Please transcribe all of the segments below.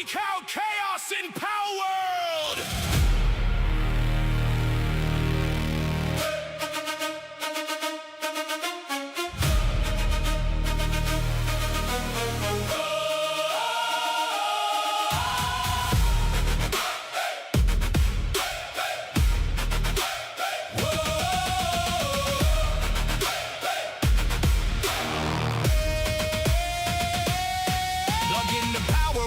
Cozy Cow Chaos in PalWorld!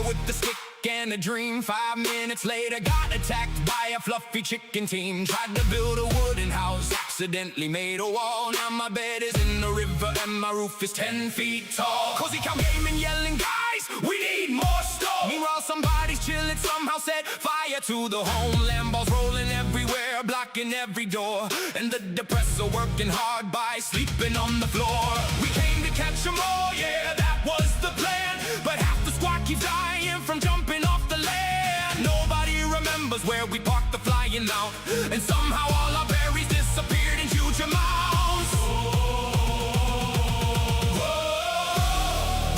With the stick and a dream. 5 minutes later, got attacked by a fluffy chicken team. Tried to build a wooden house, accidentally made a wall. Now my bed is in the river and my roof is 10 feet tall. Cozy Cow Gaming yelling, guys, we need more stone. Meanwhile, somebody's chilling, somehow set fire to the home. Lamballs rolling everywhere, blocking every door. And the depressor working hard by sleeping on the floor. We came to catch them all, yeah, that was the plan. But half the squad keeps dying from jumping off the land. Nobody remembers where we parked the flying mount. And somehow all our berries disappeared in huge amounts.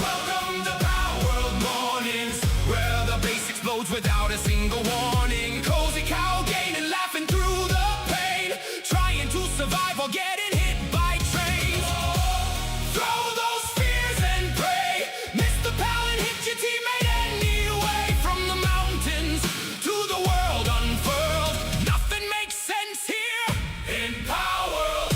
Welcome to PalWorld mornings, where the base explodes without a single warning. Cozy Cow gaining, laughing through the pain, trying to survive while getting hit by trains. Throw those spears and pray, miss the pal and hit your teammate anyway. From the mountains to the world unfurled, nothing makes sense here in PalWorld.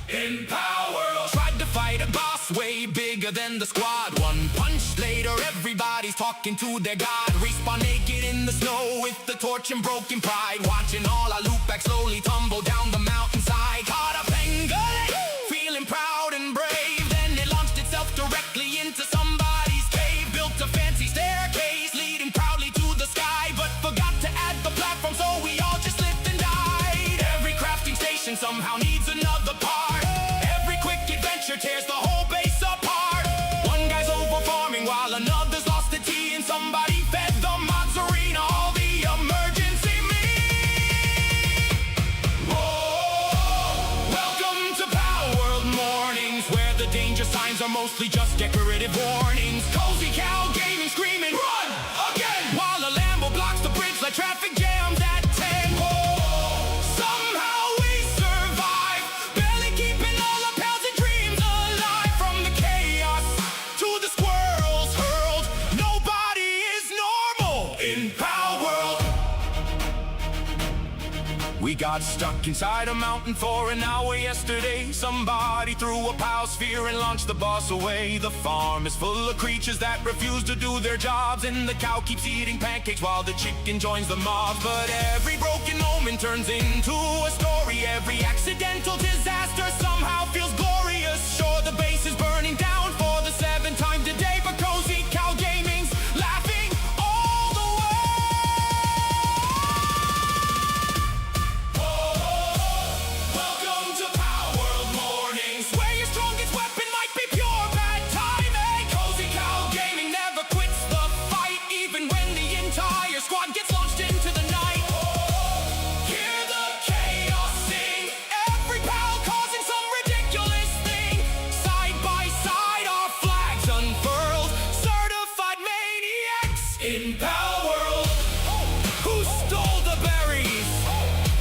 In PalWorld, tried to fight a boss way bigger than the squad. One punch later, everybody's talking to their god. Respawn naked in the snow with the torch and broken pride. Watching all our loot back slowly tumble down the mountainside. Caught a pangolin, feeling proud and brave. Then it launched itself directly into somebody's cave. Built a fancy staircase leading proudly to the sky, but forgot to add the platform, so we all just slipped and died. Every crafting station somehow needs another part. Every quick adventure tears the whole base apart. One guy's over farming while another's lost the tea, and somebody fed the mozzarella all the emergency meat. Whoa! Welcome to PalWorld mornings, where the danger signs are mostly just decorative warnings. Cozy Cow Gaming screaming, run again, while a Lambo blocks the bridge like traffic jams at 10. Whoa! Somehow we survive, barely keeping all our pals and dreams alive. From the chaos to the squirrels hurled, nobody is normal in PalWorld. We got stuck inside a mountain for an hour yesterday. Somebody threw a pal sphere and launched the boss away. The farm is full of creatures that refuse to do their jobs, and the cow keeps eating pancakes while the chicken joins the mob. But every broken moment turns into a story. Every accidental disaster somehow feels glorious. Sure, the base is burning down for the 7th time today, but Cozy Cow Gaming's laughing all the way. Welcome to PalWorld mornings, where your strongest weapon might be pure bad timing. Cozy Cow Gaming never quits the fight, even when the entire squad gets launched into the night. Hear the chaos sing, every pal causing some ridiculous thing. Side by side, our flags unfurled, certified maniacs in PalWorld. Who stole the berries?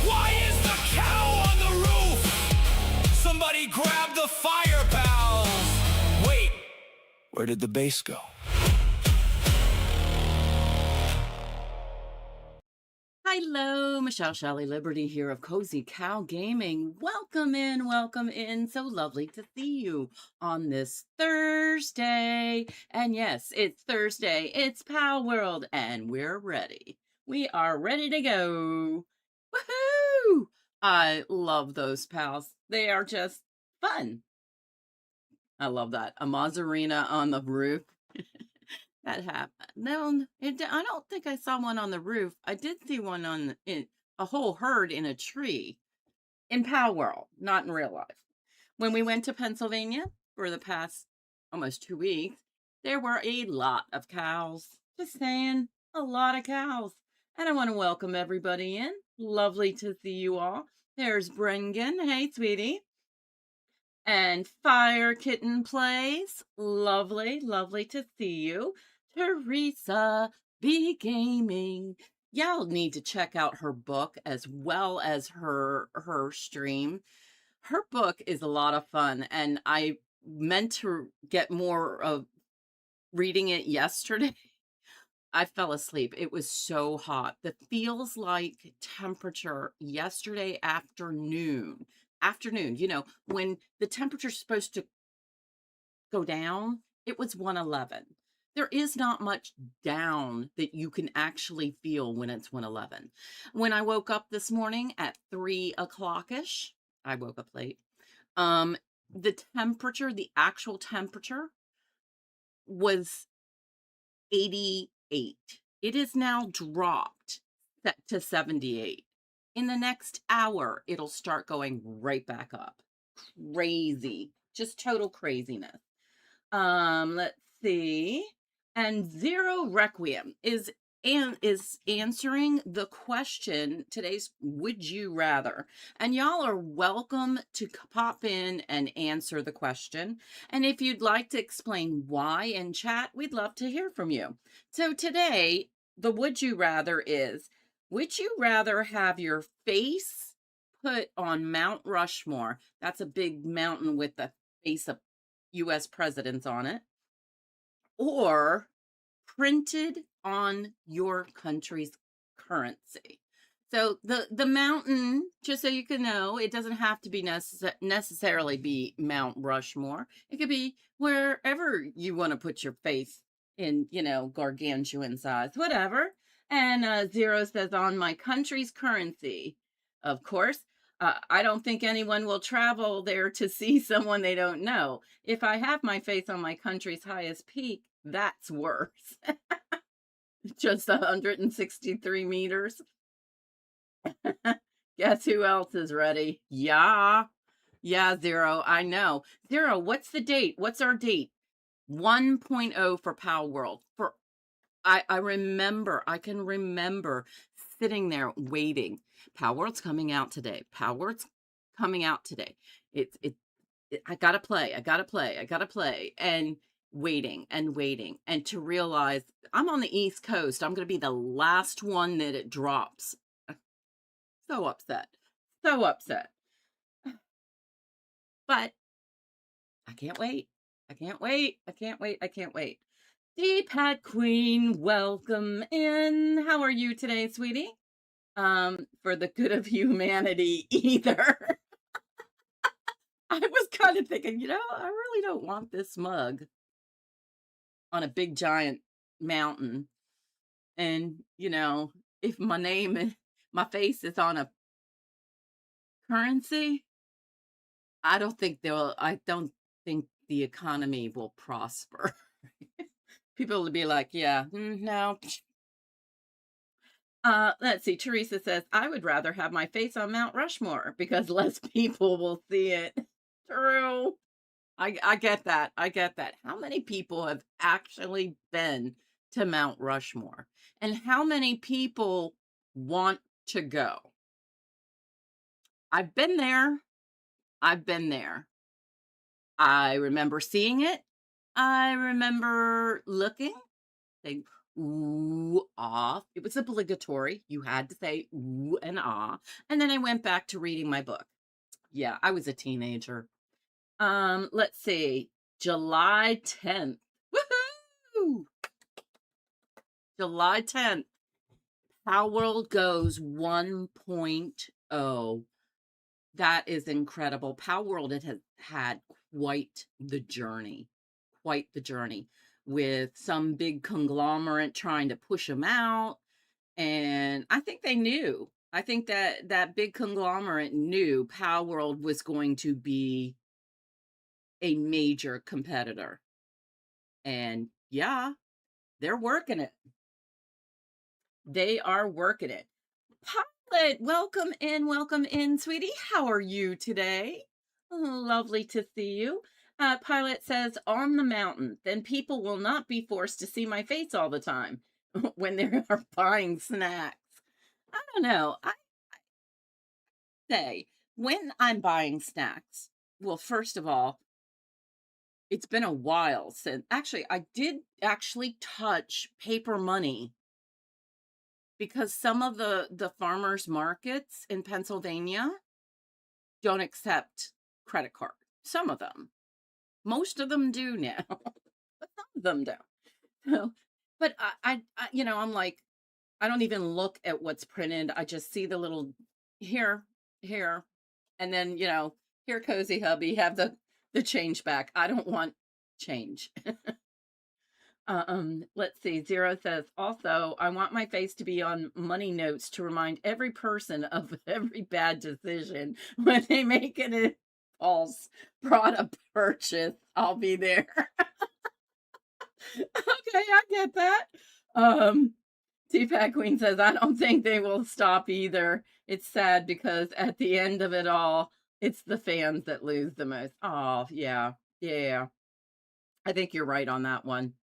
Why is the cow on the roof? Somebody grab the fire, pals. Wait, where did the base go? Hello, Michelle Shelley Liberty here of Cozy Cow Gaming. Welcome in. So lovely to see you on this Thursday. And yes, it's Thursday. It's PalWorld, and we're ready. We are ready to go. Woohoo! I love those pals. They are just fun. I love that. A mozzarella on the roof. That happened. No, I don't think I saw one on the roof. I did see one on a whole herd in a tree in PalWorld, not in real life. When we went to Pennsylvania for the past almost 2 weeks, there were a lot of cows. Just saying, a lot of cows. And I want to welcome everybody in. Lovely to see you all. There's Brengan. Hey, sweetie. And Fire Kitten Plays. Lovely, lovely to see you. Teresa B Gaming. Y'all need to check out her book as well as her stream. Her book is a lot of fun, and I meant to get more of reading it yesterday. I fell asleep. It was so hot. The feels like temperature yesterday afternoon, when the temperature's supposed to go down, it was 111. There is not much down that you can actually feel when it's 111. When I woke up this morning at 3 o'clock-ish, I woke up late. Um, the temperature, the actual temperature was 88. It is now dropped to 78. In the next hour, it'll start going right back up. Crazy. Just total craziness. Let's see. And Zero Requiem is answering the question today's would you rather. And y'all are welcome to pop in and answer the question. And if you'd like to explain why in chat, we'd love to hear from you. So today, the would you rather is, would you rather have your face put on Mount Rushmore? That's a big mountain with the face of US presidents on it, or printed on your country's currency. So the mountain, just so you can know, it doesn't have to be necessarily be Mount Rushmore. It could be wherever you want to put your face in, gargantuan size, whatever. And Zero says, on my country's currency. Of course, I don't think anyone will travel there to see someone they don't know. If I have my face on my country's highest peak, that's worse. Just 163 meters. Guess who else is ready? Yeah. Yeah, Zero. I know. Zero, what's the date? What's our date? 1.0 for PalWorld. I can remember sitting there waiting. PalWorld's coming out today. PalWorld's coming out today. I gotta play. And waiting and to realize I'm on the East Coast. I'm gonna be the last one that it drops. So upset. So upset. But I can't wait. I can't wait. I can't wait. I can't wait. D-Pad Queen, welcome in. How are you today, sweetie? For the good of humanity either. I was kind of thinking, I really don't want this mug on a big giant mountain. And, if my face is on a currency, I don't think the economy will prosper. People will be like, yeah, no. Let's see. Teresa says, I would rather have my face on Mount Rushmore because less people will see it. True. I get that. I get that. How many people have actually been to Mount Rushmore? And how many people want to go? I've been there. I've been there. I remember seeing it. I remember looking, saying, ooh, ah. It was obligatory. You had to say ooh and ah. And then I went back to reading my book. Yeah, I was a teenager. Let's see. July 10th. Woohoo! July 10th. PalWorld goes 1.0. That is incredible. PalWorld has had quite the journey. Quite the journey. With some big conglomerate trying to push them out. And I think they knew. I think that big conglomerate knew PalWorld was going to be a major competitor. And yeah, they're working it. They are working it. Pilot, welcome in, sweetie. How are you today? Lovely to see you. Pilot says, on the mountain, then people will not be forced to see my face all the time when they are buying snacks. I don't know. I say, when I'm buying snacks, well, first of all, it's been a while since actually I did actually touch paper money because some of the farmers markets in Pennsylvania don't accept credit card. Some of them. Most of them do now, but some of them don't. So, but I'm like, I don't even look at what's printed. I just see the little here, here, and then here, cozy hubby, have the change back. I don't want change. Let's see. Zero says, also, I want my face to be on money notes to remind every person of every bad decision when they make an impulse product purchase. I'll be there. Okay, I get that. T-Pack Queen says, I don't think they will stop either. It's sad because at the end of it all, it's the fans that lose the most. Oh, yeah. Yeah. I think you're right on that one.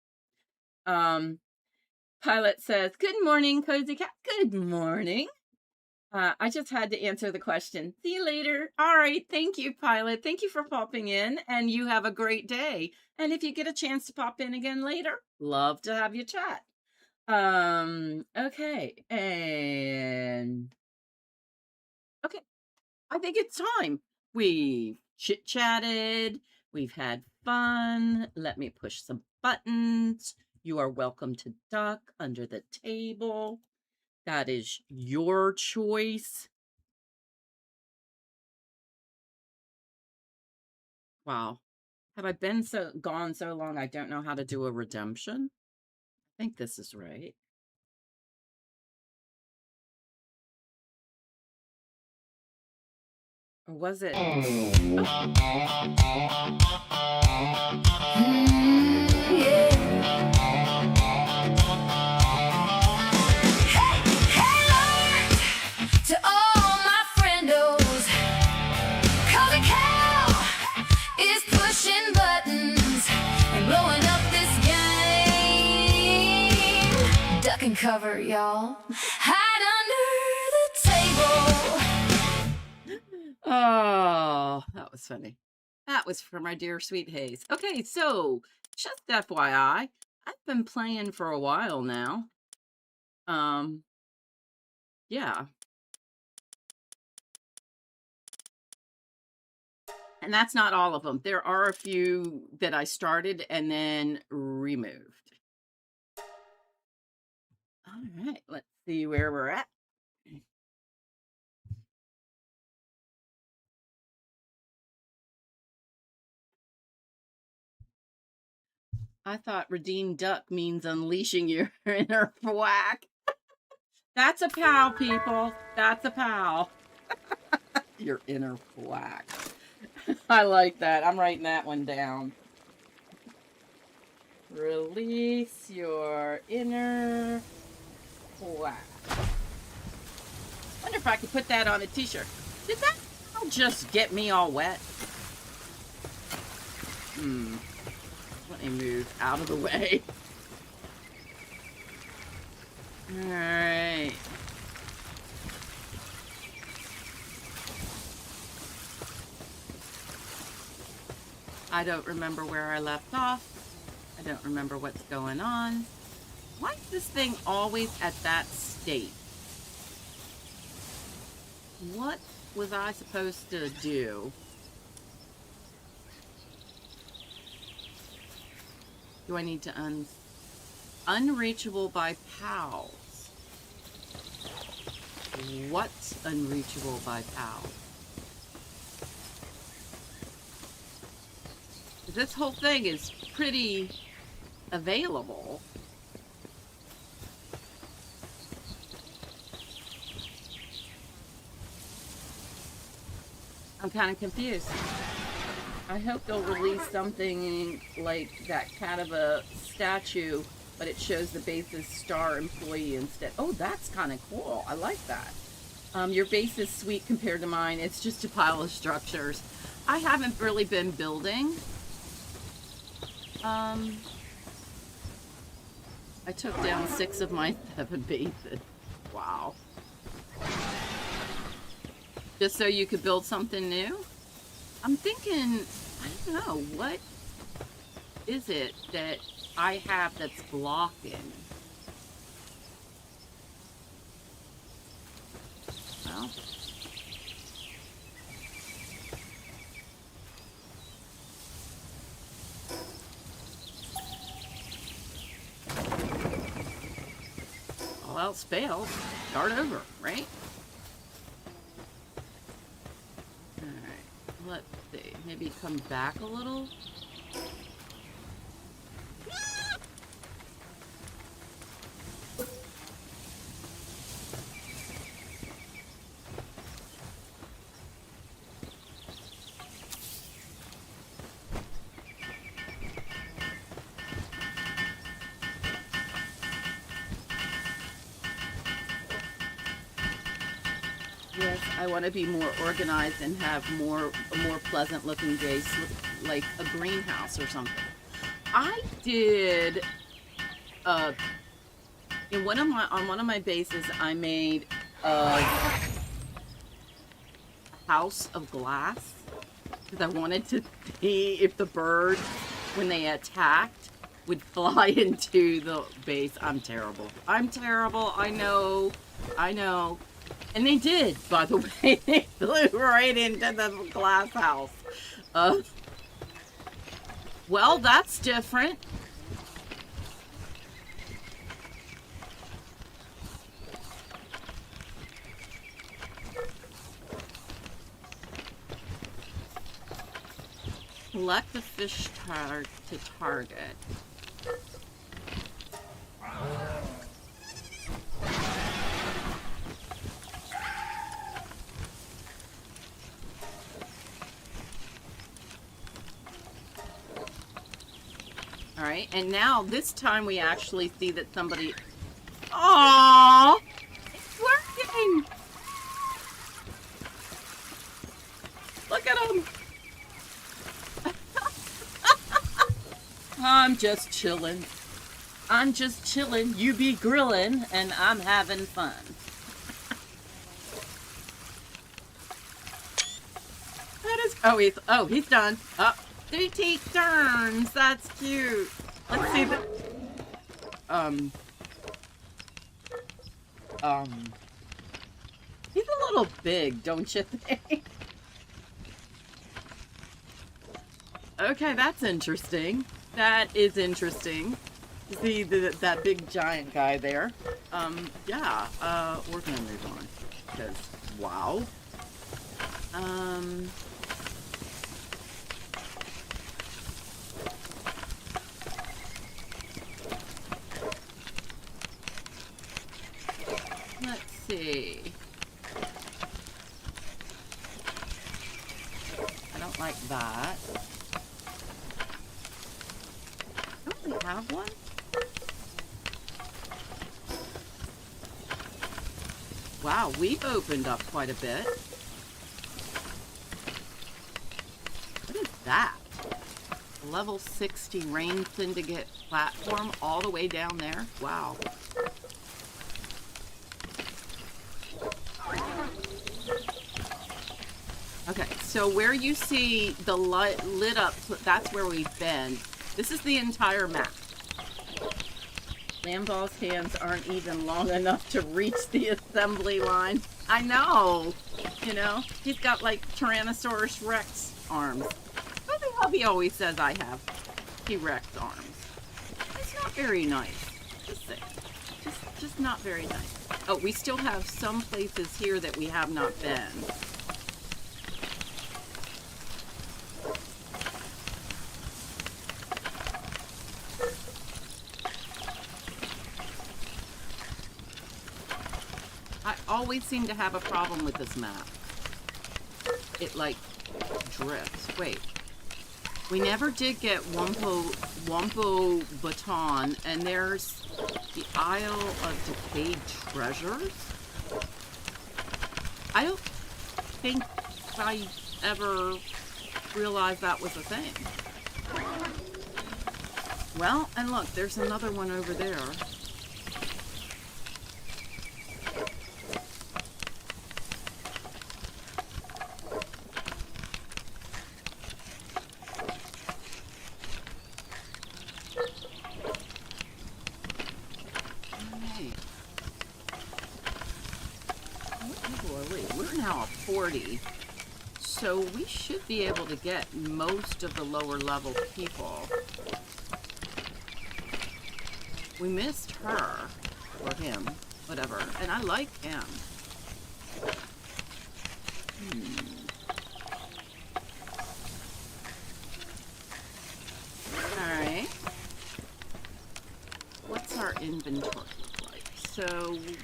Pilot says, good morning, Cozy Cat. Good morning. I just had to answer the question. See you later. All right. Thank you, Pilot. Thank you for popping in, and you have a great day. And if you get a chance to pop in again later, love to have you chat. Okay. And okay. I think it's time. We've chit-chatted. We've had fun. Let me push some buttons. You are welcome to duck under the table. That is your choice. Wow. Have I been gone so long I don't know how to do a redemption? I think this is right. Or was it? Cover, y'all. Hide under the table. Oh, that was funny. That was for my dear sweet Hayes. Okay, so just FYI, I've been playing for a while now. Yeah. And that's not all of them. There are a few that I started and then removed. All right, let's see where we're at. I thought redeemed duck means unleashing your inner thwack. That's a pal, people. That's a pal. Your inner thwack. I like that. I'm writing that one down. Release your inner thwack. Wonder if I could put that on a t-shirt. Did that just get me all wet? Let me move out of the way. All right. I don't remember where I left off. I don't remember what's going on. Why is this thing always at that state? What was I supposed to do? Do I need to unreachable by pals? What's unreachable by pals? This whole thing is pretty available. I'm kind of confused. I hope they'll release something like that kind of a statue, but it shows the base's star employee instead. Oh, that's kind of cool. I like that. Your base is sweet compared to mine. It's just a pile of structures. I haven't really been building. I took down 6 of my 7 bases. Wow. Just so you could build something new? I'm thinking, I don't know, what is it that I have that's blocking? Well, all else fails, start over, right? Alright, let's see. Maybe come back a little? Yes, I want to be more organized and have a more pleasant looking base, like a greenhouse or something. I did in on one of my bases I made a house of glass because I wanted to see if the birds, when they attacked, would fly into the base. I'm terrible. I'm terrible. I know. I know. And they did, by the way. They flew right into the glass house. Well, that's different. Select the fish to target. All right, and now this time we actually see that somebody... Aww! It's working! Look at him! I'm just chilling. I'm just chilling. You be grilling, and I'm having fun. That is... he's done. Oh, they take turns. That's cute. Let's see the... He's a little big, don't you think? Okay, that's interesting. That is interesting. See that big giant guy there. Yeah, we're gonna move on. Because, wow. Let's see. I don't like that. Don't we have one? Wow, we've opened up quite a bit. What is that? Level 60 rain syndicate platform all the way down there? Wow. Okay, so where you see the lit up, that's where we've been. This is the entire map. Lamball's hands aren't even long enough to reach the assembly line. I know! You know, he's got like Tyrannosaurus Rex arms. What the hubby always says I have T-Rex arms. It's not very nice. Just saying. Just not very nice. Oh, we still have some places here that we have not been. I always seem to have a problem with this map. It like drifts. Wait. We never did get Wumpo Baton, and there's the Isle of Decayed Treasures. I don't think I ever realized that was a thing. Well, and look, there's another one over there. now a 40. So we should be able to get most of the lower level people. We missed her. Or him. Whatever. And I like him. Alright. What's our inventory look like? So, we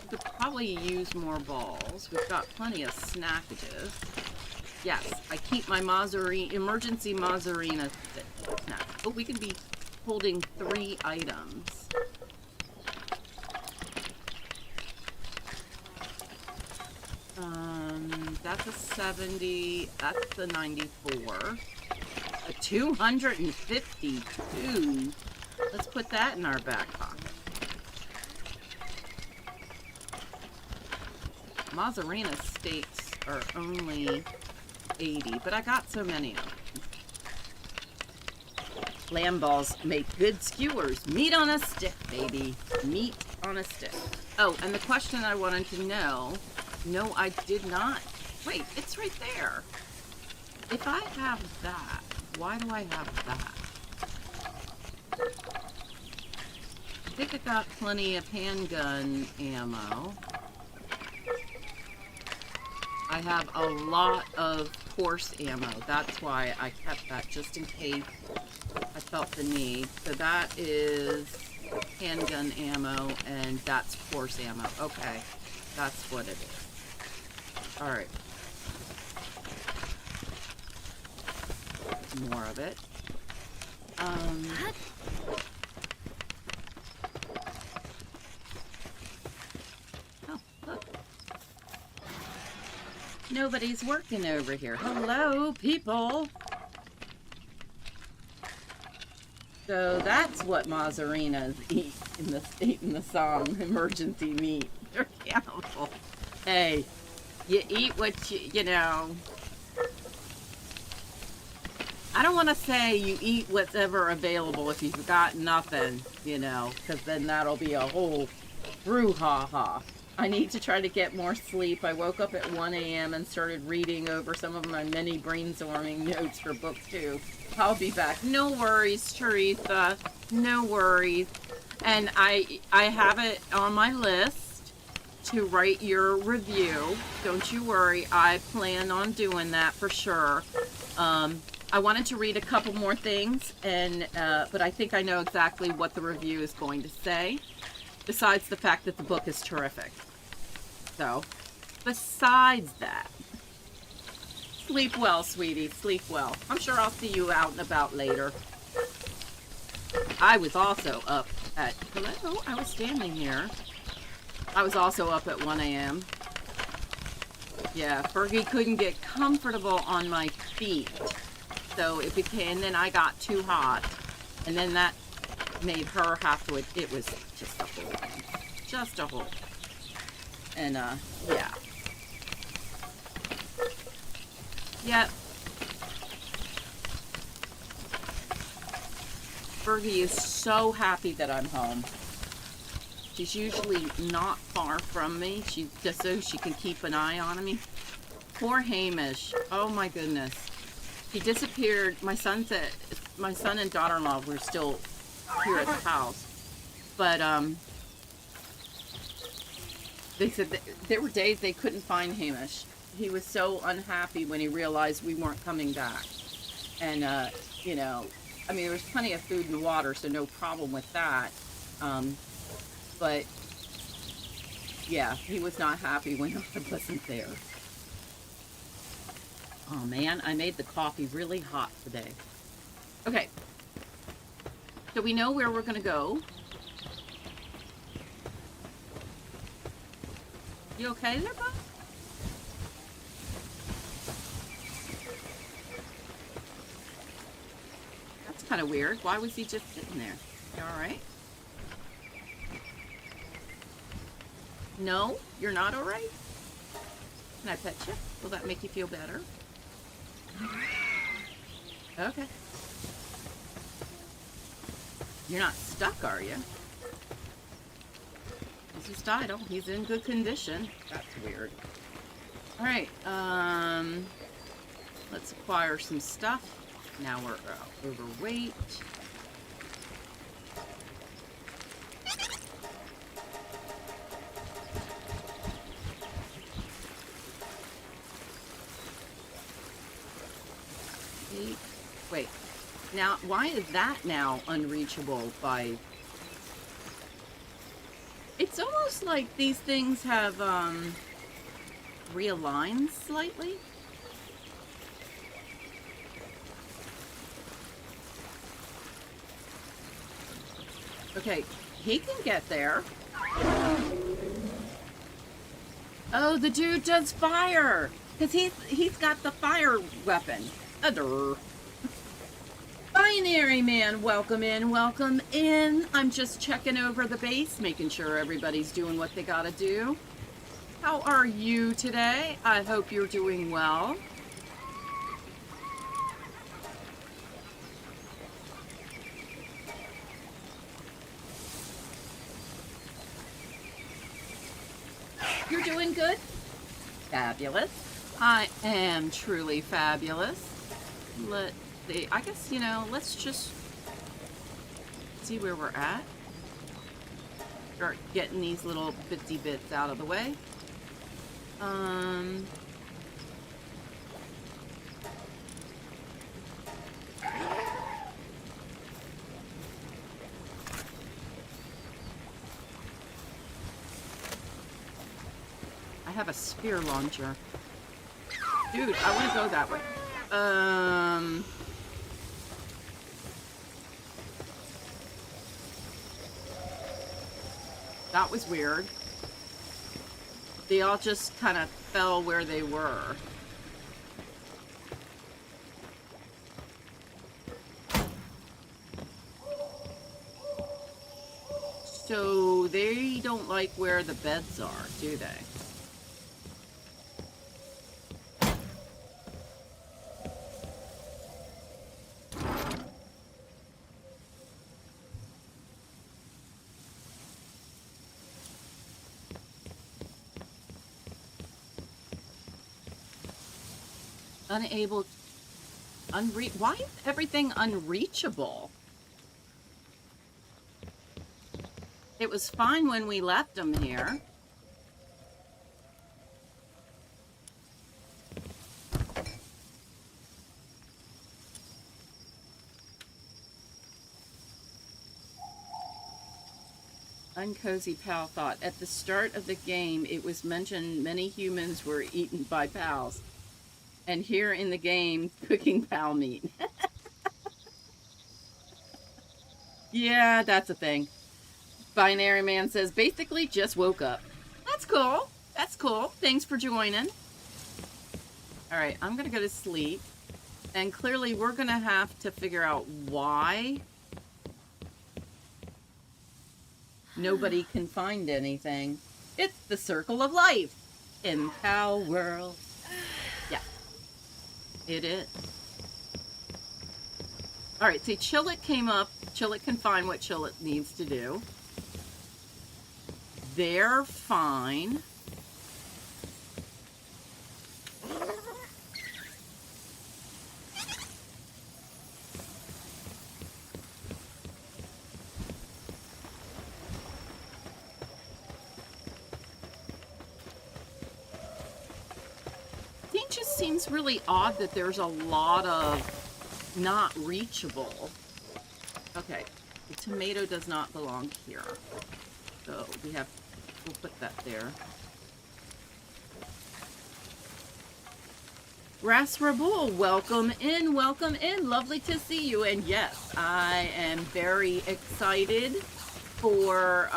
could probably use more balls. We've got plenty of snackages. Yes, I keep my emergency Mazzarina snack. Oh, we can be holding 3 items. That's a 70. That's a 94. A 252. Let's put that in our back pocket. Mazzarina steaks are only 80, but I got so many of them. Lamb balls make good skewers. Meat on a stick, baby. Meat on a stick. Oh, and the question I wanted to know, no, I did not. Wait, it's right there. If I have that, why do I have that? I think I got plenty of handgun ammo. I have a lot of horse ammo. That's why I kept that, just in case I felt the need. So that is handgun ammo, and that's horse ammo. Okay, that's what it is. Alright. More of it. Oh, look. Nobody's working over here. Hello, people. So that's what Mazzarinas eat in the song, emergency meat. They're cannibal. Hey, you eat what you know. I don't want to say you eat what's ever available if you've got nothing, you know, because then that'll be a whole brouhaha. I need to try to get more sleep. I woke up at 1 a.m. and started reading over some of my mini brainstorming notes for book 2. I'll be back. No worries, Teresa. No worries. And I have it on my list to write your review. Don't you worry. I plan on doing that for sure. I wanted to read a couple more things, and but I think I know exactly what the review is going to say, besides the fact that the book is terrific. So, besides that, sleep well, sweetie, sleep well. I'm sure I'll see you out and about later. I was also up at, hello, I was standing here. I was also up at 1 a.m. Yeah, Fergie couldn't get comfortable on my feet. So it became, and then I got too hot, and then that made her have to, it was just a whole thing. Just a whole thing. And, yeah. Yep. Fergie is so happy that I'm home. She's usually not far from me. She just so she can keep an eye on me. Poor Hamish. Oh my goodness. He disappeared. My son and daughter-in-law were still here at the house. But, they said that there were days they couldn't find Hamish. He was so unhappy when he realized we weren't coming back. And, you know, I mean, there was plenty of food and water, so no problem with that. But, yeah, he was not happy when I wasn't there. Oh man, I made the coffee really hot today. Okay. So we know where we're going to go. You okay there, bud? That's kind of weird. Why was he just sitting there? You alright? No? You're not alright? Can I pet you? Will that make you feel better? Okay. You're not stuck, are you? He's just idle. He's in good condition. That's weird. All right. Let's acquire some stuff. Now we're overweight. Wait. Now, why is that now unreachable by... It's almost like these things have, realigned slightly. Okay, he can get there. Oh, the dude does fire! Because he's got the fire weapon. Adder. Binary Man, welcome in, welcome in. I'm just checking over the base, making sure everybody's doing what they gotta do. How are you today? I hope you're doing well. You're doing good? Fabulous. I am truly fabulous. Let's see. I guess, you know, let's just see where we're at. Start getting these little bitsy bits out of the way. I have a spear launcher. Dude, I want to go that way. That was weird. They all just kind of fell where they were. So they don't like where the beds are, do they? Unable... Why is everything unreachable? It was fine when we left them here. Uncozy Pal thought, at the start of the game, it was mentioned many humans were eaten by pals. And here in the game, cooking pal meat. Yeah, that's a thing. Binary Man says, basically just woke up. That's cool. That's cool. Thanks for joining. Alright, I'm going to go to sleep. And clearly we're going to have to figure out why nobody can find anything. It's the circle of life in PalWorld. Yeah, it is. Alright, see, Chillet came up. Chillet can find what Chillet needs to do. They're fine. It just seems really odd that there's a lot of not reachable. Okay, the tomato does not belong here. So we'll put that there. Rasrabul, welcome in, welcome in. Lovely to see you. And yes, I am very excited for,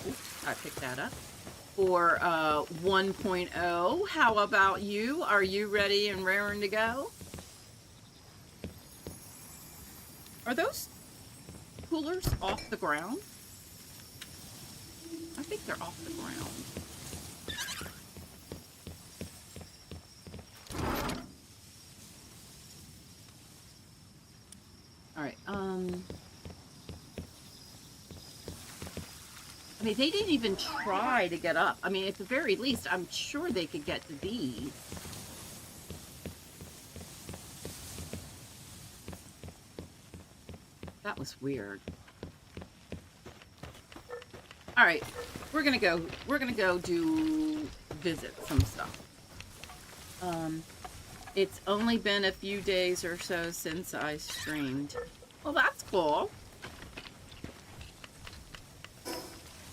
oops, I picked that up, for 1.0. How about you? Are you ready and raring to go? Are those coolers off the ground? I think they're off the ground. All right, I mean, they didn't even try to get up. I mean, at the very least, I'm sure they could get to these. That was weird. All right, we're gonna go do visit some stuff. It's only been a few days or so since I streamed. Well, that's cool.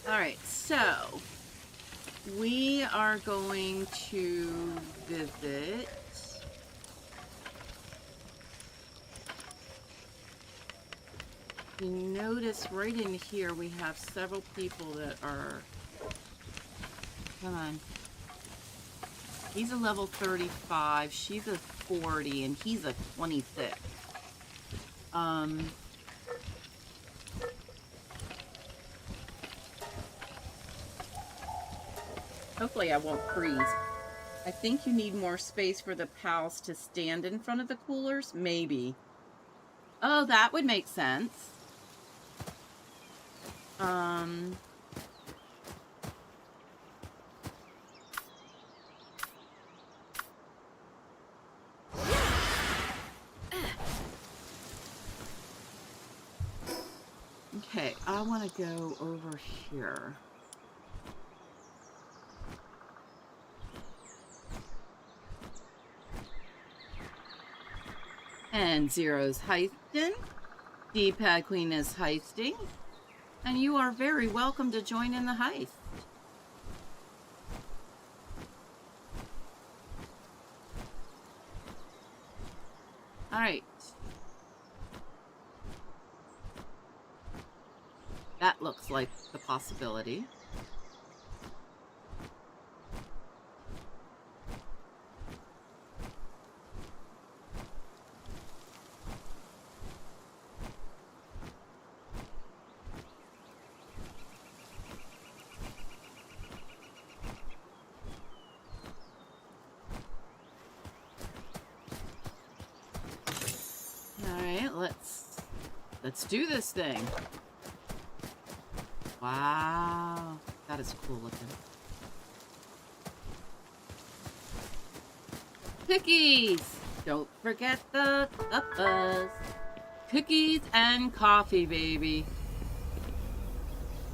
All right, so we are going to visit you notice right in here we have several people that are, come on, he's a level 35, she's a 40, and he's a 26. Hopefully I won't freeze. I think you need more space for the pals to stand in front of the coolers, maybe. Oh, that would make sense. Okay, I want to go over here. And Zero's heisting. D-Pad Queen is heisting. And you are very welcome to join in the heist. Alright. That looks like the possibility. Alright, let's do this thing. Wow, that is cool looking. Cookies! Don't forget the cuppas. Cookies and coffee, baby.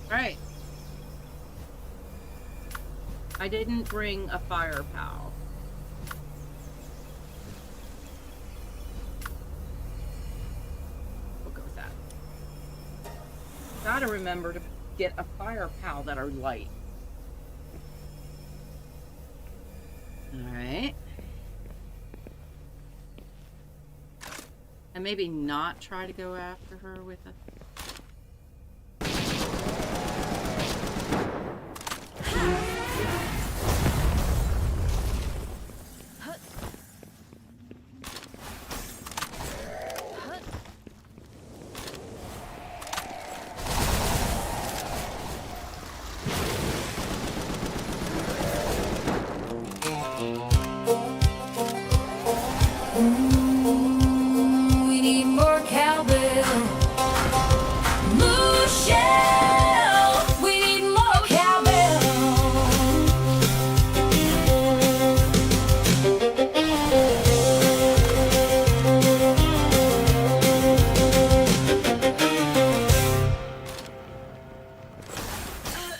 Right. I didn't bring a fire pal. We'll go with that. Gotta remember to get a fire pal that are light. Alright. And maybe not try to go after her with a...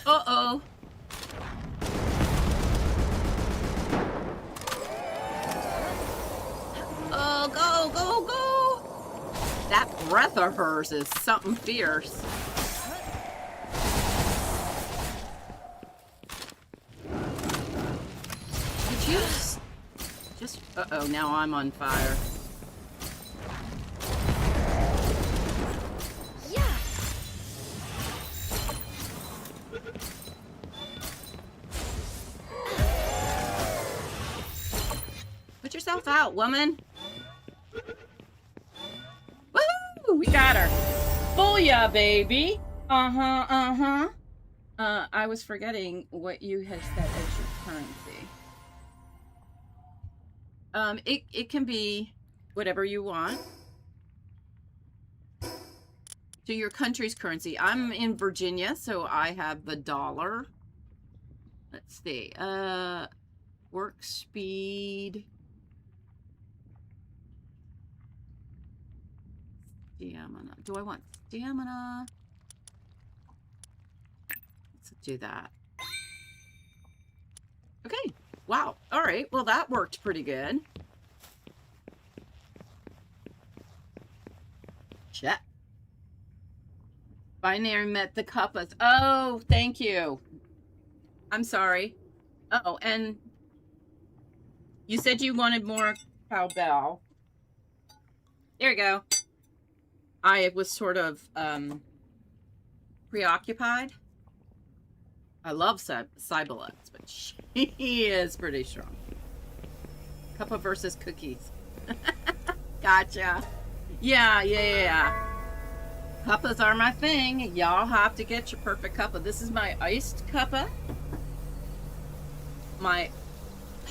Uh-oh. Oh, go, go, go! That breath of hers is something fierce. Did you just... Uh-oh, now I'm on fire. Put yourself out, woman. Woohoo! We got her. Booyah, baby. Uh-huh, uh-huh. I was forgetting what you had set as your currency. It can be whatever you want. So your country's currency. I'm in Virginia, so I have the dollar. Let's see. Work speed. Stamina. Do I want stamina? Let's do that. Okay. Wow. All right. Well, that worked pretty good. Check. Binary met the cuppas. Oh, thank you. I'm sorry. Oh, and you said you wanted more cowbell. There you go. I was sort of preoccupied. I love Cybelex, but she is pretty strong. Cuppa versus cookies. Gotcha. Yeah. Cuppas are my thing. Y'all have to get your perfect cuppa. This is my iced cuppa. My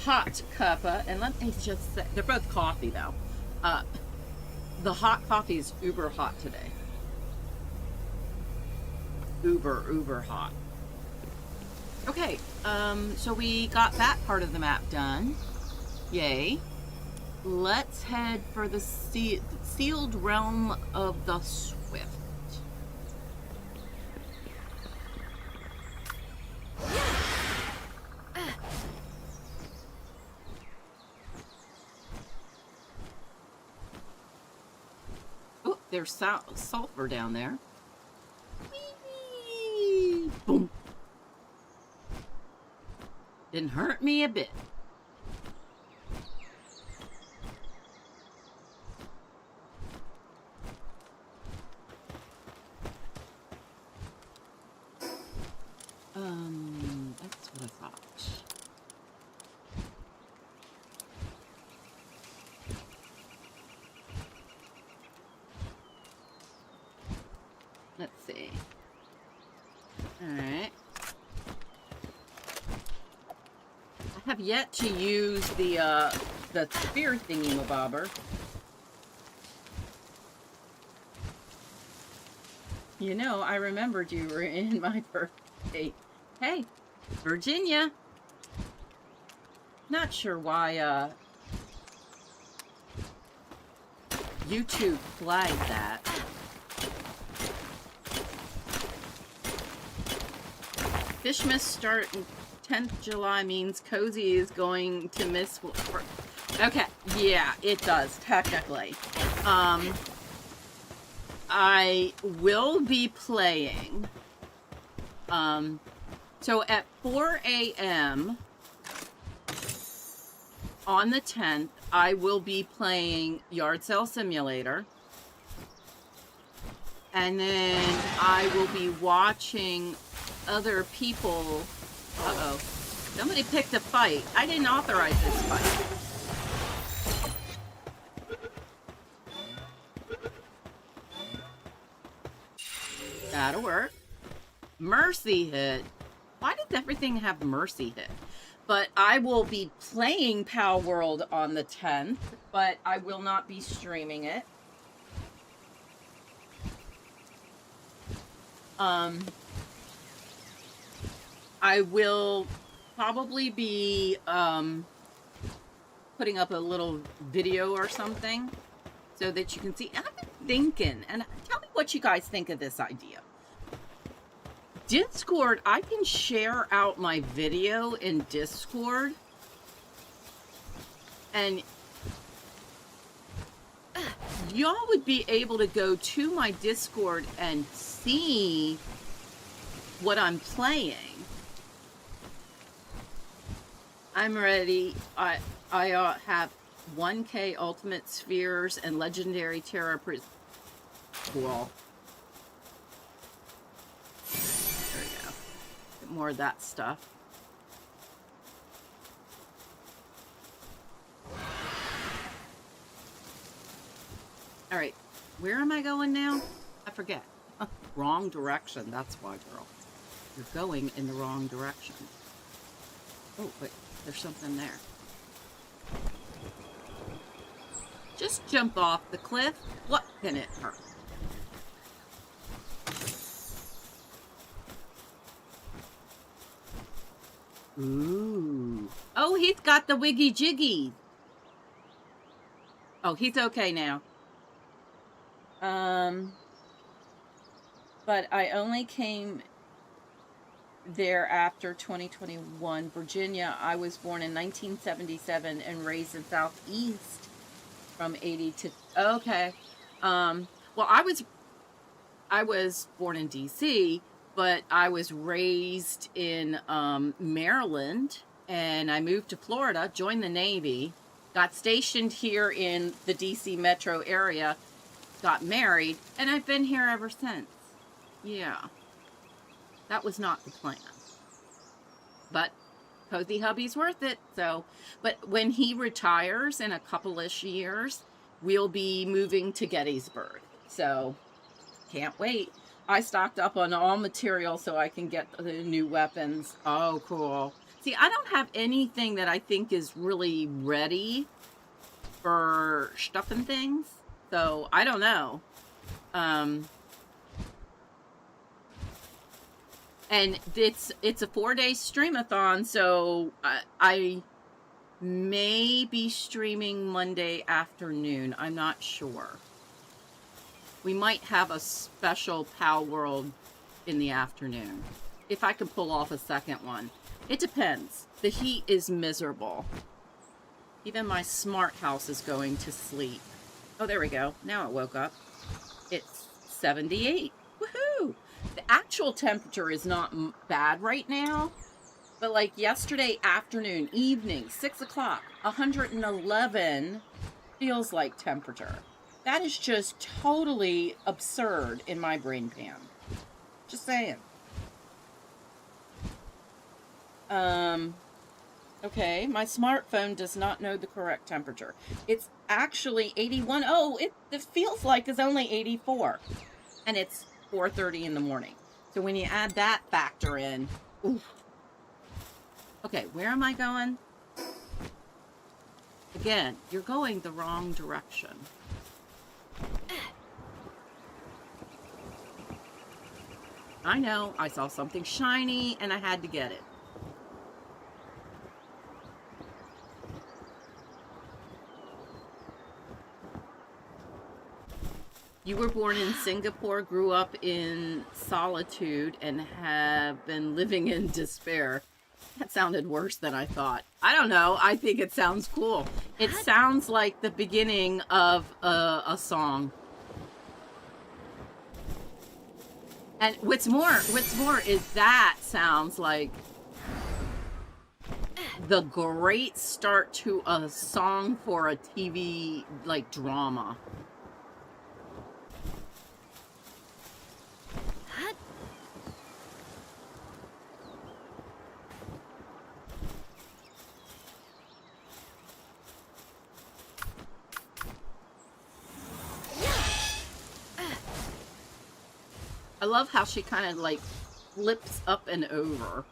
hot cuppa. And let me just say, they're both coffee though. The hot coffee is uber hot today. Uber hot. Okay, so we got that part of the map done. Yay. Let's head for the sealed realm of the Swift. Oh, there's sulfur down there. Whee! Boom. Didn't hurt me a bit. That's what I thought. Let's see. All right. I have yet to use the spear thingy-mabobber. You know, I remembered you were in my birthday. Hey, Virginia. Not sure why YouTube flagged that. Fishmas start 10th July means Cozy is going to miss. Okay, yeah, it does technically. I will be playing. So at 4 a.m. on the 10th, I will be playing Yard Sale Simulator. And then I will be watching other people. Uh-oh. Somebody picked a fight. I didn't authorize this fight. That'll work. Mercy hit. Why does everything have mercy hit? But I will be playing PalWorld on the 10th, but I will not be streaming it. I will probably be putting up a little video or something so that you can see. And I've been thinking, and tell me what you guys think of this idea. Discord, I can share out my video in Discord, and y'all would be able to go to my Discord and see what I'm playing. I'm ready. I have 1K Ultimate Spheres and Legendary Terra Cool. There we go. Get more of that stuff. All right. Where am I going now? I forget. Wrong direction. That's why, girl. You're going in the wrong direction. Oh, wait. There's something there. Just jump off the cliff. What can it hurt? Ooh. Oh, he's got the wiggy jiggy. Oh, he's okay now. But I only came there after 2021. Virginia, I was born in 1977 and raised in Southeast from 80 to, okay. Well, I was born in DC, but I was raised in Maryland, and I moved to Florida, joined the Navy, got stationed here in the DC metro area, got married, and I've been here ever since. Yeah, that was not the plan. But Cozy Hubby's worth it. So, but when he retires in a couple-ish years, we'll be moving to Gettysburg. So, can't wait. I stocked up on all material so I can get the new weapons. Oh, cool. See, I don't have anything that I think is really ready for stuffing things. So, I don't know. And it's a 4-day streamathon, so I may be streaming Monday afternoon. I'm not sure. We might have a special PalWorld in the afternoon, if I can pull off a second one. It depends. The heat is miserable. Even my smart house is going to sleep. Oh, there we go. Now it woke up. It's 78. Woohoo! The actual temperature is not bad right now, but like yesterday afternoon, evening, 6 o'clock, 111 feels like temperature. That is just totally absurd in my brain pan. Just saying. Okay, my smartphone does not know the correct temperature. It's actually 81. Oh, it feels like it's only 84. And it's 4:30 in the morning. So when you add that factor in, oof. Okay, where am I going? Again, you're going the wrong direction. I know, I saw something shiny and I had to get it. You were born in Singapore, grew up in solitude, and have been living in despair. That sounded worse than I thought. I don't know. I think it sounds cool. It sounds like the beginning of a song. And what's more is that sounds like the great start to a song for a TV, like, drama. I love how she kind of like flips up and over.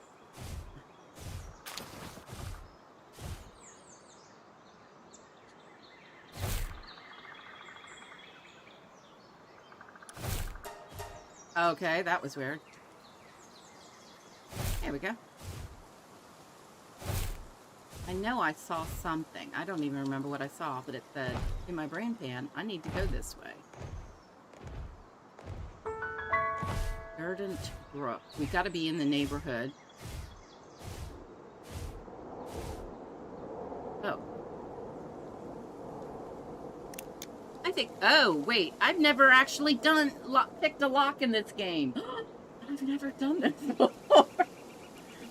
Okay, that was weird. There we go. I know I saw something. I don't even remember what I saw, but it said in my brain pan, I need to go this way. Verdant Brook. We got to be in the neighborhood. Oh. I think, oh, wait. I've never actually picked a lock in this game. I've never done this before.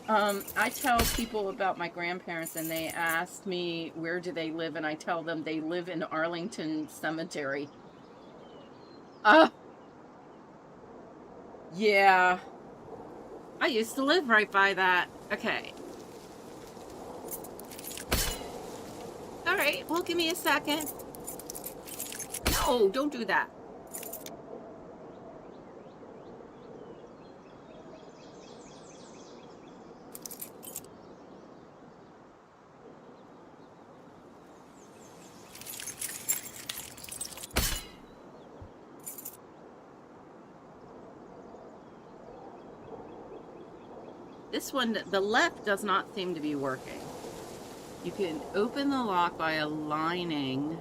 I tell people about my grandparents and they ask me where do they live, and I tell them they live in Arlington Cemetery. Yeah. I used to live right by that. Okay. Alright, well, give me a second. No, don't do that. this one, the left does not seem to be working. You can open the lock by aligning.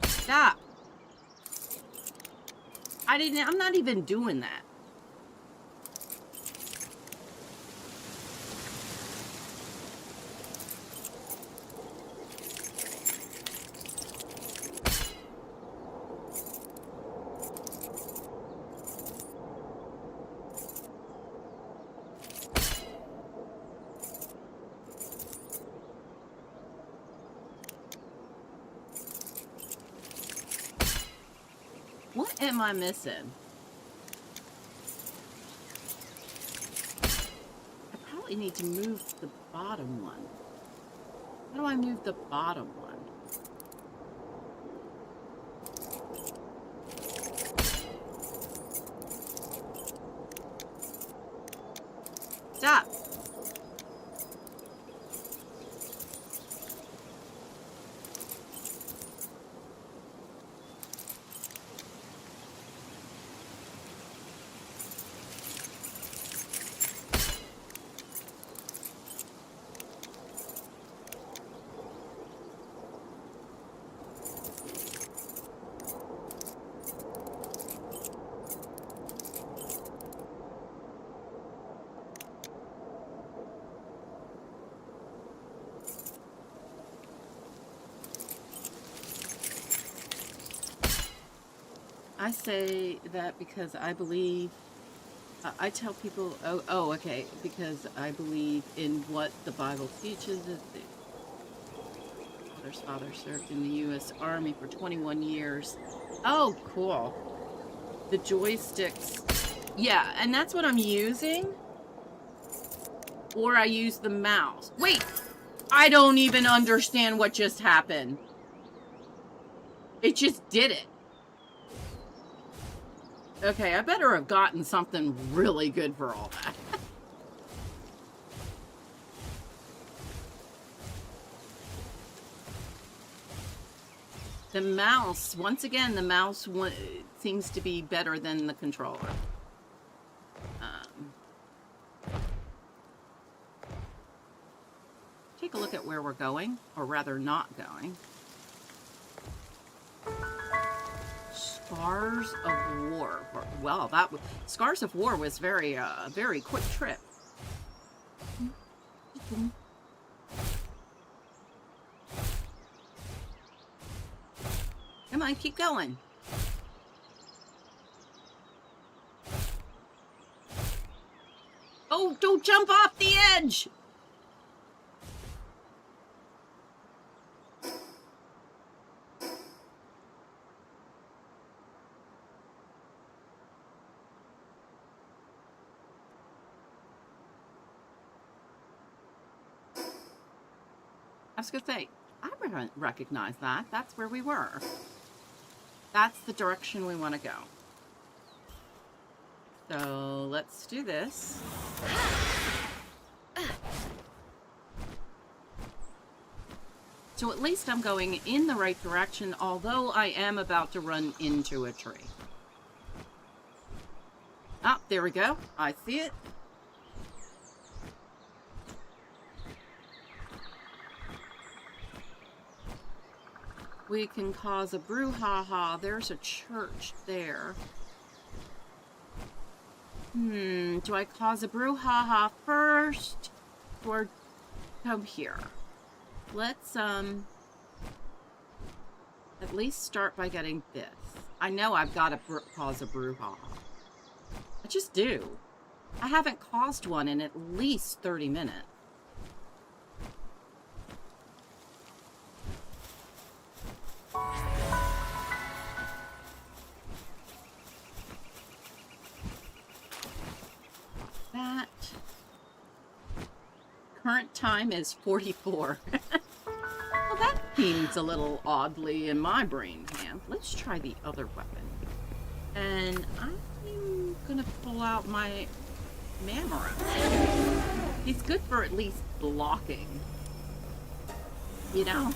Stop. I'm not even doing that. What am I missing? I probably need to move the bottom one. How do I move the bottom one? Stop! I say that because I believe, I tell people, okay, because I believe in what the Bible teaches. Is the father served in the U.S. Army for 21 years. Oh, cool. The joysticks. Yeah, and that's what I'm using. Or I use the mouse. Wait! I don't even understand what just happened. It just did it. Okay, I better have gotten something really good for all that. The mouse, once again, the mouse seems to be better than the controller. Take a look at where we're going, or rather not going. Scars of War. Well, Scars of War was very quick trip. Come on, keep going. Oh, don't jump off the edge! I was gonna say, I recognize that. That's where we were. That's the direction we want to go. So let's do this. So at least I'm going in the right direction, although I am about to run into a tree. Ah, there we go. I see it. We can cause a brouhaha. There's a church there. Do I cause a brouhaha first or come here? Let's at least start by getting this. I know I've got to cause a brouhaha. I just do. I haven't caused one in at least 30 minutes. That current time is 44. Well, that seems a little oddly in my brain hand. Let's try the other weapon. And I'm gonna pull out my Mammoth. He's good for at least blocking. You know?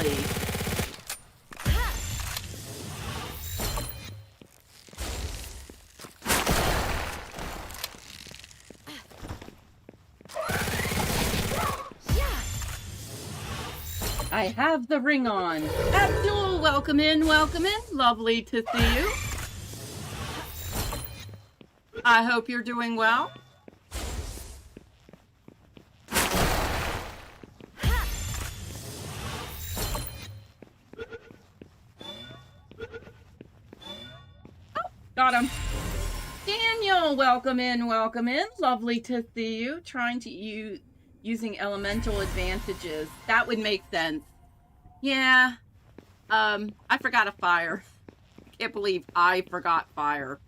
Shelley. I have the ring on. Abdul, welcome in, welcome in. Lovely to see you. I hope you're doing well. Got him. Daniel, welcome in, welcome in. Lovely to see you. Trying to using elemental advantages. That would make sense. Yeah. I forgot a fire. I can't believe I forgot fire.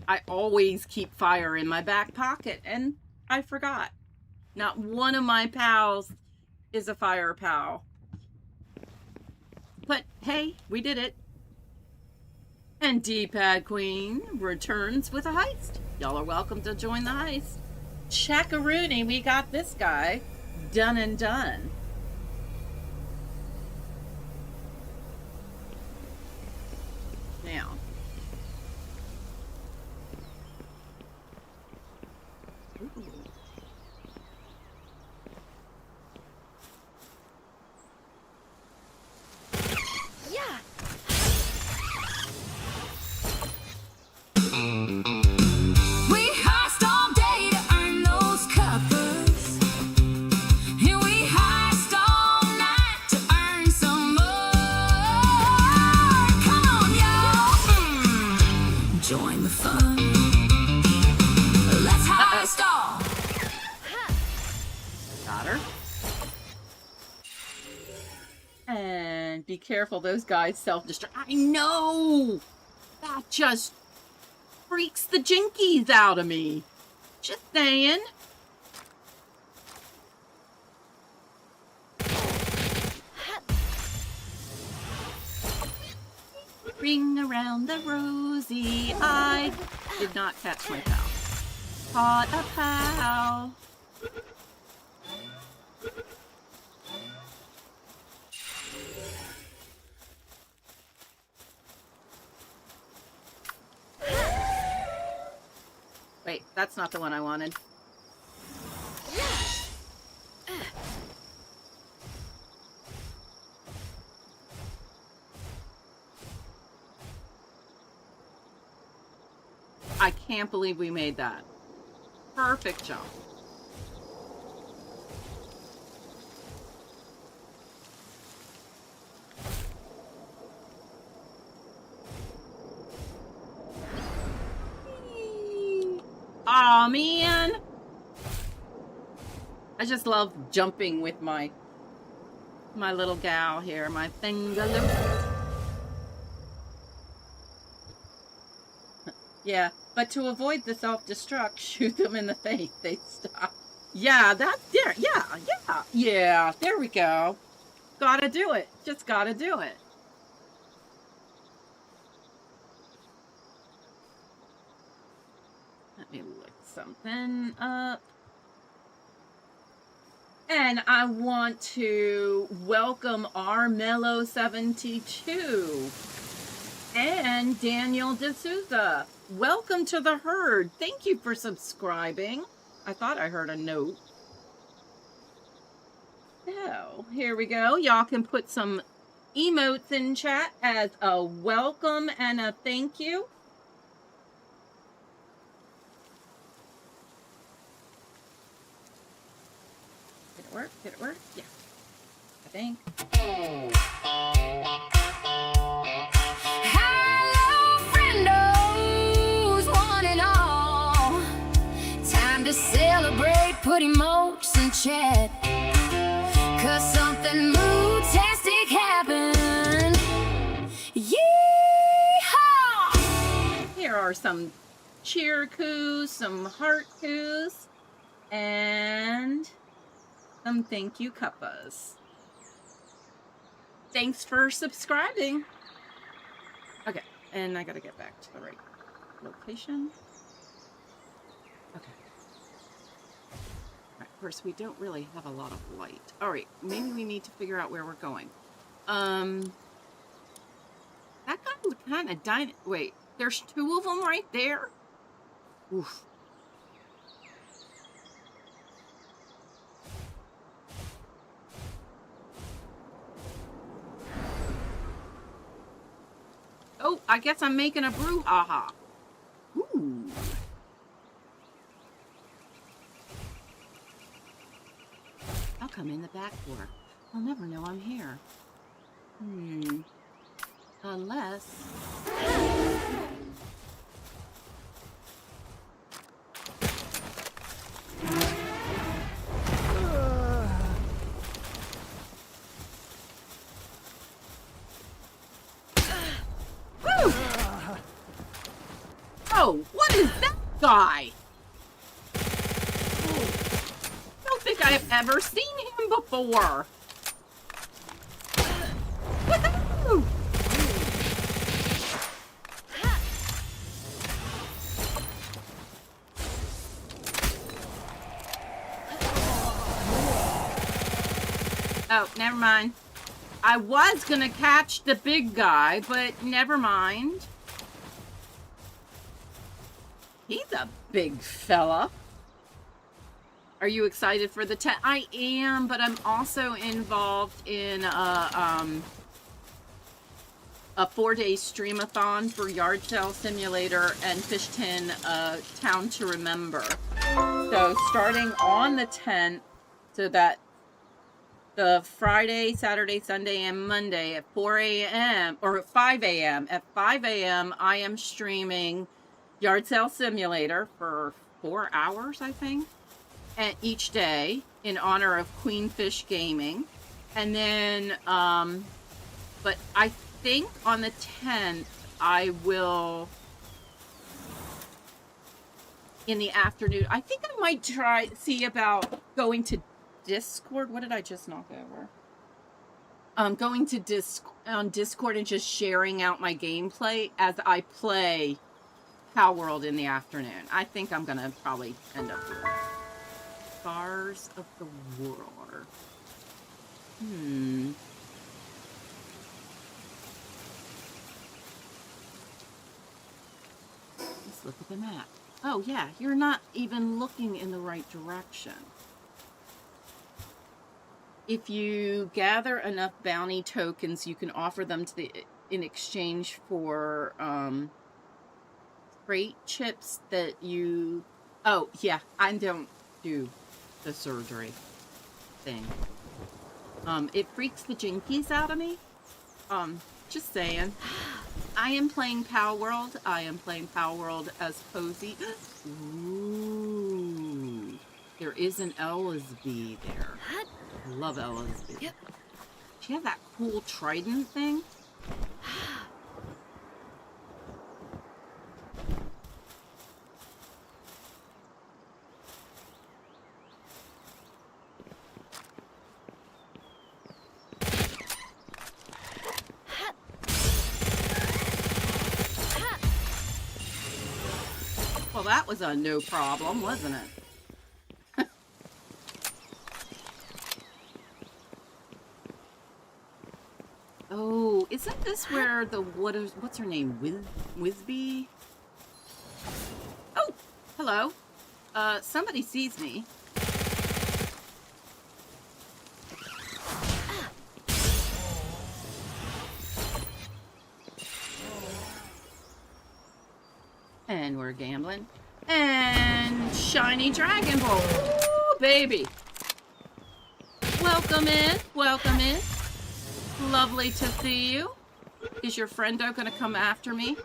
I always keep fire in my back pocket, and I forgot. Not one of my pals is a fire pal. But hey, we did it. And D-Pad Queen returns with a heist. Y'all are welcome to join the heist. Chackaroony, we got this guy done and done. Now. Ooh. Yeah. We heist all day to earn those coppers, and we heist all night to earn some more. Come on, y'all, join the fun. Let's heist all. Got her. And be careful, those guys self-destruct. I know! That just freaks the jinkies out of me. Just saying. Ring around the rosy. I did not catch my pal. Caught a pal. Wait, that's not the one I wanted. I can't believe we made that. Perfect jump. Aw, man. I just love jumping with my little gal here, my fingaloo. Yeah, but to avoid the self-destruct, shoot them in the face. They stop. Yeah, that's there. Yeah, there we go. Gotta do it. Just gotta do it. Let me look something up. And I want to welcome Armello72 and Daniel D'Souza. Welcome to the herd. Thank you for subscribing. I thought I heard a note. So, here we go. Y'all can put some emotes in chat as a welcome and a thank you. Did it work? Did it work? Yeah, I think. Hello, friendos, one and all. Time to celebrate, put emotes in chat. 'Cause something mood-tastic happened. Yeehaw! Here are some cheer coos, some heart coos, and some thank you cuppas. Thanks for subscribing. Okay, and I gotta get back to the right location. Okay. All right, first, we don't really have a lot of light. All right, maybe we need to figure out where we're going. Um, that guy was kind of dying. Wait, there's two of them right there? Oof. Oh, I guess I'm making a brouhaha. Ooh. I'll come in the back door. I'll never know I'm here. Unless... Woo! Oh, what is that guy? I don't think I have ever seen him before. Woohoo! Oh, never mind. I was gonna catch the big guy, but never mind. He's a big fella. Are you excited for the test? I am, but I'm also involved in a 4-day streamathon for Yard Sale Simulator and Fish Tin Town to Remember. So starting on the 10th, so that the Friday, Saturday, Sunday, and Monday at 4 a.m. or 5 a.m. At 5 a.m. I am streaming Yard Sale Simulator for 4 hours, I think, and each day in honor of Queenfish Gaming. And then, but I think on the 10th, I will, in the afternoon, I think I might see about going to Discord. What did I just knock over? Going to Discord and just sharing out my gameplay as I play PalWorld in the afternoon. I think I'm gonna probably end up doing it. Scars of the World. Let's look at the map. Oh yeah, you're not even looking in the right direction. If you gather enough bounty tokens, you can offer them to in exchange for crate chips that you... Oh, yeah, I don't do the surgery thing. It freaks the jinkies out of me. Just saying. I am playing PalWorld. I am playing PalWorld as Cozy. Ooh. There is an Ellisby there. I love Ellisby. Yep. She has that cool trident thing. Well, that was a no problem, wasn't it? Oh, isn't this where the what's her name? Wisby? Oh, hello. Somebody sees me. And we're gambling. And shiny Dragon Ball. Ooh, baby. Welcome in. Welcome in. Lovely to see you. Is your friendo gonna come after me?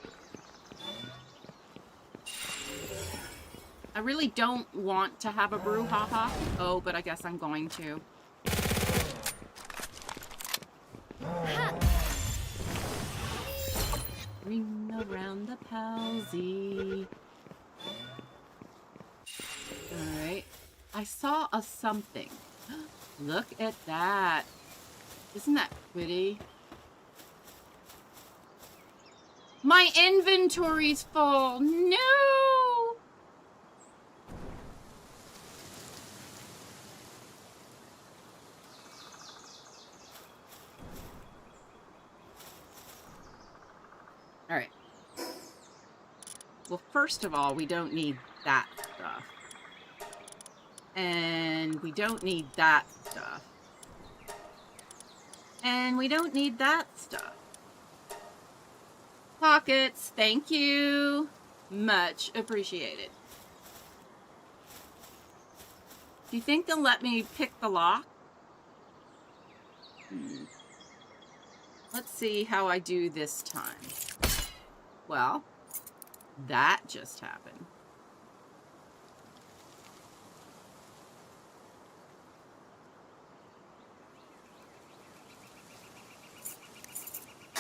I really don't want to have a brouhaha. Oh, but I guess I'm going to. Ring around the palsy. Alright. I saw a something. Look at that. Isn't that pretty? My inventory's full. No! All right. Well, first of all, we don't need that stuff. And we don't need that stuff. And we don't need that stuff. Pockets, thank you. Much appreciated. Do you think they'll let me pick the lock? Let's see how I do this time. Well, that just happened.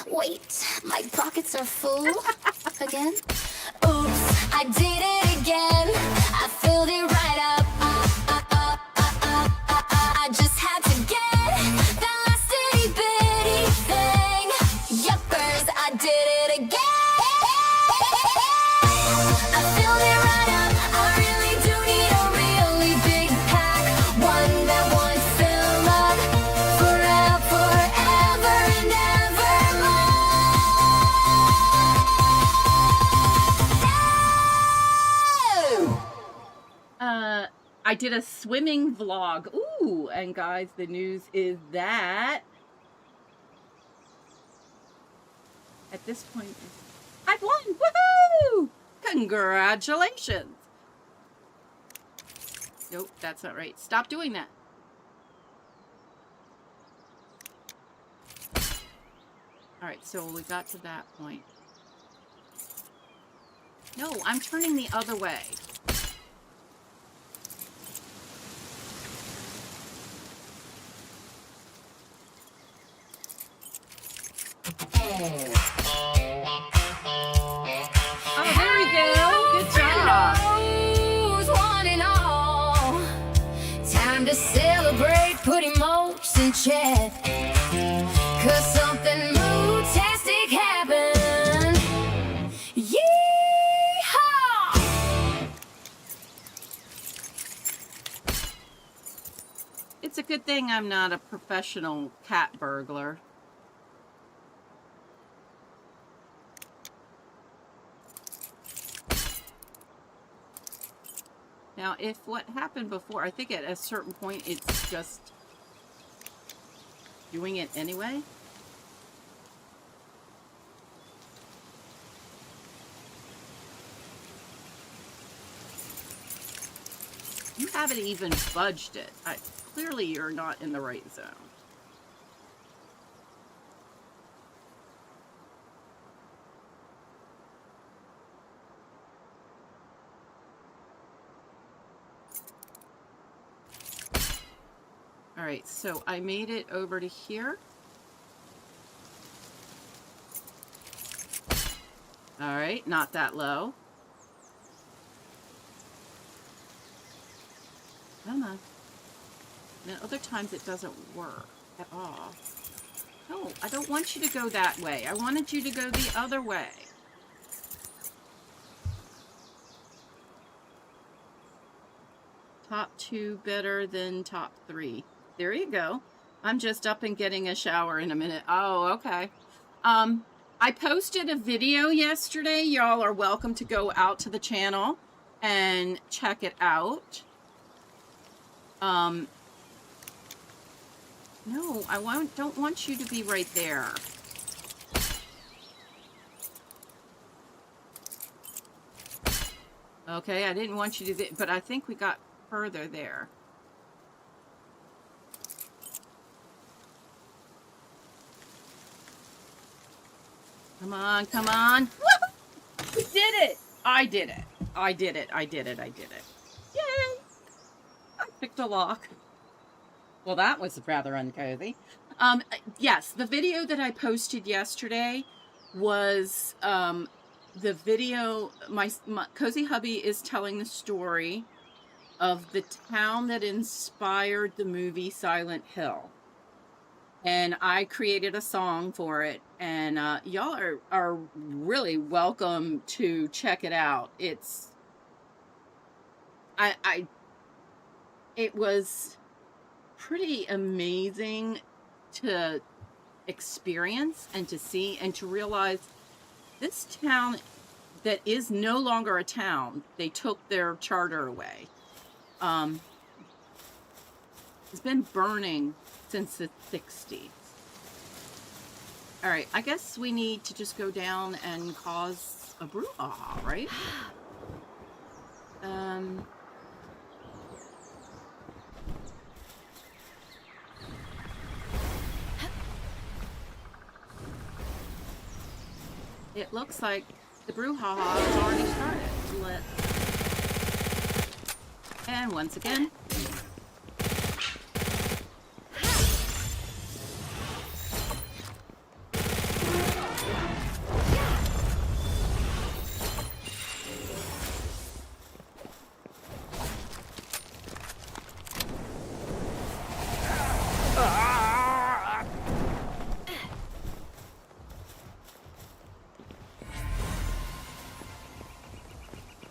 Wait, my pockets are full again? Oops, I did it again. I filled it right up. I just had to get that last itty bitty thing. Yuppers, I did it again. I filled it right up. I really do need a really big pack. One that won't fill up forever and ever. I did a swimming vlog. Ooh, and guys, the news is that at this point, I've won! Woohoo! Congratulations! Nope, that's not right. Stop doing that. All right, so we got to that point. No, I'm turning the other way. Oh, there we go. Good job. Knows one and all. Time to celebrate, put emotions in check. 'Cause something mood-tastic happened. Yeehaw! It's a good thing I'm not a professional cat burglar. Now, if what happened before, I think at a certain point it's just doing it anyway. You haven't even budged it. Clearly, you're not in the right zone. All right, so I made it over to here. All right, not that low. Come on. And other times it doesn't work at all. No, I don't want you to go that way. I wanted you to go the other way. Top 2 better than top 3. There you go. I'm just up and getting a shower in a minute. Oh, okay. I posted a video yesterday. Y'all are welcome to go out to the channel and check it out. No, don't want you to be right there. Okay, I didn't want you to, but I think we got further there. Come on, come on. We did it. I did it. I did it. I did it. I did it. Yay. I picked a lock. Well, that was rather uncozy. Yes, the video that I posted yesterday was the video, my Cozy Hubby is telling the story of the town that inspired the movie Silent Hill. And I created a song for it, and y'all are really welcome to check it out. It's it was pretty amazing to experience and to see and to realize This town that is no longer a town, they took their charter away. It's been burning since the 60s. All right, I guess we need to just go down and cause a brouhaha, right? It looks like the brouhaha has already started. And once again.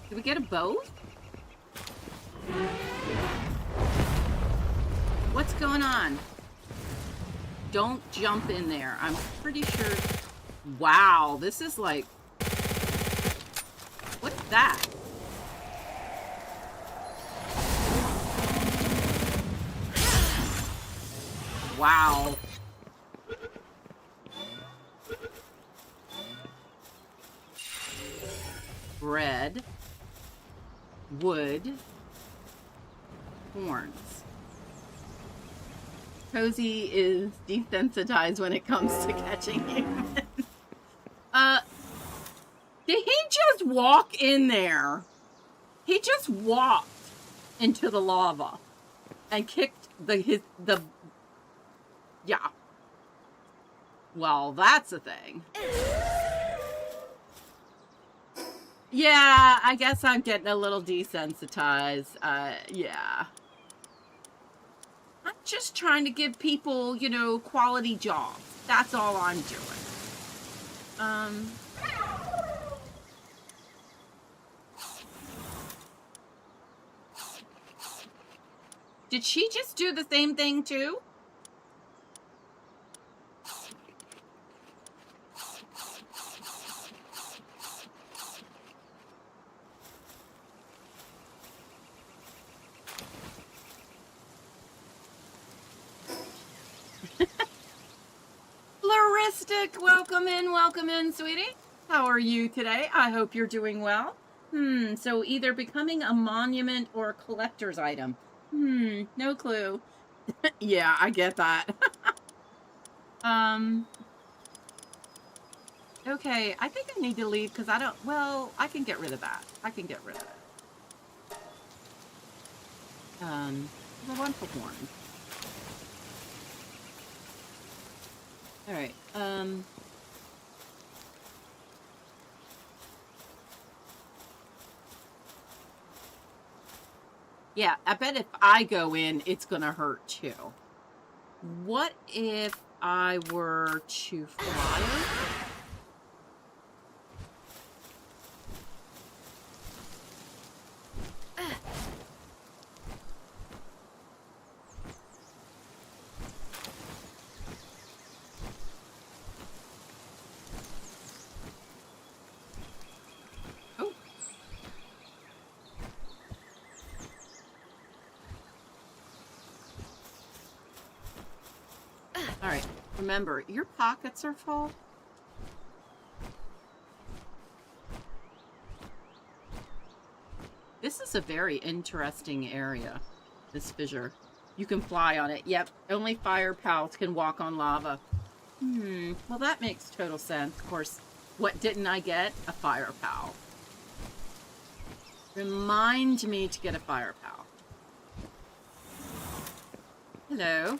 Did we get a boat? What's going on? Don't jump in there. I'm pretty sure. Wow, this is like. What's that? Wow. Bread. Wood. Horns. Cozy is desensitized when it comes to catching humans. Did he just walk in there? He just walked into the lava and kicked the yeah. Well, that's a thing. Yeah, I guess I'm getting a little desensitized. Yeah. I'm just trying to give people, you know, quality jobs. That's all I'm doing. Did she just do the same thing too? Welcome in, sweetie. How are you today? I hope you're doing well. So either becoming a monument or a collector's item. No clue. Yeah, I get that. Okay, I think I need to leave because I don't, well, I can get rid of that. I can get rid of it. The one for horn. All right, yeah, I bet if I go in, it's gonna hurt too. What if I were to fly over? Alright, remember, your pockets are full. This is a very interesting area, this fissure. You can fly on it. Yep, only fire pals can walk on lava. Well that makes total sense. Of course, what didn't I get? A fire pal. Remind me to get a fire pal. Hello.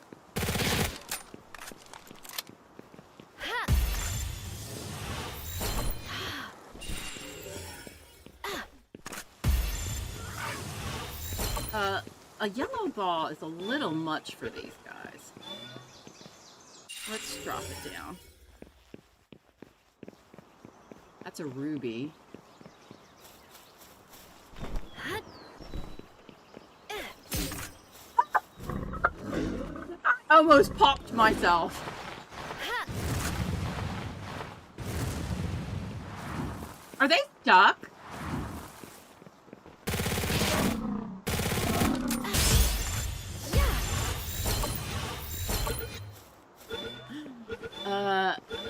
A yellow ball is a little much for these guys. Let's drop it down. That's a ruby. I almost popped myself. Are they stuck?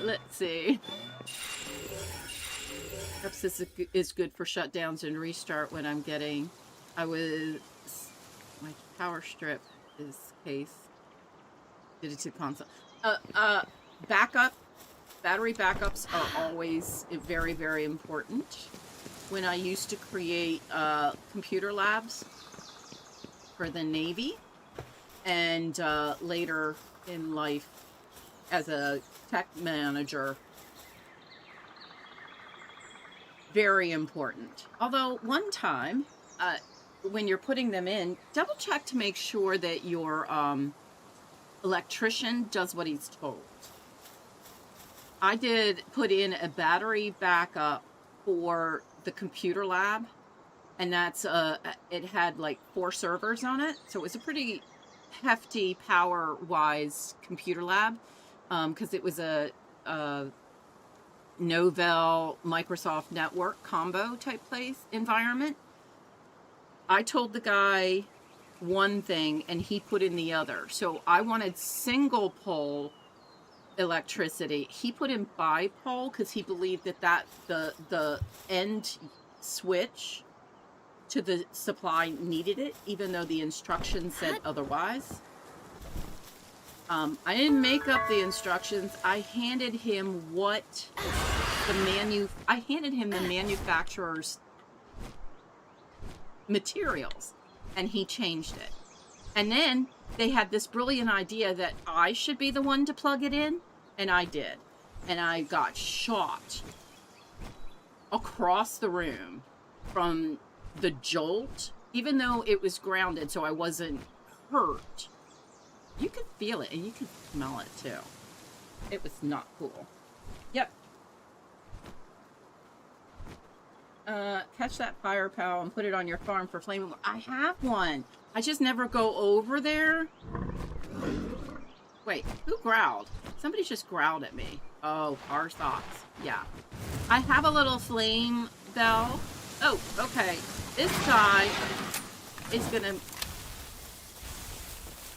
Let's see. Perhaps this is good for shutdowns and restart when I'm getting... My power strip is case. Did it to console. Backup. Battery backups are always very, very important. When I used to create computer labs for the Navy, and later in life as a tech manager, very important. Although one time, when you're putting them in, double check to make sure that your electrician does what he's told. I did put in a battery backup for the computer lab, and that's it had like 4 servers on it, so it was a pretty hefty power wise computer lab, because it was a Novell Microsoft Network combo type place environment. I told the guy one thing and he put in the other. So I wanted single pole electricity. He put in bipole because he believed that the end switch to the supply needed it, even though the instructions said otherwise. I didn't make up the instructions. I handed him I handed him the manufacturer's materials, and he changed it. And then they had this brilliant idea that I should be the one to plug it in, and I did. And I got shot across the room from the jolt, even though it was grounded, so I wasn't hurt. You could feel it, and you could smell it, too. It was not cool. Yep. Catch that fire pal and put it on your farm for flaming. I have one. I just never go over there. Wait, who growled? Somebody just growled at me. Oh, our thoughts. Yeah. I have a little flame bell. Oh, okay. This guy is gonna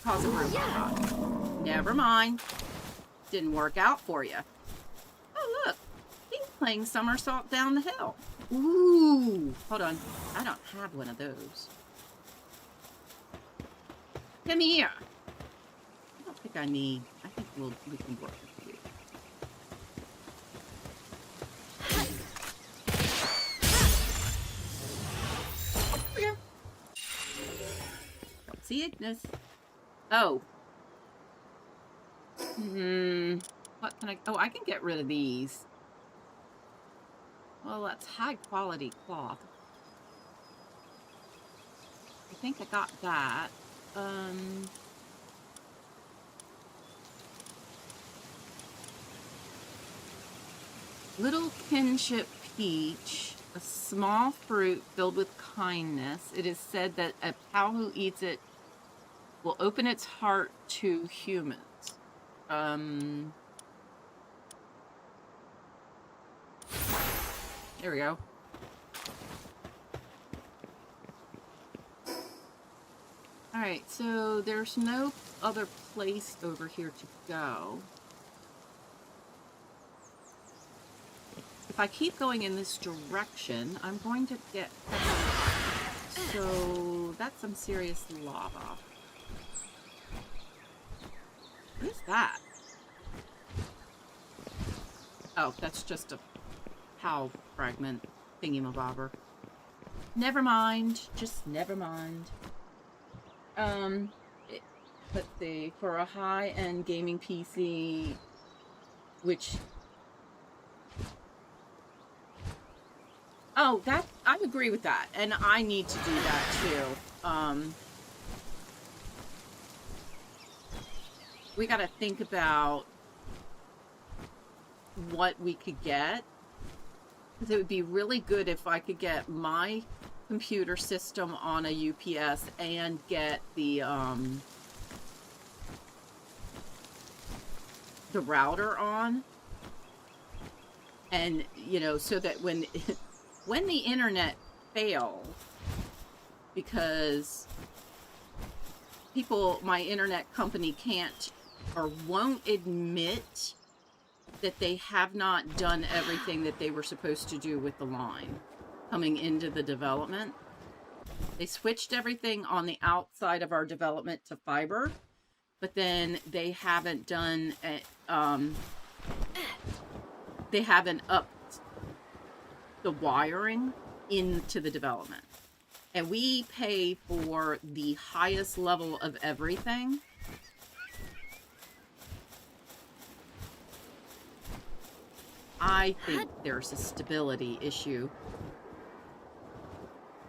cause a robot. Never mind. Didn't work out for you. Oh, look. He's playing somersault down the hill. Ooh. Hold on. I don't have one of those. Come here. I don't think I need... I think we can work with you. Here we go. Don't see Ignis. Oh. What can I... Oh, I can get rid of these. Well, that's high quality cloth. I think I got that. Little kinship peach, a small fruit filled with kindness. It is said that a cow who eats it will open its heart to humans. There we go. Alright, so there's no other place over here to go. If I keep going in this direction, I'm going to get... So, that's some serious lava. What is that? Oh, that's just a PAL fragment thingy-mabobber. Never mind. Just never mind. Let's see. For a high-end gaming PC, which... Oh, that... I agree with that. And I need to do that, too. We gotta think about what we could get. Because it would be really good if I could get my computer system on a UPS and get the router on. And, you know, so that when, when the internet fails, because people, my internet company can't or won't admit that they have not done everything that they were supposed to do with the line coming into the development. They switched everything on the outside of our development to fiber, but then they haven't done they haven't upped the wiring into the development. And we pay for the highest level of everything. I think there's a stability issue.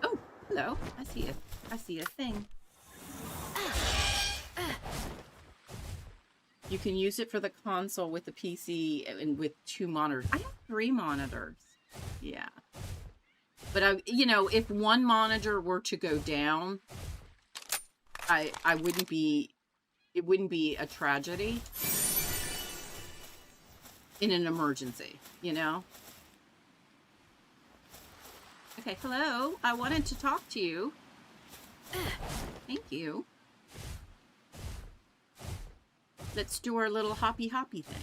Oh, hello. I see a thing. You can use it for the console with the PC and with 2 monitors. I have 3 monitors. Yeah. But you know, if one monitor were to go down, I wouldn't be, it wouldn't be a tragedy in an emergency, you know? Okay, hello. I wanted to talk to you. Thank you. Let's do our little hoppy thing.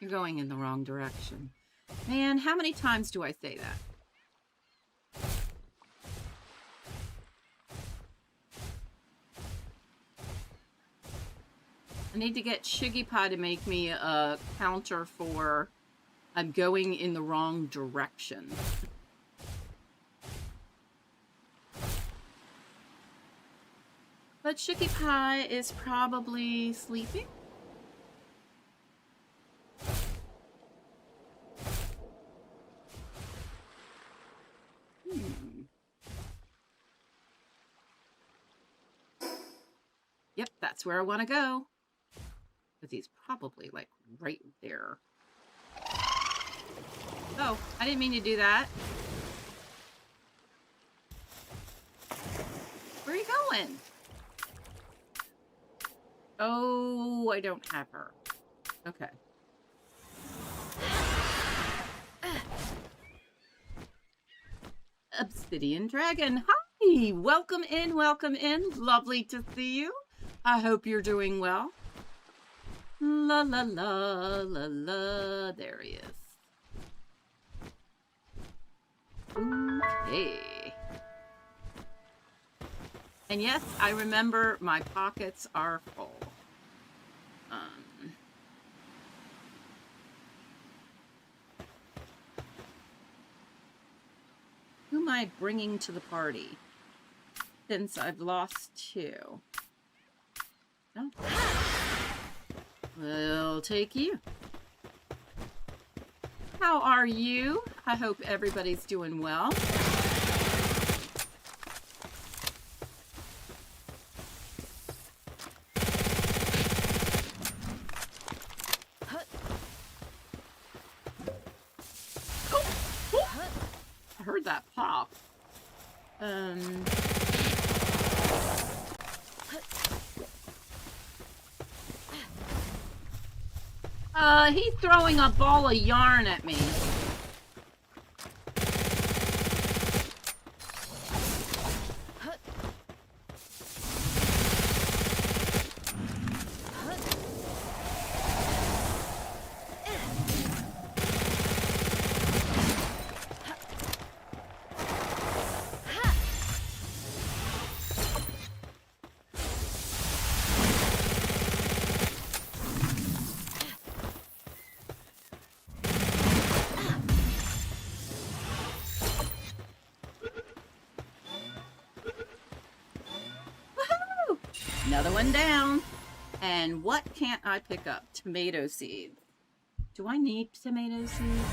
You're going in the wrong direction. Man, how many times do I say that? I need to get Shiggy Pie to make me a counter for I'm going in the wrong direction. But Shiggy Pie is probably sleeping. Yep, that's where I want to go. Because he's probably, like, right there. Oh, I didn't mean to do that. Where are you going? Oh, I don't have her. Okay. Obsidian Dragon. Hi! Welcome in, welcome in. Lovely to see you. I hope you're doing well. La la la la la. There he is. Okay. And yes, I remember my pockets are full. Who am I bringing to the party? Since I've lost 2. Oh. We'll take you. How are you? I hope everybody's doing well. I heard that pop. He's throwing a ball of yarn at me. Another one down. And what can't I pick up? Tomato seeds. Do I need tomato seeds?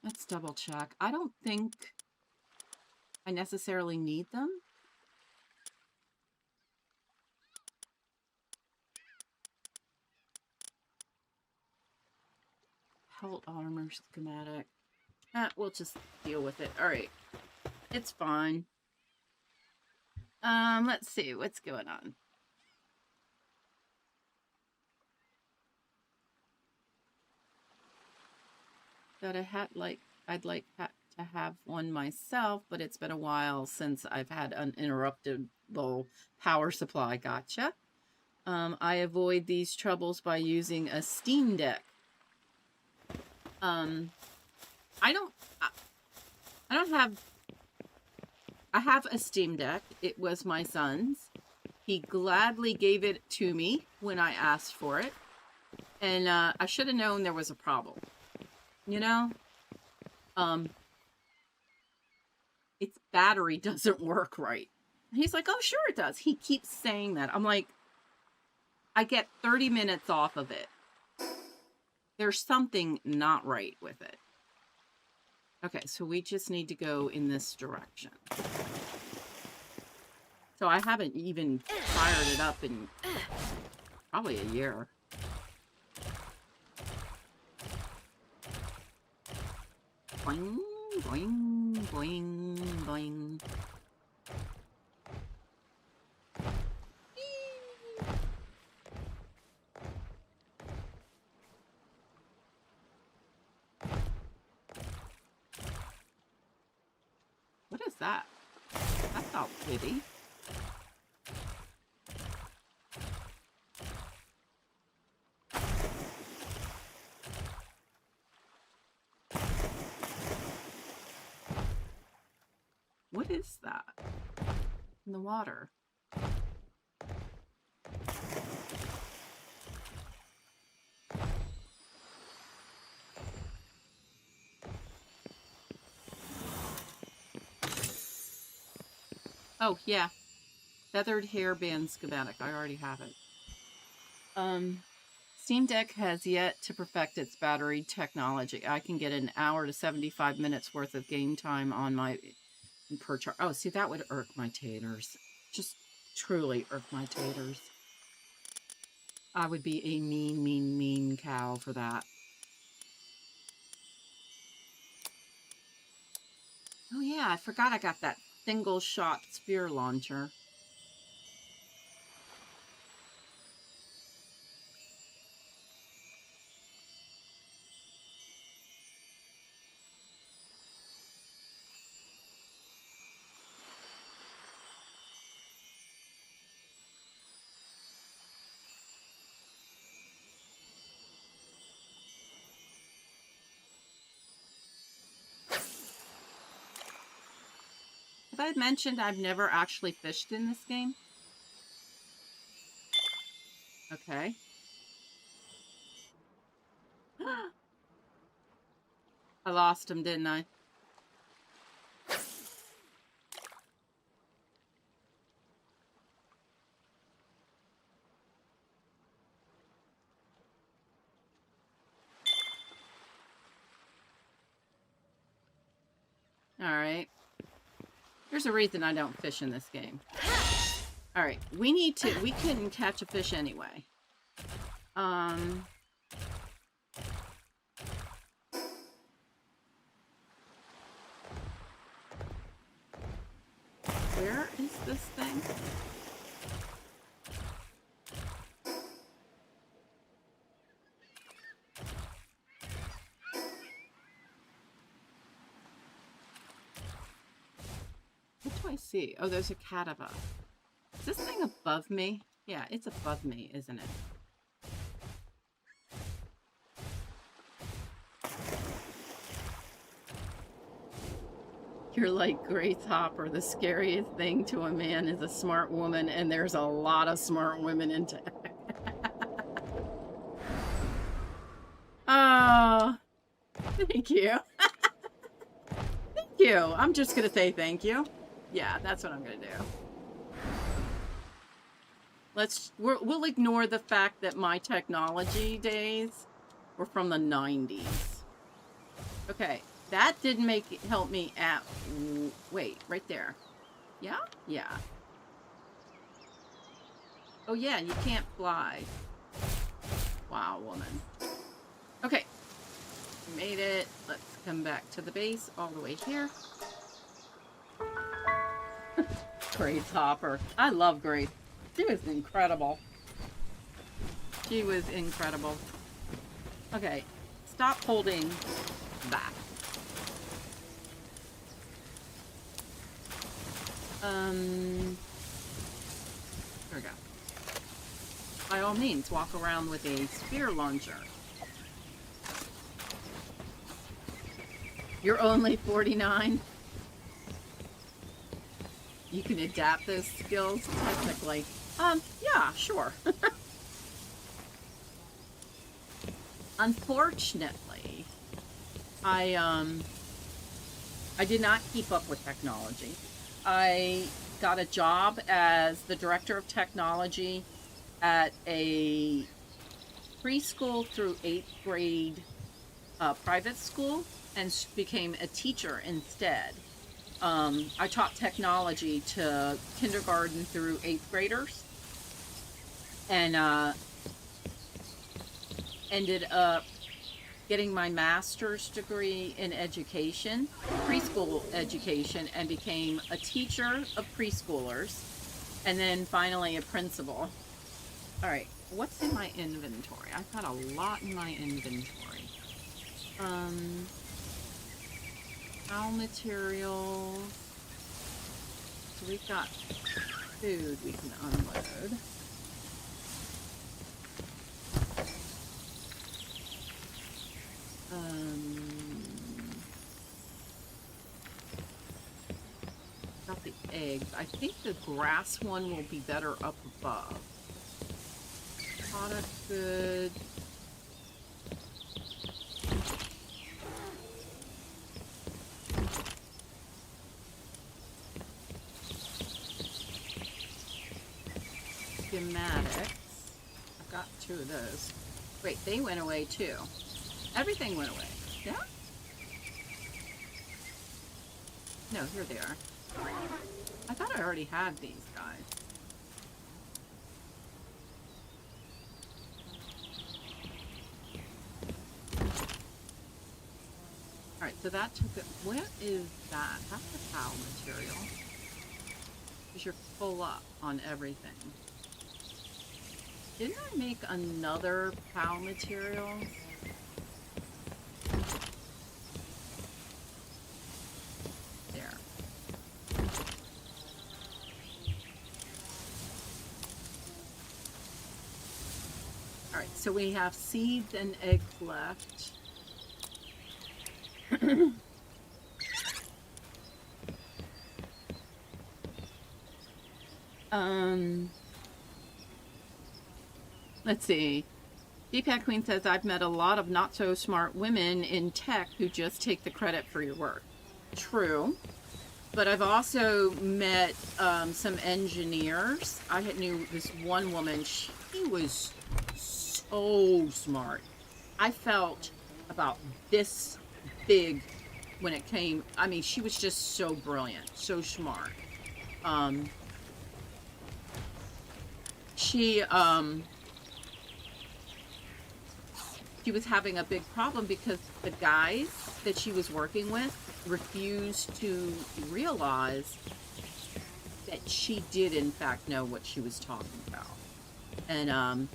Let's double check. I don't think I necessarily need them. Occult armor schematic. We'll just deal with it. All right. It's fine. Let's see what's going on. That I'd like to have one myself, but it's been a while since I've had uninterrupted power supply. Gotcha. I avoid these troubles by using a Steam Deck. I have a Steam Deck. It was my son's. He gladly gave it to me when I asked for it. And I should have known there was a problem. You know? Its battery doesn't work right. He's like, oh, sure it does. He keeps saying that. I'm like, I get 30 minutes off of it. There's something not right with it. Okay, so we just need to go in this direction. So I haven't even fired it up in probably a year. Boing, boing, boing, boing. What is that? That's not pretty. What is that? In the water. Oh, yeah. Feathered hairband schematic. I already have it. Steam Deck has yet to perfect its battery technology. I can get an hour to 75 minutes worth of game time on my per charge. Oh, see, that would irk my taters. Just truly irk my taters. I would be a mean, mean, mean cow for that. Oh, yeah, I forgot I got that single shot spear launcher. Have I mentioned I've never actually fished in this game? Okay. I lost him, didn't I? Alright. There's a reason I don't fish in this game. Alright, we can catch a fish anyway. Where is this thing? What do I see? Oh, there's a catava. Is this thing above me? Yeah, it's above me, isn't it? You're like Grace Hopper. The scariest thing to a man is a smart woman, and there's a lot of smart women in tech. Oh, thank you. Thank you. I'm just going to say thank you. Yeah, that's what I'm going to do. We'll ignore the fact that my technology days were from the 90s. Okay. That didn't help me at... Wait, right there. Yeah? Yeah. Oh, yeah, you can't fly. Wow, woman. Okay. Made it. Let's come back to the base all the way here. Grace Hopper. I love Grace. She was incredible. She was incredible. Okay, stop holding back. There we go. By all means, walk around with a spear launcher. You're only 49. You can adapt those skills technically. Yeah, sure. Unfortunately, I did not keep up with technology. I got a job as the director of technology at a preschool through 8th grade private school and became a teacher instead. I taught technology to kindergarten through 8th graders and ended up getting my master's degree in education, preschool education, and became a teacher of preschoolers, and then finally a principal. All right, what's in my inventory? I've got a lot in my inventory. Foul materials. So we've got food we can unload. Got the eggs. I think the grass one will be better up above. Product good. Schematics. I've got 2 of those. Wait, they went away too. Everything went away. Yeah? No, here they are. I thought I already had these guys. Alright, so that took it. What is that? That's the PAL material. Because you're full up on everything. Didn't I make another PAL material? There. Alright, so we have seeds and eggs left. Let's see. Deepak Queen says, I've met a lot of not so smart women in tech who just take the credit for your work. True. But I've also met some engineers. I knew this one woman. She was so smart. I felt about this big when it came. I mean, she was just so brilliant, so smart. She was having a big problem because the guys that she was working with refused to realize that she did in fact know what she was talking about. And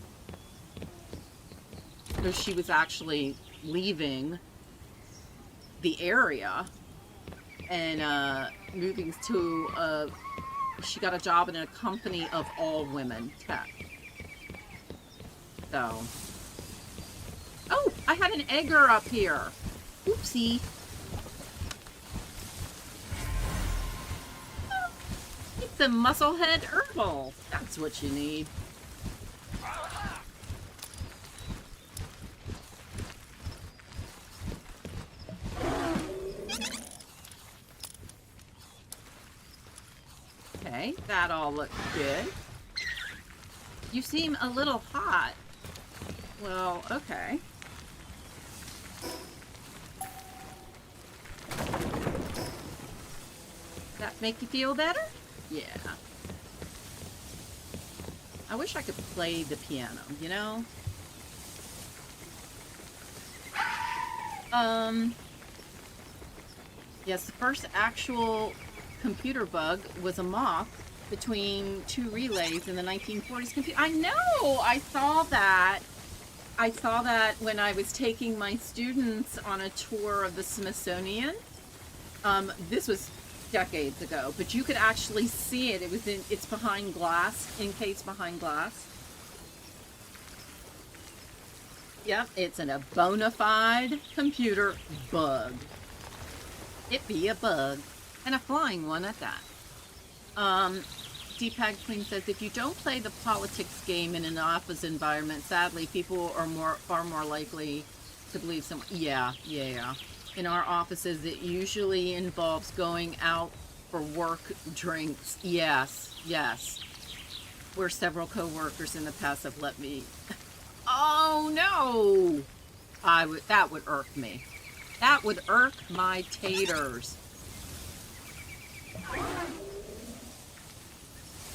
so she was actually leaving the area and moving to she got a job in a company of all women tech. So, oh, I had an egger up here. Oopsie. It's a musclehead herbal. That's what you need. Okay, that all looks good. You seem a little hot. Well, okay. That make you feel better? Yeah. I wish I could play the piano, you know? Yes, the first actual computer bug was a moth between two relays in the 1940s. I know! I saw that. I saw that when I was taking my students on a tour of the Smithsonian. This was decades ago, but you could actually see it. It's behind glass, encased behind glass. Yep, it's a bona fide computer bug. It be a bug, and a flying one at that. Deepak Queen says, if you don't play the politics game in an office environment, sadly, people are far more likely to believe someone. Yeah. In our offices, it usually involves going out for work drinks. Yes. Where several co-workers in the past have let me. Oh no! That would irk me. That would irk my taters.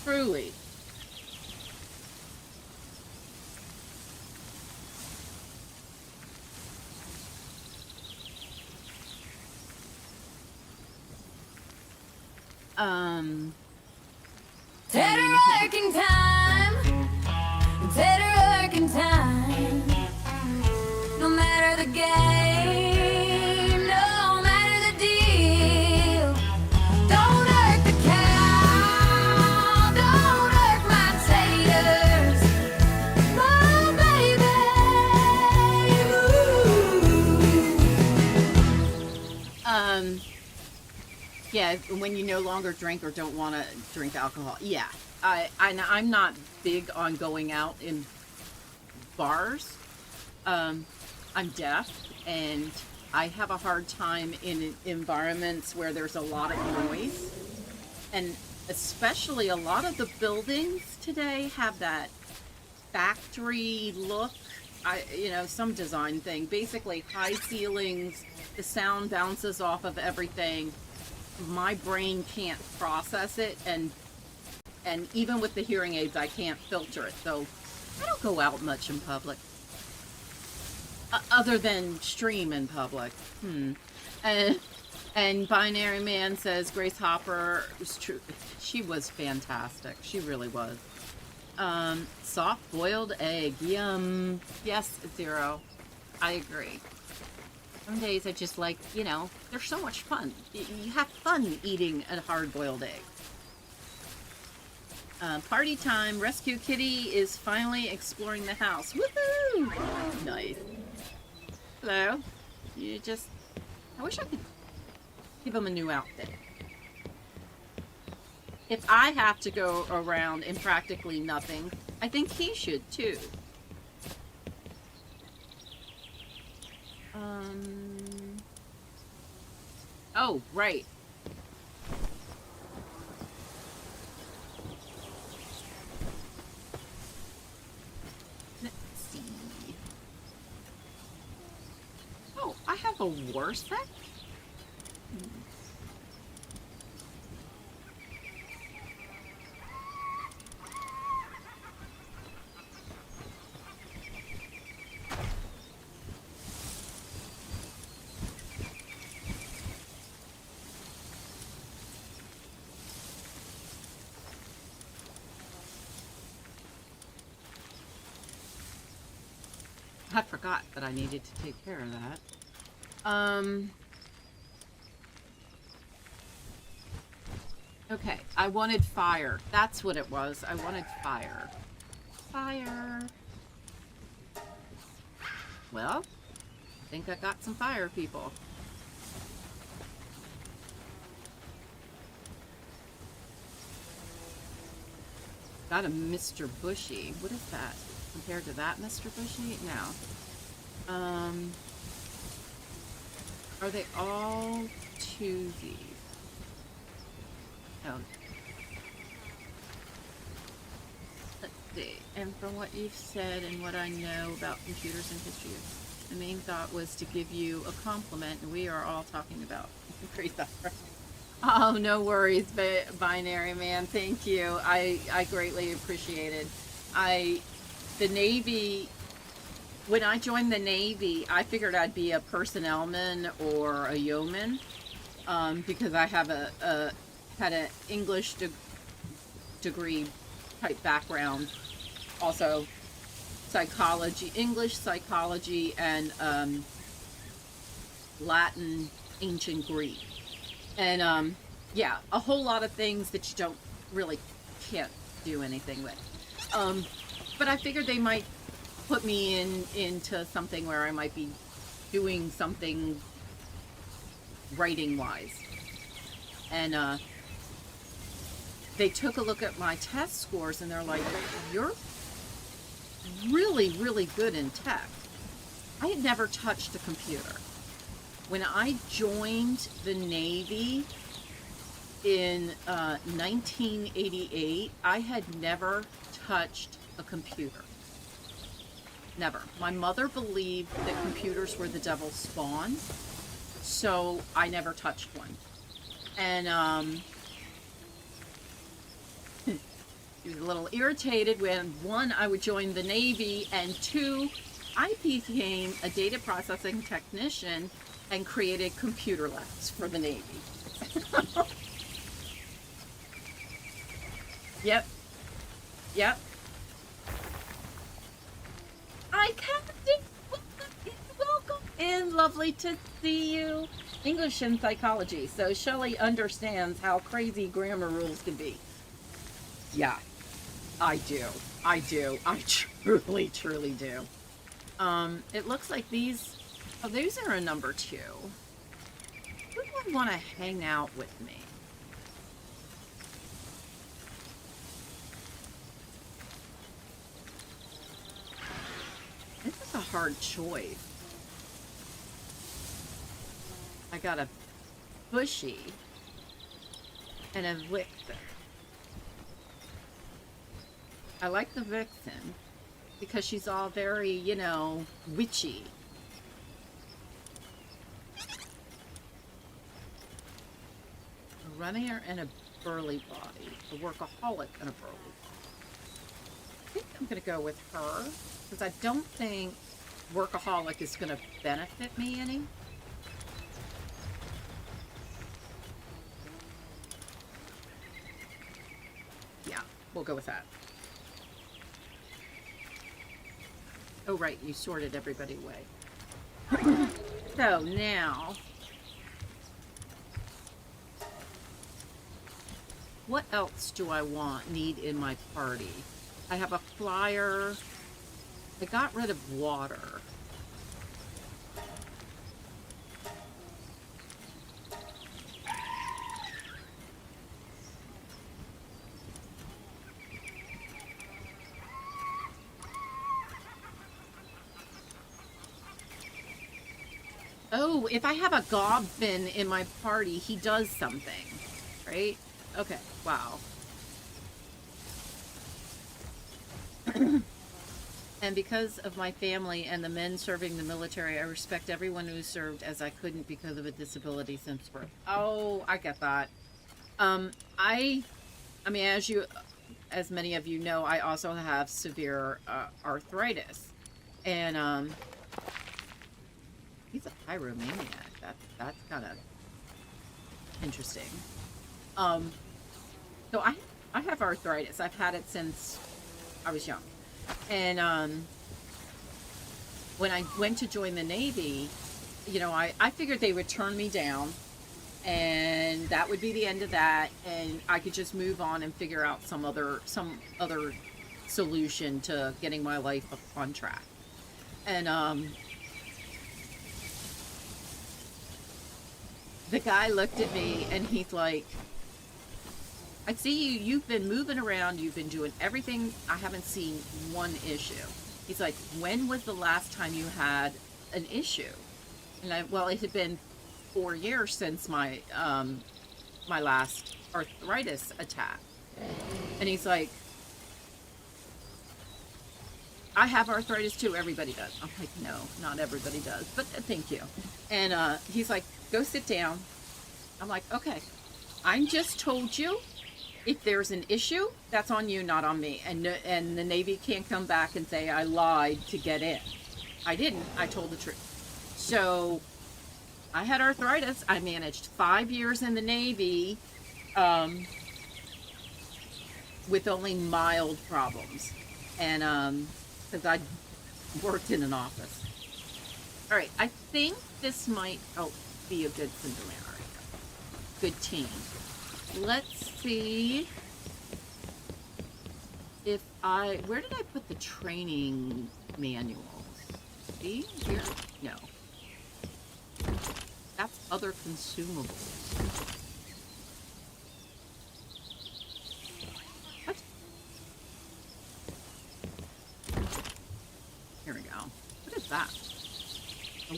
Truly. Working time. Working time. No matter the game, no matter the deal. Don't hurt the cow, don't hurt my taters, my baby. Yeah, when you no longer drink or don't want to drink alcohol. Yeah, I'm not big on going out in bars. I'm deaf, and I have a hard time in environments where there's a lot of noise. And especially a lot of the buildings today have that factory look. Some design thing. Basically, high ceilings, the sound bounces off of everything. My brain can't process it, and even with the hearing aids, I can't filter it. So I don't go out much in public, other than stream in public. And Binary Man says Grace Hopper was true. She was fantastic. She really was. Soft boiled egg, yum. Yes, Zero. I agree. Some days I just like, they're so much fun. You have fun eating a hard-boiled egg. Party time. Rescue Kitty is finally exploring the house. Woohoo! Nice. Hello. I wish I could give him a new outfit. If I have to go around in practically nothing, I think he should too. Oh, right. Let's see. Oh, I have a war set? I forgot that I needed to take care of that. Okay, I wanted fire. That's what it was. I wanted fire. Fire. Well, I think I got some fire, people. Got a Mr. Bushy. What is that? Compared to that Mr. Bushy? No. Are they all twosies? No. Let's see. And from what you've said and what I know about computers and history, the main thought was to give you a compliment, and we are all talking about great thought. Oh, no worries, Binary Man. Thank you. I greatly appreciate it. The Navy when I joined the Navy, I figured I'd be a personnelman or a yeoman, because I have had an English degree type background, also psychology, English psychology, and Latin, ancient Greek, and yeah, a whole lot of things that you don't really can't do anything with. But I figured they might put me into something where I might be doing something writing wise, and they took a look at my test scores and they're like, you're really, really good in tech. I had never touched a computer. When I joined the Navy in 1988, I had never touched a computer. Never. My mother believed that computers were the devil's spawn, so I never touched one. And she was a little irritated when, one, I would join the Navy, and two, I became a data processing technician and created computer labs for the Navy. Yep. Hi, Captain. Welcome and lovely to see you. English and psychology. So Shelley understands how crazy grammar rules can be. Yeah, I do. I truly, truly do. It looks like these are a number 2. Who do I want to hang out with me? This is a hard choice. I got a Bushy and a Vixen. I like the Vixen because she's all very, you know, witchy. A runner and a burly body. A workaholic and a burly body. I think I'm going to go with her because I don't think workaholic is going to benefit me any. Yeah, we'll go with that. Oh, right, you sorted everybody away. So now, what else do I need in my party? I have a flyer. I got rid of water. Oh, if I have a goblin in my party, he does something, right? Okay, wow. And because of my family and the men serving the military, I respect everyone who served as I couldn't because of a disability since birth. Oh, I get that. I mean, as many of you know, I also have severe arthritis, and he's a pyromaniac. That's kind of interesting. So I have arthritis. I've had it since I was young. And when I went to join the Navy, you know, I figured they would turn me down and that would be the end of that, and I could just move on and figure out some other solution to getting my life on track. And the guy looked at me and he's like, I see you've been moving around, you've been doing everything, I haven't seen one issue. He's like, when was the last time you had an issue? And well, it had been 4 years since my my last arthritis attack. And he's like, I have arthritis too, everybody does. I'm like, no, not everybody does, but thank you. And he's like, go sit down. I'm like, okay, I just told you, if there's an issue, that's on you, not on me. And the Navy can't come back and say I lied to get in. I didn't. I told the truth. So I had arthritis. I managed 5 years in the Navy with only mild problems. And because I worked in an office. All right, I think this might be a good Cinderella. Good team. Let's see if where did I put the training manuals? See here? No. That's other consumables. What? Here we go. What is that?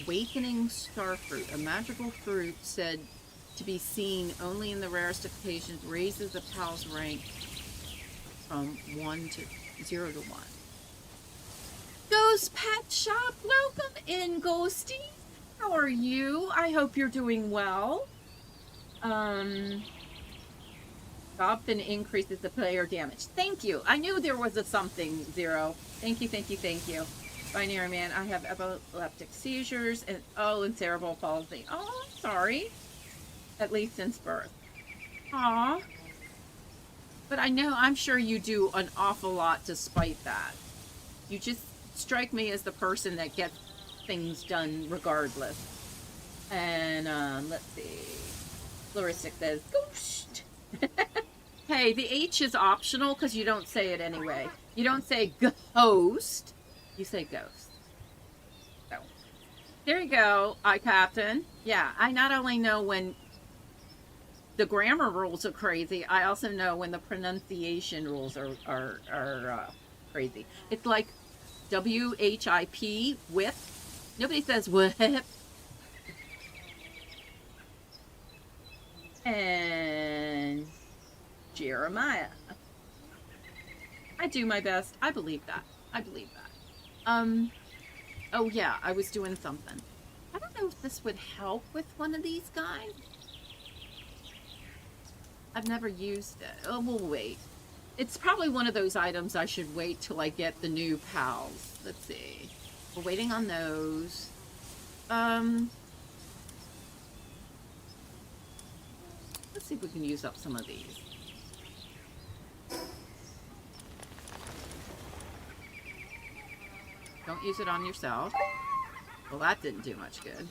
Awakening Starfruit. A magical fruit said to be seen only in the rarest occasions, raises the pal's rank from 0 to 1. Ghost Pet Shop, welcome in, Ghosty. How are you? I hope you're doing well. Dolphin increases the player damage. Thank you. I knew there was a something, Zero. Thank you, thank you, thank you. Binary Man, I have epileptic seizures and cerebral palsy. Oh, I'm sorry. At least since birth. Aw. But I'm sure you do an awful lot to spite that. You just strike me as the person that gets things done regardless. And, let's see. Floristic says, ghost. Hey, the H is optional because you don't say it anyway. You don't say ghost. You say ghost. So, there you go, Captain. Yeah, I not only know when the grammar rules are crazy, I also know when the pronunciation rules are crazy. It's like WHIP, whip. Nobody says whip. And Jeremiah. I do my best. I believe that. I believe that. Oh yeah, I was doing something. I don't know if this would help with one of these guys. I've never used it. Oh, we'll wait. It's probably one of those items I should wait till I get the new pals. Let's see. We're waiting on those. Let's see if we can use up some of these. Don't use it on yourself. Well, that didn't do much good.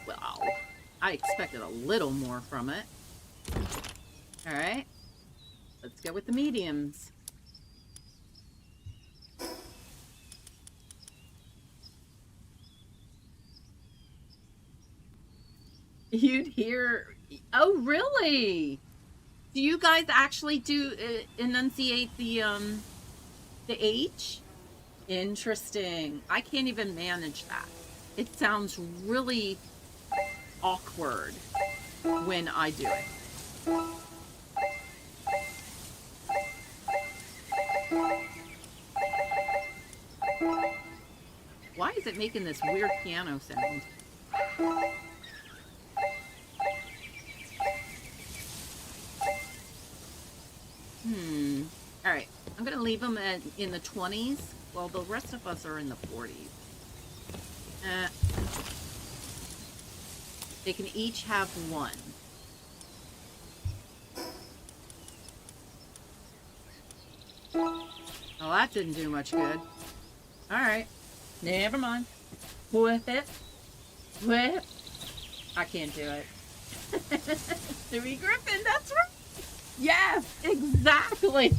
Well, I expected a little more from it. All right. Let's go with the mediums. You'd hear... Oh, really? Do you guys actually do enunciate the H? Interesting. I can't even manage that. It sounds really awkward when I do it. Why is it making this weird piano sound? Alright, I'm going to leave them in the 20s, while the rest of us are in the 40s. They can each have one. Well, that didn't do much good. Alright, never mind. Whip it. Whip. I can't do it. Stewie Griffin, that's right. Yes, exactly.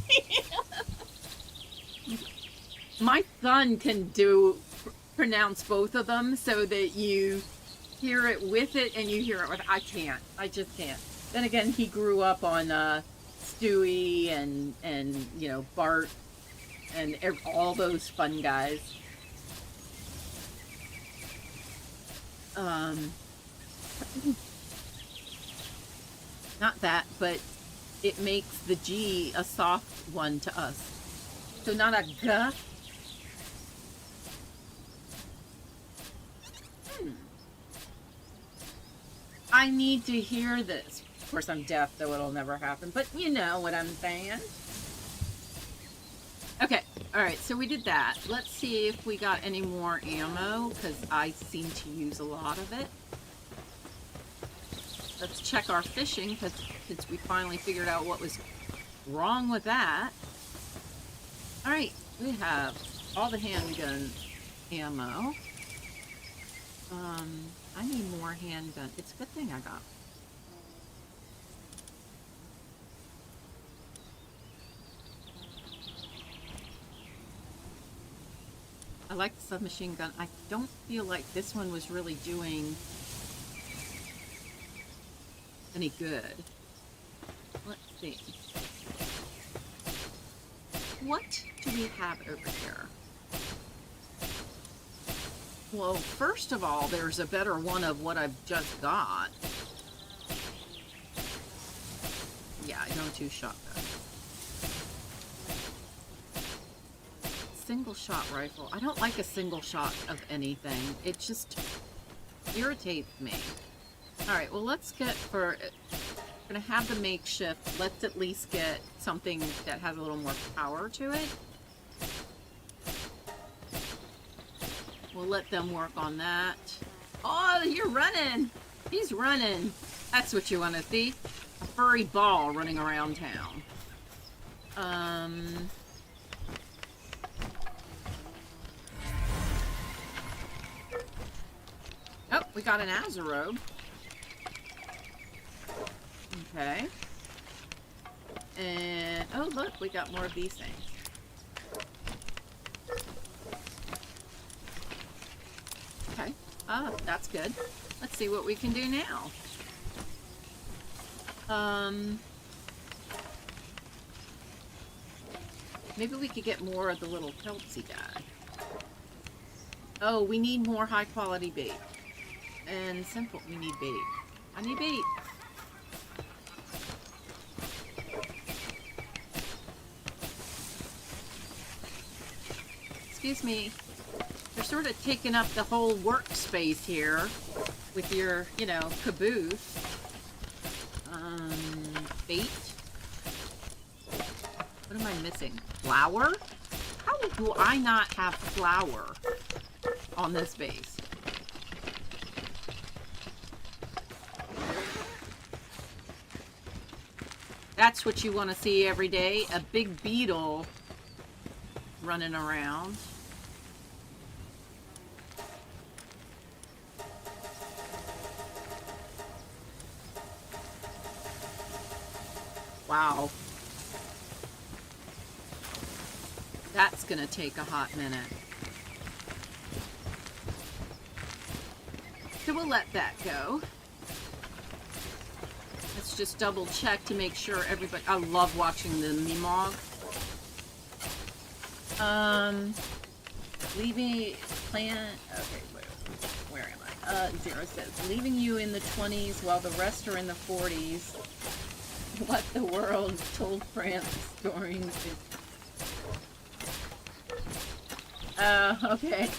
My son can pronounce both of them so that you hear it with it and you hear it with... I can't. I just can't. Then again, he grew up on Stewie and you know, Bart and all those fun guys. Not that, but it makes the G a soft one to us. So not a G. I need to hear this. Of course, I'm deaf, so it'll never happen, but you know what I'm saying. Okay, alright, so we did that. Let's see if we got any more ammo, because I seem to use a lot of it. Let's check our fishing, because since we finally figured out what was wrong with that. Alright, we have all the handgun ammo. I need more handgun. It's a good thing I got. I like the submachine gun. I don't feel like this one was really doing any good. Let's see. What do we have over here? Well, first of all, there's a better one of what I've just got. Yeah, I know two shotgun. Single shot rifle. I don't like a single shot of anything. It just irritates me. Alright, well let's get for... We're gonna have the makeshift. Let's at least get something that has a little more power to it. We'll let them work on that. Oh, you're running! He's running! That's what you want to see. A furry ball running around town. Oh, we got an Azarobe. Okay. And, oh look, we got more of these things. Okay. Oh, that's good. Let's see what we can do now. Maybe we could get more of the little peltsy guy. Oh, we need more high quality bait. And simple, we need bait. I need bait. Excuse me. You're sort of taking up the whole workspace here with your, you know, caboose. Bait. What am I missing? Flour? How do I not have flour on this base? That's what you want to see every day. A big beetle running around. Wow. That's gonna take a hot minute. So we'll let that go. Let's just double check to make sure everybody... I love watching the Meemog. Leaving plan... Okay, where am I? Zero says, leaving you in the 20s while the rest are in the 40s. What the world told France storing... okay.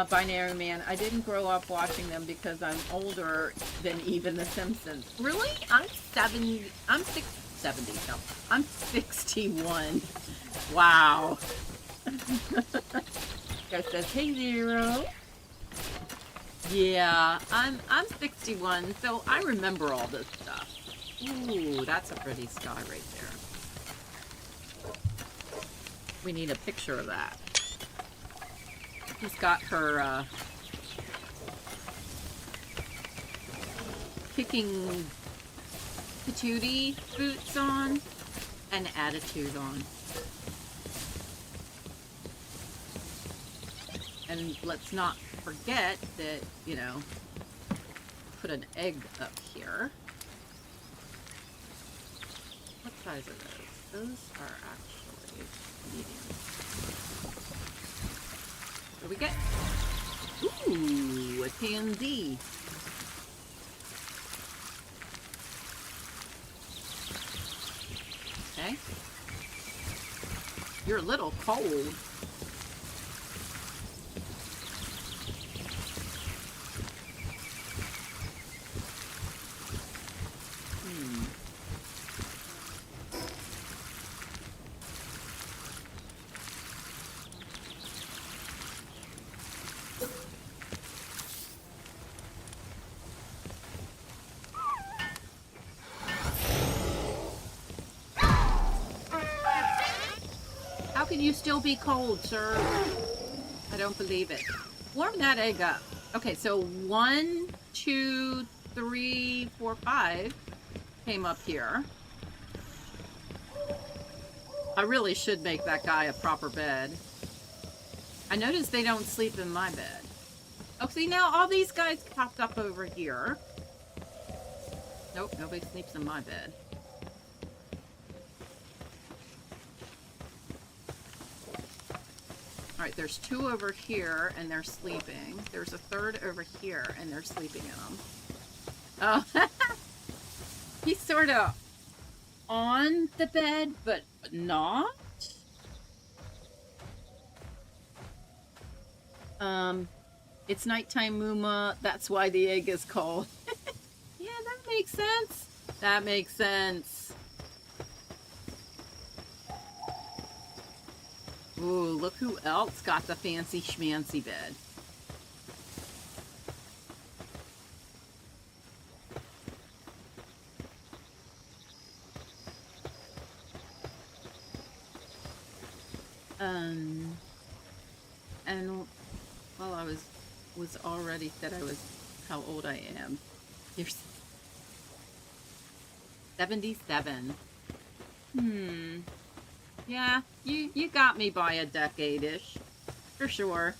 Binary Man. I didn't grow up watching them because I'm older than even The Simpsons. Really? I'm 70. I'm 70. No, I'm 61. Wow. Guy says, hey Zero. Yeah, I'm 61, so I remember all this stuff. Ooh, that's a pretty sky right there. We need a picture of that. She's got her kicking patootie boots on and attitude on. And let's not forget that, you know, put an egg up here. What size are those? Those are actually medium. What do we get? Ooh, a tansy. Okay. You're a little cold. can you still be cold, sir? I don't believe it. Warm that egg up. Okay, so 1, 2, 3, 4, 5 came up here. I really should make that guy a proper bed. I noticed they don't sleep in my bed. Oh, see, now all these guys popped up over here. Nope, nobody sleeps in my bed. Alright, there's 2 over here, and they're sleeping. There's a 3rd over here, and they're sleeping in them. Oh, he's sort of on the bed, but not. It's nighttime, Muma. That's why the egg is cold. Yeah, that makes sense. That makes sense. Ooh, look who else got the fancy schmancy bed. And while I was already said I was how old I am. You're 77. Yeah, you got me by a decade-ish, for sure.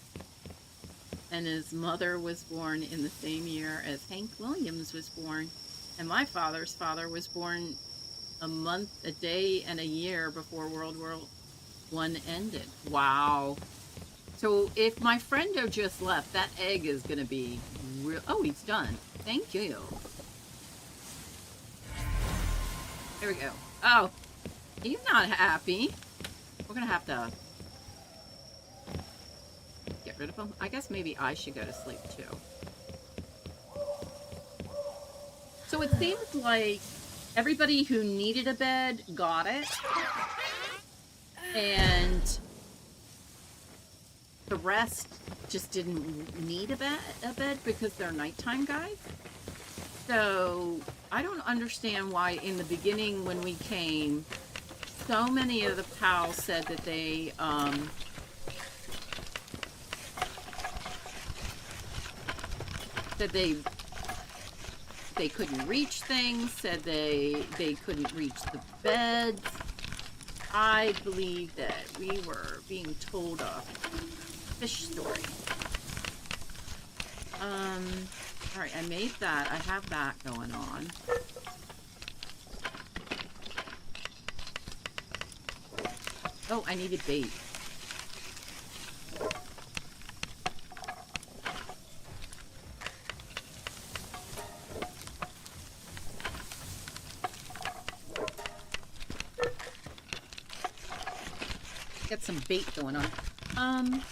And his mother was born in the same year as Hank Williams was born. And my father's father was born a month, a day, and a year before World War I ended. Wow. So if my friendo just left, that egg is going to be real. Oh, he's done. Thank you. There we go. Oh, he's not happy. We're going to have to get rid of him. I guess maybe I should go to sleep too. So it seems like everybody who needed a bed got it. And the rest just didn't need a bed because they're nighttime guys. So I don't understand why in the beginning when we came, so many of the pals said that they couldn't reach things, said they couldn't reach the beds. I believe that we were being told a fish story. Alright, I made that. I have that going on. Oh, I needed bait. Get some bait going on. I think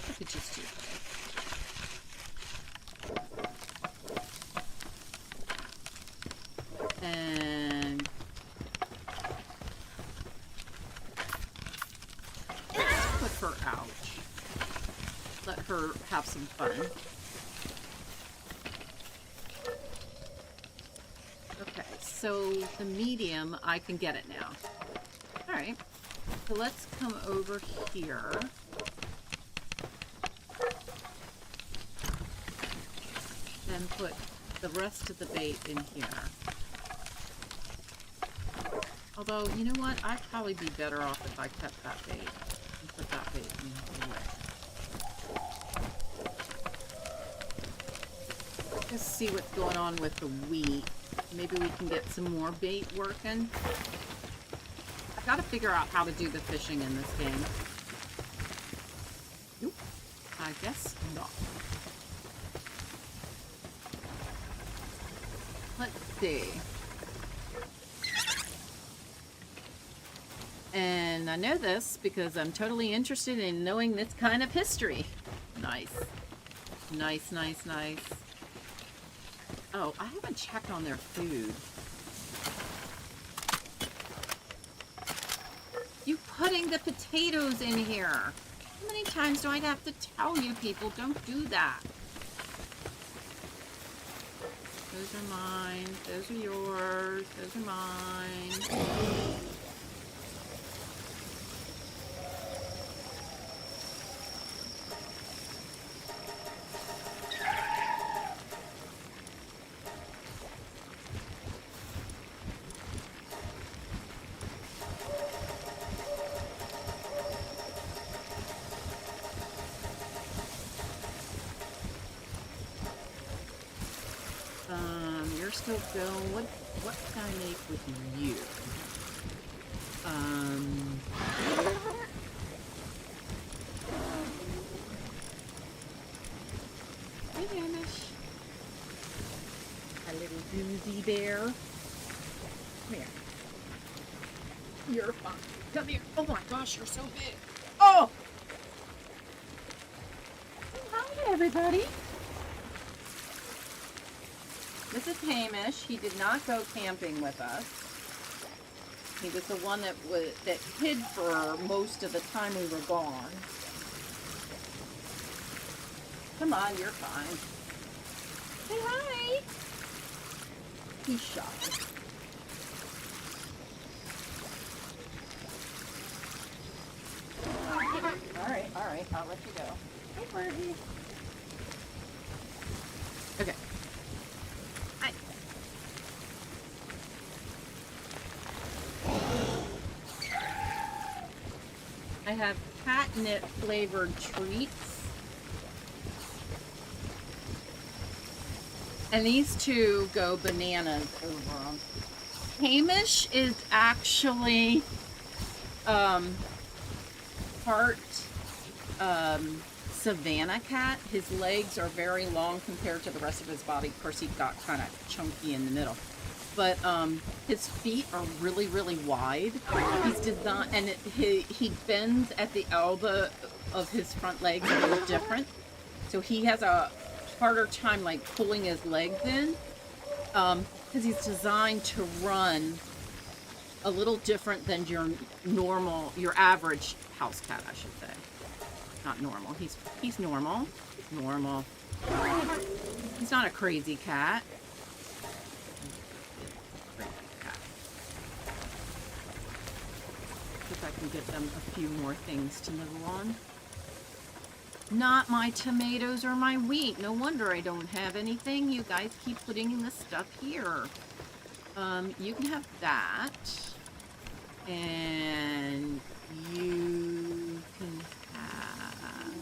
I could just do that. And put her out. Let her have some fun. Okay, so the medium, I can get it now. Alright. So let's come over here. And put the rest of the bait in here. Although, you know what? I'd probably be better off if I kept that bait and put that bait in the way. Let's see what's going on with the wheat. Maybe we can get some more bait working. I've got to figure out how to do the fishing in this game. Nope. I guess not. Let's see. And I know this because I'm totally interested in knowing this kind of history. Nice. Nice, nice, nice. Oh, I haven't checked on their food. You putting the potatoes in here. How many times do I have to tell you people don't do that? Those are mine. Those are yours. Those are mine. still go. What can I make with you? Hey, Hamish. A little doozy bear. Come here. You're fine. Come here. Oh my gosh, you're so big. Oh! Hi, everybody. This is Hamish. He did not go camping with us. He was the one that hid for most of the time we were gone. Come on, you're fine. Say hi. He's shy. All right, I'll let you go. Hey, Marty. Okay. I have catnip flavored treats. And these two go bananas over them. Hamish is actually part Savannah cat. His legs are very long compared to the rest of his body. Of course, he got kind of chunky in the middle. But his feet are really, really wide. He's designed, and he bends at the elbow of his front legs a little different. So he has a harder time like pulling his legs in, because he's designed to run a little different than your average house cat, I should say. Not normal. He's normal. He's normal. He's not a crazy cat. If I can get them a few more things to nibble on. Not my tomatoes or my wheat. No wonder I don't have anything. You guys keep putting in the stuff here. You can have that. And you can have...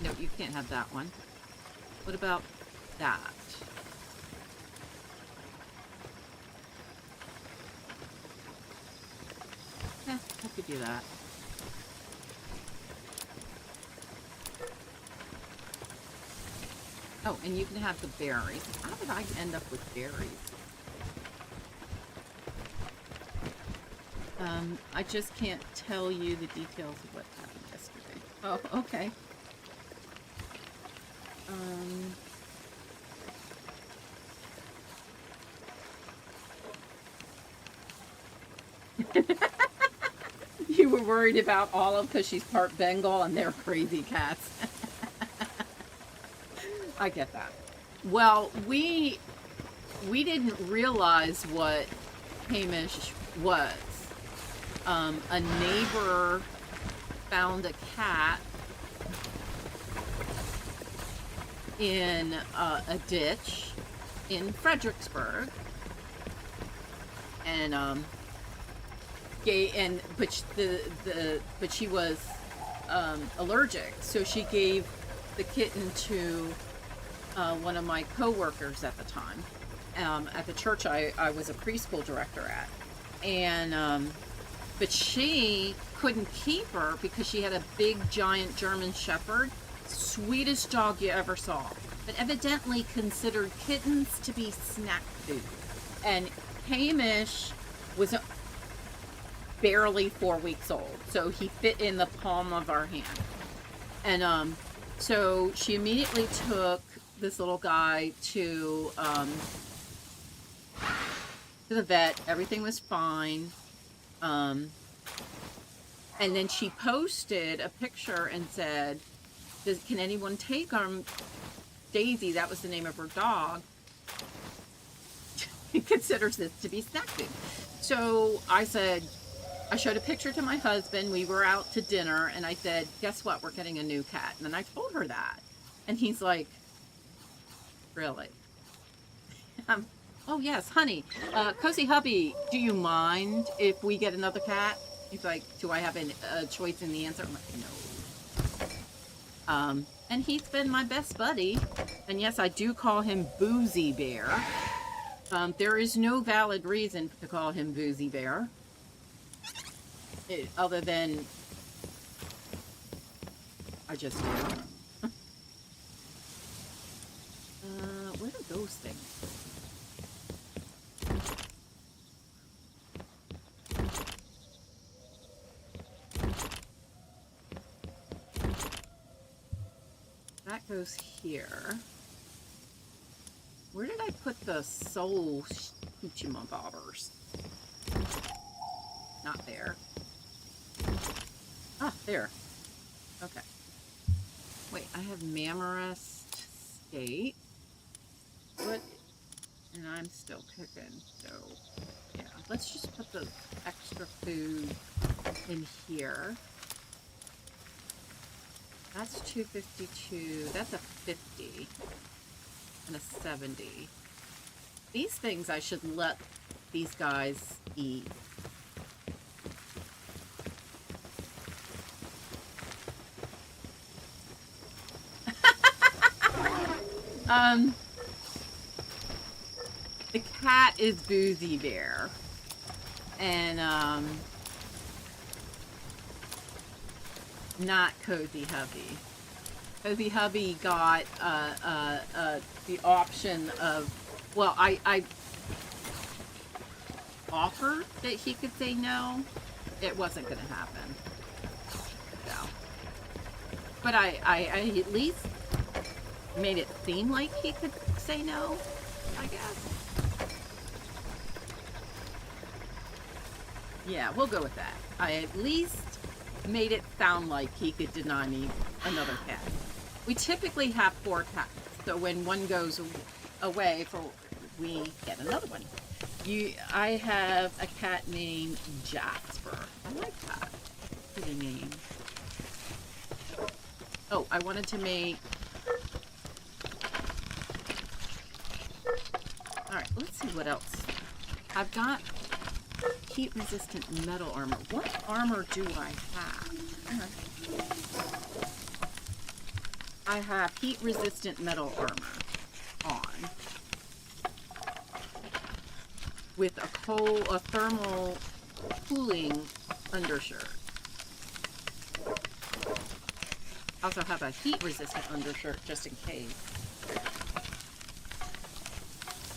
No, you can't have that one. What about that? I could do that. Oh, and you can have the berries. How did I end up with berries? I just can't tell you the details of what happened yesterday. Oh, okay. You were worried about Olive because she's part Bengal and they're crazy cats. I get that. Well, we didn't realize what Hamish was. A neighbor found a cat in a ditch in Fredericksburg, and but she was allergic, so she gave the kitten to one of my co-workers at the time, at the church I was a preschool director at, and but she couldn't keep her because she had a big giant German Shepherd, sweetest dog you ever saw, but evidently considered kittens to be snack food. And Hamish was barely 4 weeks old, so he fit in the palm of our hand. And so she immediately took this little guy to the vet. Everything was fine. And then she posted a picture and said, can anyone take Daisy, that was the name of her dog, considers this to be snack food. So I showed a picture to my husband. We were out to dinner, and I said, guess what? We're getting a new cat. And then I told her that. And he's like, really? Oh, yes, honey. Cozy hubby, do you mind if we get another cat? He's like, do I have a choice in the answer? I'm like, And he's been my best buddy. And yes, I do call him Boozy Bear. There is no valid reason to call him Boozy Bear. Other than I just do. What are those things? That goes here. Where did I put the soul hoochie bobbers? Not there. Ah, there. Okay. Wait, I have Mammarest State. What? And I'm still cooking, so yeah. Let's just put the extra food in here. That's 252. That's a 50 and a 70. These things I should let these guys eat. The cat is Boozy Bear, and not Cozy Hubby. Cozy Hubby got the option of, well, I offered that he could say no. It wasn't going to happen. So, but I at least made it seem like he could say no, I guess. Yeah, we'll go with that. I at least made it sound like he could deny me another cat. We typically have 4 cats, so when one goes away, we get another one. I have a cat named Jasper. I like that. Pretty name. Oh, I wanted to make... Alright, let's see what else. I've got heat-resistant metal armor. What armor do I have? I have heat-resistant metal armor on. With a thermal cooling undershirt. I also have a heat-resistant undershirt just in case.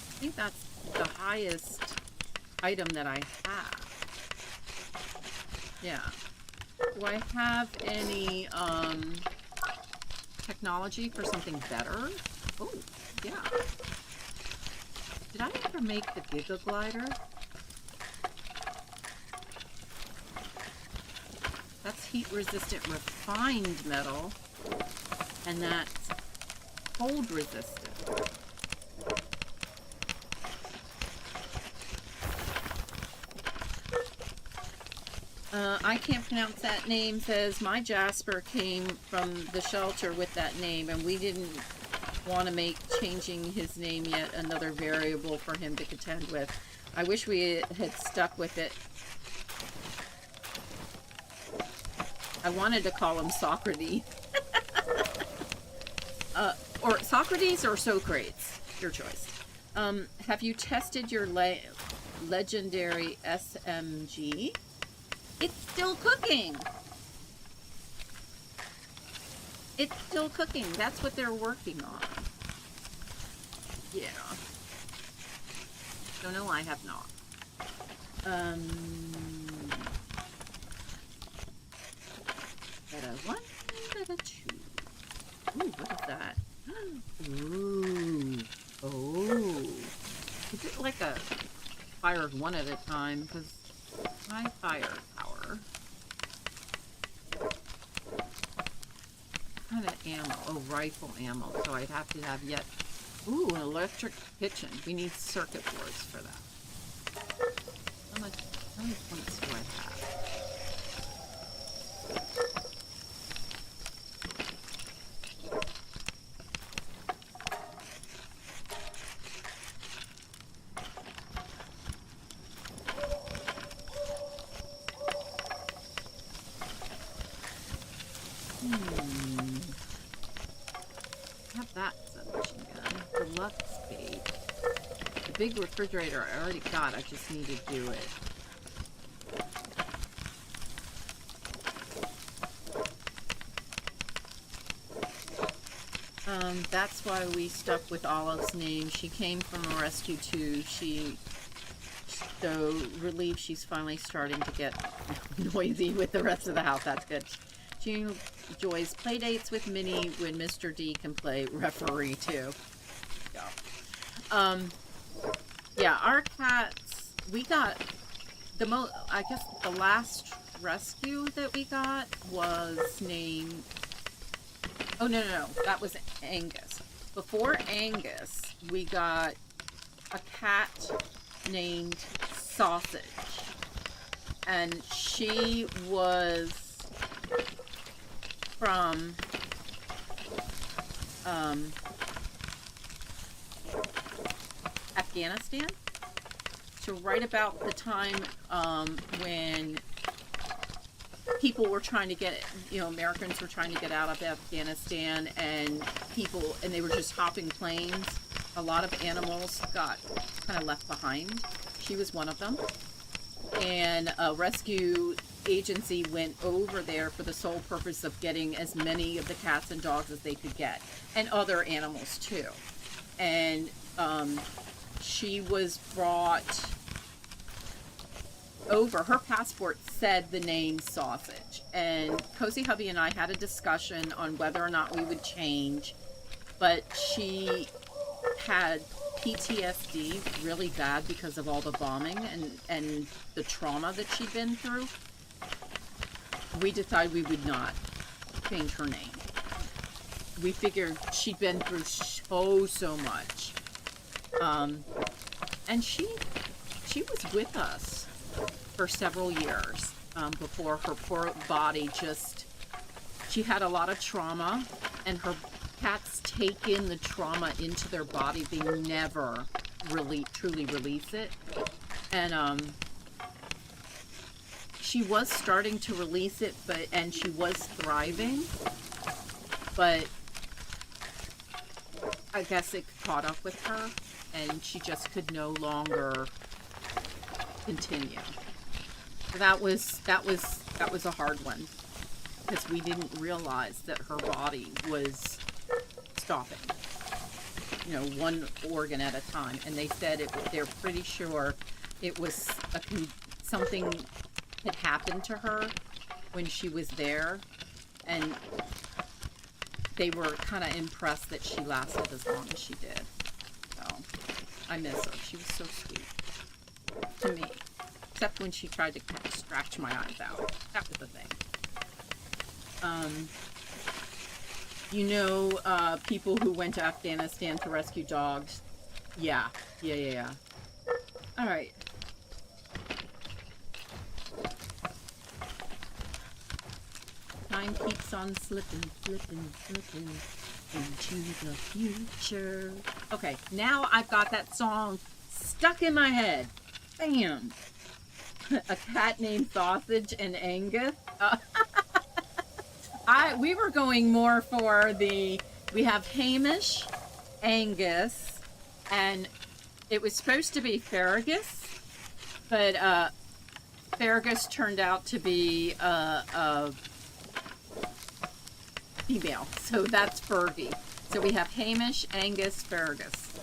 I think that's the highest item that I have. Yeah. Do I have any technology for something better? Oh, yeah. Did I ever make the Giga Glider? That's heat-resistant refined metal, and that's cold-resistant. I can't pronounce that name. Says my Jasper came from the shelter with that name, and we didn't want to make changing his name yet another variable for him to contend with. I wish we had stuck with it. I wanted to call him Socrates. Or Socrates or Socrates. Your choice. Have you tested your legendary SMG? It's still cooking. It's still cooking. That's what they're working on. Yeah. So no, I have not. Got a 1, got a 2. Ooh, what is that? Ooh. Oh. Is it like a fire of 1 at a time? Because my firepower. What kind of ammo? Oh, rifle ammo. So I'd have to have yet. Ooh, an electric kitchen. We need circuit boards for that. How many points do I have? big refrigerator I already got. I just need to do it. That's why we stuck with Olive's name. She came from a rescue too. So relieved she's finally starting to get noisy with the rest of the house. That's good. She enjoys play dates with Minnie when Mr. D can play referee too. Yeah, our cats, we got I guess the last rescue that we got was named, oh no, that was Angus. Before Angus, we got a cat named Sausage, and she was from Afghanistan. So right about the time when people were trying to get, Americans were trying to get out of Afghanistan, and they were just hopping planes. A lot of animals got kind of left behind. She was one of them. And a rescue agency went over there for the sole purpose of getting as many of the cats and dogs as they could get, and other animals too. And she was brought over. Her passport said the name Sausage, and Cozy Hubby and I had a discussion on whether or not we would change, but she had PTSD really bad because of all the bombing and the trauma that she'd been through. We decided we would not change her name. We figured she'd been through so much. And she was with us for several years before her poor body she had a lot of trauma, and her cats take in the trauma into their body. They never really truly release it. And she was starting to release it, and she was thriving, but I guess it caught up with her, and she just could no longer continue. That was a hard one, because we didn't realize that her body was stopping, one organ at a time. And they said they're pretty sure it was something had happened to her when she was there, and they were kind of impressed that she lasted as long as she did. So I miss her. She was so sweet to me, except when she tried to scratch my eyes out. That was the thing. People who went to Afghanistan to rescue dogs. Yeah. All right. Time keeps on slipping into the future. Okay, now I've got that song stuck in my head. Bam! A cat named Sausage and Angus. We were going more for we have Hamish, Angus, and it was supposed to be Farragus, but Farragus turned out to be a female, so that's Fergie. So we have Hamish, Angus, Fergus.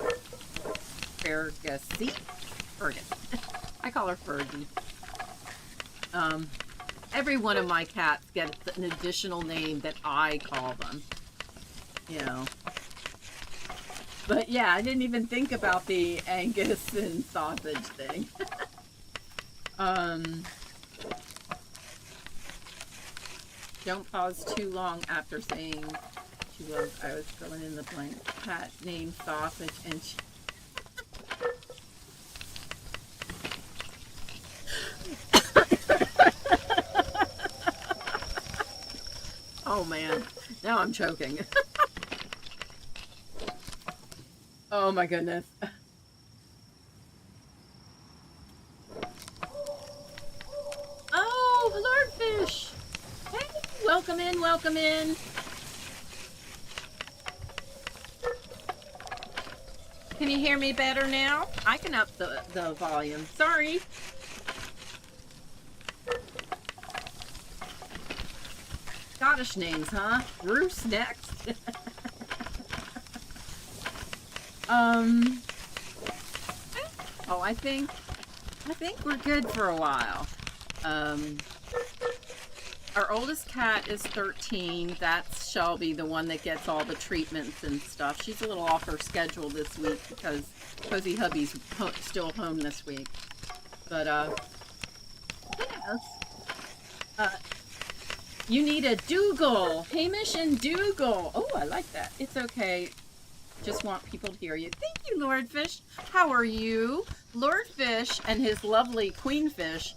Fergus. I call her Fergie. Every one of my cats gets an additional name that I call them. But yeah, I didn't even think about the Angus and Sausage thing. Don't pause too long after saying I was filling in the blank. Cat named Sausage, and she... Oh man, now I'm choking. Oh my goodness. Oh, Lordfish! Hey, welcome in. Can you hear me better now? I can up the volume. Sorry. Scottish names, huh? Bruce next. Oh, I think we're good for a while. Our oldest cat is 13. That's Shelby, the one that gets all the treatments and stuff. She's a little off her schedule this week because Cozy Hubby's still home this week. But, yes. You need a Dougal. Hamish and Dougal. Oh, I like that. It's okay. Just want people to hear you. Thank you, Lord Fish. How are you? Lord Fish and his lovely Queen Fish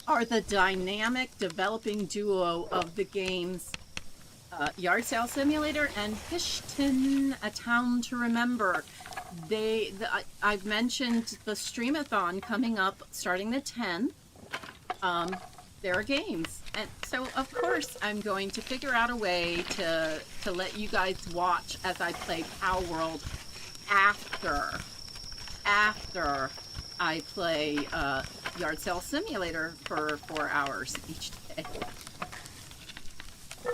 are the dynamic developing duo of the games Yard Sale Simulator and Fishton, A Town to Remember. I've mentioned the Streamathon coming up starting the 10th. There are games, and so of course I'm going to figure out a way to let you guys watch as I play PalWorld after I play Yard Sale Simulator for 4 hours each day.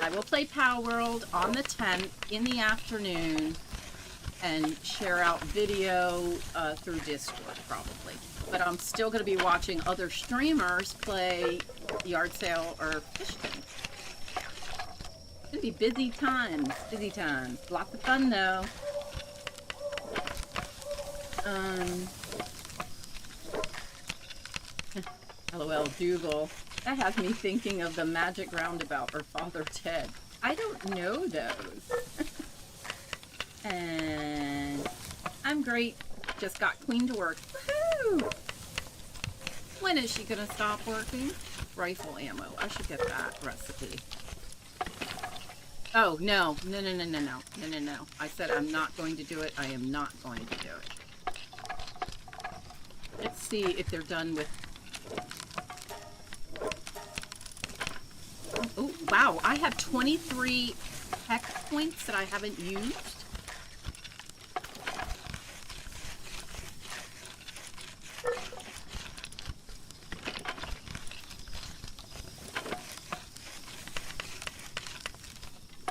I will play PalWorld on the 10th in the afternoon and share out video through Discord probably. But I'm still going to be watching other streamers play Yard Sale or Fishton. It's going to be busy times. Lots of fun though. LOL Dougal. That has me thinking of the Magic Roundabout or Father Ted. I don't know those. And I'm great. Just got Queen to work. Woohoo! When is she gonna stop working? Rifle ammo. I should get that recipe. Oh, no. No. I said I'm not going to do it. I am not going to do it. Let's see if they're done with... Oh, wow. I have 23 hex points that I haven't used.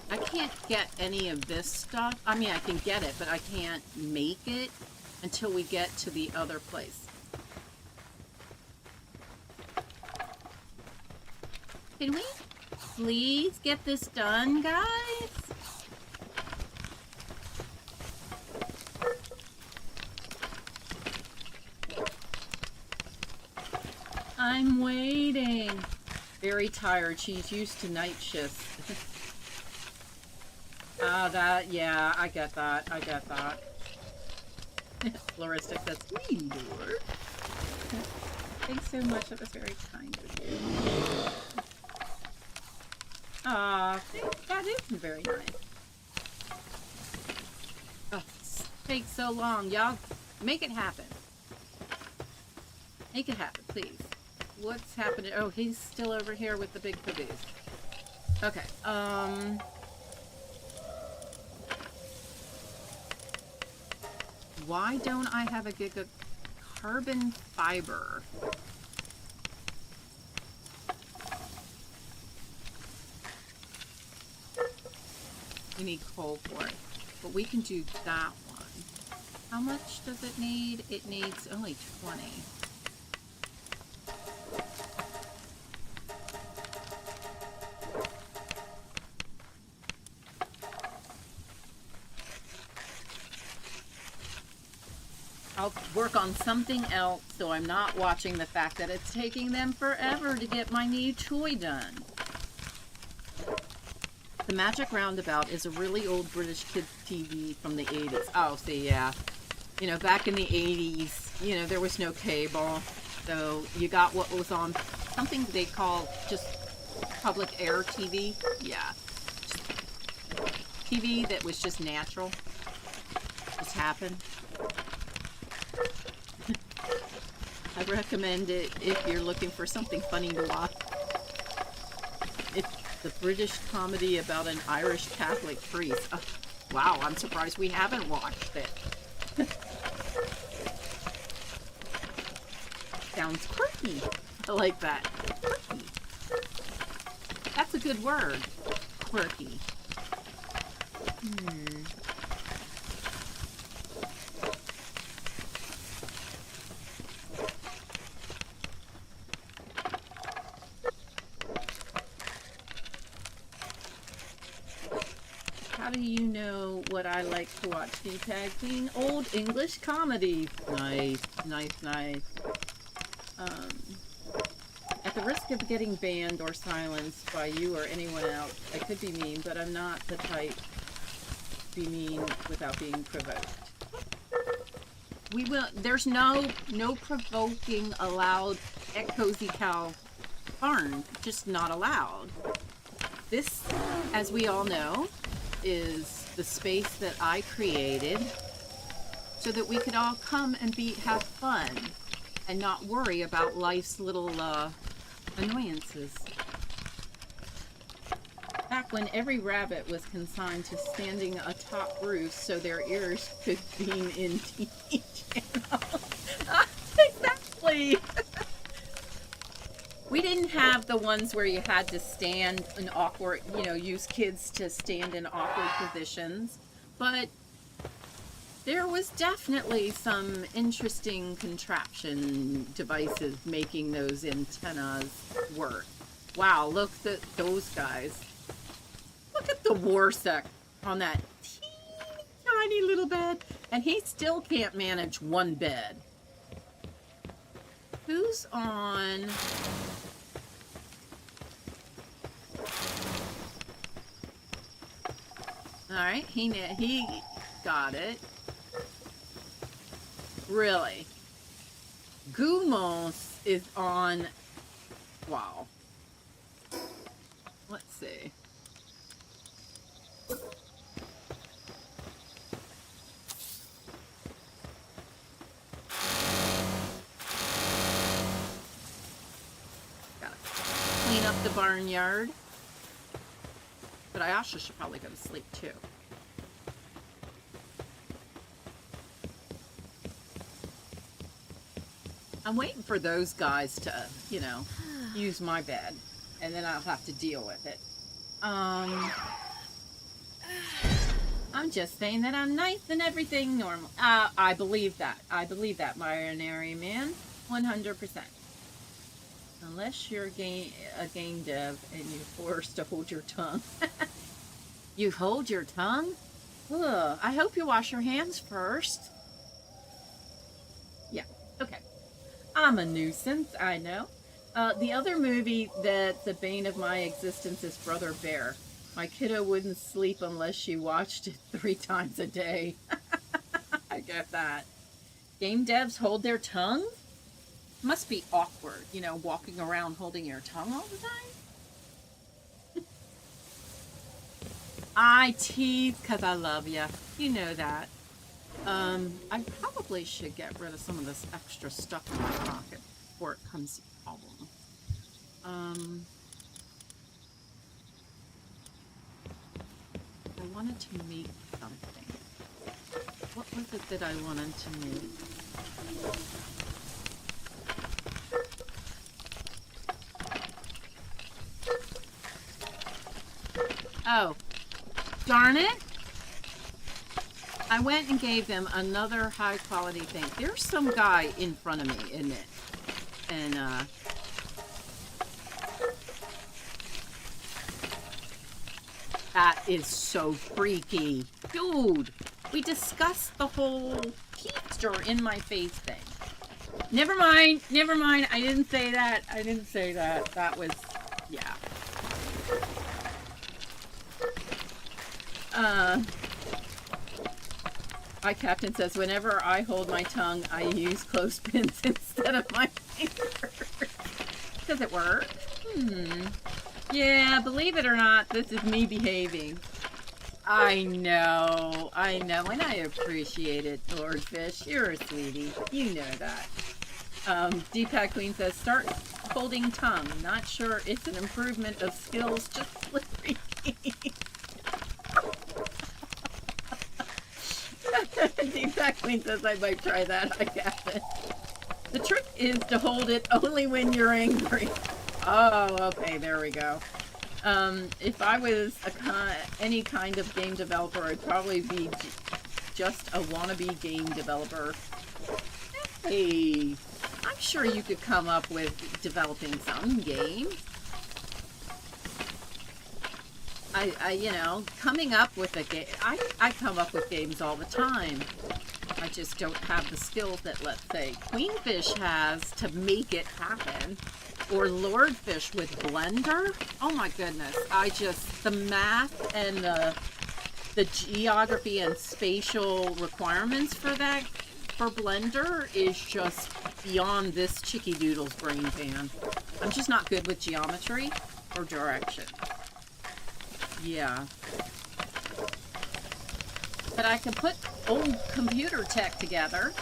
I can't get any of this stuff. I mean, I can get it, but I can't make it until we get to the other place. Can we please get this done, guys? I'm waiting. Very tired. She's used to night shifts. Yeah, I get that. Floristic, that's me, Lord. Thanks so much. That was very kind of you. That is very nice. Oh, it takes so long. Y'all, make it happen. Make it happen, please. What's happening? Oh, he's still over here with the big poopies. Okay, why don't I have a gig of carbon fiber? We need coal for it, but we can do that one. How much does it need? It needs only 20. I'll work on something else so I'm not watching the fact that it's taking them forever to get my new toy done. The Magic Roundabout is a really old British kids TV from the 80s. Oh, see, yeah. You know, back in the 80s, you know, there was no cable. So you got what was on something they call just public air TV. Yeah. Just TV that was just natural. Just happened. I recommend it if you're looking for something funny to watch. It's the British comedy about an Irish Catholic priest. Oh, wow, I'm surprised we haven't watched it. Sounds quirky. I like that. Quirky. That's a good word. Quirky. How do you know what I like to watch, Deepak Queen? Old English comedy. Nice, nice, nice. At the risk of getting banned or silenced by you or anyone else, I could be mean, but I'm not the type to be mean without being provoked. We will. There's no provoking allowed at Cozy Cow Barn. Just not allowed. This, as we all know, is the space that I created so that we could all come and have fun and not worry about life's little annoyances. Back when every rabbit was consigned to standing atop roofs so their ears could beam in TV channels. Exactly. We didn't have the ones where you had to stand in awkward, use kids to stand in awkward positions, but there was definitely some interesting contraption devices making those antennas work. Wow, look at those guys. Look at the Warsec on that teeny tiny little bed, and he still can't manage one bed. Who's on? All right, he got it. Really? Gumos is on. Wow. Let's see. Gotta clean up the barnyard. But I also should probably go to sleep too. I'm waiting for those guys to, use my bed, and then I'll have to deal with it. I'm just saying that I'm nice and everything normal. I believe that. I believe that, binary man, 100%. Unless you're a game dev and you're forced to hold your tongue. You hold your tongue? Ugh, I hope you wash your hands first. Yeah, okay. I'm a nuisance, I know. The other movie that's the bane of my existence is Brother Bear. My kiddo wouldn't sleep unless she watched it 3 times a day. I get that. Game devs hold their tongue? Must be awkward, walking around holding your tongue all the time. I tease because I love you. You know that. I probably should get rid of some of this extra stuff in my pocket before it comes to a problem. I wanted to make something. What was it that I wanted to make? Oh, darn it. I went and gave them another high quality thing. There's some guy in front of me, isn't it? And, that is so freaky. Dude, we discussed the whole Peepster in my face thing. Never mind. I didn't say that. That was, yeah. My captain says, whenever I hold my tongue, I use clothespins instead of my fingers. Does it work? Yeah, believe it or not, this is me behaving. I know, and I appreciate it, Lordfish. You're a sweetie. You know that. Deepak Queen says, start holding tongue. Not sure it's an improvement of skills, just slippery. Deepak Queen says I might try that. I guess. The trick is to hold it only when you're angry. Oh, okay, there we go. If I was any kind of game developer, I'd probably be just a wannabe game developer. Hey, I'm sure you could come up with developing some game. You know, coming up with a game, I come up with games all the time. I just don't have the skills that, let's say, Queenfish has to make it happen. Or Lordfish with Blender. Oh my goodness. The math and the geography and spatial requirements for Blender is just beyond this Chicky Doodle's brain pan. I'm just not good with geometry or direction. Yeah. But I can put old computer tech together.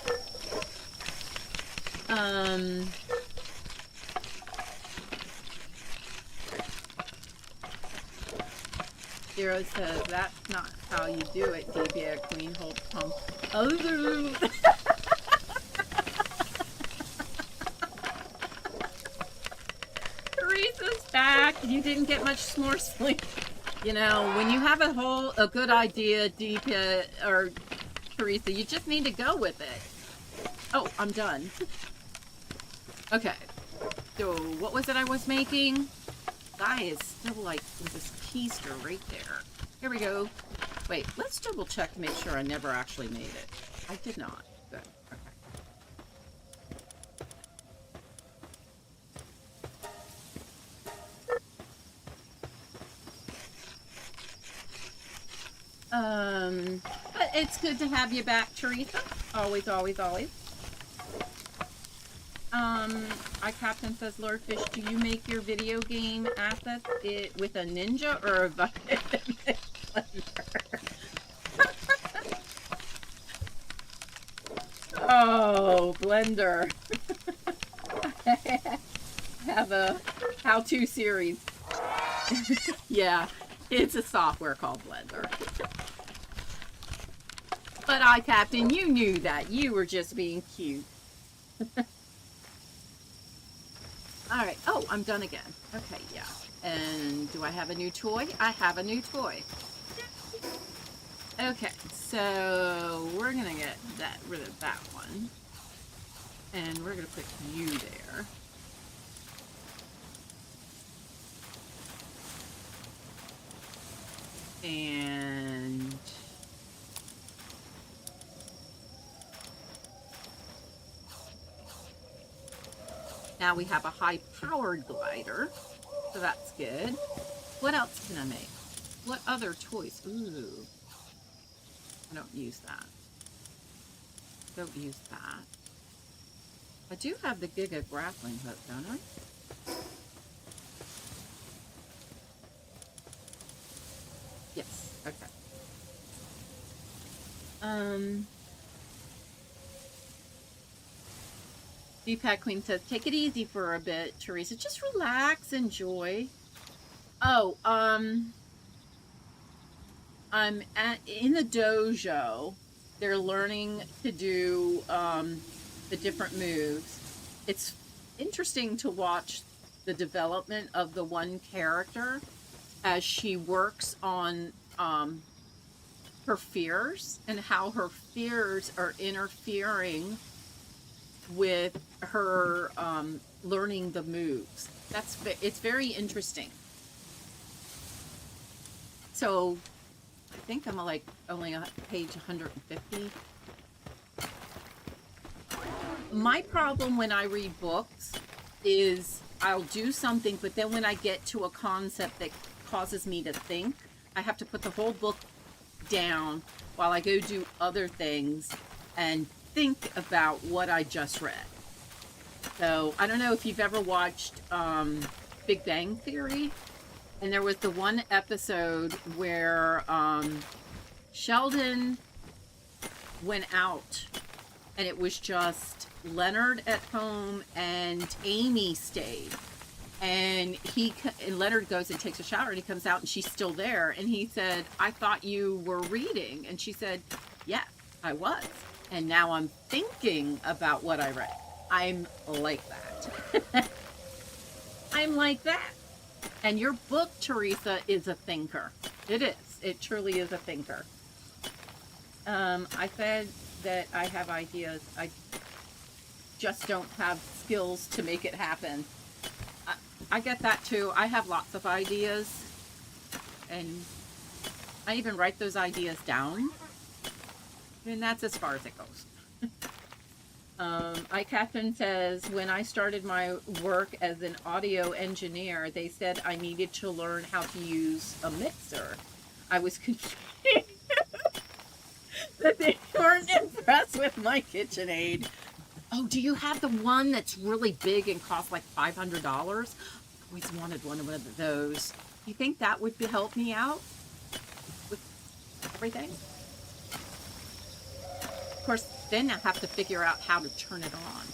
Zero says, that's not how you do it, DBA Queen holds pump. Oh, Teresa's back. You didn't get much more sleep. You know, when you have a good idea, DP or Teresa, you just need to go with it. Oh, I'm done. Okay. So, what was it I was making? Guy is still like with this keister right there. Here we go. Wait, let's double check to make sure I never actually made it. I did not. Good. Okay. But it's good to have you back, Teresa. Always, always, always. Captain says, Lordfish, do you make your video game assets with a ninja or a Blender? Oh, Blender. I have a how-to series. Yeah, it's a software called Blender. But Captain, you knew that. You were just being cute. Alright. Oh, I'm done again. Okay, yeah. And do I have a new toy? I have a new toy. Okay, so we're going to get rid of that one. And we're going to put you there. And now we have a high-powered glider, so that's good. What else can I make? What other toys? Ooh, I don't use that. Don't use that. I do have the Giga grappling hook, don't I? Yes. Okay. Deepak Queen says, take it easy for a bit, Teresa. Just relax, enjoy. Oh, I'm in the dojo. They're learning to do the different moves. It's interesting to watch the development of the one character as she works on her fears and how her fears are interfering with her learning the moves. It's very interesting. So I think I'm like only on page 150. My problem when I read books is I'll do something, but then when I get to a concept that causes me to think, I have to put the whole book down while I go do other things and think about what I just read. So I don't know if you've ever watched Big Bang Theory, and there was the one episode where Sheldon went out and it was just Leonard at home and Amy stayed, and Leonard goes and takes a shower and he comes out and she's still there, and he said, I thought you were reading, and she said, yes, I was. and now I'm thinking about what I read. I'm like that. I'm like that. And your book, Teresa, is a thinker. It is. It truly is a thinker. I said that I have ideas. I just don't have skills to make it happen. I get that too. I have lots of ideas, and I even write those ideas down, and that's as far as it goes. Catherine says, when I started my work as an audio engineer, they said I needed to learn how to use a mixer. I was confused that they weren't impressed with my KitchenAid. Oh, do you have the one that's really big and costs like $500? I always wanted one of those. Do you think that would help me out with everything? Of course, then I have to figure out how to turn it on.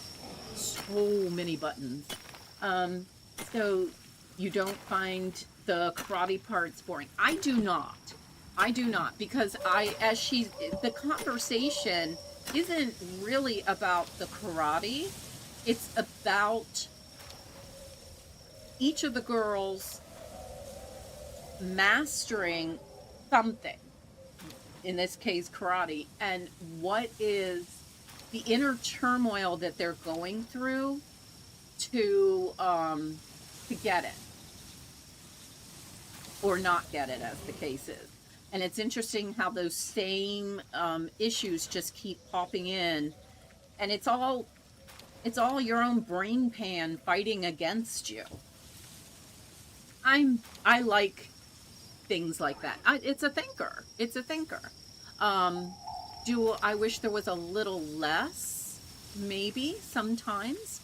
So many buttons. So you don't find the karate parts boring? I do not. I do not, because the conversation isn't really about the karate. It's about each of the girls mastering something, in this case karate, and what is the inner turmoil that they're going through to get it, or not get it, as the case is. And it's interesting how those same issues just keep popping in, and it's all your own brain pan fighting against you. I like things like that. It's a thinker. It's a thinker. Do I wish there was a little less? Maybe sometimes,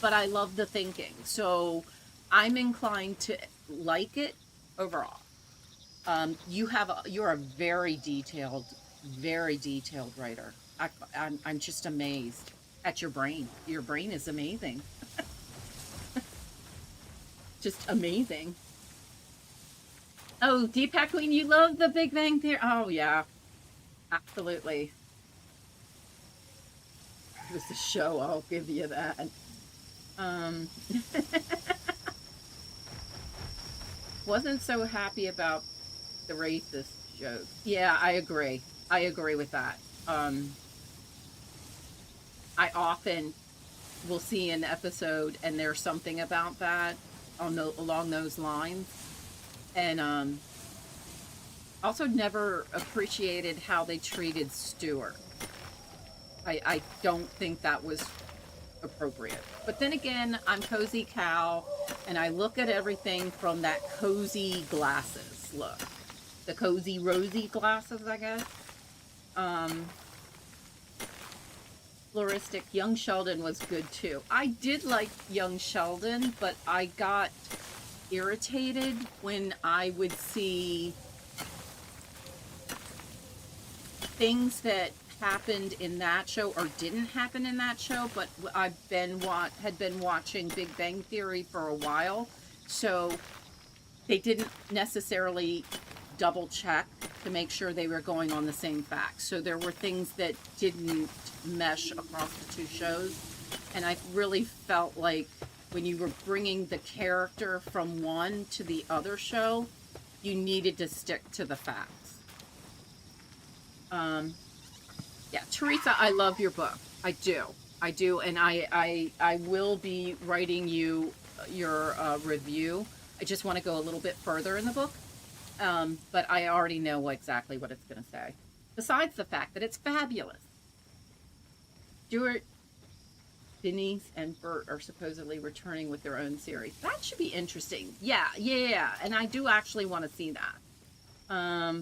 but I love the thinking, so I'm inclined to like it overall. You're a very detailed writer. I'm just amazed at your brain. Your brain is amazing. Just amazing. Oh, Deepak Queen, you love the Big Bang Theory. Oh yeah, absolutely. It was a show, I'll give you that. Wasn't so happy about the racist joke. Yeah, I agree. I agree with that. I often will see an episode and there's something about that along those lines. And also never appreciated how they treated Stuart. I don't think that was appropriate. But then again, I'm Cozy Cow, and I look at everything from that cozy glasses look. The cozy rosy glasses, I guess. Floristic, Young Sheldon was good too. I did like Young Sheldon, but I got irritated when I would see things that happened in that show or didn't happen in that show, but had been watching Big Bang Theory for a while, so they didn't necessarily double check to make sure they were going on the same facts. So there were things that didn't mesh across the two shows, and I really felt like when you were bringing the character from one to the other show, you needed to stick to the facts. Yeah, Teresa, I love your book. I do, and I will be writing you your review. I just want to go a little bit further in the book, but I already know exactly what it's going to say. Besides the fact that it's fabulous. Stuart, Denise, and Bert are supposedly returning with their own series. That should be interesting. Yeah, and I do actually want to see that.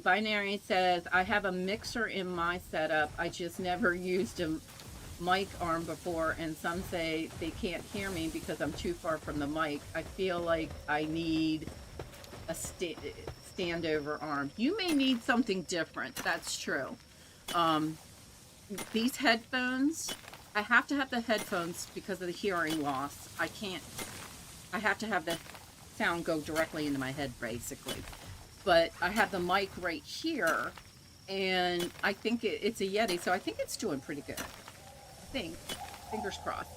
Binary says, I have a mixer in my setup. I just never used a mic arm before, and some say they can't hear me because I'm too far from the mic. I feel like I need a standover arm. You may need something different. That's true. These headphones, I have to have the headphones because of the hearing loss. I have to have the sound go directly into my head, basically. But I have the mic right here, And I think it's a Yeti, so I think it's doing pretty good. I think. Fingers crossed.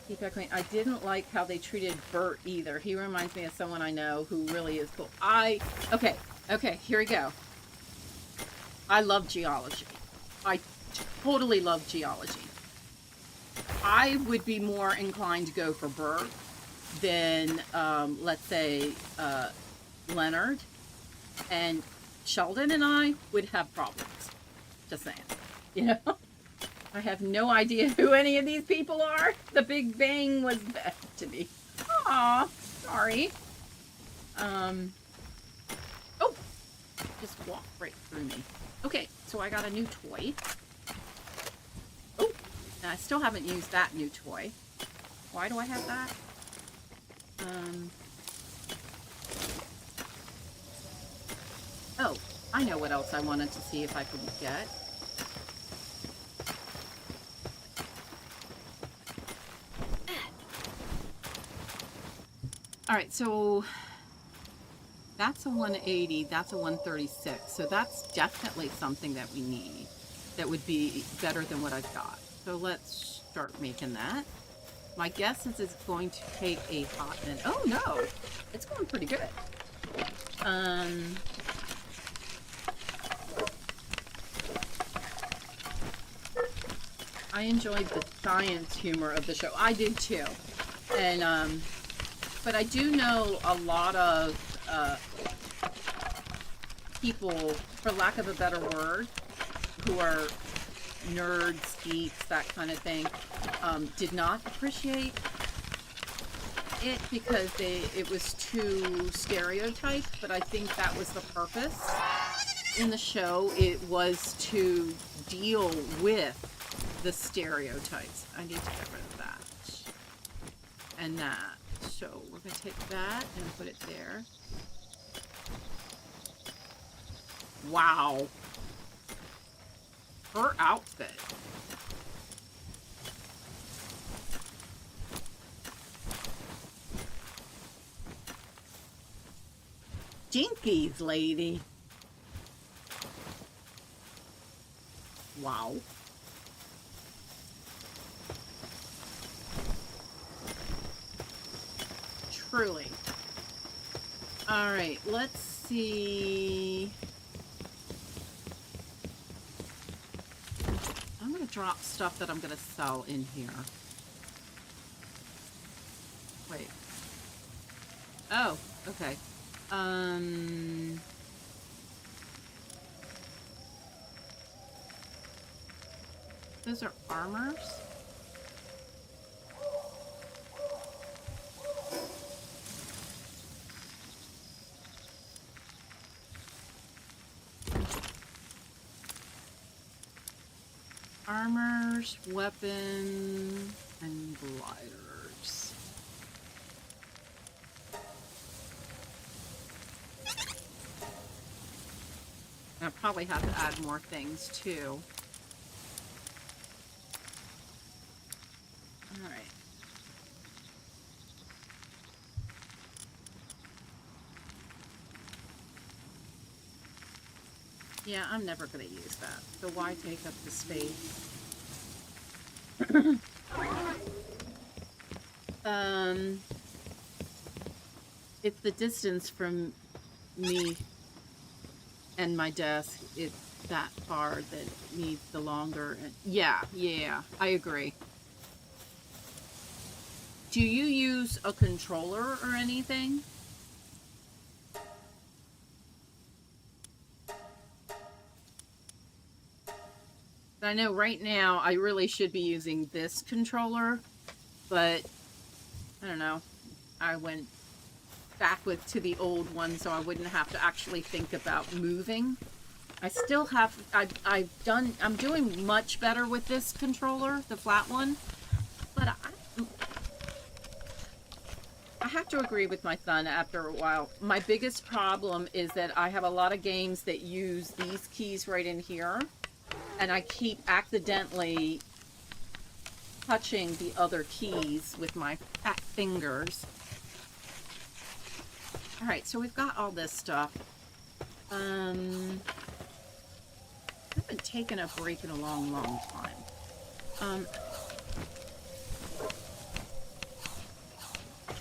Keep echoing. I didn't like how they treated Bert either. He reminds me of someone I know who really is cool. Okay, here we go. I love geology. I totally love geology. I would be more inclined to go for Bert than, let's say, Leonard. And Sheldon and I would have problems. Just saying. You know? I have no idea who any of these people are. The Big Bang was bad to me. Aw, sorry. Oh, just walked right through me. Okay, so I got a new toy. Oh, and I still haven't used that new toy. Why do I have that? Oh, I know what else I wanted to see if I could get. All right, so that's a 180, that's a 136. So that's definitely something that we need that would be better than what I've got. So let's start making that. My guess is it's going to take a hot minute. Oh no, it's going pretty good. I enjoyed the science humor of the show. I did too. And, but I do know a lot of people, for lack of a better word, who are nerds, geeks, that kind of thing, did not appreciate it because it was too stereotyped, but I think that was the purpose in the show. It was to deal with the stereotypes. I need to get rid of that and that. So we're going to take that and put it there. Wow. Her outfit. Jinkies, lady. Wow. Truly. All right, let's see. I'm going to drop stuff that I'm going to sell in here. Wait. Oh, okay. Those are armors. Armors, weapon, and gliders. I'll probably have to add more things too. All right. Yeah, I'm never going to use that. So why take up the space? It's the distance from me and my desk. It's that far that needs the longer. Yeah, I agree. Do you use a controller or anything? I know right now I really should be using this controller, but I don't know. I went back to the old one so I wouldn't have to actually think about moving. I still have, I'm doing much better with this controller, the flat one, but I have to agree with my son after a while. My biggest problem is that I have a lot of games that use these keys right in here. And I keep accidentally touching the other keys with my fat fingers. All right, so we've got all this stuff. I haven't taken a break in a long, long time.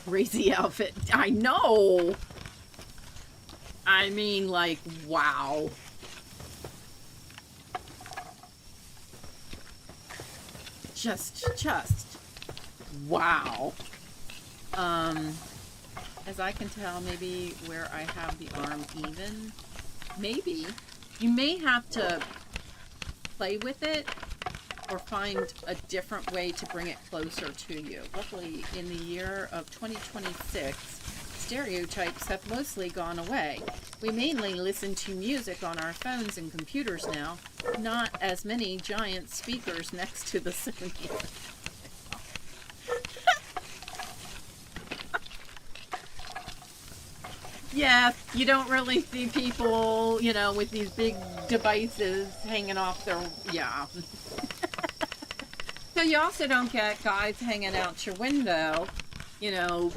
Crazy outfit. I know. I mean, like, wow. Just wow. As I can tell, maybe where I have the arm even, maybe you may have to play with it or find a different way to bring it closer to you. Luckily, in the year of 2026, stereotypes have mostly gone away. We mainly listen to music on our phones and computers now, not as many giant speakers next to the Sony. Yeah, you don't really see people, you know, with these big devices hanging off their, yeah. So you also don't get guys hanging out your window, you know,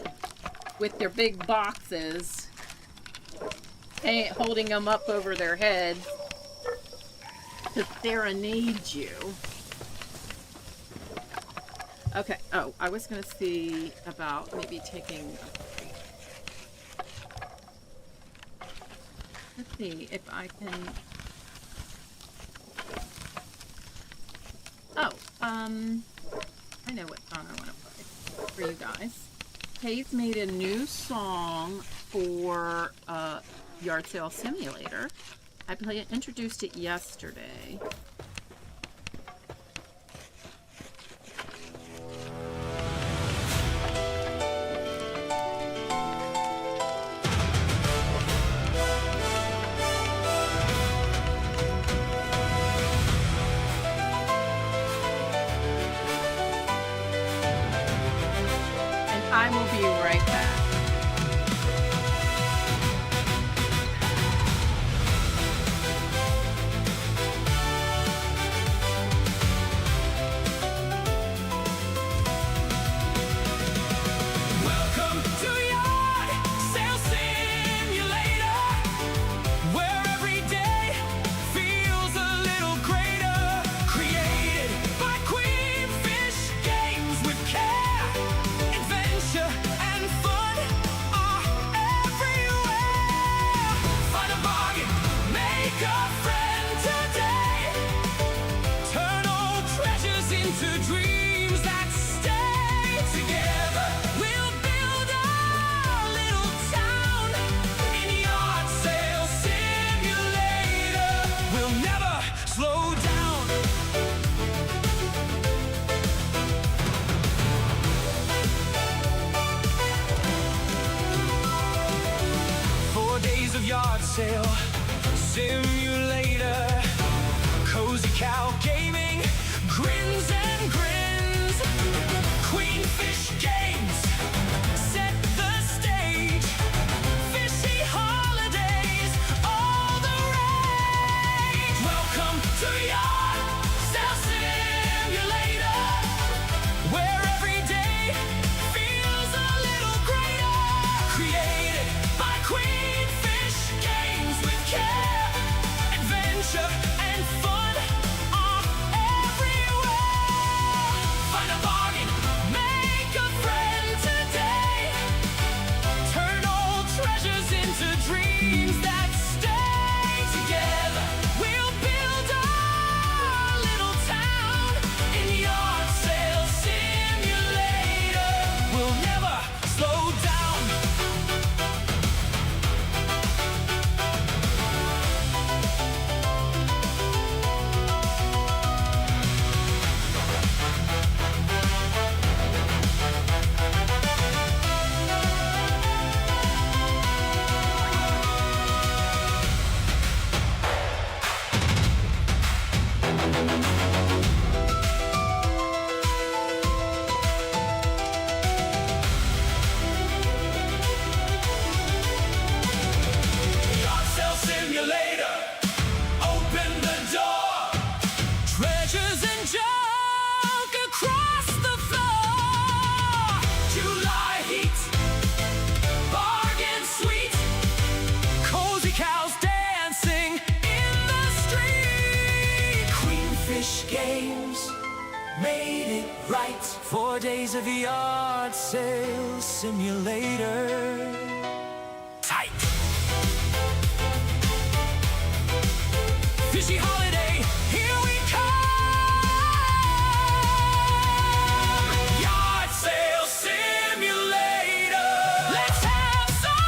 with their big boxes, holding them up over their head to serenade you. Okay, oh, I was going to see about maybe taking a break. Let's see if I can... Oh, I know what song I want to play for you guys. Kay's made a new song for Yard Sale Simulator. I introduced it yesterday. I will be right back. Welcome to Yard Sale Simulator, where every day feels a little greater. Created by Queenfish Games with care, adventure and fun are everywhere. Find a bargain, make a friend today. Turn old treasures into dreams that stay together. We'll build our little town in Yard Sale Simulator. We'll never slow down. 4 days of yard sale simulator. Cozy Cow Gaming grins and grins. Queenfish Games set the stage. Fishy holidays, all the rage. Welcome to Yard Sale Simulator, where every day feels a little greater. Created by Queenfish Games with care, made it right. 4 days of yard sale simulator. Tight. Fishy holiday, here we come. Yard sale simulator. Let's have some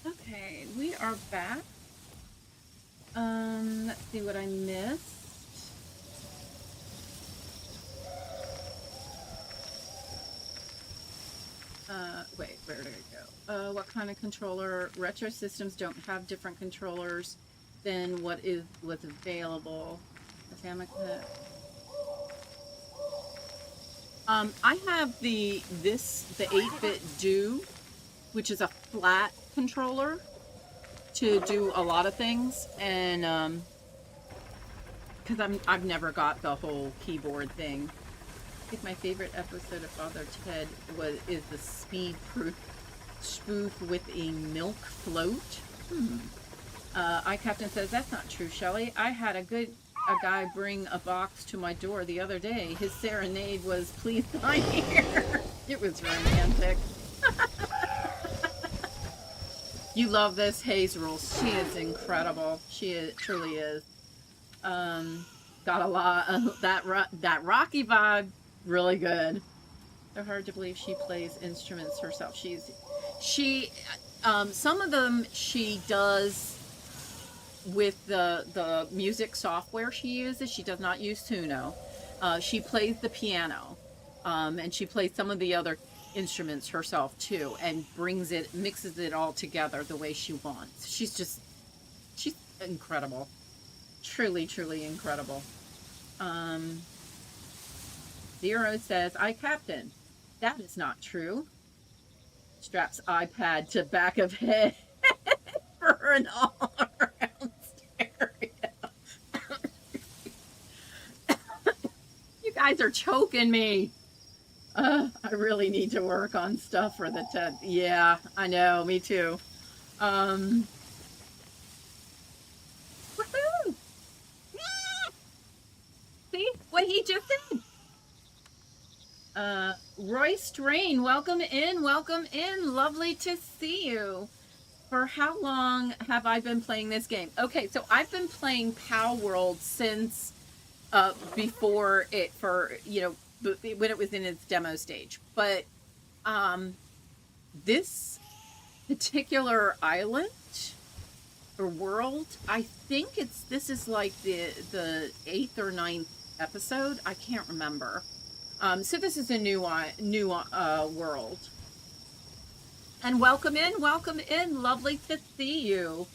Okay, we are back. Let's see what I missed. Wait, where did it go? What kind of controller? Retro systems don't have different controllers than what's available. Atomic. I have the 8-bit Do, which is a flat controller to do a lot of things, and because I've never got the whole keyboard thing. I think my favorite episode of Father Ted is the speed spoof with a milk float. iCaptain says that's not true, Shelley. I had a guy bring a box to my door the other day. His serenade was "Please Sign Here." It was romantic. You love this Hazel. She is incredible. Truly is. Got a lot of that Rocky vibe. Really good. They're hard to believe she plays instruments herself. Some of them she does with the music software she uses. She does not use Tuno. She plays the piano, and she plays some of the other instruments herself too, and mixes it all together the way she wants. She's incredible. Truly, truly incredible. Zero says, iCaptain, that is not true. Straps iPad to back of head for an all-around stereo. You guys are choking me. I really need to work on stuff for the 10th. Yeah, I know, me too. Woohoo! See what he just did? Roy Strain, welcome in, welcome in. Lovely to see you. For how long have I been playing this game? Okay, so I've been playing PalWorld since before it, when it was in its demo stage. But this particular island or world, I think this is like the 8th or 9th episode. I can't remember. So this is a new world. And welcome in, lovely to see you.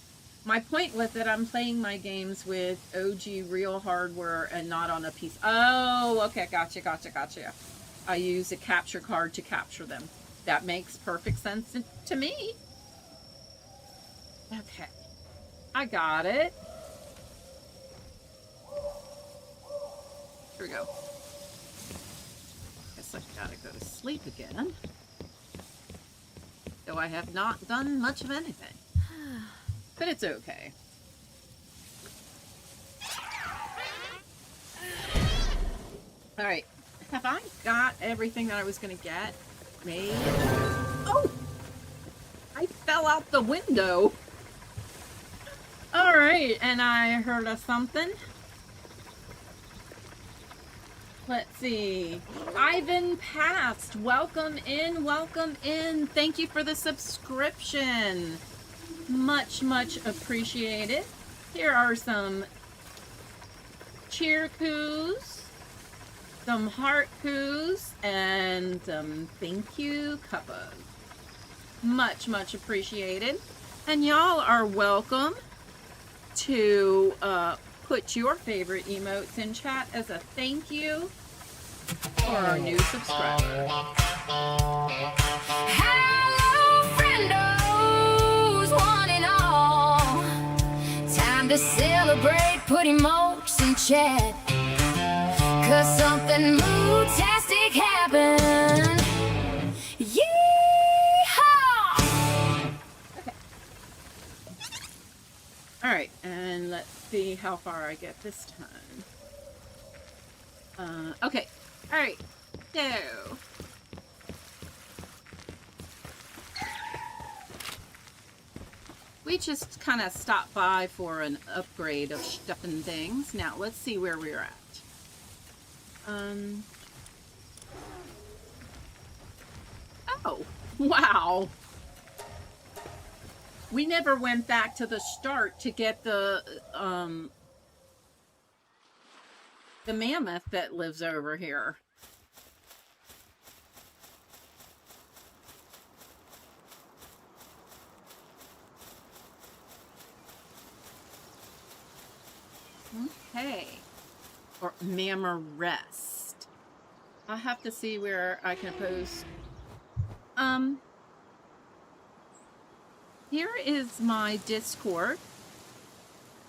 My point was that I'm playing my games with OG real hardware and not on a PC. Oh, okay, gotcha. I use a capture card to capture them. That makes perfect sense to me. Okay, I got it. Here we go. Guess I gotta go to sleep again. Though I have not done much of anything. But it's okay. Alright. Have I got everything that I was going to get made? Oh! I fell out the window. Alright, and I heard of something. Let's see. Ivan Past, welcome in, welcome in. Thank you for the subscription. Much, much appreciated. Here are some cheer coos, some heart coos, and some thank you cuppas. Much, much appreciated. And y'all are welcome to put your favorite emotes in chat as a thank you for our new subscriber. Hello, friendos, one and all. Time to celebrate, put emojis in chat. Cause something mood-tastic happened. Yeehaw! Alright, and let's see how far I get this time. Okay. Alright. So. We just kind of stopped by for an upgrade of stuff and things. Now, let's see where we're at. Oh, wow. We never went back to the start to get the mammoth that lives over here. Okay. Or Mammarest. I'll have to see where I can post. Here is my Discord.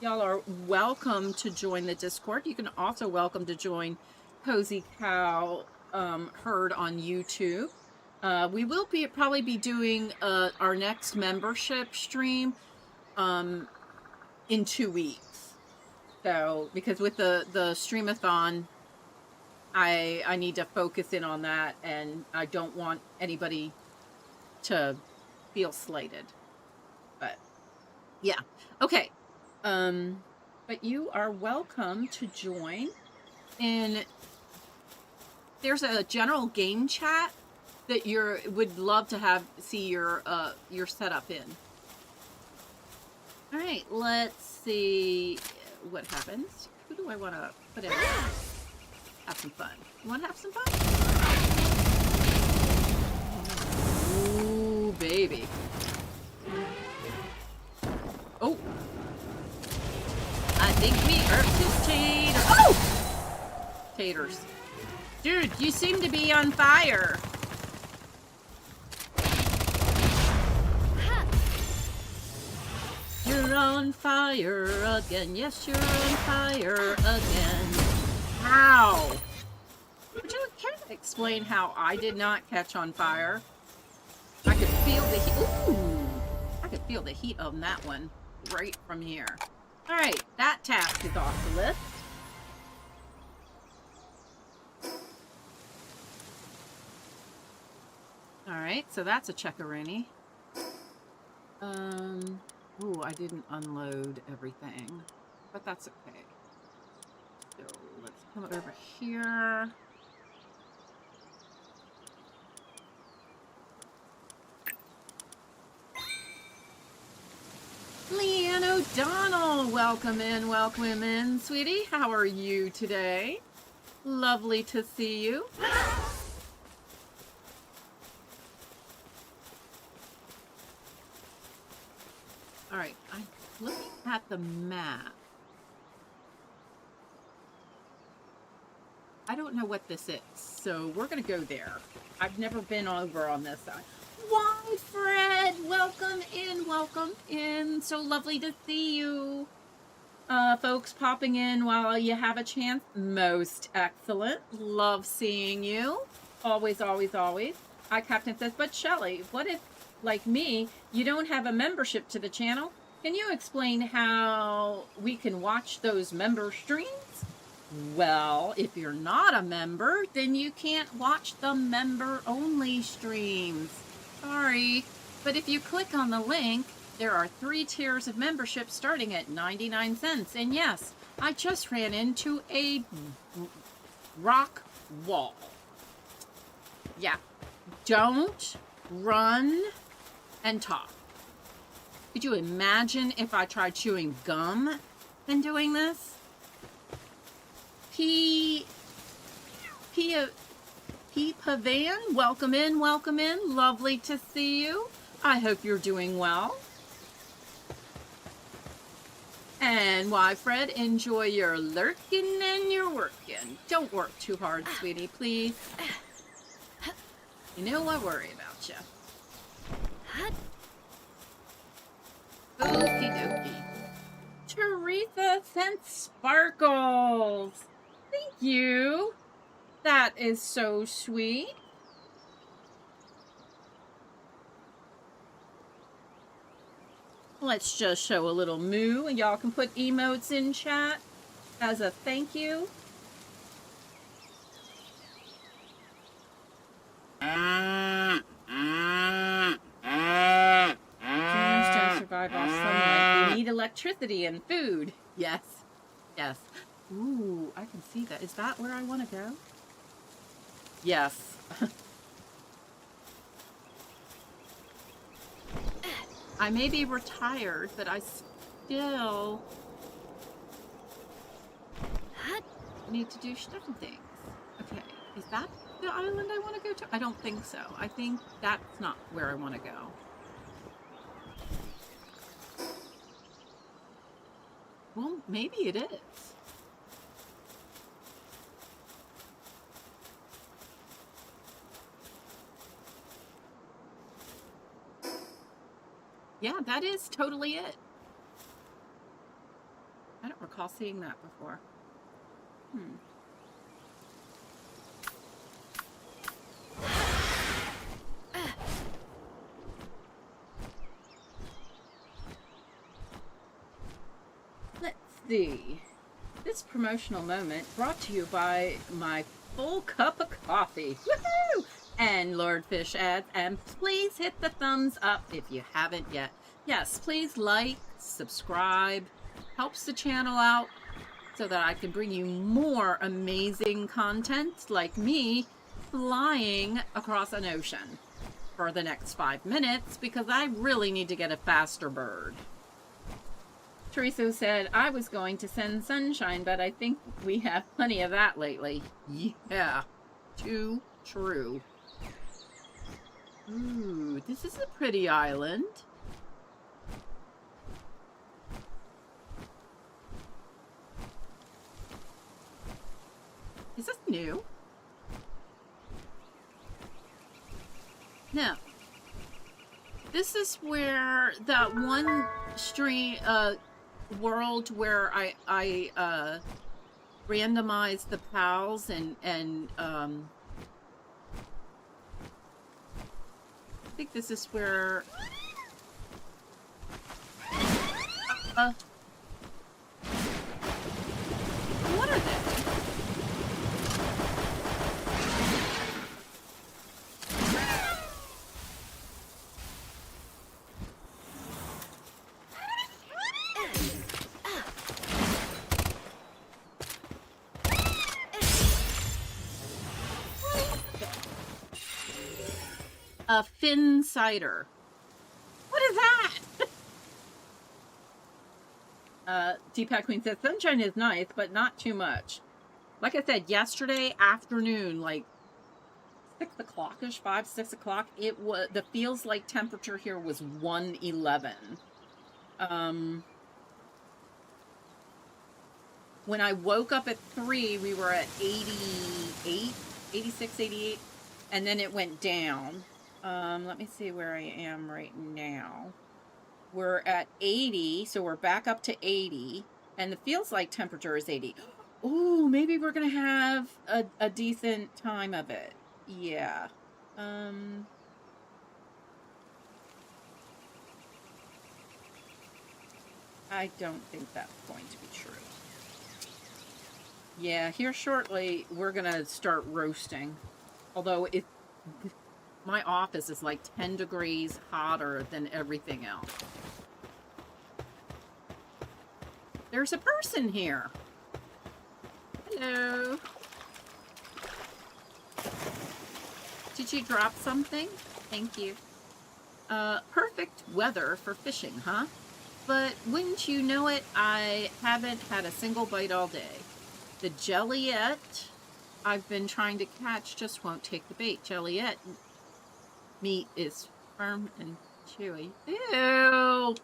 Y'all are welcome to join the Discord. You can also welcome to join Cozy Cow Herd on YouTube. We will probably be doing our next membership stream in 2 weeks. So, because with the streamathon, I need to focus in on that, and I don't want anybody to feel slighted. But yeah, okay. But you are welcome to join. And there's a general game chat that would love to see your setup in. All right, let's see what happens. Who do I want to put in? Have some fun. You want to have some fun? Ooh, baby. Oh. I think we irked his taters. Oh! Taters. Dude, you seem to be on fire. You're on fire again. Yes, you're on fire again. How? Would you care to explain how I did not catch on fire? I could feel the heat. Ooh! I could feel the heat on that one right from here. All right, that task is off the list. All right, so that's a checkaroonie. Ooh, I didn't unload everything, but that's okay. So let's come over here. Leanne O'Donnell, welcome in, sweetie. How are you today? Lovely to see you. All right, I'm looking at the map. I don't know what this is, so we're gonna go there. I've never been over on this side. Why, Fred? Welcome in. So lovely to see you. Folks popping in while you have a chance. Most excellent. Love seeing you. Always, always, always. Captain says, but Shelly, what if, like me, you don't have a membership to the channel? Can you explain how we can watch those member streams? Well, if you're not a member, then you can't watch the member-only streams. Sorry, but if you click on the link, there are 3 tiers of membership starting at 99 cents. And yes, I just ran into a rock wall. Yeah, don't run and talk. Could you imagine if I tried chewing gum and doing this? P. Pavan, welcome in. Lovely to see you. I hope you're doing well. And why, Fred, enjoy your lurking and your working. Don't work too hard, sweetie, please. You know I worry about you. Okie dokie. Teresa sent sparkles. Thank you. That is so sweet. Let's just show a little moo, and y'all can put emotes in chat as a thank you. Humans don't survive off sunlight. They need electricity and food. Yes. Yes. Ooh, I can see that. Is that where I want to go? Yes. I may be retired, but I still need to do some things. Okay, is that the island I want to go to? I don't think so. I think that's not where I want to go. Well, maybe it is. Yeah, that is totally it. I don't recall seeing that before. Let's see. This promotional moment brought to you by my full cup of coffee. Woohoo! And Lord Fish ads. And please hit the thumbs up if you haven't yet. Yes, please like, subscribe. Helps the channel out so that I can bring you more amazing content like me flying across an ocean for the next 5 minutes because I really need to get a faster bird. Teresa said, I was going to send sunshine, but I think we have plenty of that lately. Yeah, too true. Ooh, this is a pretty island. Is this new? No. This is where that one world where I randomized the pals and I think this is where what are they? A Finn cider. What is that? Deepak Queen says, sunshine is nice, but not too much. Like I said, yesterday afternoon, like 6 o'clock-ish, 5, 6 o'clock, it was, the feels like temperature here was 111. When I woke up at 3, we were at 88, 86, 88, and then it went down. Let me see where I am right now. We're at 80, so we're back up to 80, and the feels like temperature is 80. Ooh, maybe we're gonna have a decent time of it. Yeah. I don't think that's going to be true. Yeah, here shortly, we're gonna start roasting. Although my office is like 10 degrees hotter than everything else. There's a person here. Hello. Did you drop something? Thank you. Perfect weather for fishing, huh? But wouldn't you know it, I haven't had a single bite all day. The jelliette I've been trying to catch just won't take the bait. Jelliette meat is firm and chewy. Ew!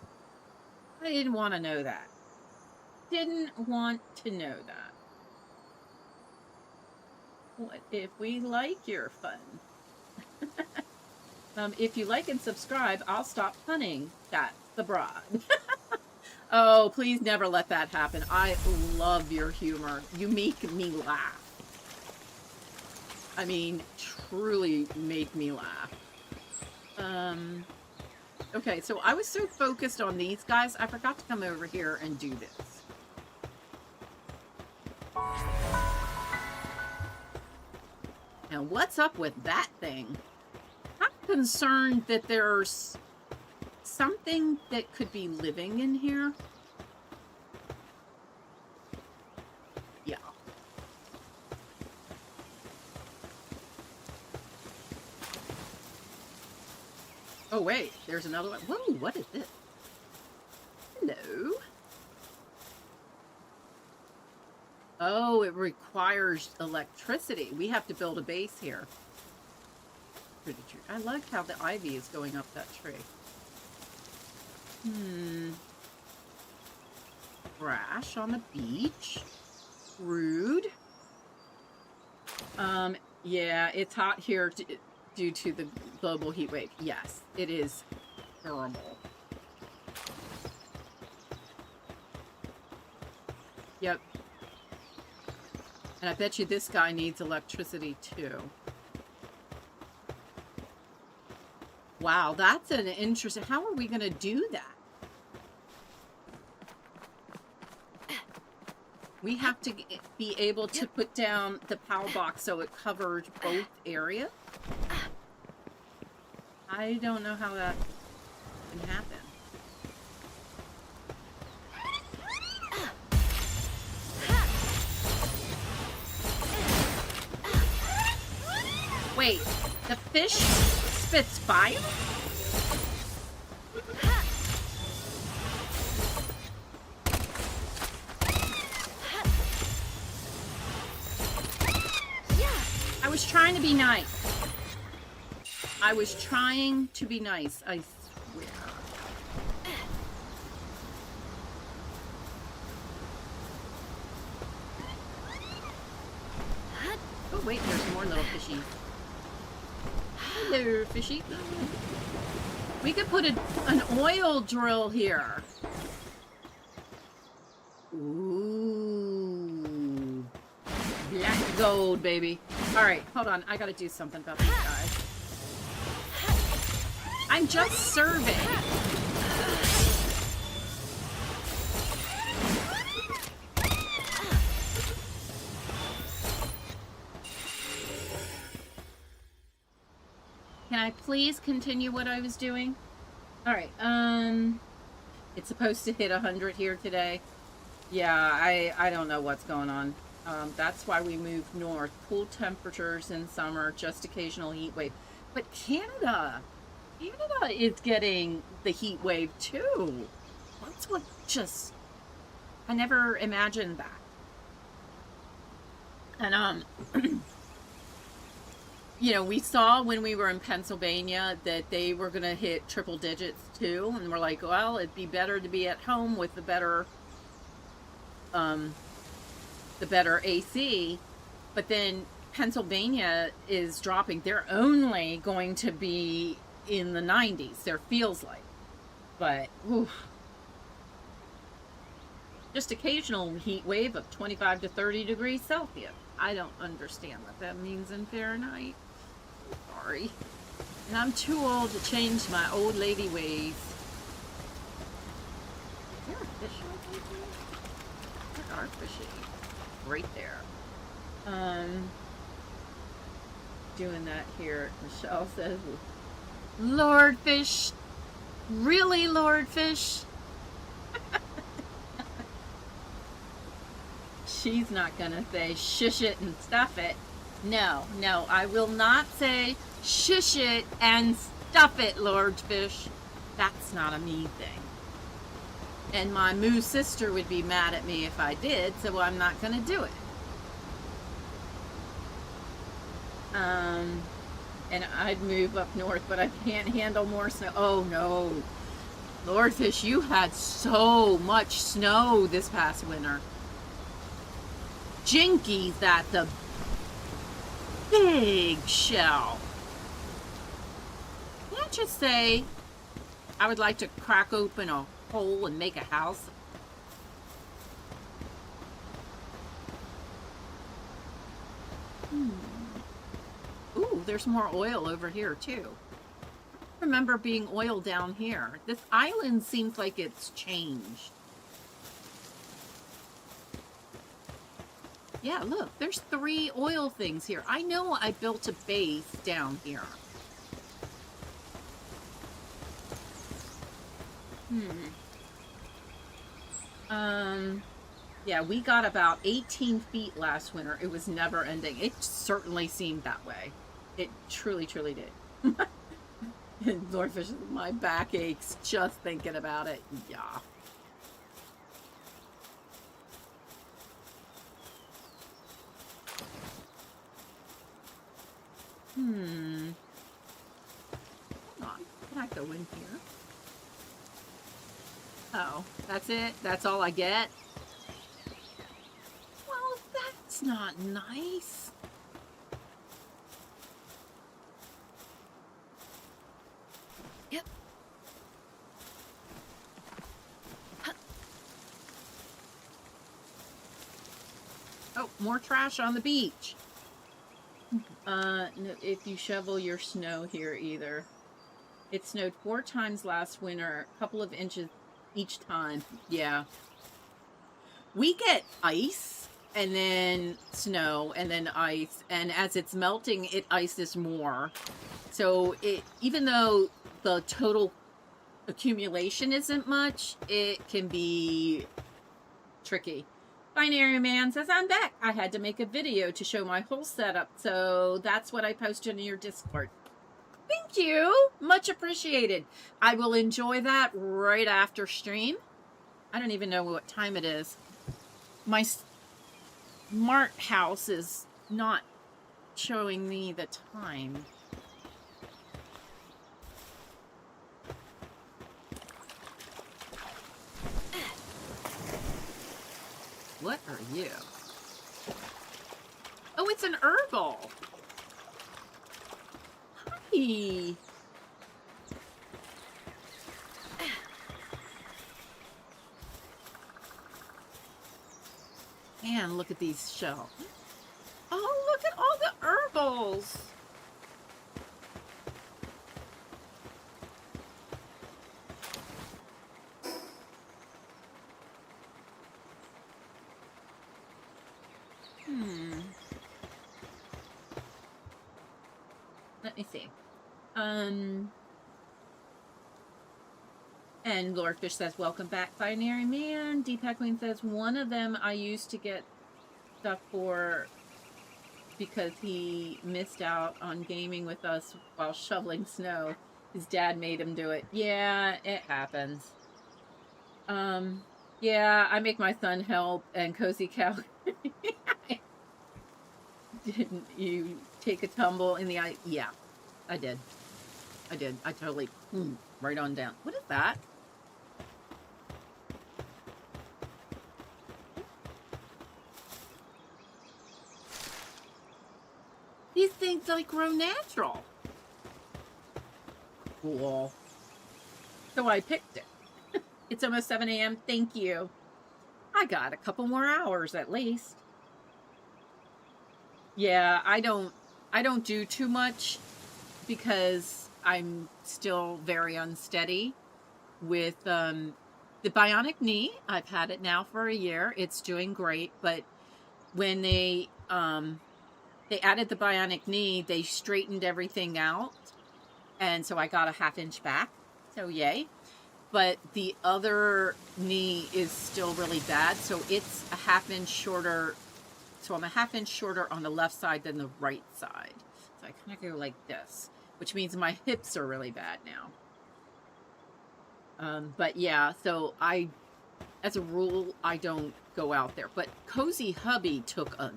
I didn't want to know that. Didn't want to know that. What if we like your fun? If you like and subscribe, I'll stop punning. That's the broad. Oh, please never let that happen. I love your humor. You make me laugh. I mean, truly make me laugh. Okay, so I was so focused on these guys, I forgot to come over here and do this. Now, what's up with that thing? I'm concerned that there's something that could be living in here. Yeah. Oh, wait, there's another one. Whoa, what is this? Hello? Oh, it requires electricity. We have to build a base here. Pretty true. I like how the ivy is going up that tree. Crash on the beach. Rude. Yeah, it's hot here due to the global heat wave. Yes, it is terrible. Yep. And I bet you this guy needs electricity too. Wow, that's an interesting... How are we going to do that? We have to be able to put down the PAL box so it covers both areas. I don't know how that can happen. Wait, the fish spits fire? I was trying to be nice. I was trying to be nice, I swear. Oh wait, there's more little fishies. Hello, fishy. We could put an oil drill here. Ooh. Black gold, baby. Alright, hold on. I gotta do something about these guys. I'm just serving. Can I please continue what I was doing? Alright, it's supposed to hit 100 here today. Yeah, I don't know what's going on. That's why we moved north. Cool temperatures in summer, just occasional heat wave. But Canada is getting the heat wave too. That's what just... I never imagined that. And, you know, we saw when we were in Pennsylvania that they were going to hit triple digits too. And we're like, well, it'd be better to be at home with the better AC. But then Pennsylvania is dropping. They're only going to be in the 90s. There feels like. But, oof. Just occasional heat wave of 25 to 30 degrees Celsius. I don't understand what that means in Fahrenheit. Sorry. And I'm too old to change my old lady ways. Is there a fish right there? There are fishy. Right there. Doing that here. Michelle says, Lord Fish. Really, Lord Fish? She's not gonna say shush it and stuff it. No, I will not say shush it and stuff it, Lord Fish. That's not a me thing. And my moo sister would be mad at me if I did, so I'm not gonna do it. And I'd move up north, but I can't handle more snow. Oh no. Lord Fish, you had so much snow this past winter. Jinkies at the big shell. just say I would like to crack open a hole and make a house? Ooh, there's more oil over here too. Remember being oil down here. This island seems like it's changed. Yeah, look, there's 3 oil things here. I know I built a base down here. Yeah, we got about 18 feet last winter. It was never ending. It certainly seemed that way. It truly, truly did. And Swordfish, my back aches just thinking about it. Yeah. Hold on. Can I go in here? Oh, that's it? That's all I get? Well, that's not nice. Yep. Oh, more trash on the beach. No, if you shovel your snow here either. It snowed 4 times last winter, a couple of inches each time. Yeah. We get ice and then snow and then ice, and as it's melting, it ices more. So even though the total accumulation isn't much, it can be tricky. Binary Man says, I'm back. I had to make a video to show my whole setup, so that's what I posted in your Discord. Thank you. Much appreciated. I will enjoy that right after stream. I don't even know what time it is. My smart house is not showing me the time. What are you? Oh, it's an herbal. Hi. Man, look at these shells. Oh, look at all the herbals. Let me see. And Lordfish says, welcome back, Binary Man. Deepak Queen says, one of them I used to get stuff for because he missed out on gaming with us while shoveling snow. His dad made him do it. Yeah, it happens. Yeah, I make my son help, and Cozy Cow. Didn't you take a tumble in the eye? Yeah, I did. I did. I totally, right on down. What is that? These things like grow natural. Cool. So I picked it. It's almost 7 a.m. Thank you. I got a couple more hours at least. Yeah, I don't do too much because I'm still very unsteady with the bionic knee. I've had it now for a year. It's doing great, but when they added the bionic knee, they straightened everything out, and so I got a ½ inch back. So yay. But the other knee is still really bad, so it's a ½ inch shorter. So I'm a ½ inch shorter on the left side than the right side. So I kind of go like this, which means my hips are really bad now. But yeah, so as a rule, I don't go out there. But Cozy Hubby took a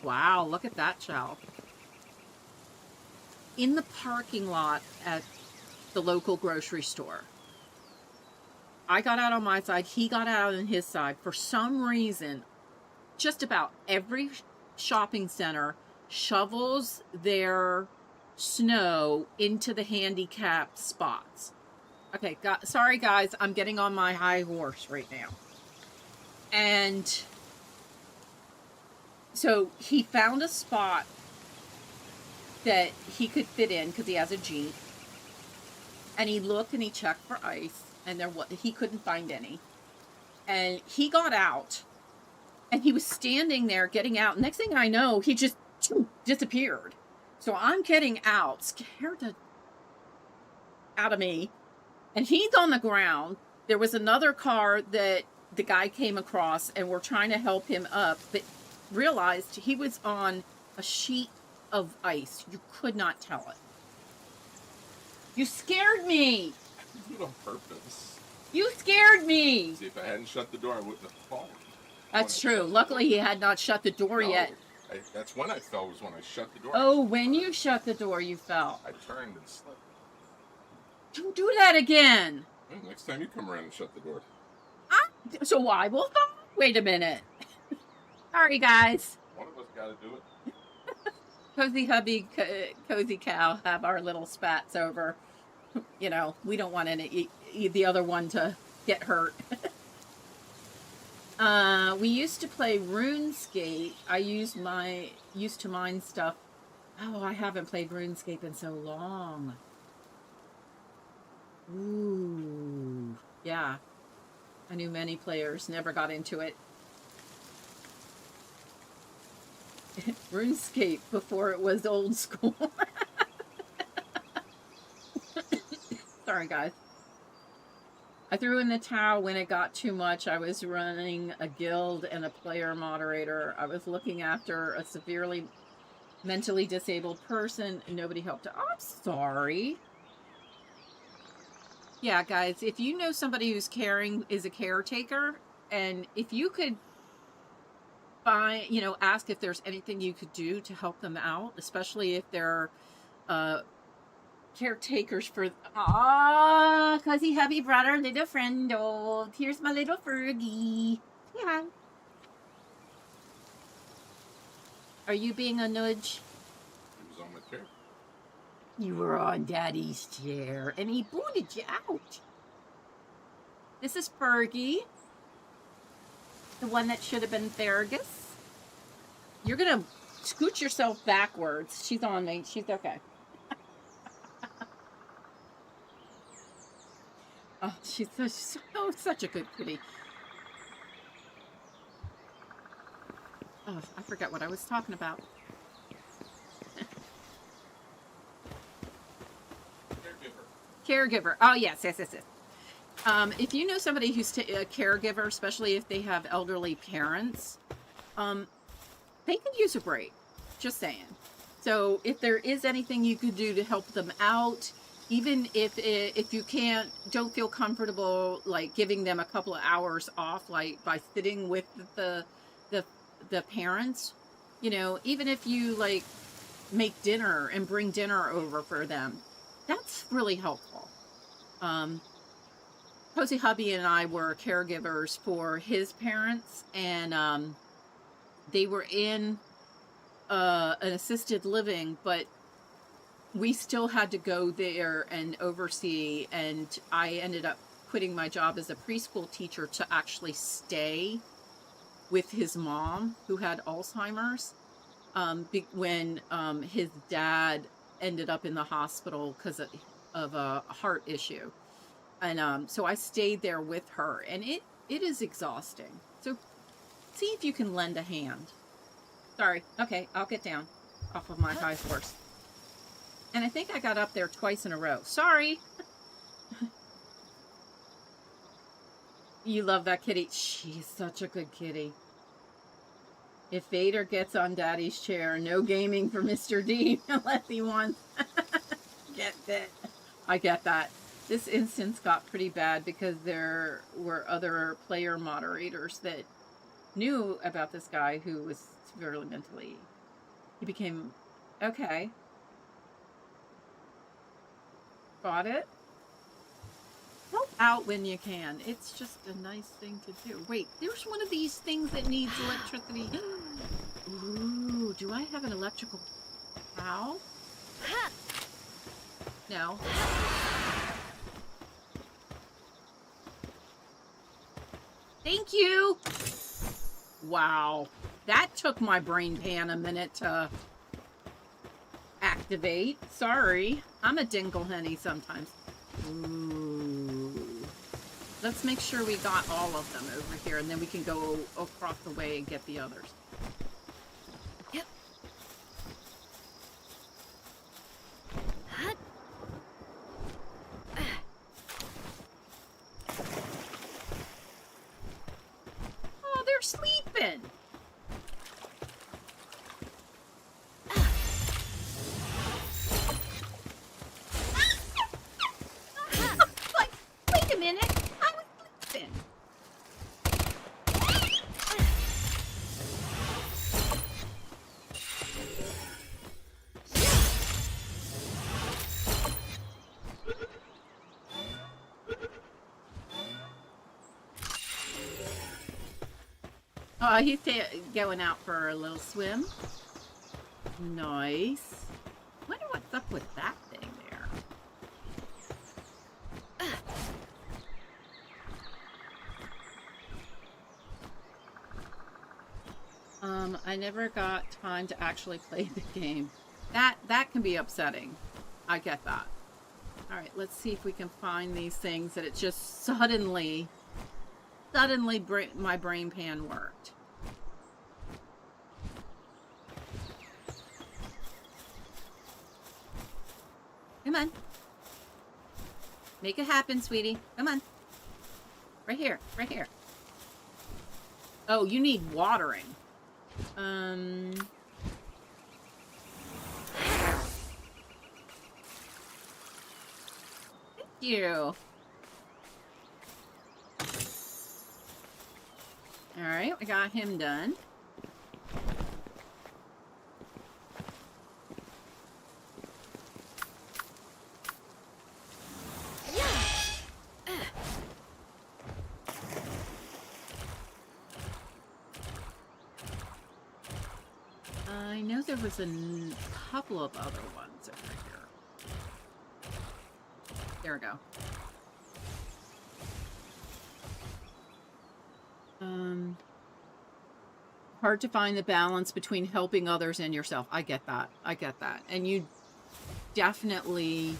wow, look at that shelf. In the parking lot at the local grocery store. I got out on my side, he got out on his side. For some reason, just about every shopping center shovels their snow into the handicapped spots. Okay, sorry guys, I'm getting on my high horse right now. And so he found a spot that he could fit in because he has a Jeep. And he looked and he checked for ice, and he couldn't find any. And he got out, and he was standing there getting out. Next thing I know, he just disappeared. So I'm getting out, scared out of me. And he's on the ground. There was another car that the guy came across, and we're trying to help him up, but realized he was on a sheet of ice. You could not tell it. You scared me. I did it on purpose. You scared me. See, if I hadn't shut the door, I wouldn't have fallen. That's true. Luckily, he had not shut the door yet. That's when I fell, was when I shut the door. Oh, when you shut the door, you fell. I turned and slipped. Don't do that again. Well, next time you come around and shut the door. So I will fall? Wait a minute. Sorry, guys. One of us got to do it. Cozy Hubby, Cozy Cow have our little spats over. You know, we don't want the other one to get hurt. We used to play RuneScape. I used to mine stuff. Oh, I haven't played RuneScape in so long. Ooh, yeah. I knew many players, never got into it. RuneScape before it was old school. Sorry, guys. I threw in the towel when it got too much. I was running a guild and a player moderator. I was looking after a severely mentally disabled person and nobody helped. I'm sorry. Yeah, guys, if you know somebody who's is a caretaker, and if you could ask if there's anything you could do to help them out, especially if they're caretakers for Cozy Hubby brought our little friend. Oh, here's my little Fergie. Yeah. Are you being a nudge? He was on my chair. You were on Daddy's chair, and he booted you out. This is Fergie, the one that should have been Fergus. You're gonna scoot yourself backwards. She's on me. She's okay. Oh, she's such a good kitty. Oh, I forgot what I was talking about. Caregiver. Oh, yes. If you know somebody who's a caregiver, especially if they have elderly parents, they could use a break. Just saying. So if there is anything you could do to help them out, even if you don't feel comfortable, like giving them a couple of hours off, like by sitting with the parents, even if you like make dinner and bring dinner over for them, that's really helpful. Cozy Hubby and I were caregivers for his parents, and they were in an assisted living, but we still had to go there and oversee, and I ended up quitting my job as a preschool teacher to actually stay with his mom, who had Alzheimer's, when his dad ended up in the hospital because of a heart issue. And so I stayed there with her, and it is exhausting. So see if you can lend a hand. Sorry. Okay, I'll get down off of my high horse. And I think I got up there twice in a row. Sorry. You love that kitty. She's such a good kitty. If Vader gets on Daddy's chair, no gaming for Mr. D unless he wants. Get it. I get that. This instance got pretty bad because there were other player moderators that knew about this guy who was severely mentally. He became okay. Got it? Help out when you can. It's just a nice thing to do. Wait, there's one of these things that needs electricity. Ooh, do I have an electrical cow? No. Thank you! Wow. That took my brain pan a minute to activate. Sorry. I'm a dingle-henny sometimes. Ooh. Let's make sure we got all of them over here, and then we can go across the way and get the others. Yep. Oh, they're sleeping! Like, wait a minute! I was sleeping! Oh, he's going out for a little swim. Nice. Wonder what's up with that thing there. I never got time to actually play the game. That can be upsetting. I get that. All right, let's see if we can find these things that it just suddenly my brain pan worked. Come on. Make it happen, sweetie. Come on. Right here. Right here. Oh, you need watering. Thank you. Alright, we got him done. I know there was a couple of other ones over here. There we go. Hard to find the balance between helping others and yourself. I get that. I get that. And you definitely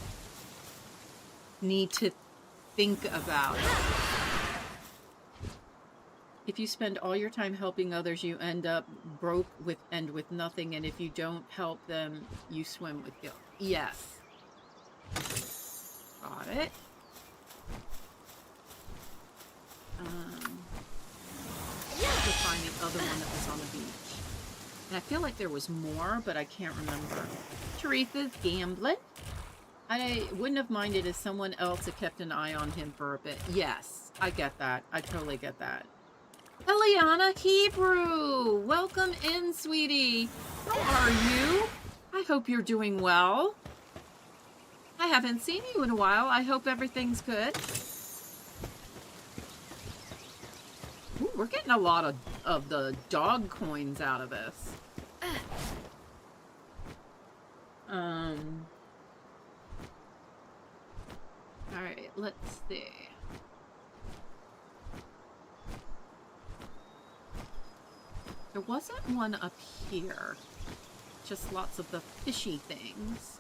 need to think about it. If you spend all your time helping others, you end up broke with nothing. And if you don't help them, you swim with guilt. Yes. Got it. To find the other one that was on the beach. And I feel like there was more, but I can't remember. Teresa's gambling. I wouldn't have minded if someone else had kept an eye on him for a bit. Yes, I get that. I totally get that. Eliana Hebrew! Welcome in, sweetie. How are you? I hope you're doing well. I haven't seen you in a while. I hope everything's good. Ooh, we're getting a lot of the dog coins out of this. Alright, let's see. There wasn't one up here. Just lots of the fishy things.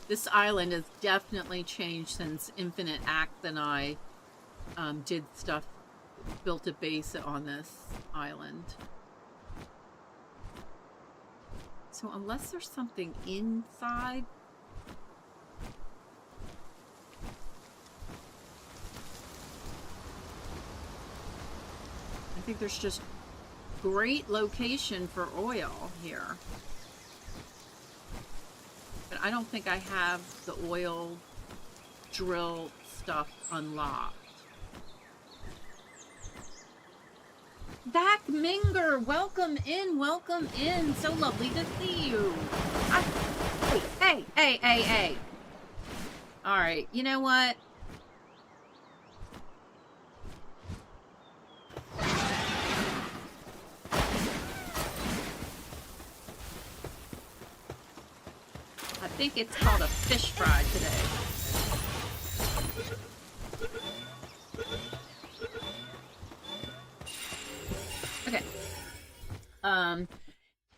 This island has definitely changed since Infinite Act and I did stuff, built a base on this island. So unless there's something inside... I think there's just great location for oil here. But I don't think I have the oil drill stuff unlocked. Dak Minger, welcome in, welcome in. So lovely to see you. Hey. All right, you know what? I think it's called a fish fry today. Okay.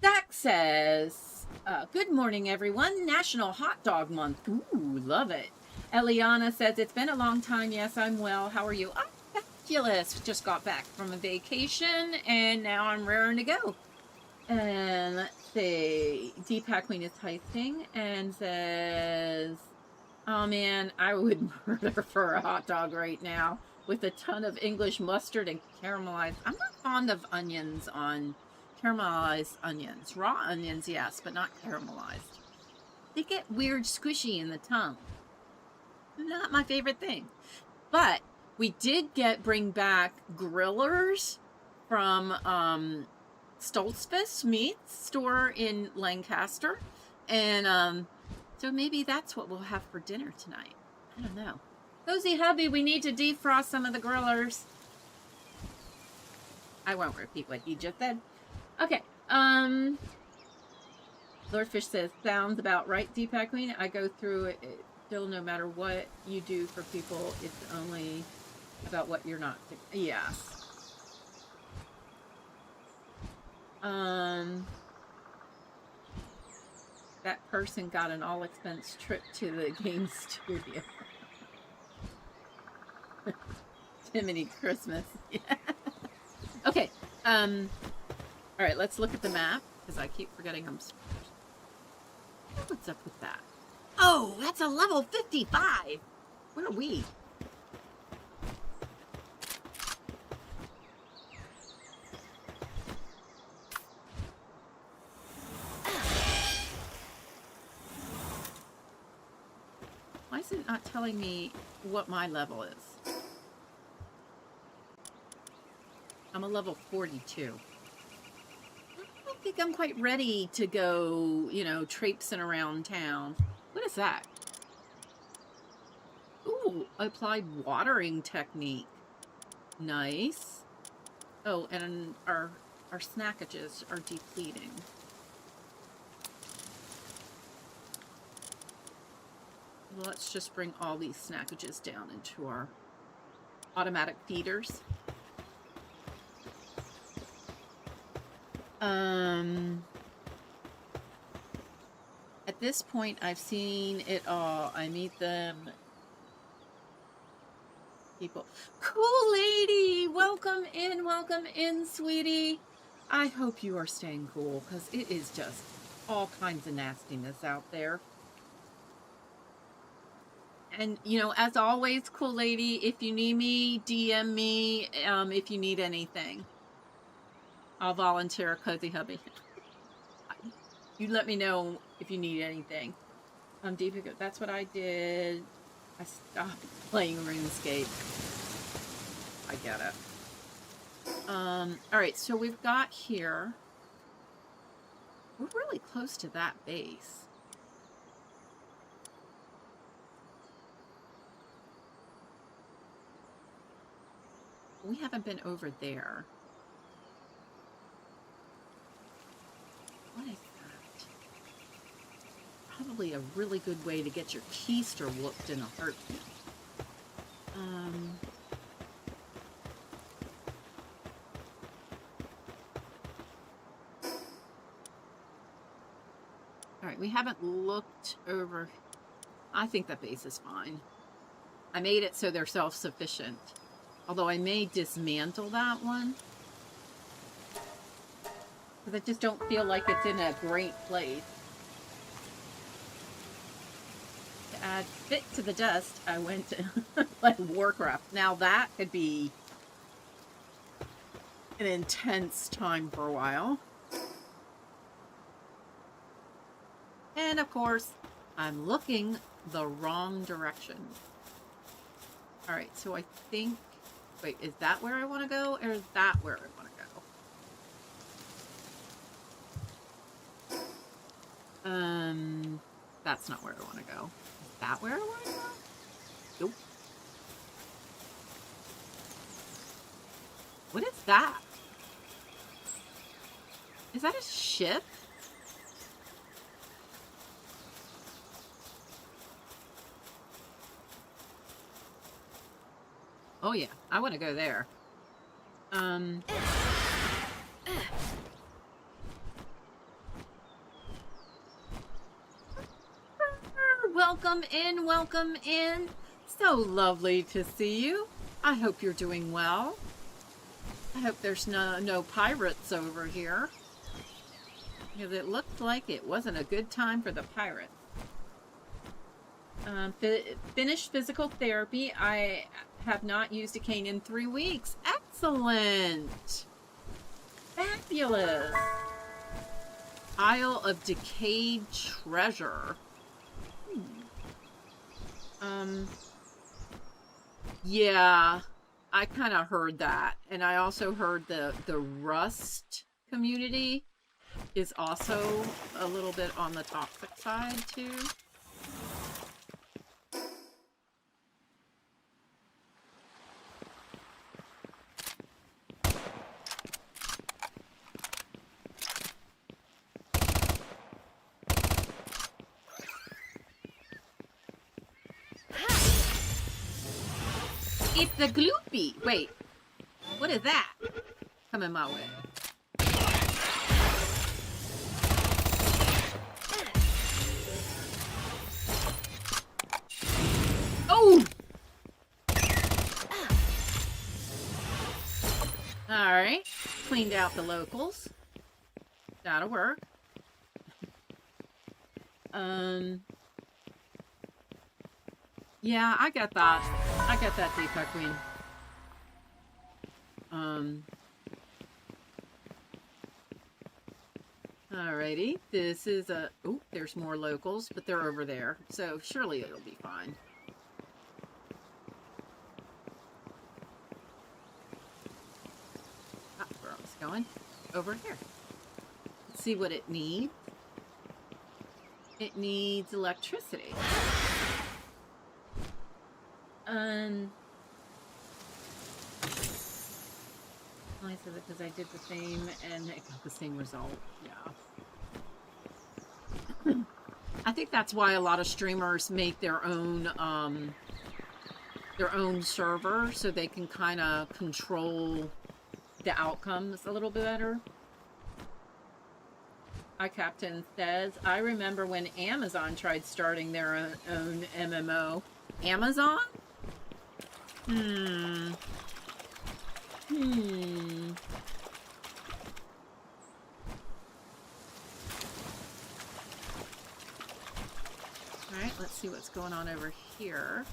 Zach says, good morning, everyone. National Hot Dog Month. Ooh, love it. Eliana says, it's been a long time. Yes, I'm well. How are you? I'm fabulous. Just got back from a vacation, and now I'm raring to go. And let's see. Deepak Queen is heisting and says, oh man, I would murder for a hot dog right now with a ton of English mustard and caramelized. I'm not fond of onions on caramelized onions. Raw onions, yes, but not caramelized. They get weird squishy in the tongue. Not my favorite thing. But we did bring back grillers from Stoltzfus Meats store in Lancaster. And so maybe that's what we'll have for dinner tonight. I don't know. Cozy hubby, we need to defrost some of the grillers. I won't repeat what he just said. Okay. Lordfish says, sounds about right, Deepak Queen. I go through it still, no matter what you do for people, it's only about what you're not. Yes. That person got an all-expense trip to the game studio. Timothy Christmas. Yeah. Okay. All right, let's look at the map, because I keep forgetting I'm... What's up with that? Oh, that's a level 55! Where are we? Why is it not telling me what my level is? I'm a level 42. I don't think I'm quite ready to go, you know, traipsing around town. What is that? Ooh, applied watering technique. Nice. Oh, and our snackages are depleting. Let's just bring all these snackages down into our automatic feeders. At this point, I've seen it all. I meet them. People. Cool lady! Welcome in, sweetie. I hope you are staying cool, because it is just all kinds of nastiness out there. And, you know, as always, cool lady, if you need me, DM me if you need anything. I'll volunteer a cozy hubby. You let me know if you need anything. Deepak, that's what I did. I stopped playing RuneScape. I get it. Alright, so we've got here... We're really close to that base. We haven't been over there. What is that? Probably a really good way to get your keister whooped in a heartbeat. Alright, we haven't looked over... I think that base is fine. I made it so they're self-sufficient. Although I may dismantle that one. Because I just don't feel like it's in a great place. To add fit to the dust, I went to like Warcraft. Now that could be an intense time for a while. And of course, I'm looking the wrong direction. Alright, so I think... Wait, is that where I want to go, or is that where I want to go? That's not where I want to go. that where I want to go? Nope. What is that? Is that a ship? Oh yeah, I want to go there. Welcome in, welcome in. So lovely to see you. I hope you're doing well. I hope there's no pirates over here. Because it looked like it wasn't a good time for the pirates. Finished physical therapy. I have not used a cane in 3 weeks. Excellent. Fabulous. Isle of Decayed Treasure. Yeah, I kind of heard that. And I also heard the Rust community is also a little bit on the toxic side, too. It's the gloopy. Wait, what is that? Coming my way. Oh! Alright. Cleaned out the locals. That'll work. Yeah, I got that. I got that, Deepak Queen. Alrighty. This is a... Oh, there's more locals, but they're over there. So surely it'll be fine. Ah, where I was going? Over here. Let's see what it needs. It needs electricity. I said it because I did the same and it got the same result. Yeah. I think that's why a lot of streamers make their own server so they can kind of control the outcomes a little bit better. Captain says, I remember when Amazon tried starting their own MMO. Amazon? Alright, let's see what's going on over here.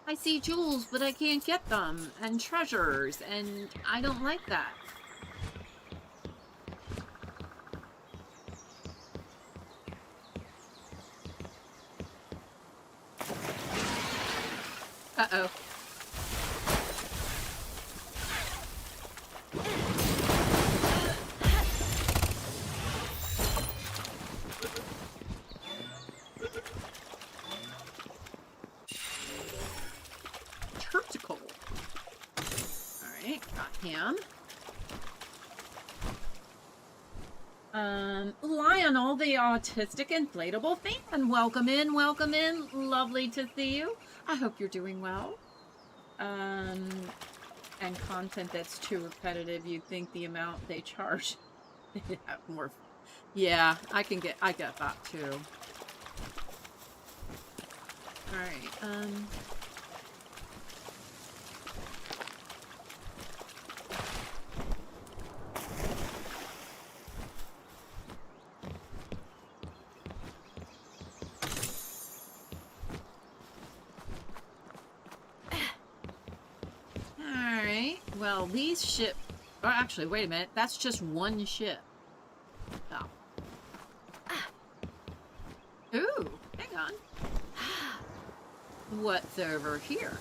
I see jewels, but I can't get them. And treasures, and I don't like that. Uh-oh. Tactical. Alright, got him. Lionel, the autistic inflatable fan. Welcome in, welcome in. Lovely to see you. I hope you're doing well. And content that's too repetitive, you'd think the amount they charge have more. Yeah, I get that too. Alright, well, these ship... Oh, actually, wait a minute. That's just one ship. Oh. Ooh, hang on. What's over here?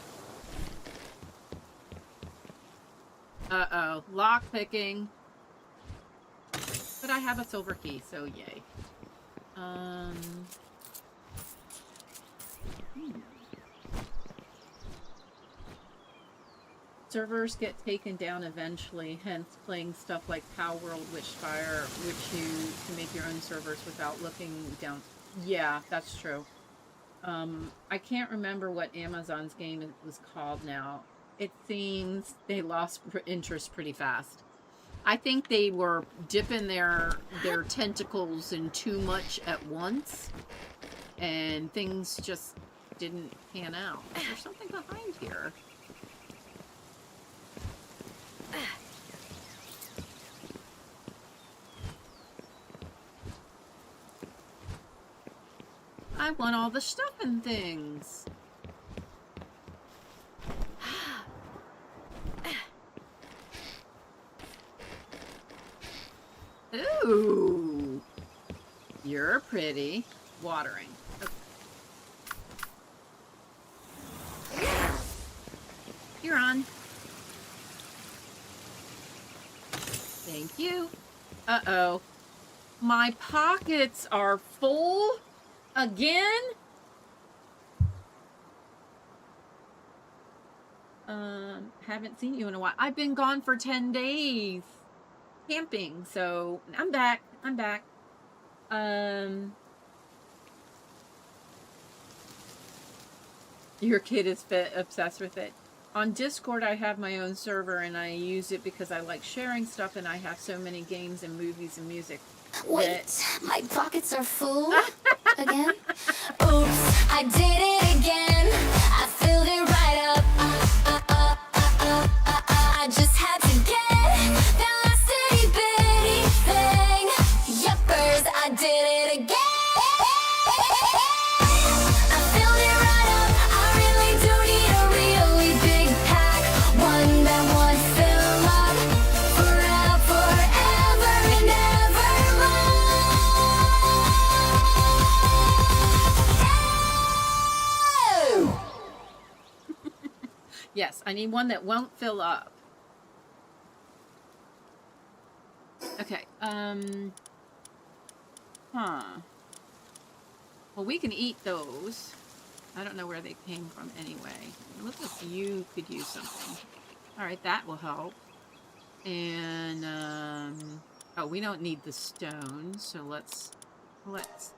Uh-oh. Lock picking. But I have a silver key, so yay. Um, hmm. Servers get taken down eventually, hence playing stuff like PalWorld, Witchfire, which you can make your own servers without looking down. Yeah, that's true. I can't remember what Amazon's game was called now. It seems they lost interest pretty fast. I think they were dipping their tentacles in too much at once, and things just didn't pan out. There's something behind here. I want all the stuff and things. Ooh. You're pretty. Watering. Okay. You're on. Thank you. Uh-oh. My pockets are full again? Haven't seen you in a while. I've been gone for 10 days camping, so I'm back. I'm back. Your kid is obsessed with it. On Discord, I have my own server, and I use it because I like sharing stuff, and I have so many games and movies and music. Wait, my pockets are full again? Oops, I did it again. I filled it right up. I just had to get that last itty bitty thing. Yuppers, I did it again. I filled it right up. I really do need a really big pack. One that would fill up forever and ever. Yes, I need one that won't fill up. Okay, well, we can eat those. I don't know where they came from anyway. Look like you could use something. Alright, that will help. And, oh, we don't need the stones, so let's,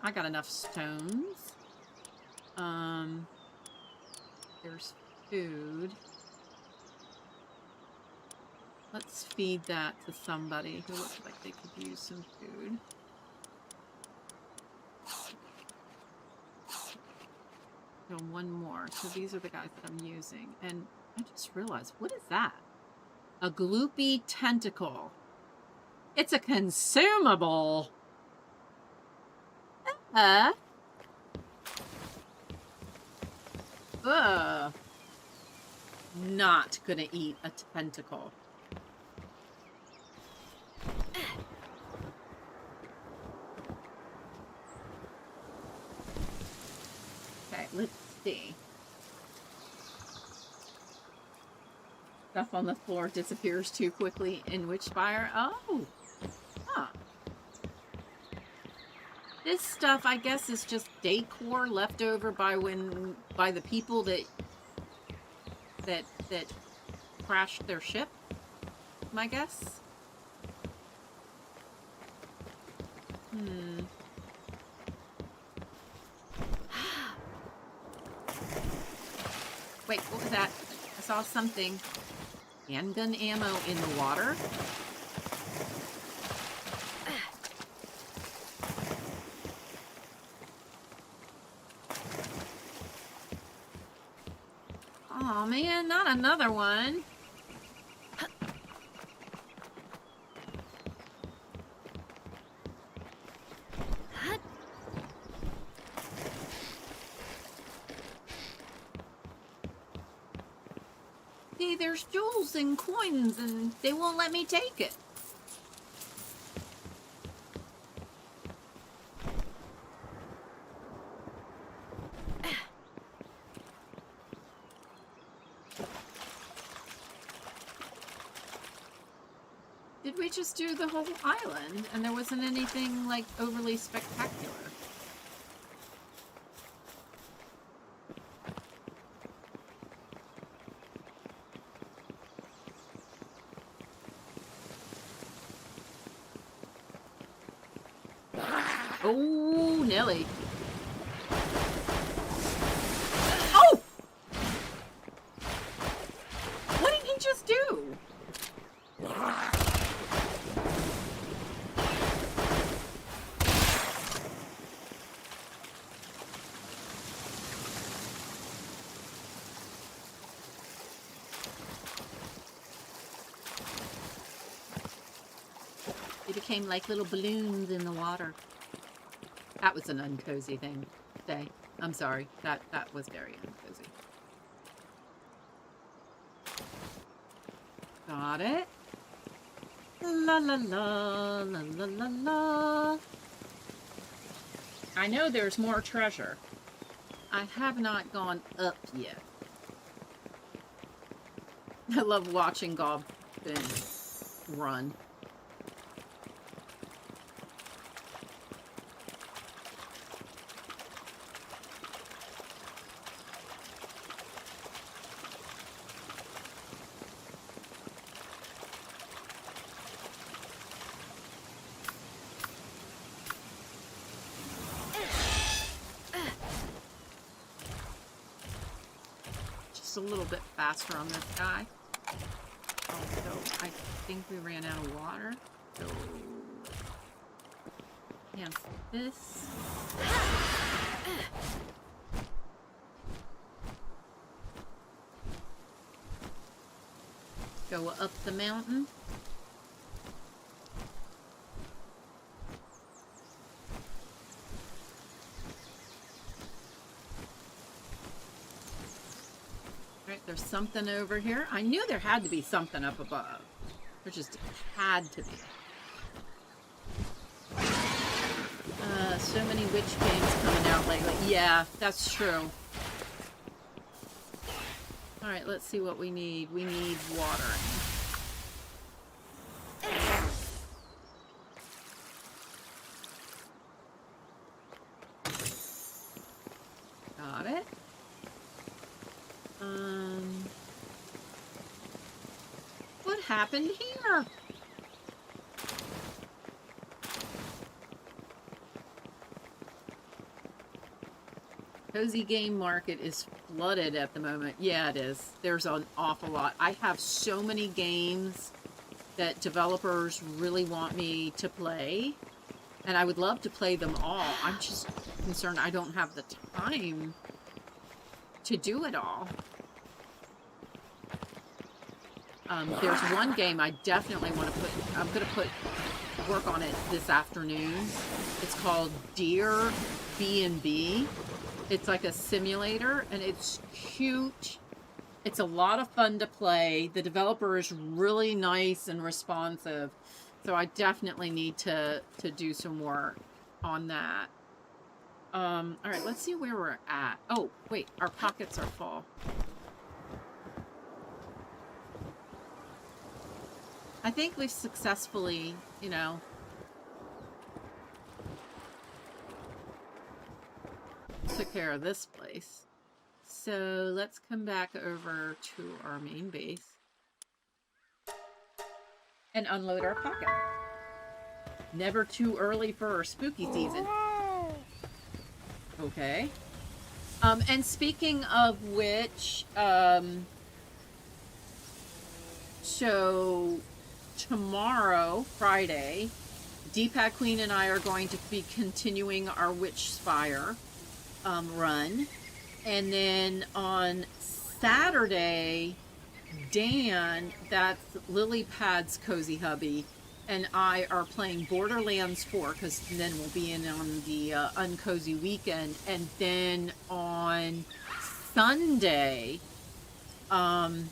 I got enough stones. There's food. Let's feed that to somebody who looks like they could use some food. So one more. So these are the guys that I'm using. And I just realized, what is that? A gloopy tentacle. It's a consumable. Ugh. Not gonna eat a tentacle. Okay, let's see. Stuff on the floor disappears too quickly in Witchfire. Oh! Huh. This stuff, I guess, is just decor left over by the people that crashed their ship, my guess. Wait, what was that? I saw something. Handgun ammo in the water? Oh man, not another one. See, there's jewels and coins and they won't let me take it. Did we just do the whole island and there wasn't anything like overly spectacular? Oh, Nelly. Oh! What did he just do? They became like little balloons in the water. That was an uncozy thing to say. I'm sorry. That was very uncozy. Got it. La la la la la la la. I know there's more treasure. I have not gone up yet. I love watching Goblin run. A little bit faster on this guy. Also, I think we ran out of water. So, cancel this. Go up the mountain. There's something over here. I knew there had to be something up above. There just had to be. So many witch games coming out lately. Yeah, that's true. Alright, let's see what we need. We need water. Got it. What happened here? Cozy Game Market is flooded at the moment. Yeah, it is. There's an awful lot. I have so many games that developers really want me to play, and I would love to play them all. I'm just concerned I don't have the time to do it all. There's one game I definitely want to put, I'm going to work on it this afternoon. It's called Deer B&B. It's like a simulator, and it's cute. It's a lot of fun to play. The developer is really nice and responsive. So I definitely need to do some work on that. All right, let's see where we're at. Oh, wait, our pockets are full. I think we've successfully, you know, took care of this place. So let's come back over to our main base and unload our pocket. Never too early for our spooky season. Okay. And speaking of which, so tomorrow, Friday, Deepak Queen and I are going to be continuing our Witch Spire run. And then on Saturday, Dan, that's Lilypad's Cozy Hubby, and I are playing Borderlands 4, because then we'll be in on the Uncozy weekend. And then on Sunday, Fire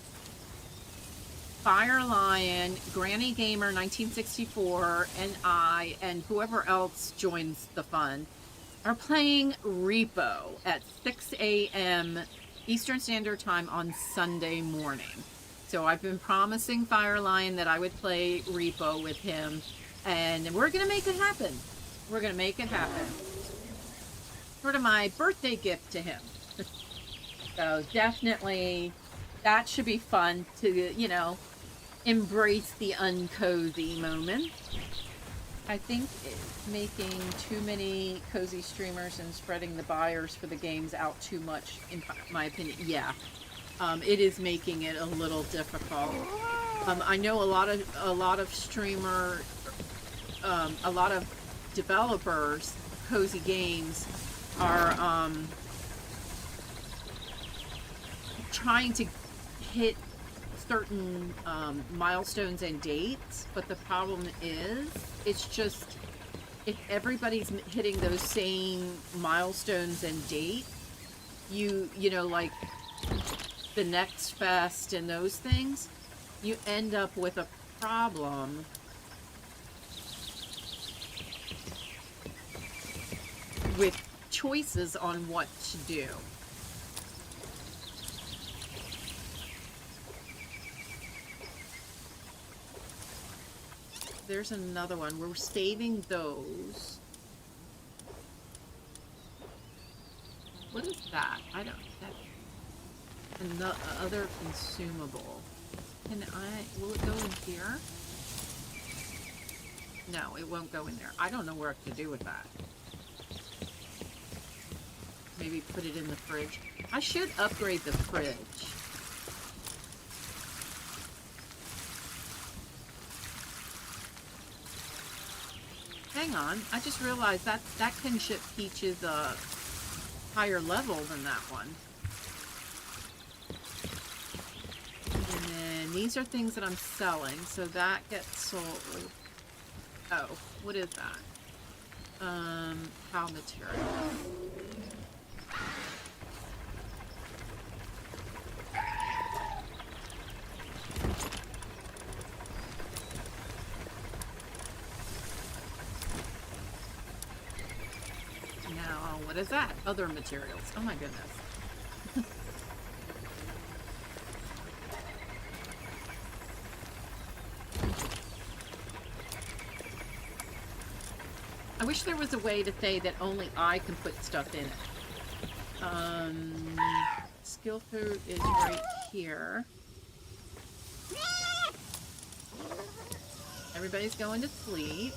Lion, Granny Gamer 1964, and I, and whoever else joins the fun, are playing Repo at 6 a.m. Eastern Standard Time on Sunday morning. So I've been promising Firelion that I would play Repo with him, and we're gonna make it happen. We're gonna make it happen. Sort of my birthday gift to him. So definitely, that should be fun to, you know, embrace the uncozy moment. I think it's making too many cozy streamers and spreading the buyers for the games out too much, in my opinion. Yeah, it is making it a little difficult. I know a lot of streamer, a lot of developers, cozy games, are trying to hit certain milestones and dates, but the problem is, it's just, if everybody's hitting those same milestones and dates, you know, like the Next Fest and those things, you end up with a problem with choices on what to do. There's another one. We're saving those. What is that? I don't... That, another consumable. Can I... Will it go in here? No, it won't go in there. I don't know what to do with that. Maybe put it in the fridge. I should upgrade the fridge. Hang on, I just realized that kinship peach is a higher level than that one. And then these are things that I'm selling, so that gets sold. Oh, what is that? How material. What is that? Other materials. Oh my goodness. I wish there was a way to say that only I can put stuff in it. Skill food is right here. Everybody's going to sleep.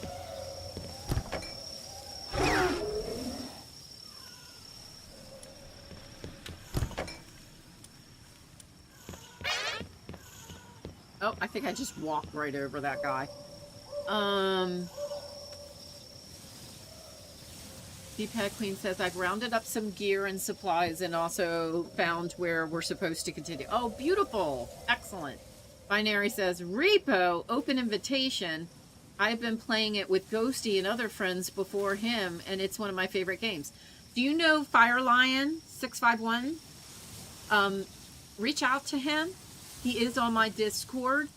Oh, I think I just walked right over that guy. Deepak Queen says, I've rounded up some gear and supplies and also found where we're supposed to continue. Oh, beautiful. Excellent. Binary says, Repo, open invitation. I've been playing it with Ghosty and other friends before him, and it's one of my favorite games. Do you know Firelion 651? Reach out to him. He is on my Discord.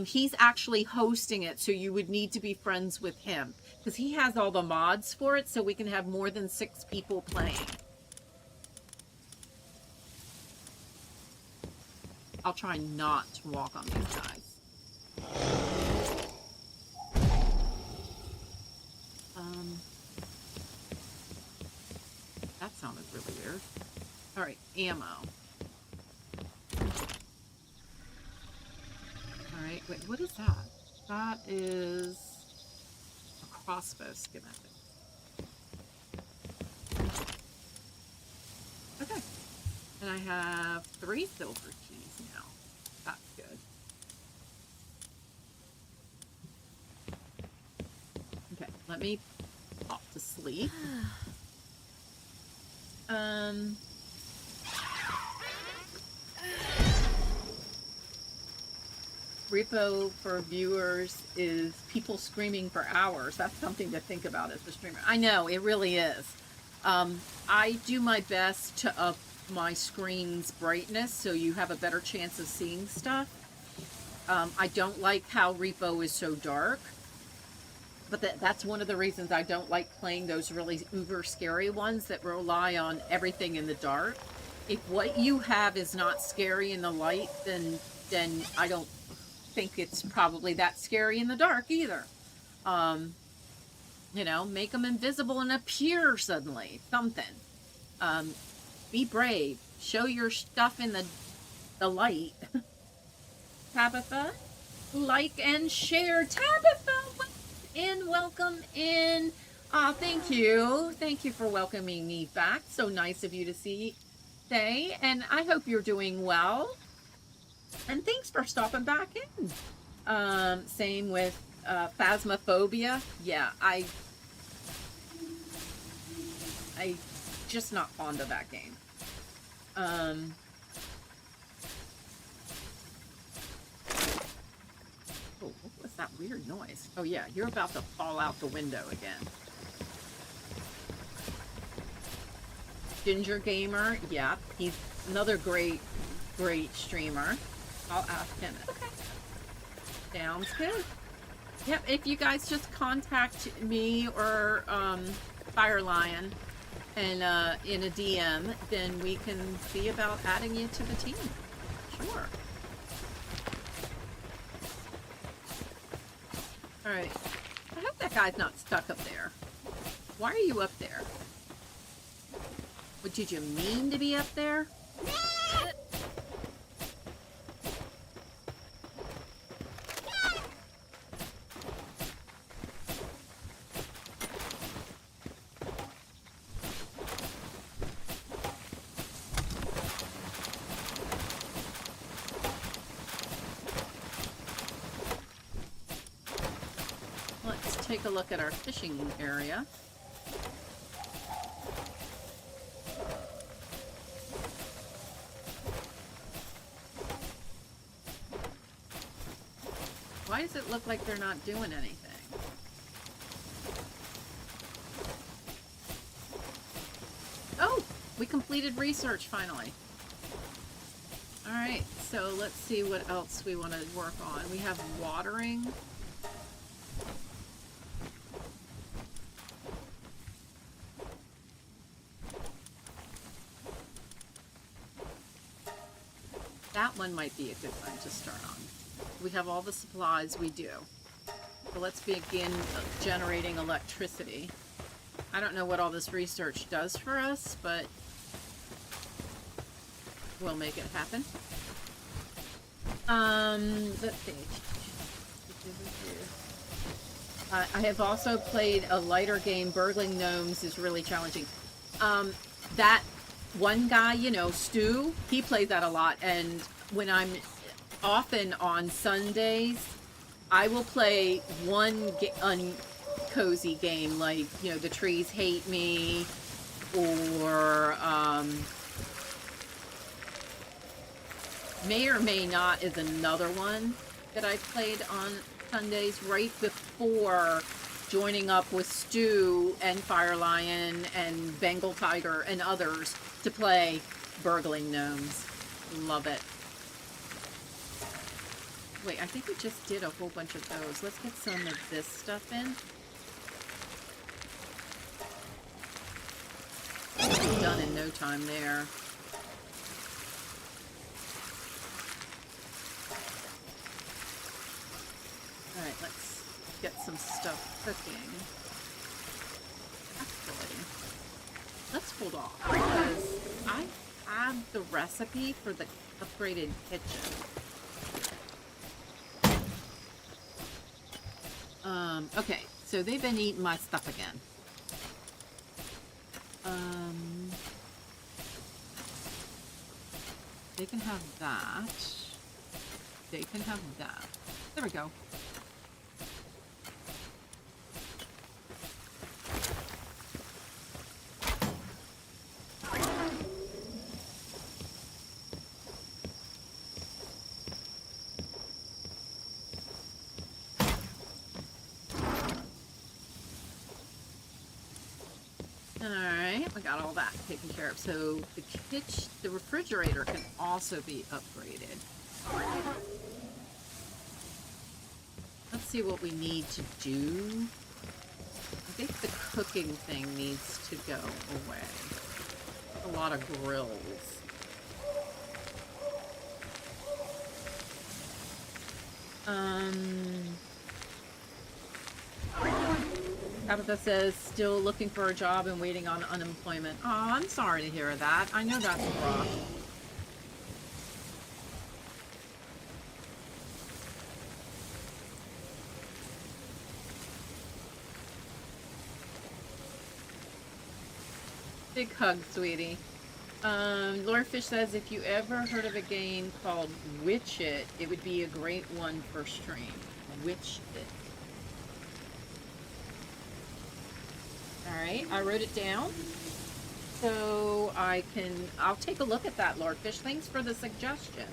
He's actually hosting it, so you would need to be friends with him. Because he has all the mods for it, so we can have more than 6 people playing. I'll try not to walk on these guys. That sounded really weird. Alright, ammo. Alright, wait, what is that? That is a crossbow schematic. Okay. And I have 3 silver keys now. That's good. Okay, let me pop to sleep. Repo for viewers is people screaming for hours. That's something to think about as a streamer. I know, it really is. I do my best to up my screen's brightness so you have a better chance of seeing stuff. I don't like how Repo is so dark. But that's one of the reasons I don't like playing those really uber scary ones that rely on everything in the dark. If what you have is not scary in the light, then then I don't think it's probably that scary in the dark either. You know, make them invisible and appear suddenly. Something. Be brave. Show your stuff in the light. Tabitha, like and share. Tabitha, welcome in. Thank you. Thank you for welcoming me back. So nice of you to say. And I hope you're doing well. And thanks for stopping back in. Same with Phasmophobia. Yeah, I just not fond of that game. Oh, what was that weird noise? Oh yeah, you're about to fall out the window again. Ginger Gamer, yeah, he's another great streamer. I'll ask him. Okay. Sounds good. Yep, if you guys just contact me or Fire Lion and in a DM, then we can see about adding you to the team. Sure. Alright. I hope that guy's not stuck up there. Why are you up there? What, did you mean to be up there? Take a look at our fishing area. Why does it look like they're not doing anything? Oh, we completed research finally. All right, so let's see what else we want to work on. We have watering. That one might be a good one to start on. We have all the supplies, we do. So let's begin generating electricity. I don't know what all this research does for us, but we'll make it happen. Let's see. I have also played a lighter game. Burgling Gnomes is really challenging. That one guy, you know, Stu, he plays that a lot, and when I'm often on Sundays, I will play one uncozy game, like, you know, The Trees Hate Me, or May or May Not is another one that I played on Sundays right before joining up with Stu and Fire Lion and Bengal Tiger and others to play Burgling Gnomes. Love it. Wait, I think we just did a whole bunch of those. Let's get some of this stuff in. Done in no time there. Alright, let's get some stuff cooking. Actually, let's hold off because I have the recipe for the upgraded kitchen. Okay, so they've been eating my stuff again. They can have that. They can have that. There we go. Alright, we got all that taken care of. So the refrigerator can also be upgraded. Let's see what we need to do. I think the cooking thing needs to go away. A lot of grills. Tabitha says, still looking for a job and waiting on unemployment. Oh, I'm sorry to hear that. I know that's rough. Big hug, sweetie. Lord Fish says, if you ever heard of a game called Witch It, it would be a great one for stream. Witch It. Alright, I wrote it down. So I'll take a look at that, Lord Fish. Thanks for the suggestion.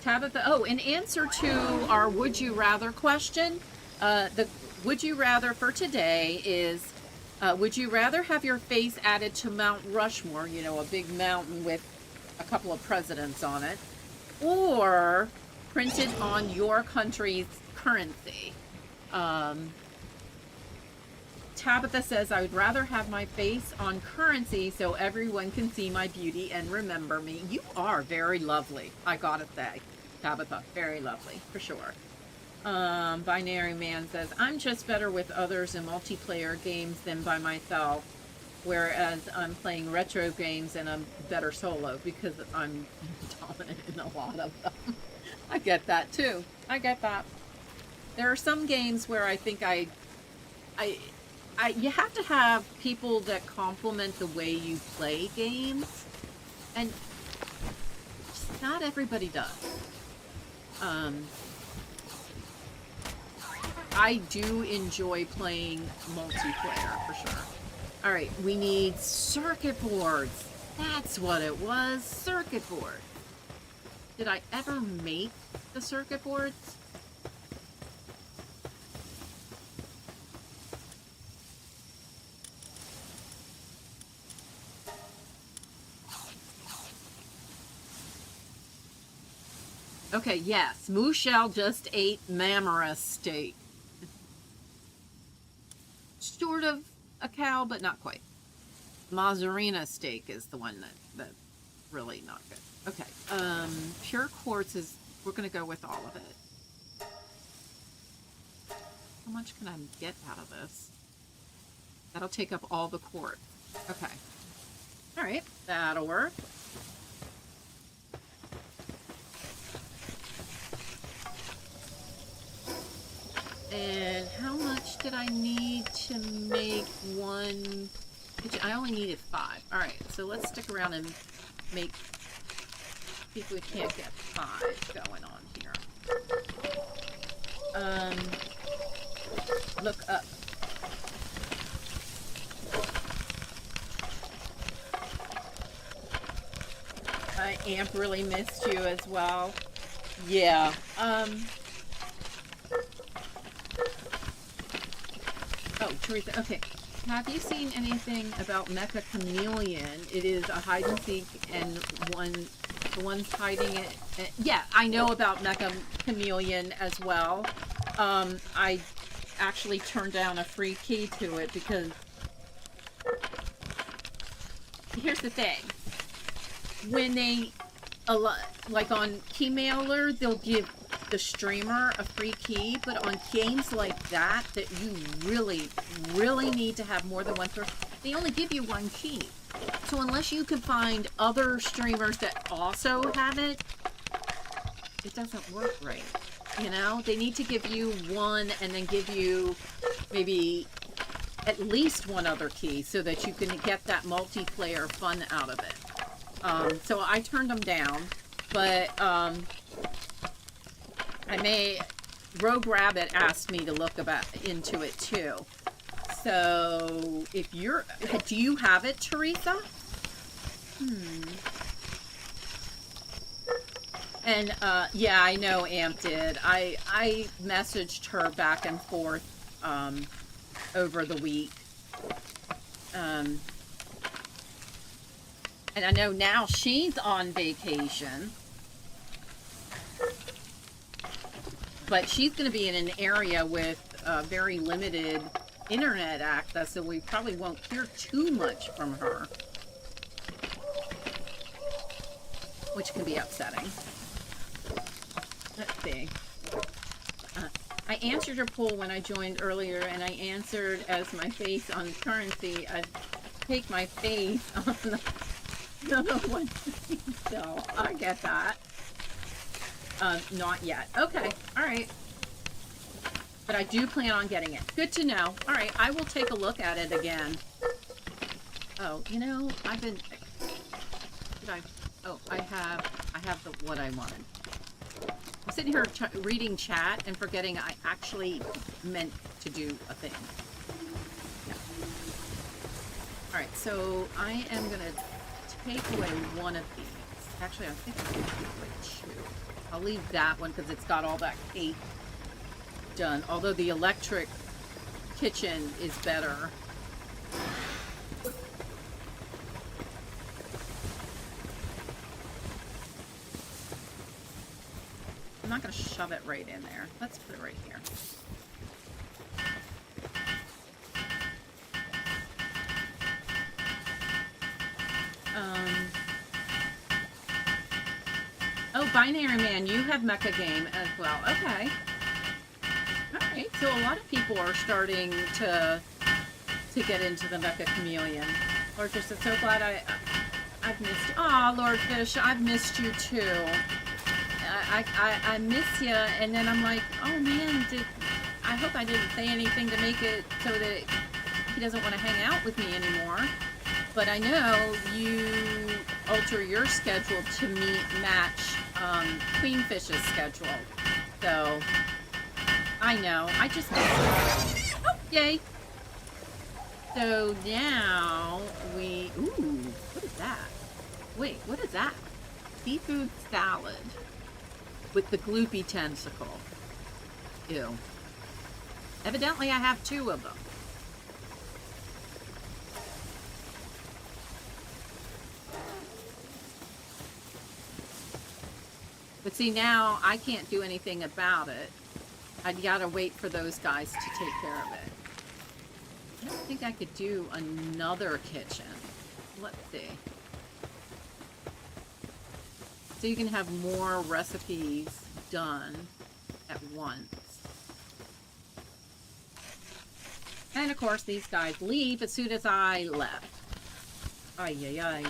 Tabitha, in answer to our Would You Rather question, the Would You Rather for today is, would you rather have your face added to Mount Rushmore, you know, a big mountain with a couple of presidents on it, or printed on your country's currency? Tabitha says, I would rather have my face on currency so everyone can see my beauty and remember me. You are very lovely, I gotta say, Tabitha. Very lovely, for sure. Binary Man says, I'm just better with others in multiplayer games than by myself, whereas I'm playing retro games and I'm better solo because I'm dominant in a lot of them. I get that too. I get that. There are some games where I think you have to have people that complement the way you play games, and not everybody does. I do enjoy playing multiplayer, for sure. Alright, we need circuit boards. That's what it was, circuit board. Did I ever make the circuit boards? Okay, yes. Mooshell just ate Mammoth steak. Sort of a cow, but not quite. Mazzarina steak is the one that's really not good. Okay, pure quartz is, we're going to go with all of it. How much can I get out of this? That'll take up all the quartz. Okay. Alright, that'll work. And how much did I need to make one? I only needed 5. Alright, so let's stick around and make, see if we can't get 5 going on here. Look up. Amp really missed you as well. Yeah. Oh, Teresa, okay. Have you seen anything about Mecha Chameleon? It is a hide and seek, and the one's hiding it. Yeah, I know about Mecha Chameleon as well. I actually turned down a free key to it because here's the thing. When they, like on Keymailer, they'll give the streamer a free key, but on games like that you really need to have more than one person, they only give you 1 key. So unless you can find other streamers that also have it, it doesn't work right. You know, they need to give you 1 and then give you maybe at least 1 other key so that you can get that multiplayer fun out of it. So I turned them down, but Rogue Rabbit asked me to look into it too. So if do you have it, Teresa? And yeah, I know Amp did. I messaged her back and forth over the week. And I know now she's on vacation. But she's going to be in an area with very limited internet access, so we probably won't hear too much from her, which can be upsetting. Let's see. I answered your poll when I joined earlier, and I answered as my face on currency. I take my face on the other one. So I get that. Not yet. Okay. All right. But I do plan on getting it. Good to know. All right. I will take a look at it again. Oh, you know, I've been. Did I? Oh, I have the what I wanted. I'm sitting here reading chat and forgetting I actually meant to do a thing. Yeah. All right, so I am gonna take away one of these. Actually, I think I'm gonna take away two. I'll leave that one because it's got all that cake done. Although the electric kitchen is better. I'm not going to shove it right in there. Let's put it right here. Oh, Binary Man, you have Mecha Game as well. Okay. Alright, so a lot of people are starting to get into the Mecha Chameleon. Lord Fish, I'm so glad I've missed you. Aw, Lord Fish, I've missed you too. I miss you, and then I'm like, oh man, I hope I didn't say anything to make it so that he doesn't want to hang out with me anymore. But I know you alter your schedule to match Queenfish's schedule. So I know. I just oh, yay. So now we ooh, what is that? Wait, what is that? Seafood salad. With the gloopy tentacle. Ew. Evidently I have two of them. But see, now I can't do anything about it. I'd gotta wait for those guys to take care of it. I don't think I could do another kitchen. Let's see. So you can have more recipes done at once. And of course these guys leave as soon as I left. Ay, ay, ay.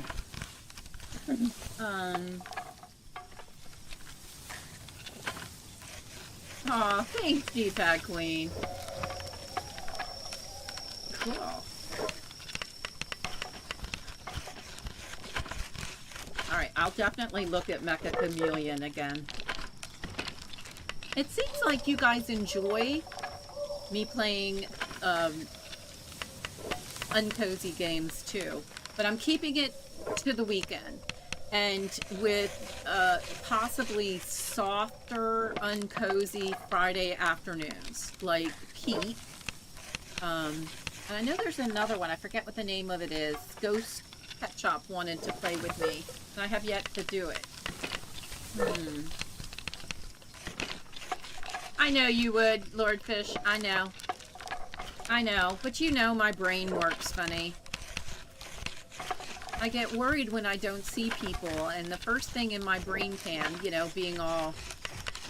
Aw, thanks, D-Pad Queen. Cool. Alright, I'll definitely look at Mecha Chameleon again. It seems like you guys enjoy me playing uncozy games too. But I'm keeping it to the weekend. And with possibly softer, uncozy Friday afternoons, like Pete. And I know there's another one. I forget what the name of it is. Ghost Pet Shop wanted to play with me, and I have yet to do it. I know you would, Lord Fish. I know. I know. But you know my brain works funny. I get worried when I don't see people, and the first thing in my brain can, you know, being all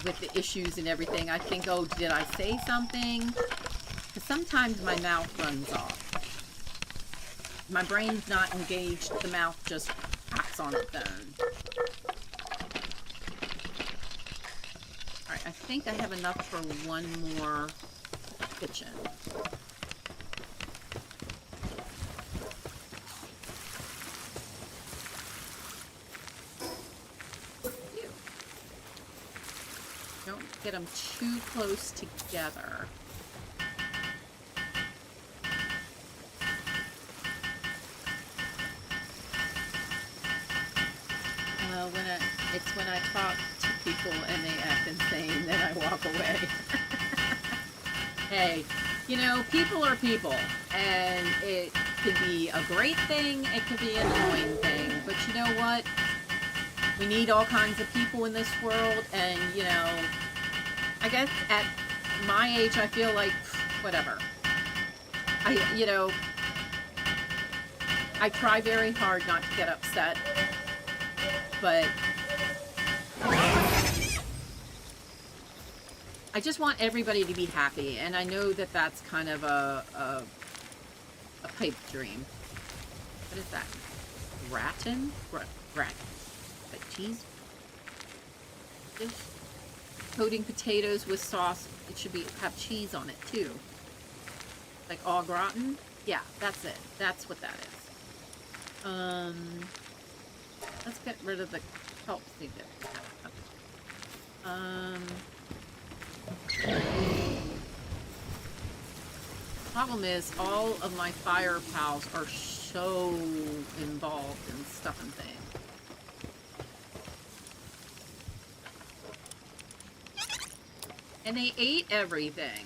with the issues and everything, I think, oh, did I say something? Because sometimes my mouth runs off. My brain's not engaged, the mouth just acts on its own. Alright, I think I have enough for one more kitchen. Don't get them too close together. It's when I talk to people and they act insane, then I walk away. Hey, you know, people are people, and it could be a great thing, it could be an annoying thing, but you know what? We need all kinds of people in this world, and, you know, I guess at my age, I feel like, whatever. You know, I try very hard not to get upset, but I just want everybody to be happy, and I know that that's kind of a pipe dream. What is that? Gratin? Like cheese? Dish? Coating potatoes with sauce. It should have cheese on it too. Like au gratin? Yeah, that's it. That's what that is. Let's get rid of the kelp seed. Problem is, all of my fire pals are so involved in stuffing things. And they ate everything.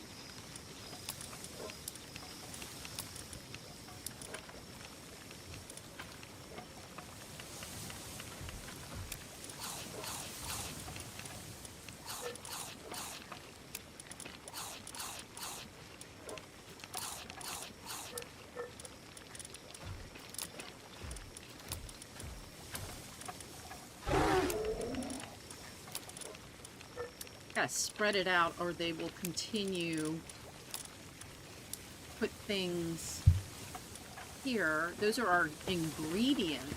Gotta spread it out or they will continue put things here. Those are our ingredients.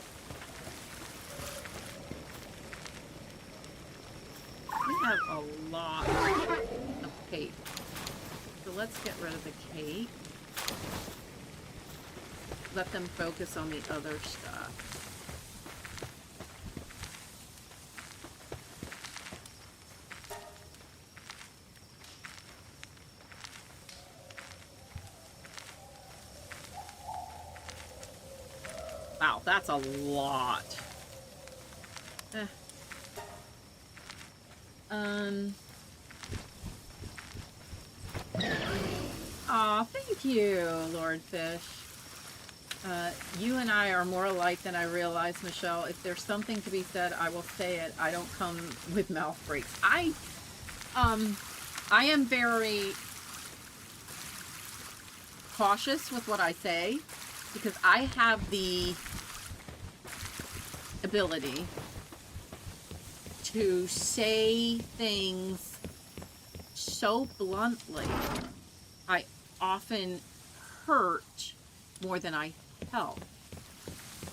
We have a lot of cake. So let's get rid of the cake. Let them focus on the other stuff. Wow, that's a lot. Aw, thank you, Lord Fish. You and I are more alike than I realize, Michelle. If there's something to be said, I will say it. I don't come with mouth breaks. I am very cautious with what I say because I have the ability to say things so bluntly, I often hurt more than I help.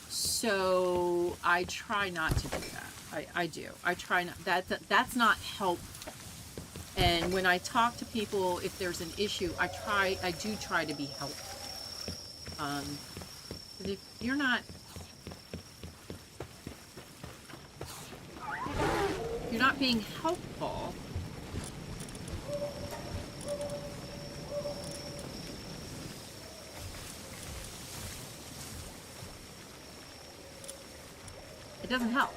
So I try not to do that. I do. I try not. That's not helpful. And when I talk to people, if there's an issue, I do try to be helpful. But if you're not being helpful, it doesn't help.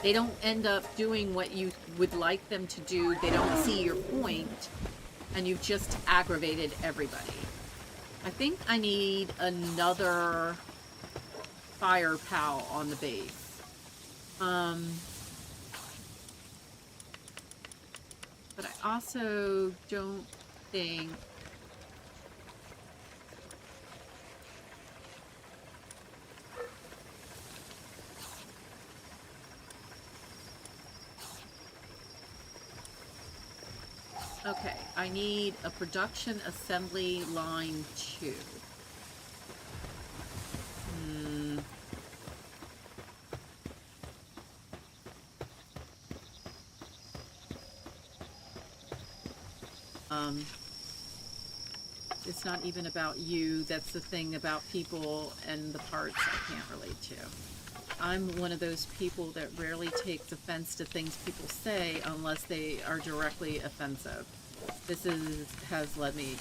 They don't end up doing what you would like them to do. They don't see your point, and you've just aggravated everybody. I think I need another fire pal on the base. But I also don't think okay, I need a production assembly line 2. It's not even about you. That's the thing about people and the parts I can't relate to. I'm one of those people that rarely takes offense to things people say unless they are directly offensive. This has led me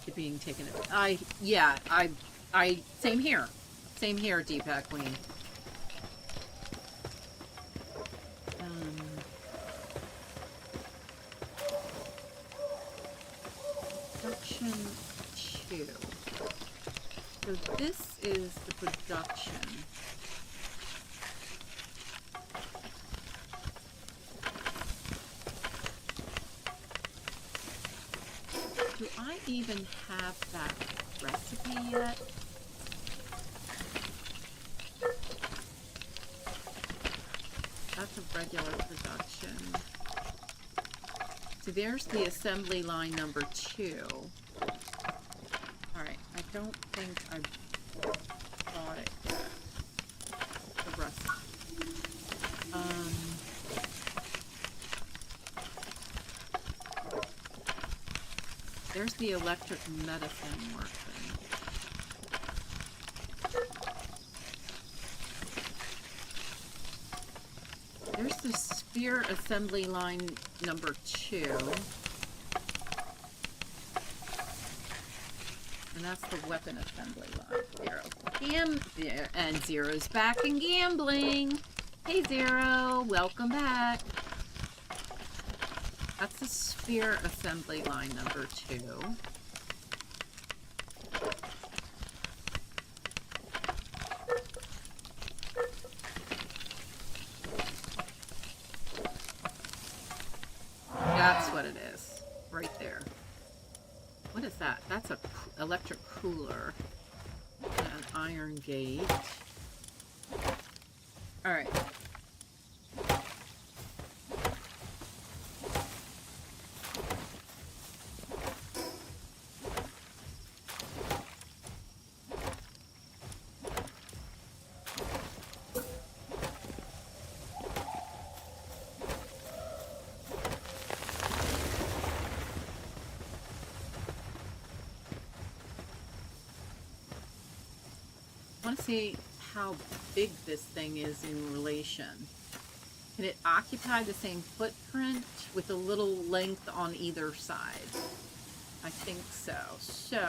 to being taken. I same here. Same here, Deepak Queen. Production 2. So this is the production. Do I even have that recipe yet? That's a regular production. So there's the assembly line number 2. Alright, I don't think I bought it yet. The rest. There's the electric medicine working. There's the spear assembly line number 2. And that's the weapon assembly line. Zero. And Zero's back in gambling. Hey Zero, welcome back. That's the spear assembly line number 2. That's what it is, right there. What is that? That's a electric cooler and an iron gate. All right. I want to see how big this thing is in relation. Can it occupy the same footprint with a little length on either side? I think so. So,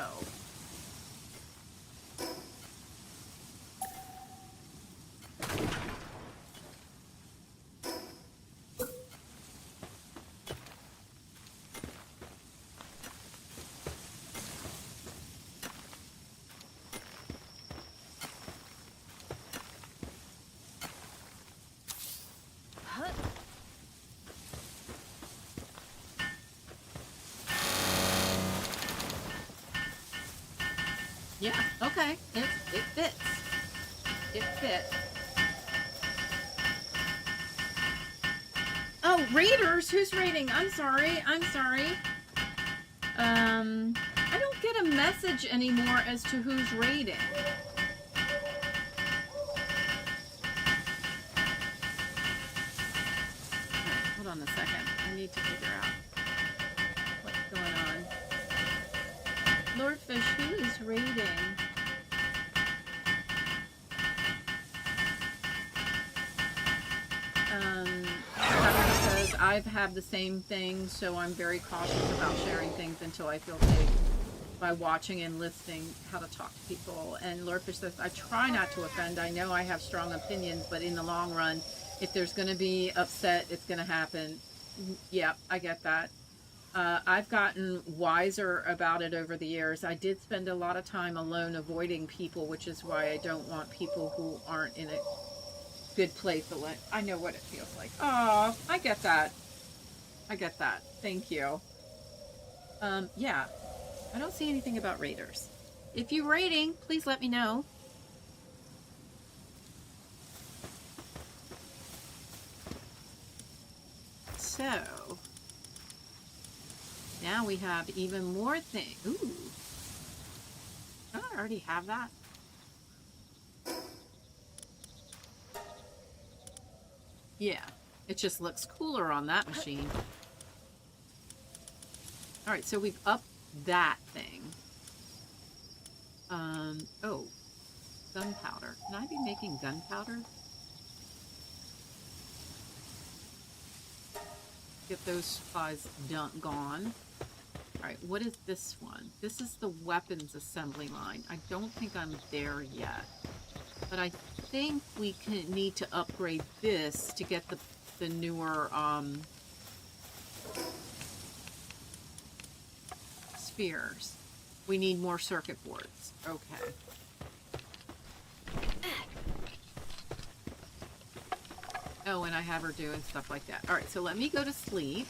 yeah, okay, it fits. It fits. Oh, raiders? Who's raiding? I'm sorry. I don't get a message anymore as to who's raiding. Right, hold on a second. I need to figure out what's going on. Lordfish, who is raiding? Catherine says, I've had the same thing, so I'm very cautious about sharing things until I feel safe by watching and listening how to talk to people. And Lordfish says, I try not to offend. I know I have strong opinions, but in the long run, if there's going to be upset, it's going to happen. Yeah, I get that. I've gotten wiser about it over the years. I did spend a lot of time alone avoiding people, which is why I don't want people who aren't in a good place to let. I know what it feels like. Oh, I get that. I get that. Thank you. Yeah, I don't see anything about raiders. If you're raiding, please let me know. So, now we have even more things. Ooh. Don't I already have that? Yeah, it just looks cooler on that machine. Alright, so we've upped that thing. Oh, gunpowder. Can I be making gunpowder? Get those supplies gone. Alright, what is this one? This is the weapons assembly line. I don't think I'm there yet. But I think we need to upgrade this to get the newer spears. We need more circuit boards. Okay. Oh, and I have her doing stuff like that. Alright, so let me go to sleep.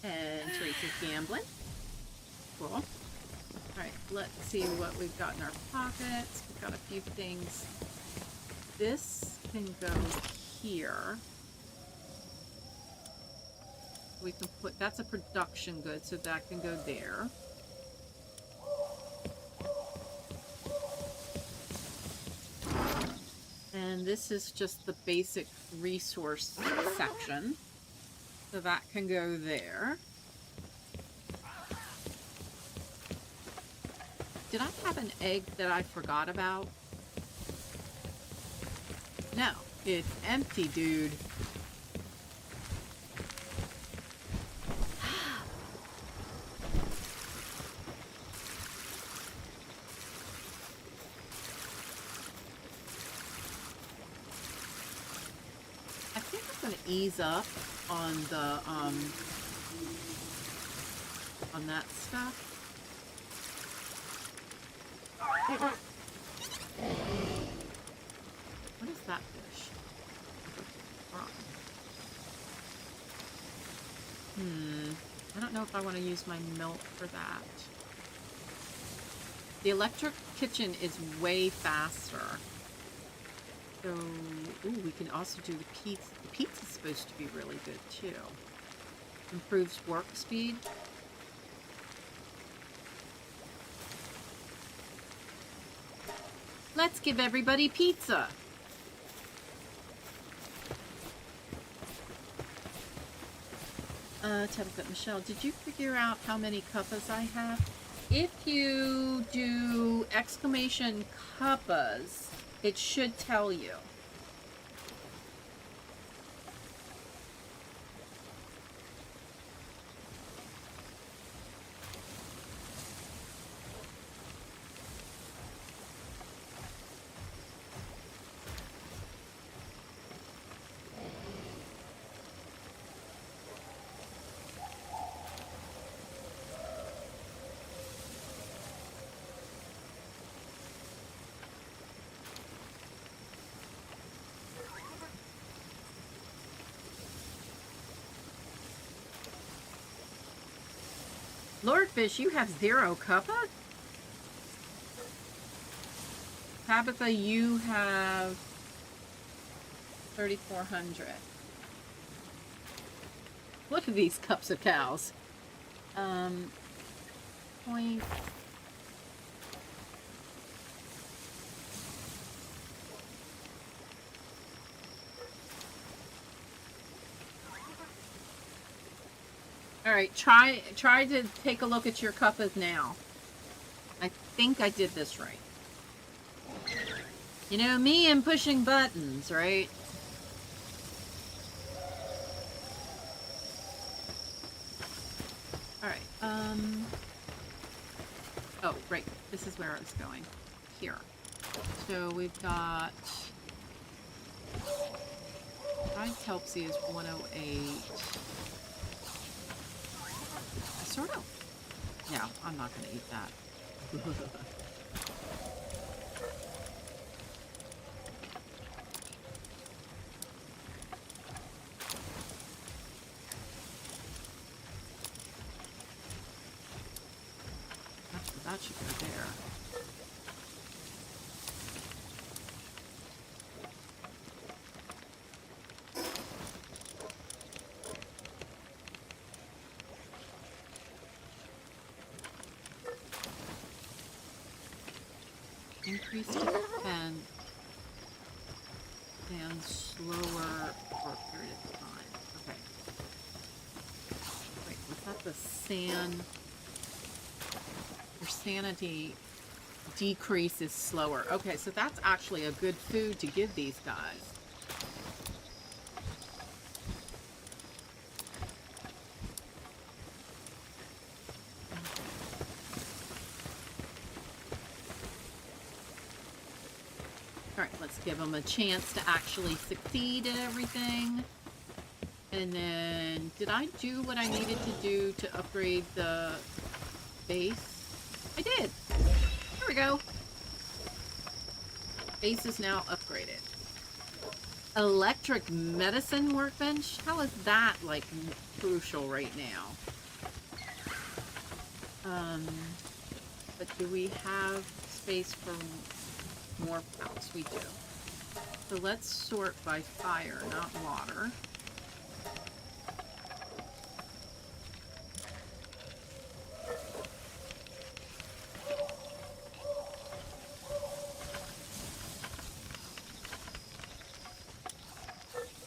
And Teresa's gambling. Cool. Alright, let's see what we've got in our pockets. We've got a few things. This can go here. We can put, that's a production good, so that can go there. And this is just the basic resource section. So that can go there. Did I have an egg that I forgot about? No, it's empty, dude. I think I'm gonna ease up on the on that stuff. What is that fish? I don't know if I want to use my milk for that. The electric kitchen is way faster. So, ooh, we can also do the pizza. The pizza's supposed to be really good too. Improves work speed. Let's give everybody pizza. Tabitha, Michelle, did you figure out how many cuppas I have? If you do exclamation cuppas, it should tell you. Lordfish, you have 0 cuppa? Tabitha, you have 3,400. Look at these cups of cows. Point. All right, try to take a look at your cuppas now. I think I did this right. You know, me and pushing buttons, right? All right, oh, right, this is where I was going. Here. So we've got... Fried Kelpsie is 108. Sort of. Yeah, I'm not going to eat that. That should go there. Increase defense and slower for a period of time. Okay. Wait, was that the sand? Your sanity decrease is slower. Okay, so that's actually a good food to give these guys. Give them a chance to actually succeed at everything. And then, did I do what I needed to do to upgrade the base? I did. There we go. Base is now upgraded. Electric medicine workbench? How is that, like, crucial right now? but do we have space for more pals? We do. So let's sort by fire, not water.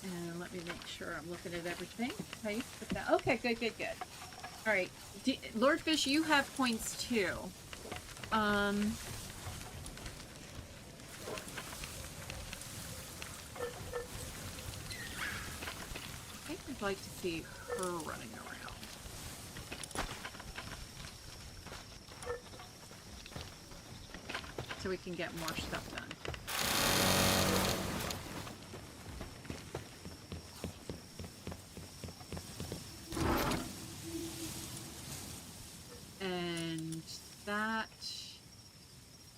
And let me make sure I'm looking at everything. Okay, put that. Okay, good, good, good. All right, Lord Fish, you have points too. I think I'd like to see her running around. So we can get more stuff done. And that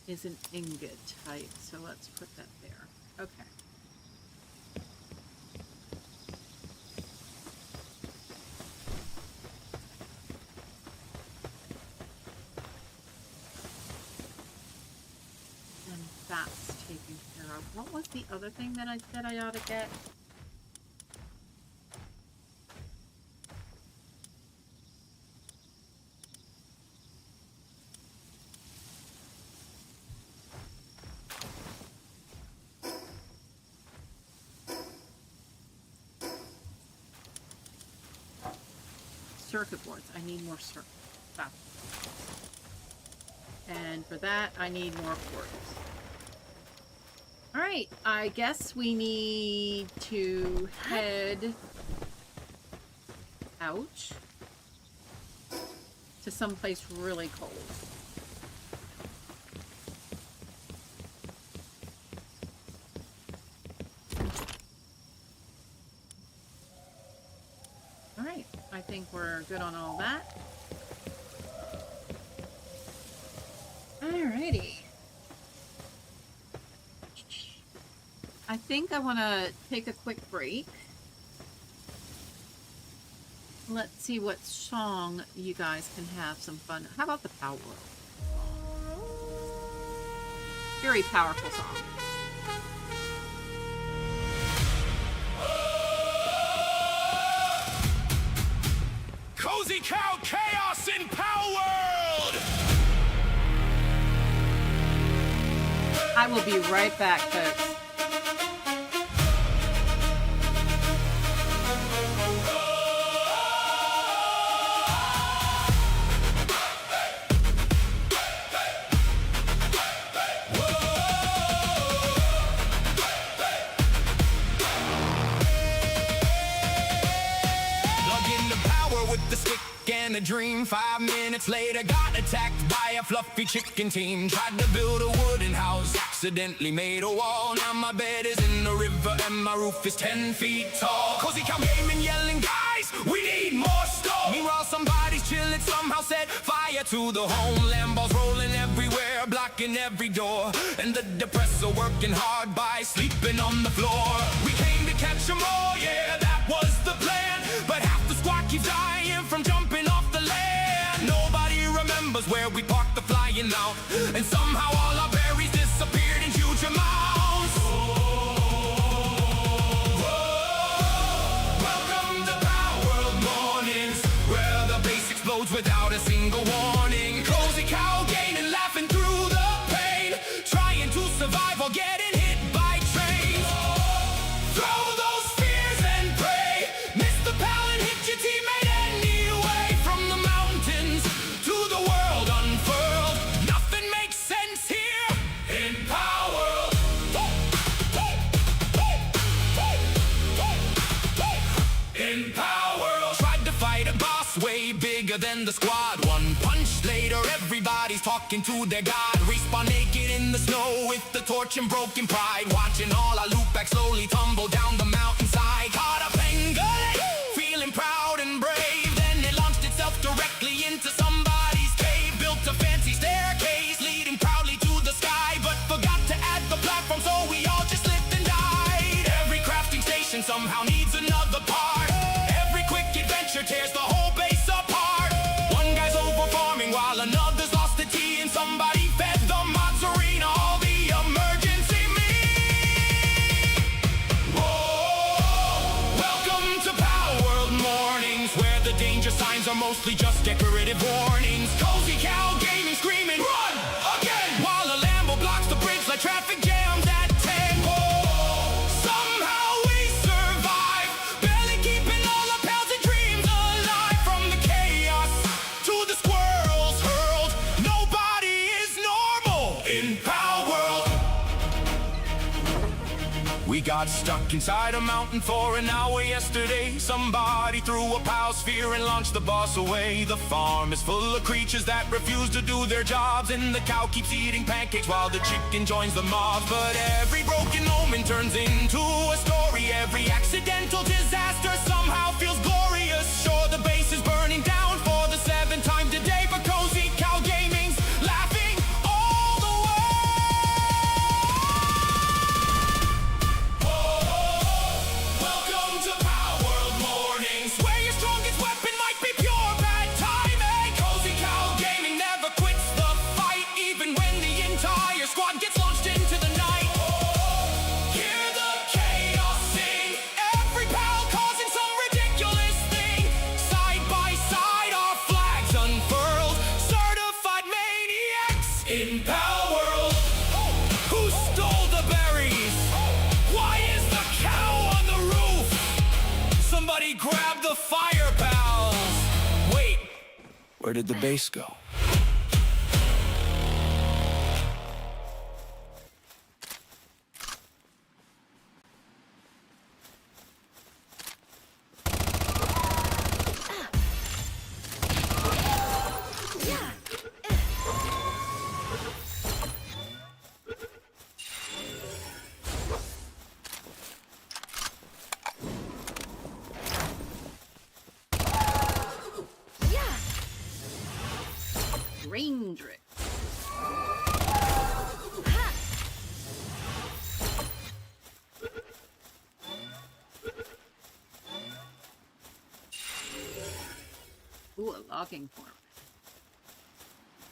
is an ingot type, so let's put that there. Okay. And that's taken care of. What was the other thing that I said I ought to get? Circuit boards. I need more circuit. And for that, I need more quartz. Alright, I guess we need to head out to someplace really cold. Alright, I think we're good on all that. Alrighty. I think I want to take a quick break. Let's see what song you guys can have some fun. How about the PalWorld? Very powerful song. Cozy Cow Chaos in PalWorld! I will be right back, folks. A dream. 5 minutes later, got attacked by a fluffy chicken team. Tried to build a wooden house, accidentally made a wall. Now my bed is in the river and my roof is 10 feet tall. Cozy Cow Gaming yelling, guys, we need more stone. Meanwhile, somebody's chilling, somehow set fire to the home. Lamballs rolling everywhere, blocking every door. And the depressor working hard by sleeping on the floor. We came to catch 'em all, yeah, that was the plan. But half the squad keeps dying from jumping off the land. Nobody remembers where we parked the flying mount. And somehow all our berries disappeared in huge amounts. Welcome to PalWorld mornings, where the base explodes without a single warning. Cozy Cow gaining, laughing through the pain, trying to survive while getting hit by trains. Throw those spears and pray, miss the pal and hit your teammate anyway. From the mountains to the world unfurled, nothing makes sense here in PalWorld. In PalWorld, tried to fight a boss way bigger than the squad. One punch later, everybody's talking to their god. Respawn naked in the snow with the torch and broken pride. Watching all our loot back slowly tumble down the mountainside. Caught up angrily, feeling proud and brave. Then it launched itself directly into somebody's cave. Built a fancy staircase leading proudly to the sky, but forgot to add the platform, so we all just slipped and died. Every crafting station somehow needs another part. Every quick adventure tears the whole base apart. One guy's over farming while another's lost the tea, and some mostly just decorative warnings. Cozy Cow Gaming screaming, run again! While a Lambo blocks the bridge like traffic jams at 10. Oh, somehow we survive, barely keeping all our pals and dreams alive. From the chaos to the squirrels hurled, nobody is normal in PalWorld. We got stuck inside a mountain for an hour yesterday. Somebody threw a PAL sphere and launched the boss away. The farm is full of creatures that refuse to do their jobs, and the cow keeps eating pancakes while the chicken joins the mob. But every broken moment turns into a story. Every accidental disaster somehow feels glorious. Sure, the base is burning down for the 7th time today, but Cozy Cow Gaming's laughing all the way. Welcome to PalWorld Mornings, where your strongest weapon might be pure bad timing. Cozy Cow Gaming never quits the fight, even when the entire squad gets launched into the night. Hear the chaos sing, every pal causing some ridiculous thing. Side by side, our flags unfurled, certified maniacs in PalWorld. Who stole the berries? Why is the cow on the roof? Somebody grab the fire pals. Wait, where did the base go? Raindrick. Ooh, a logging form.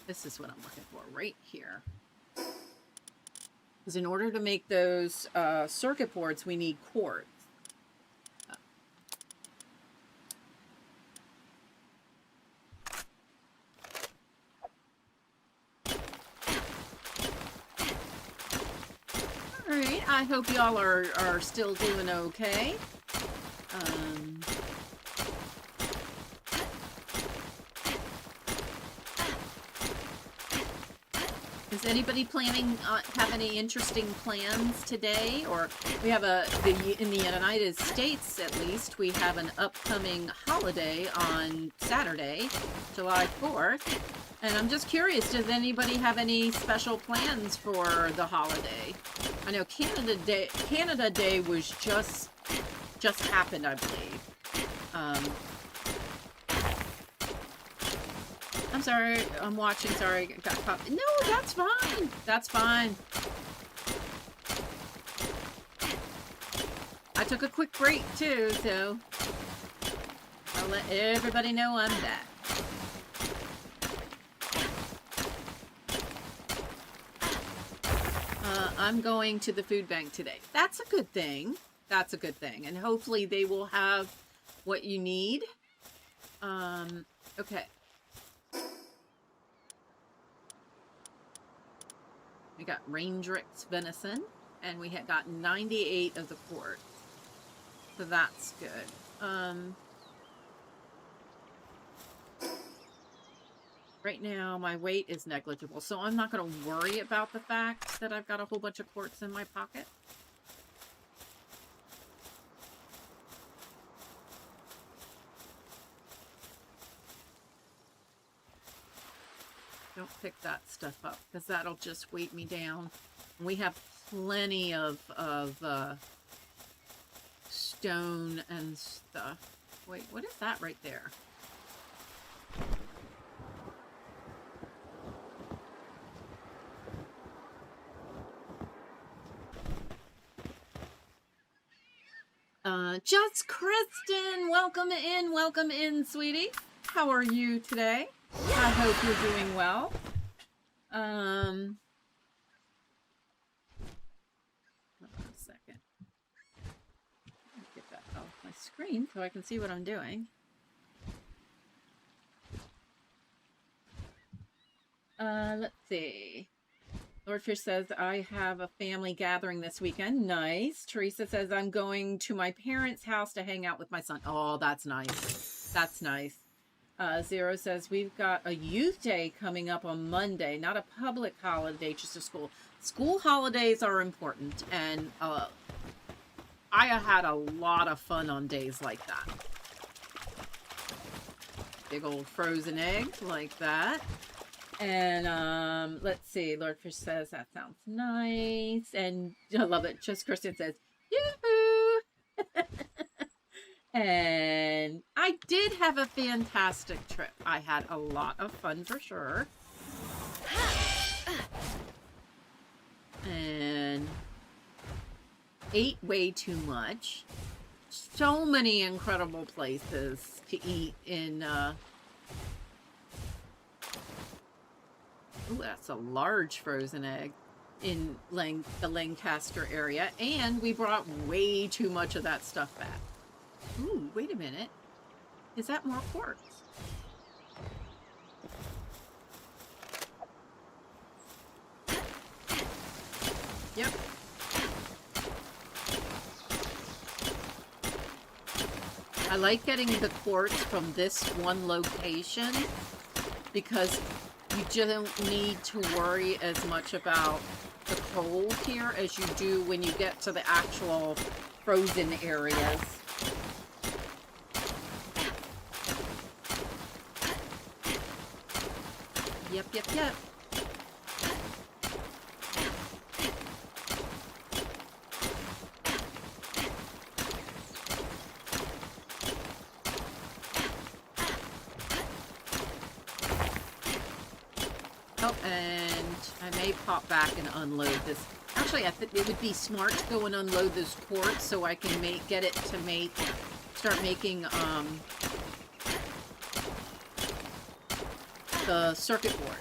This is what I'm looking for right here. Because in order to make those circuit boards, we need quartz. Alright, I hope y'all are still doing okay. Is anybody planning have any interesting plans today? Or we have in the United States, at least, we have an upcoming holiday on Saturday, July 4th. And I'm just curious, does anybody have any special plans for the holiday? I know Canada Day was just happened, I believe. I'm sorry, I'm watching, sorry, got caught. No, that's fine. That's fine. I took a quick break too, so I'll let everybody know I'm back. I'm going to the food bank today. That's a good thing. That's a good thing. And hopefully they will have what you need. Okay. We got Raindrick's venison, and we had got 98 of the quartz. So that's good. Right now, my weight is negligible, so I'm not going to worry about the fact that I've got a whole bunch of quartz in my pocket. Don't pick that stuff up, because that'll just weight me down. We have plenty of stone and stuff. Wait, what is that right there? Just Kristen, welcome in, sweetie. How are you today? I hope you're doing well. Hold on a second. Get that off my screen so I can see what I'm doing. Let's see. Lordfish says, I have a family gathering this weekend. Nice. Teresa says, I'm going to my parents' house to hang out with my son. Oh, that's nice. That's nice. Zero says, we've got a youth day coming up on Monday. Not a public holiday, just a school. School holidays are important. And I had a lot of fun on days like that. Big old frozen egg like that. And let's see, Lordfish says that sounds nice, and I love it. Just Kristen says, yoo-hoo! And I did have a fantastic trip. I had a lot of fun for sure. And ate way too much. So many incredible places to eat in ooh, that's a large frozen egg in the Lancaster area. And we brought way too much of that stuff back. Ooh, wait a minute. Is that more quartz? Yep. I like getting the quartz from this one location because you just don't need to worry as much about the cold here as you do when you get to the actual frozen areas. Yep, yep, yep. Oh, and I may pop back and unload this. Actually, I think it would be smart to go and unload this quartz so I can get it to start making the circuit board.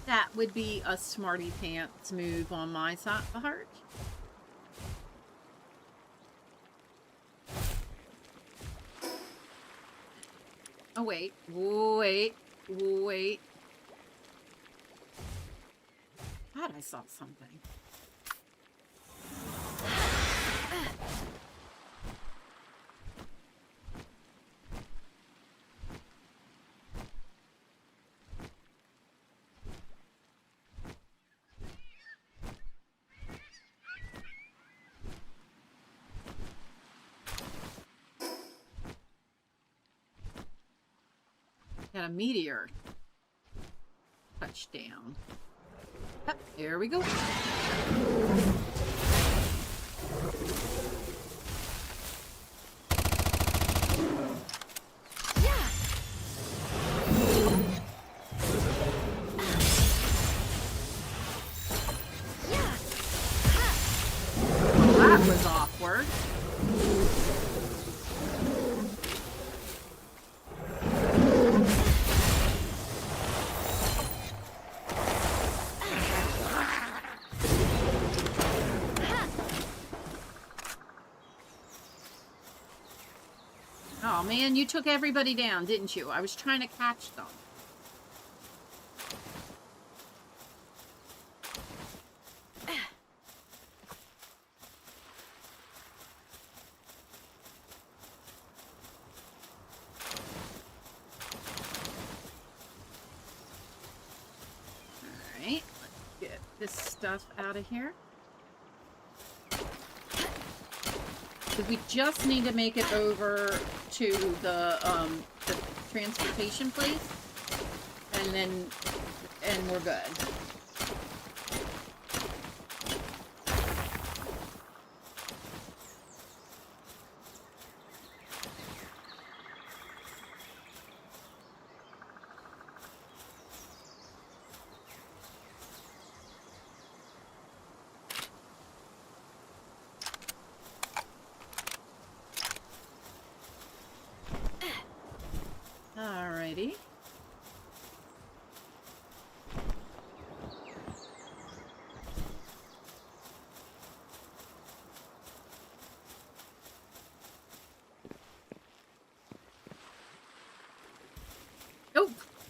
That would be a smarty pants move on my part. Oh, wait. God, I saw something. Got a meteor. Touchdown. Yep, here we go. Well, that was awkward. Oh man, you took everybody down, didn't you? I was trying to catch them. Alright, let's get this stuff out of here. We just need to make it over to the transportation place, and we're good. Alrighty.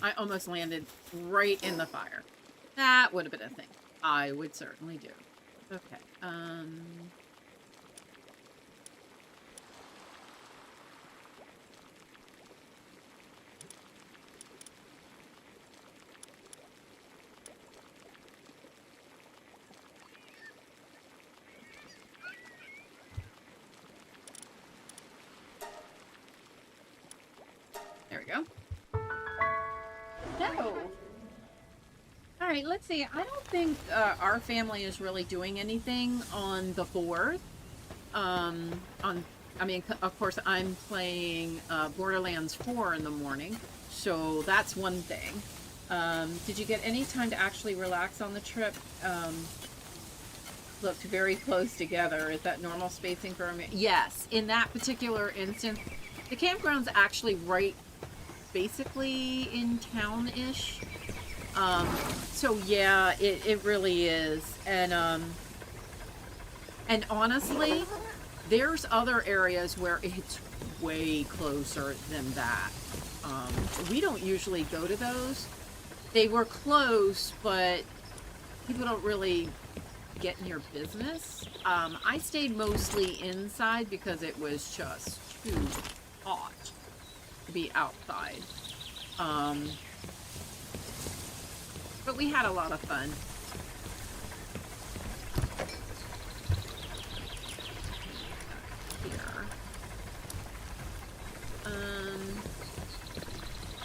I almost landed right in the fire. That would have been a thing I would certainly do. Okay. There we go. No. All right, let's see. I don't think our family is really doing anything on the 4th. I mean, of course, I'm playing Borderlands 4 in the morning, so that's one thing. Did you get any time to actually relax on the trip? Looked very close together. Is that normal spacing for a... Yes, in that particular instance, the campground's actually right, basically in town-ish. So yeah, it really is. And honestly, there's other areas where it's way closer than that. We don't usually go to those. They were close, but people don't really get in your business. I stayed mostly inside because it was just too hot to be outside. But we had a lot of fun. Here. I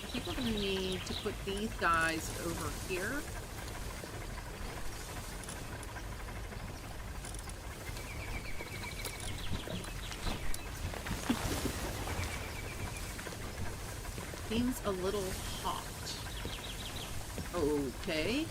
think we're going to need to put these guys over here. Seems a little hot. Okay.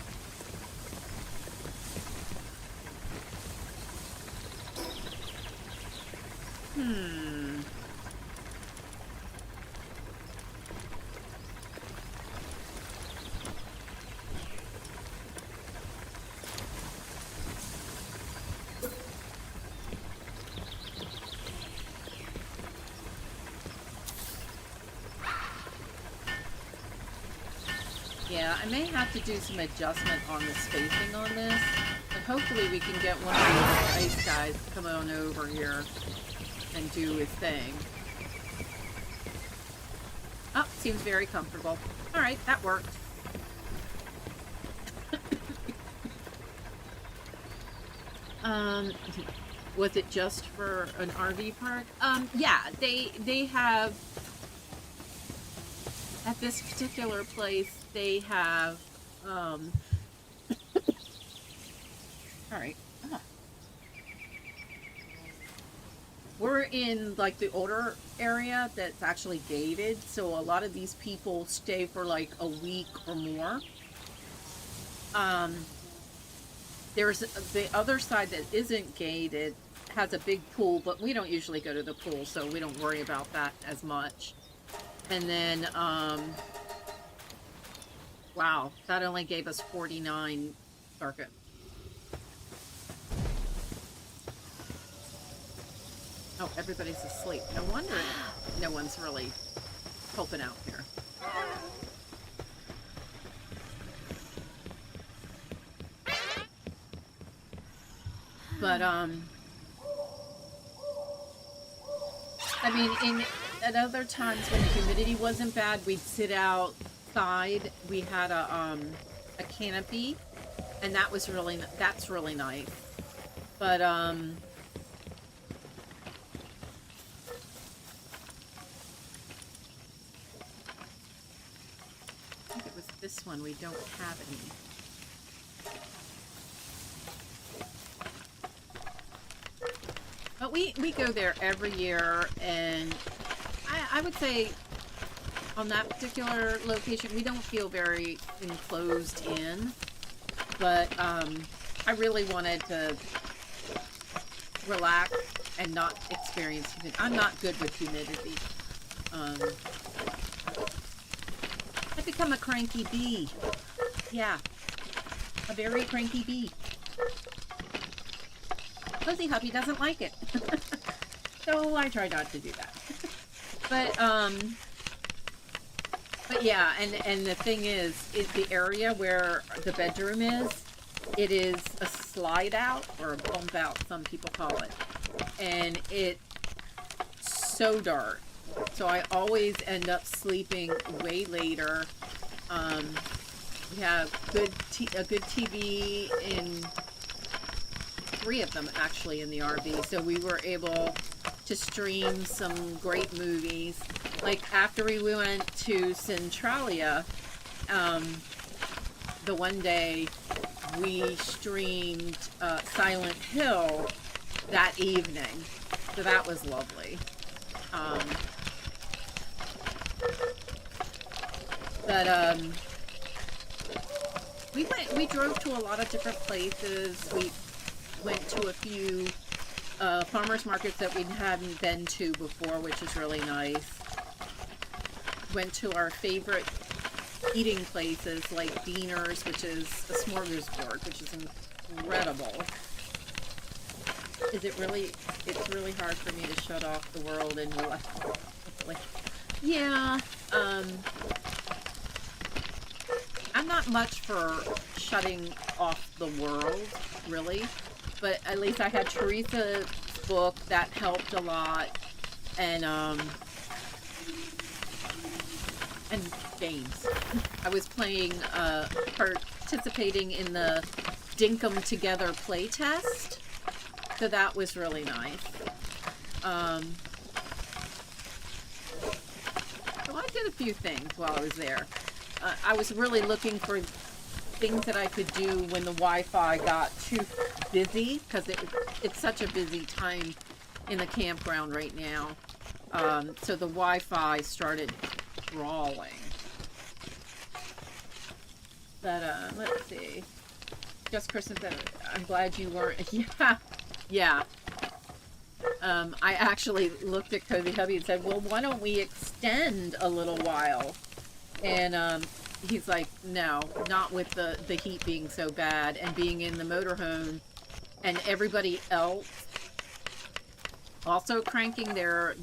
Yeah, I may have to do some adjustment on the spacing on this, but hopefully we can get one of these ice guys to come on over here and do his thing. Oh, seems very comfortable. Alright, that worked. Was it just for an RV park? Yeah, they have, at this particular place, they have, alright. Oh. We're in, like, the older area that's actually gated, so a lot of these people stay for, like, a week or more. There's the other side that isn't gated, has a big pool, but we don't usually go to the pool, so we don't worry about that as much. And then, wow, that only gave us 49 circuit. Oh, everybody's asleep. No wonder no one's really helping out here. But, I mean, at other times when the humidity wasn't bad, we'd sit outside. We had a canopy, and that's really nice. But, I think it was this one. We don't have any. But we go there every year, and I would say on that particular location, we don't feel very enclosed in, but I really wanted to relax and not experience humidity. I'm not good with humidity. I've become a cranky bee. Yeah, a very cranky bee. Cozy Hubby doesn't like it. So I try not to do that. But, But yeah, and the thing is the area where the bedroom is, it is a slide out or a bump out, some people call it, and it's so dark. So I always end up sleeping way later. We have a good TV in 3 of them actually in the RV, so we were able to stream some great movies. Like after we went to Centralia, the one day we streamed Silent Hill that evening, so that was lovely. But we drove to a lot of different places. We went to a few farmers markets that we hadn't been to before, which is really nice. Went to our favorite eating places like Diener's, which is a smorgasbord, which is incredible. It's really hard for me to shut off the world and relax. Like, yeah, I'm not much for shutting off the world, really, but at least I had Teresa's book that helped a lot, and games. I was participating in the Dinkum Together playtest, so that was really nice. So I did a few things while I was there. I was really looking for things that I could do when the Wi-Fi got too busy, because it's such a busy time in the campground right now. So the Wi-Fi started crawling. But let's see. Just Kristen said, I'm glad you weren't. Yeah. I actually looked at Cozy Hubby and said, well, why don't we extend a little while? And he's like, no, not with the heat being so bad and being in the motorhome and everybody else also cranking their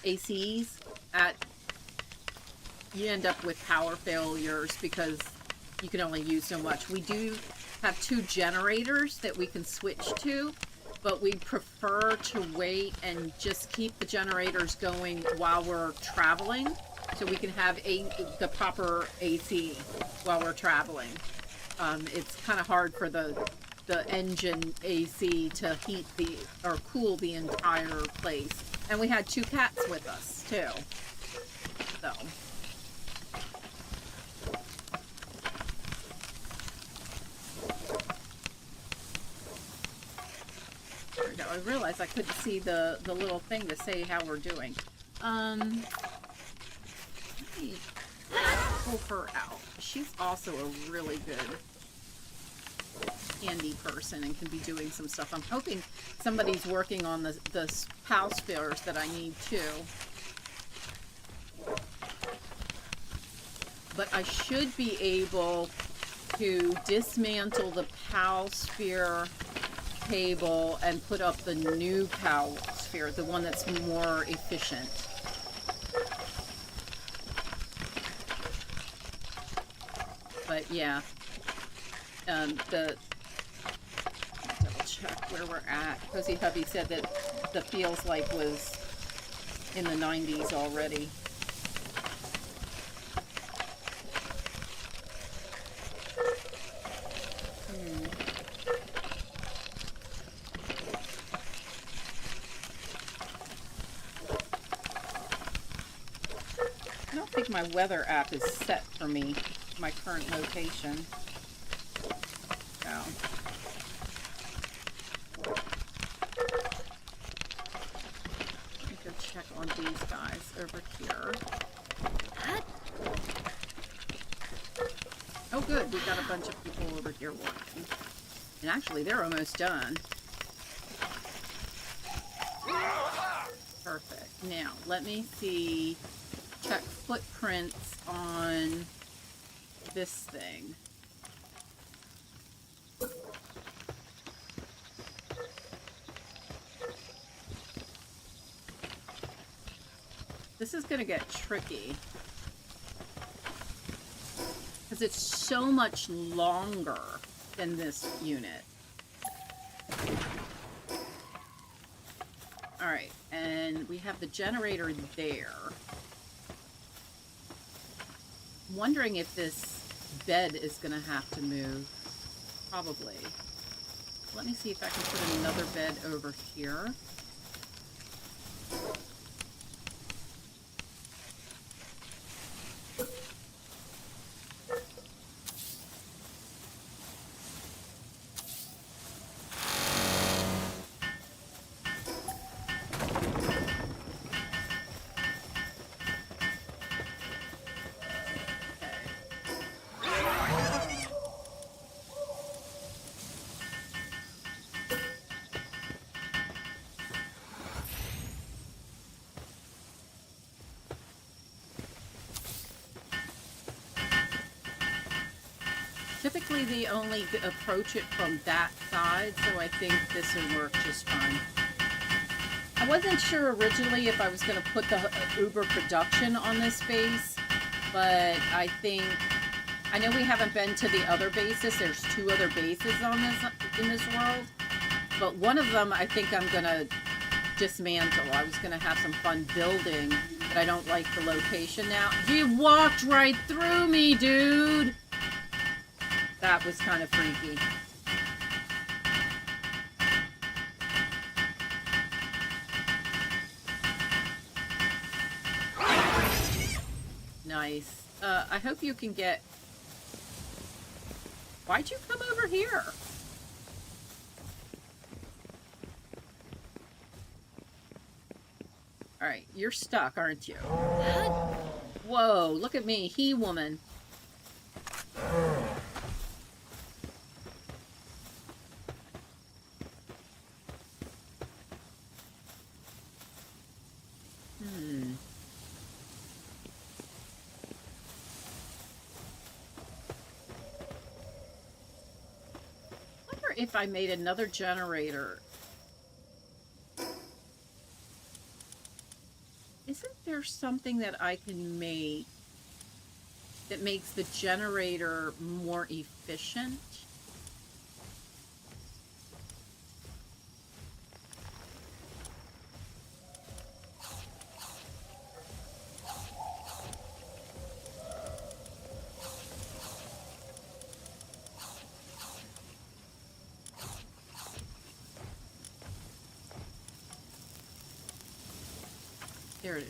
ACs at, you end up with power failures because you can only use so much. We do have 2 generators that we can switch to, but we prefer to wait and just keep the generators going while we're traveling, so we can have the proper AC while we're traveling. It's kind of hard for the engine AC to heat or cool the entire place. And we had 2 cats with us too. So. There we go. I realized I couldn't see the little thing to say how we're doing. Let me pull her out. She's also a really good handy person and can be doing some stuff. I'm hoping somebody's working on the PAL spares that I need too. But I should be able to dismantle the PAL sphere cable and put up the new PAL sphere, the one that's more efficient. But yeah, double check where we're at. Cozy Hubby said that the feels like was in the 90s already. I don't think my weather app is set for me, my current location. So. Let me go check on these guys over here. Oh good, we've got a bunch of people over here working. And actually they're almost done. Perfect. Now, let me see, check footprints on this thing. This is going to get tricky because it's so much longer than this unit. All right, and we have the generator there. I'm wondering if this bed is going to have to move. Probably. Let me see if I can put another bed over here. Typically, they only approach it from that side, so I think this will work just fine. I wasn't sure originally if I was going to put the Uber production on this base, but I think, I know we haven't been to the other bases. There's 2 other bases on in this world, but one of them I think I'm going to dismantle. I was going to have some fun building, but I don't like the location now. You walked right through me, dude! That was kind of freaky. Nice. I hope you can get... Why'd you come over here? Alright, you're stuck, aren't you? Whoa, look at me, he-woman. If I made another generator. Isn't there something that I can make that makes the generator more efficient?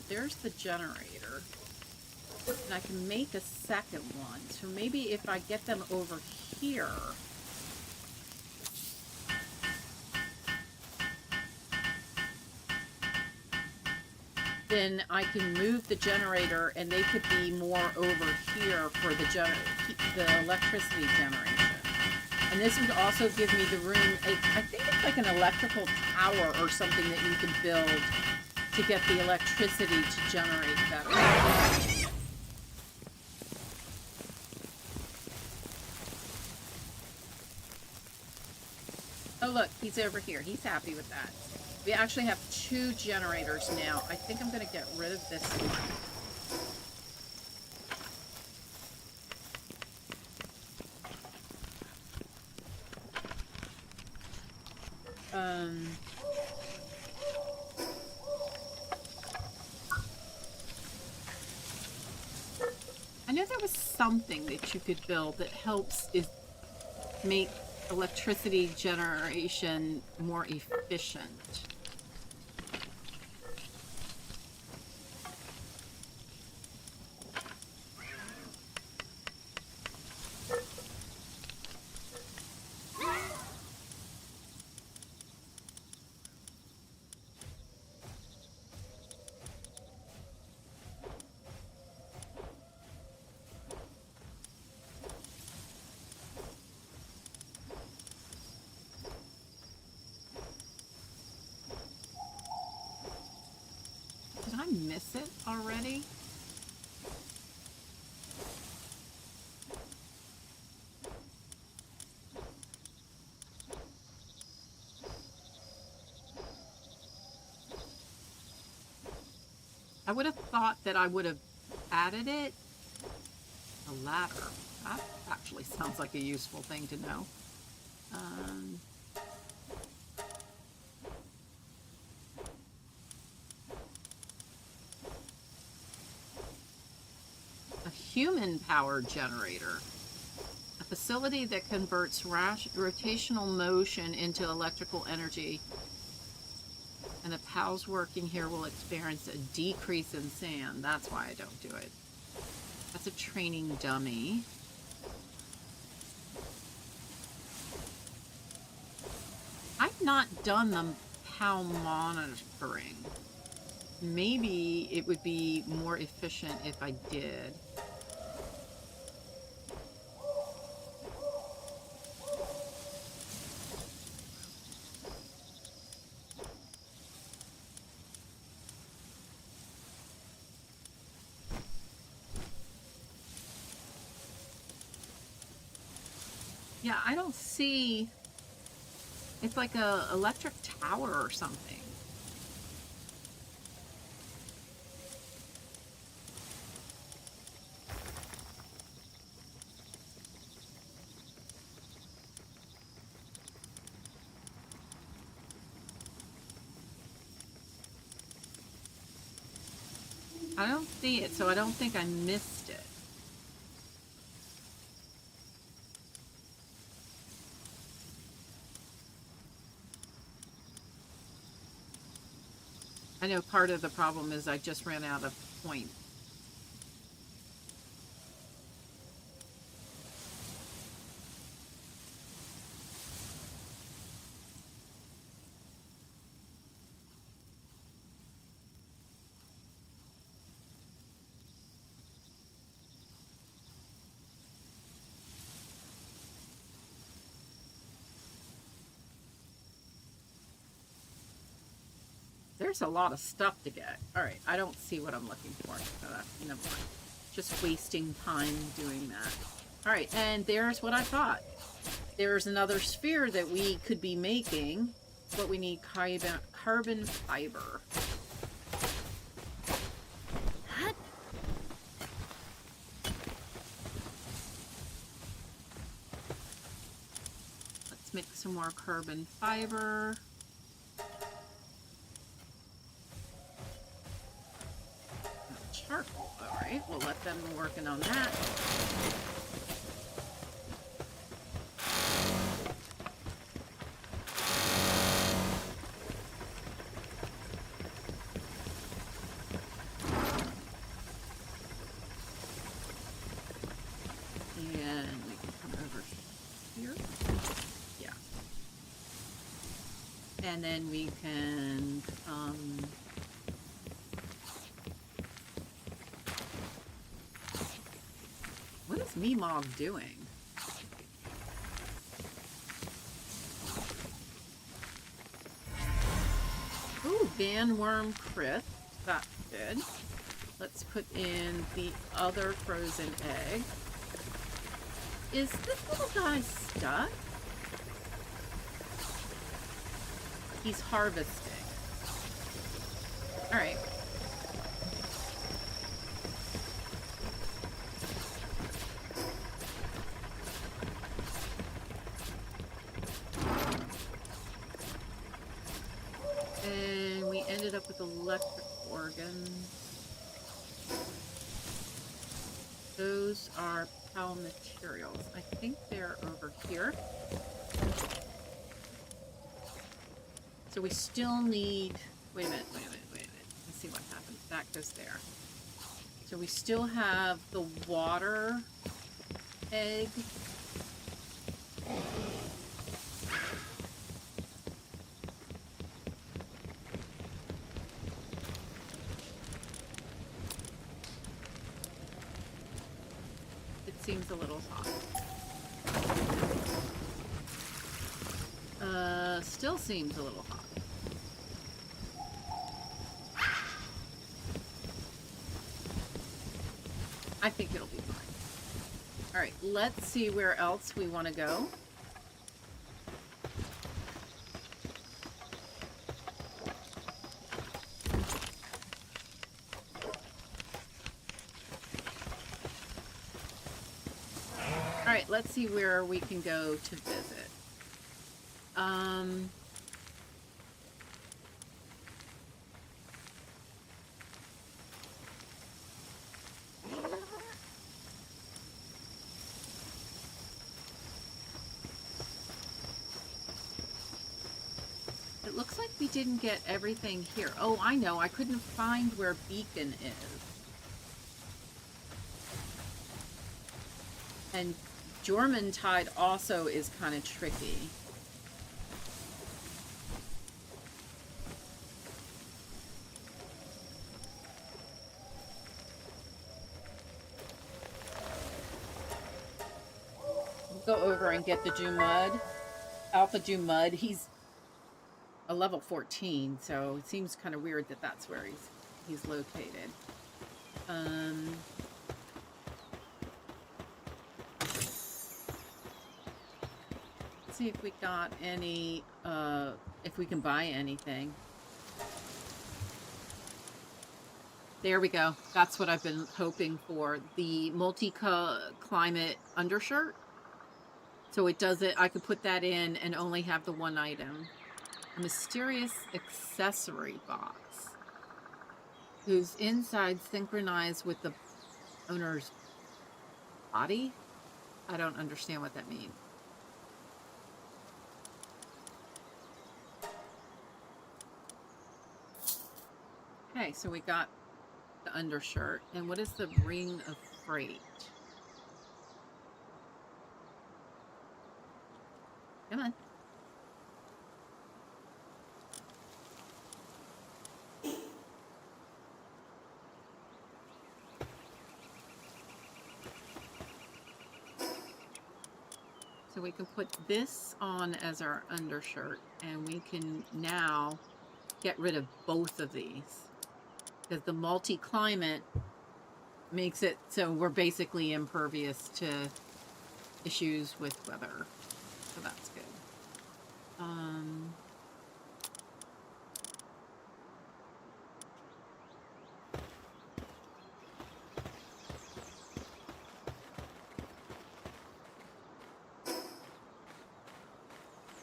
There's the generator, and I can make a second one. So maybe if I get them over here, then I can move the generator, and they could be more over here for the electricity generation. And this would also give me the room. I think it's like an electrical tower or something that you can build to get the electricity to generate better. Oh look, he's over here. He's happy with that. We actually have 2 generators now. I think I'm going to get rid of this one. I know there was something that you could build that helps make electricity generation more efficient. Did I miss it already? I would have thought that I would have added it. A ladder. That actually sounds like a useful thing to know. A human power generator. A facility that converts rotational motion into electrical energy. And the PALs working here will experience a decrease in sand. That's why I don't do it. That's a training dummy. I've not done the PAL monitoring. Maybe it would be more efficient if I did. Yeah, I don't see... It's like a electric tower or something. I don't see it, so I don't think I missed it. I know part of the problem is I just ran out of points. There's a lot of stuff to get. All right, I don't see what I'm looking for. So that's, never mind. Just wasting time doing that. All right, and there's what I thought. There's another sphere that we could be making, but we need carbon fiber. Let's make some more carbon fiber. Charcoal. All right, we'll let them be working on that. And we can come over here. Yeah. And then we can what is Meemog doing? Ooh, bandworm crit. That's good. Let's put in the other frozen egg. Is this little guy stuck? He's harvesting. All right. And we ended up with electric organs. Those are PAL materials. I think they're over here. So we still need... Wait a minute. Let's see what happens. That goes there. So we still have the water egg. Seems a little hot. Still seems a little hot. I think it'll be fine. All right, let's see where else we want to go. let's see where we can go to visit. It looks like we didn't get everything here. Oh, I know. I couldn't find where Beacon is. And Jormuntide also is kind of tricky. We'll go over and get the Jumud. Alpha Jumud. He's a level 14, so it seems kind of weird that that's where he's located. See if we got any, if we can buy anything. There we go. That's what I've been hoping for. The multi-climate undershirt. So it does it, I could put that in and only have the one item. A mysterious accessory box whose insides synchronize with the owner's body. I don't understand what that means. Okay, so we got the undershirt. And what is the ring of freight? Come on. So we can put this on as our undershirt, and we can now get rid of both of these. Because the multi-climate makes it so we're basically impervious to issues with weather. So that's good.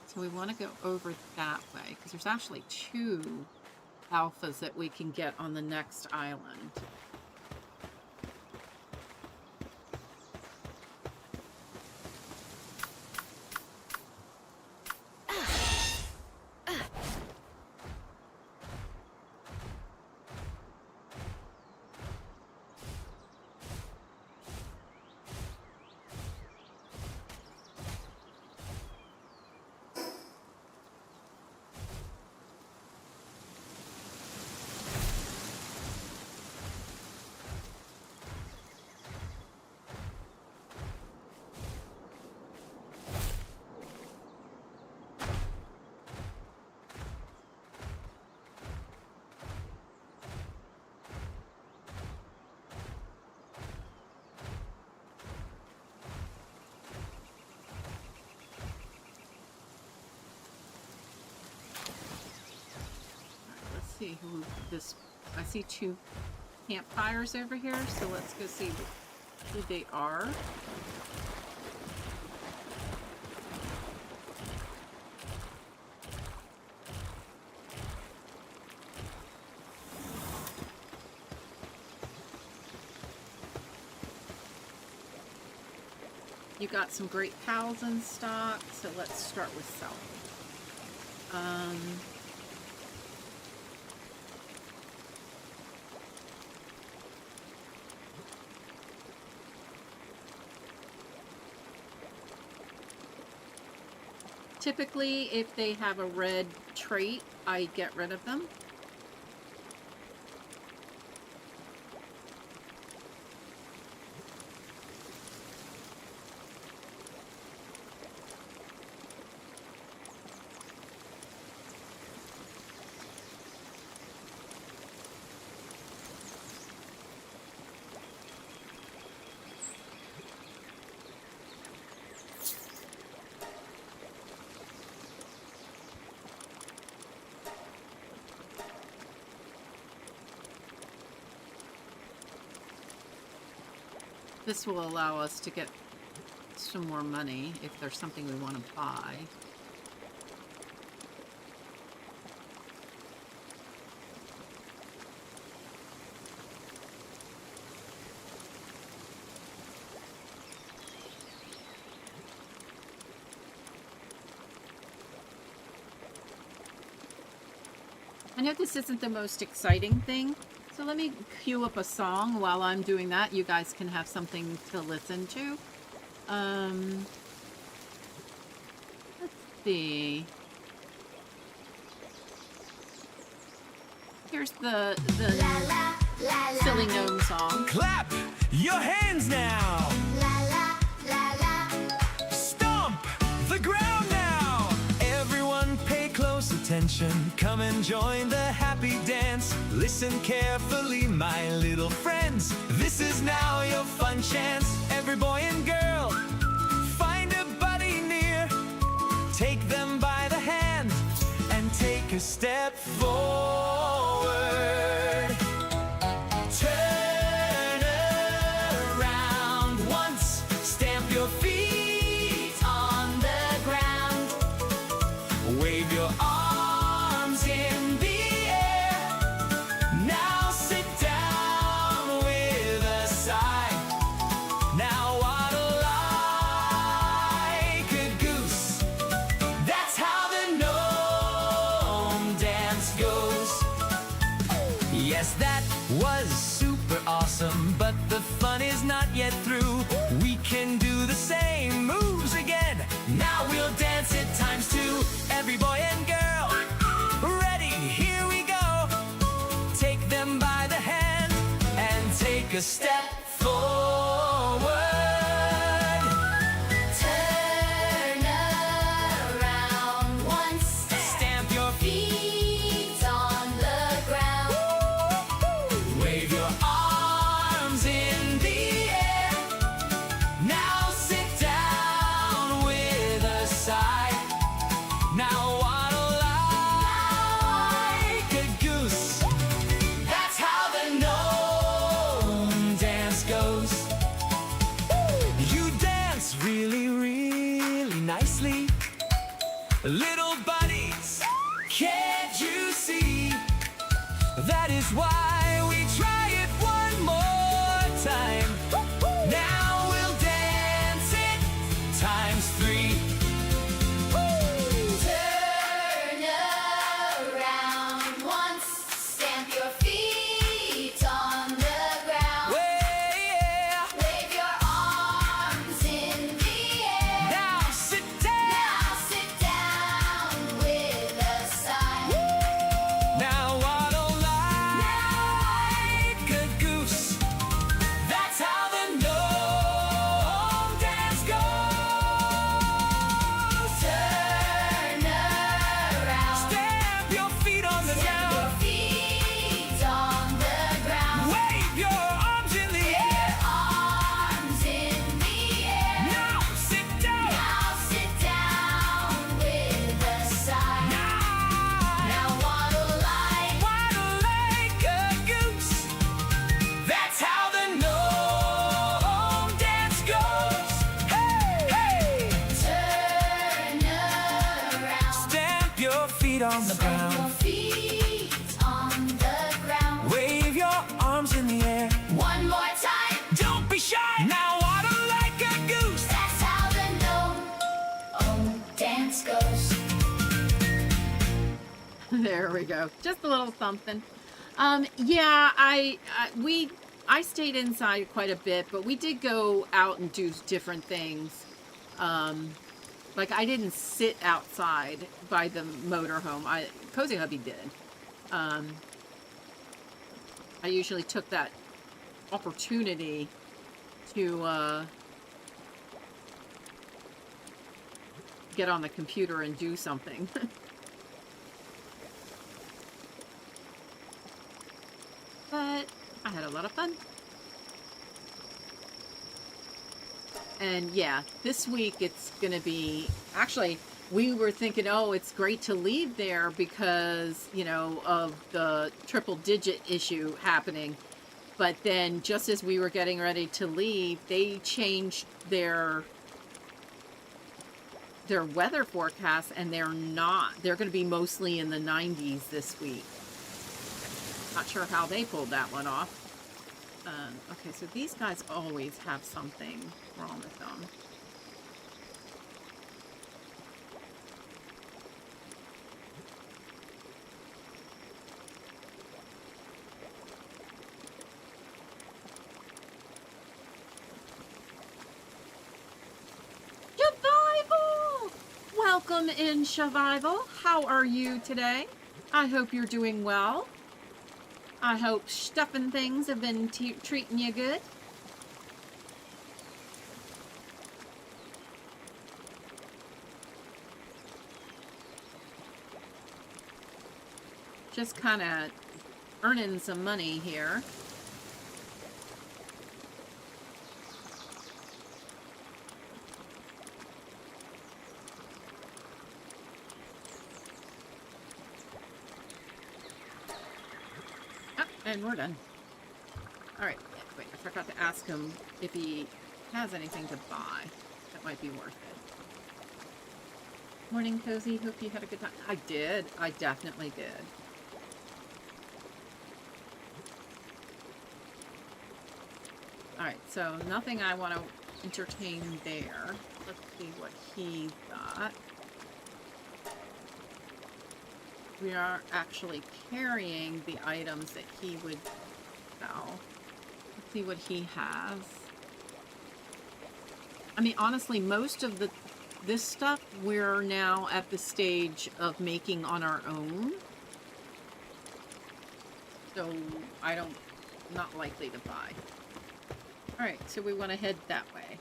So we want to go over that way, because there's actually 2 alphas that we can get on the next island. See who this, I see 2 campfires over here, so let's go see who they are. You got some great pals in stock, so let's start with selling. Typically, if they have a red trait, I get rid of them. This will allow us to get some more money if there's something we want to buy. I know this isn't the most exciting thing, so let me cue up a song while I'm doing that. You guys can have something to listen to. Let's see. Here's the Silly Gnome song. Clap your hands now. Stomp the ground now. Everyone pay close attention. Come and join the happy dance. Listen carefully, my little friends. This is now your fun chance. Every boy and girl, find a buddy near. Take them by the hand and take a step forward. Turn around once, stamp your feet on the ground. Wave your arms in the air. Now sit down with a sigh. Now waddle like a goose. That's how the gnome dance goes. Yes, that was super awesome, but the fun is not yet through. We can do the same moves again. Now we'll dance it times two. Every boy and girl, ready, here we go. Take them by the hand and take a step forward. Turn around once, Stamp your feet on the ground. Wave your arms in the air. Now sit down with a sigh. Now waddle like a goose. That's how the gnome dance goes. You dance really, really nicely. Little buddies, can't you see? That is why we try it one more time. Now we'll dance it times three. Turn around once, stamp your feet on the ground. Yeah. Wave your arms in the air. Now sit down. Now sit down with a sigh. Now waddle like a goose. That's how the gnome dance goes. Turn around. Stamp your feet on the Stamp your ground. feet on the ground. Wave your arms in the air. Arms in the air. Now sit down. Now sit down with a sigh. Now waddle like a goose. That's how the gnome dance goes. Hey, hey. turn around. Stamp your feet on the Stamp ground. your feet on the ground. Wave your arms in the air. One more time. Don't be shy. Now waddle like a goose. That's how the gnome dance goes. There we go. Just a little something. Yeah, I stayed inside quite a bit, but we did go out and do different things. Like I didn't sit outside by the motorhome. Cozy Hubby did. I usually took that opportunity to get on the computer and do something. But I had a lot of fun. And yeah, this week it's going to be, actually, we were thinking, oh, it's great to leave there because, you know, of the triple digit issue happening. But then just as we were getting ready to leave, they changed their their weather forecast, and they're not. They're going to be mostly in the 90s this week. Not sure how they pulled that one off. Okay, so these guys always have something wrong with them. Survival! Welcome in, Survival. How are you today? I hope you're doing well. I hope stuffing things have been treating you good. Just kind of earning some money here. And we're done. Alright, wait, I forgot to ask him if he has anything to buy. That might be worth it. Morning, Cozy. Hope you had a good time. I did. I definitely did. Alright, so nothing I want to entertain there. Let's see what he got. We are actually carrying the items that he would sell. Let's see what he has. I mean, honestly, most of this stuff we're now at the stage of making on our own. So I'm not likely to buy. Alright, so we want to head that way.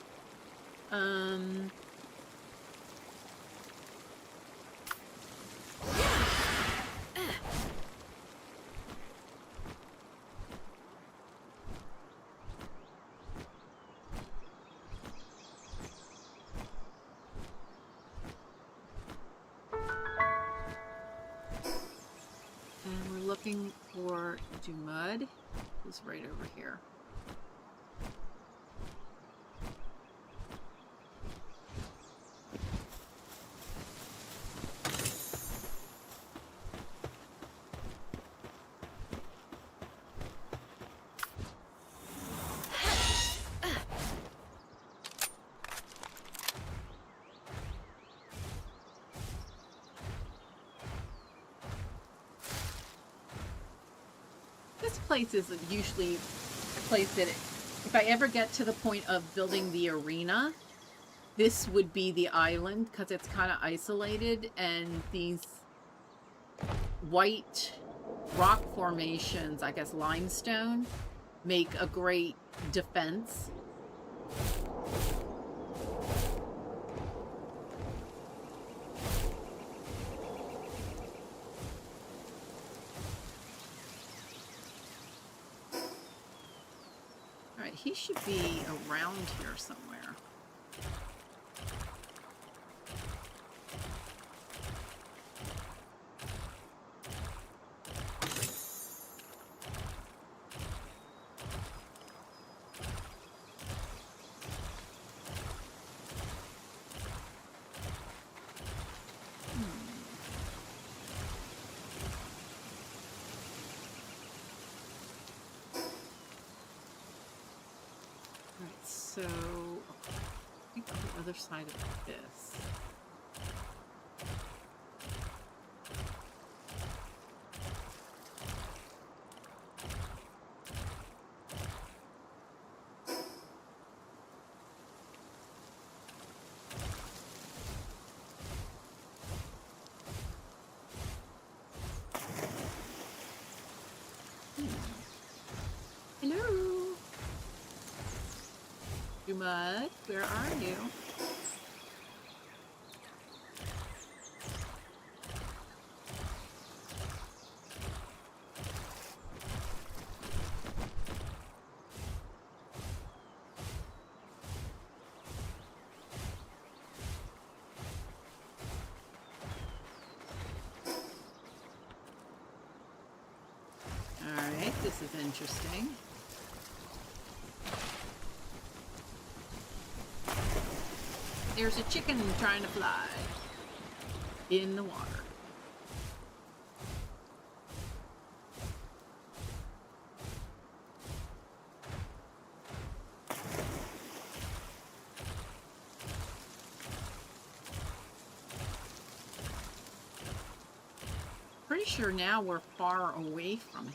Looking for Dumud, who's right over here. This place is usually a place that, if I ever get to the point of building the arena, this would be the island, because it's kind of isolated, and these white rock formations, I guess limestone, make a great defense. He should be around here somewhere. So, I think on the other side of this. Hello? Dumud, where are you? Alright, this is interesting. There's a chicken trying to fly in the water. Pretty sure now we're far away from him.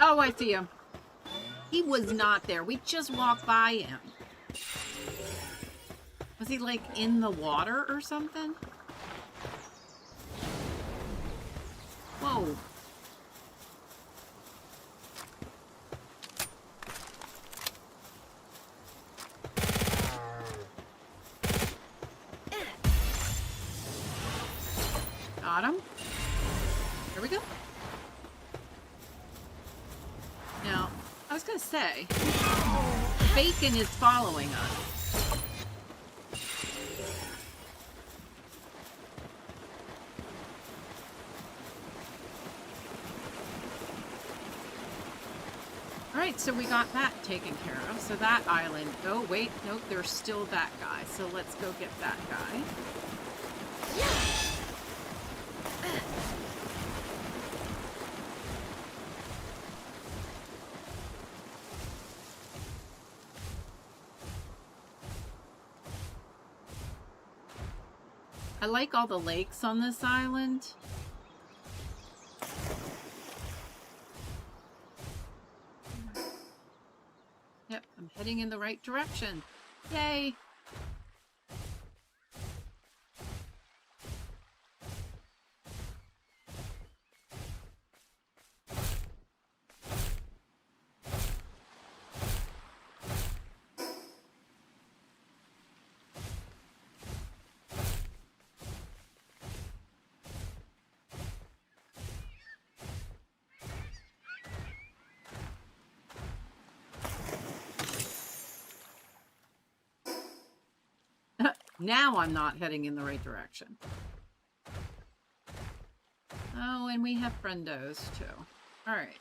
Oh, I see him. He was not there. We just walked by him. Was he like in the water or something? Whoa. Got him. Here we go. Now, I was gonna say, Bacon is following us. Alright, so we got that taken care of. So that island, oh wait, nope, there's still that guy. So let's go get that guy. I like all the lakes on this island. Yep, I'm heading in the right direction. Yay! Now I'm not heading in the right direction. Oh, and we have friendos too. All right.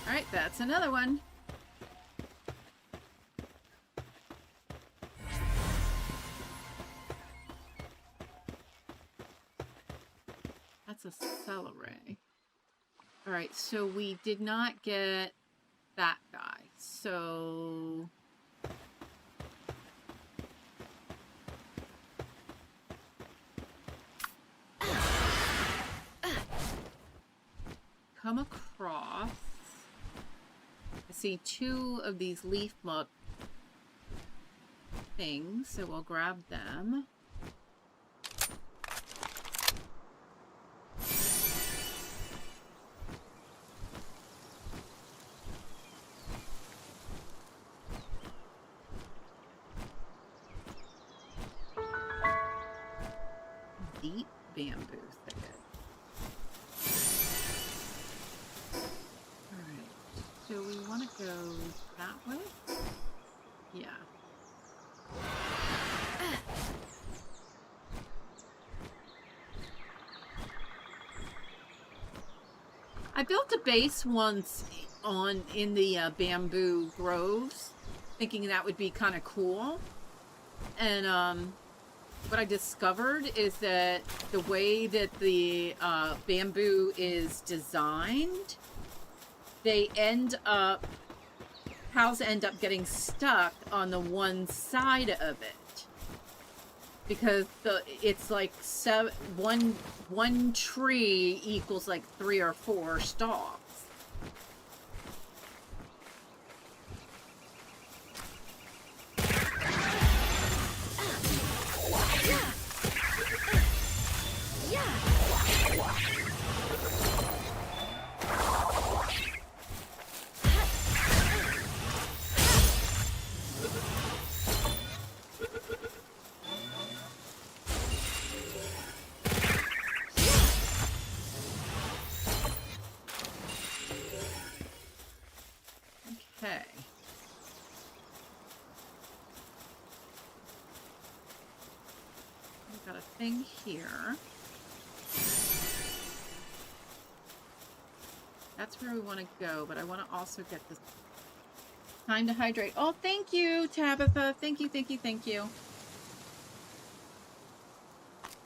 Alright, that's another one. That's a celery. Alright, so we did not get that guy. So... come across... I see two of these leaf muck things, so we'll grab them. Deep bamboo thicket. Alright, so we want to go that way? Yeah. I built a base once in the bamboo groves, thinking that would be kind of cool. And what I discovered is that the way that the bamboo is designed, cows end up getting stuck on the one side of it. Because it's like one tree equals like 3 or 4 stalks. Okay. We've got a thing here. That's where we want to go, but I want to also get this time to hydrate. Oh, thank you, Tabitha. Thank you, thank you, thank you.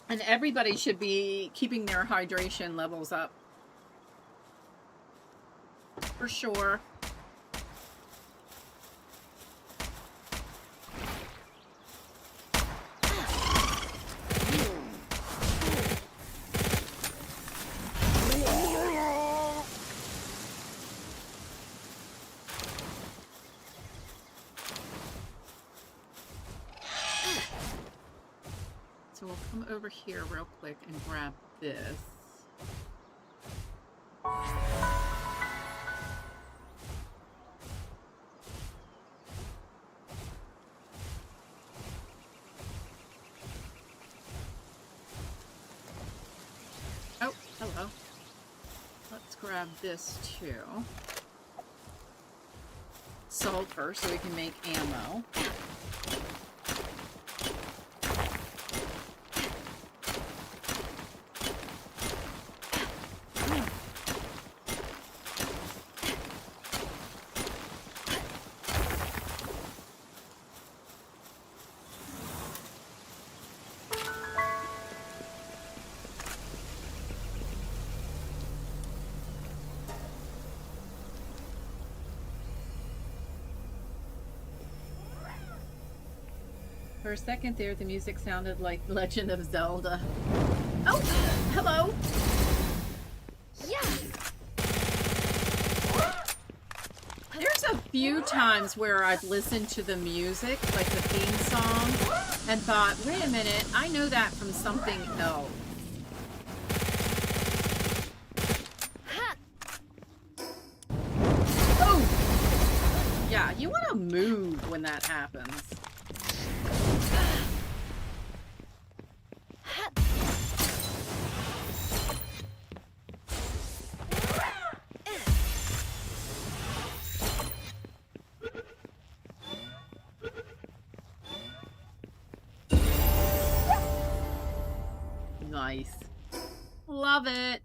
And everybody should be keeping their hydration levels up. For sure. So we'll come over here real quick and grab this. Oh, hello. Let's grab this too. Sulfur so we can make ammo. For a second there, the music sounded like Legend of Zelda. Oh, hello. Yeah. There's a few times where I've listened to the music, like the theme song, and thought, wait a minute, I know that from something else. Oh! Yeah, you want to move when that happens. Nice. Love it.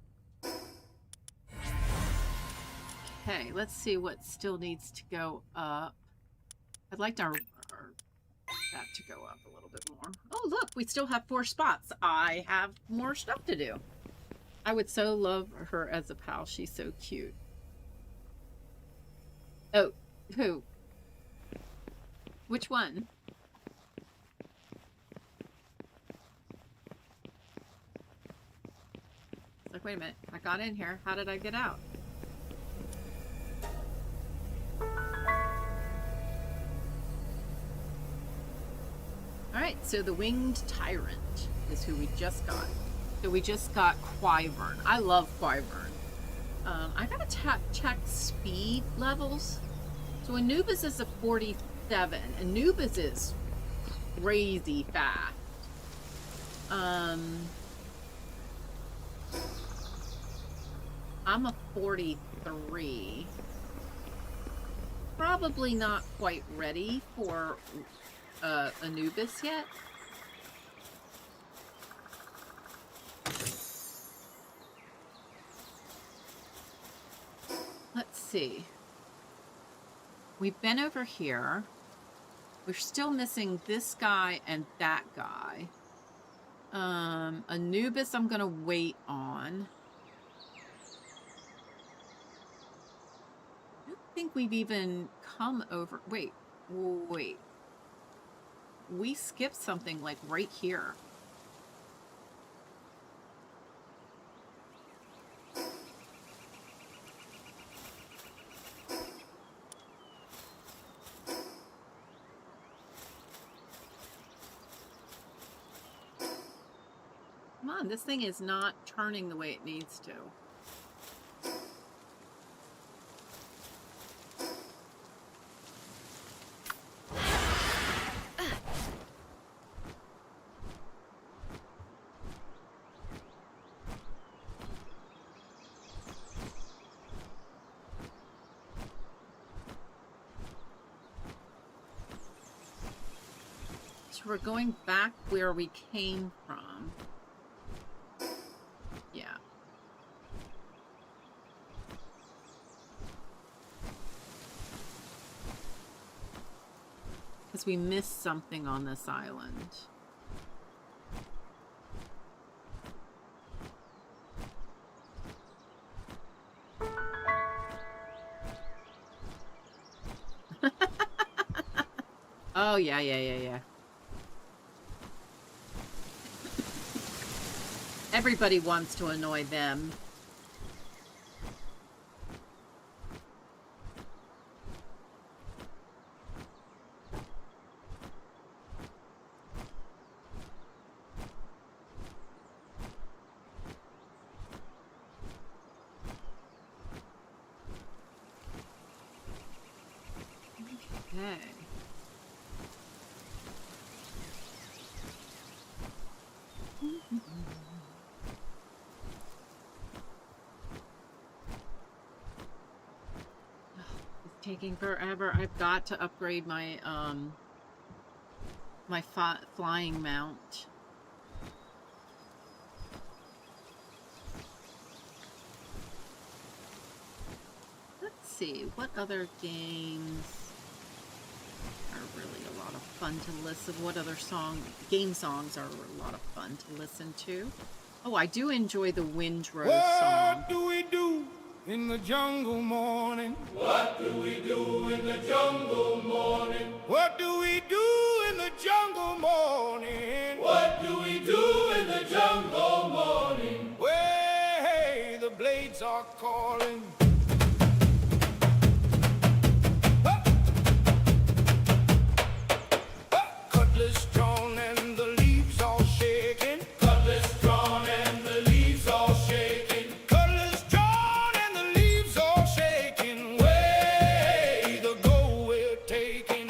Okay, let's see what still needs to go up. I'd like that to go up a little bit more. Oh, look, we still have 4 spots. I have more stuff to do. I would so love her as a pal. She's so cute. Oh, who? Which one? Like, wait a minute. I got in here. How did I get out? Alright, so the Winged Tyrant is who we just got. So we just got Wyvern. I love Wyvern. I gotta check speed levels. So Anubis is a 47. Anubis is crazy fast. I'm a 43. Probably not quite ready for Anubis yet. see. We've been over here. We're still missing this guy and that guy. Anubis I'm gonna wait on. I don't think we've even come over. Wait. We skipped something like right here. Come on, this thing is not turning the way it needs to. So we're going back where we came from. Yeah. Because we missed something on this island. Oh, yeah. Everybody wants to annoy them. Okay. Taking forever. I've got to upgrade my my flying mount. Let's see what other games are really a lot of fun to listen. What other game songs are a lot of fun to listen to? Oh, I do enjoy the Windrose song. What do we do in the jungle morning? What do we do in the jungle morning? What do we do in the jungle morning? What do we do in the jungle morning? Way the blades are calling. Cutlass drawn and the leaves all shaking. Cutlass drawn and the leaves all shaking. Cutlass drawn and the leaves all shaking. Way the go we're taking.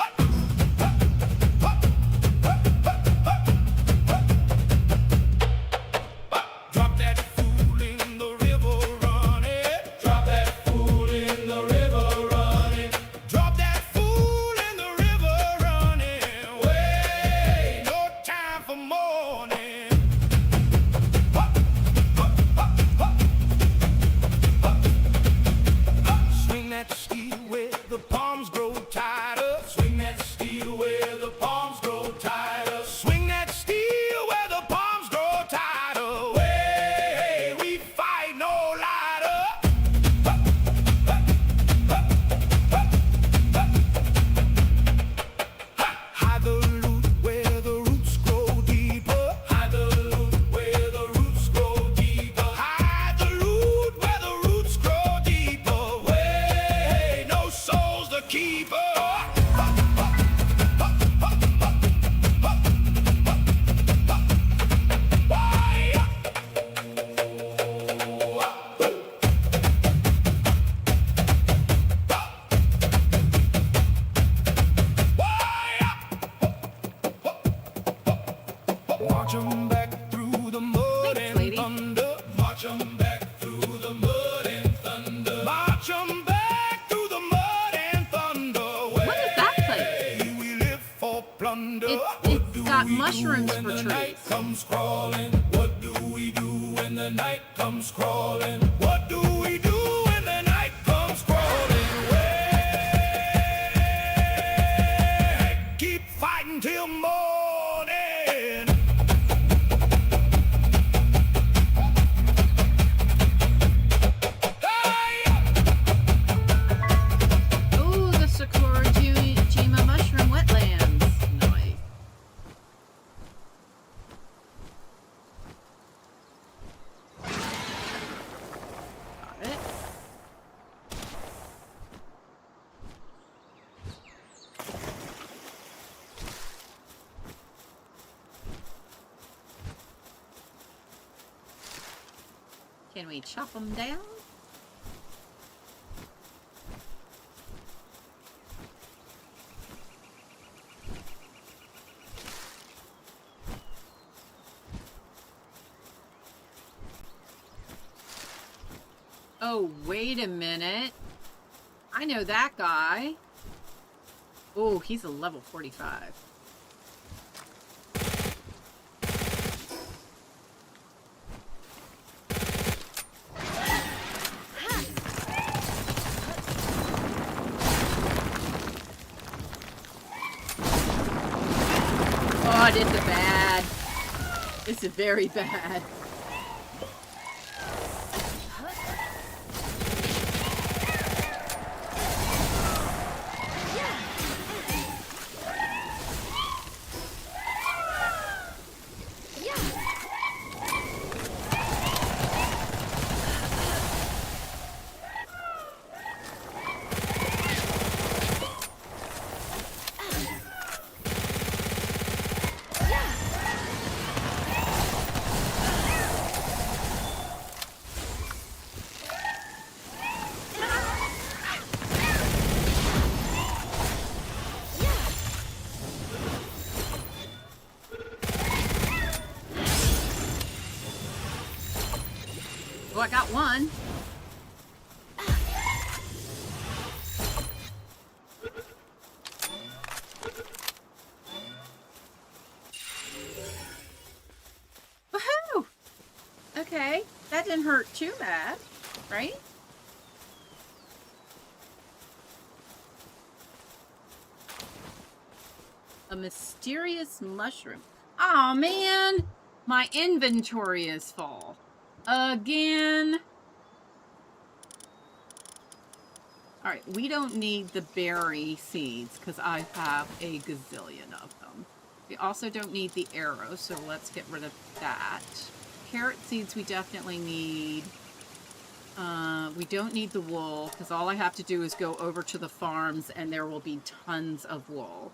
Drop that fool in the river running. Drop that fool in the river running. Drop that fool in the river running. Way no time for mourning. Swing that steel where the palms grow tighter. Swing that steel where the palms grow tighter. Swing that steel where the palms grow tighter. Way we fight no lighter. Hide the loot where the roots grow deeper. Hide the loot where the roots grow deeper. Hide the loot where the roots grow deeper. Way no soul's the keeper. March 'em back through the mud Thanks, and lady. thunder. March 'em back through the mud and thunder. March 'em back through the mud and thunder. What is that place? Way we live for plunder. It's got mushrooms when for the trees. night comes crawling? What do we do when the night comes crawling? What do we do when the night comes crawling? Can we chop them down? Oh, wait a minute. I know that guy. Oh, he's a level 45. Oh, this is bad. This is very bad. Oh, I got one. Woohoo! Okay, that didn't hurt too bad, right? A mysterious mushroom. Aw, man! My inventory is full. Again. Alright, we don't need the berry seeds because I have a gazillion of them. We also don't need the arrows, so let's get rid of that. Carrot seeds we definitely need. We don't need the wool because all I have to do is go over to the farms and there will be tons of wool.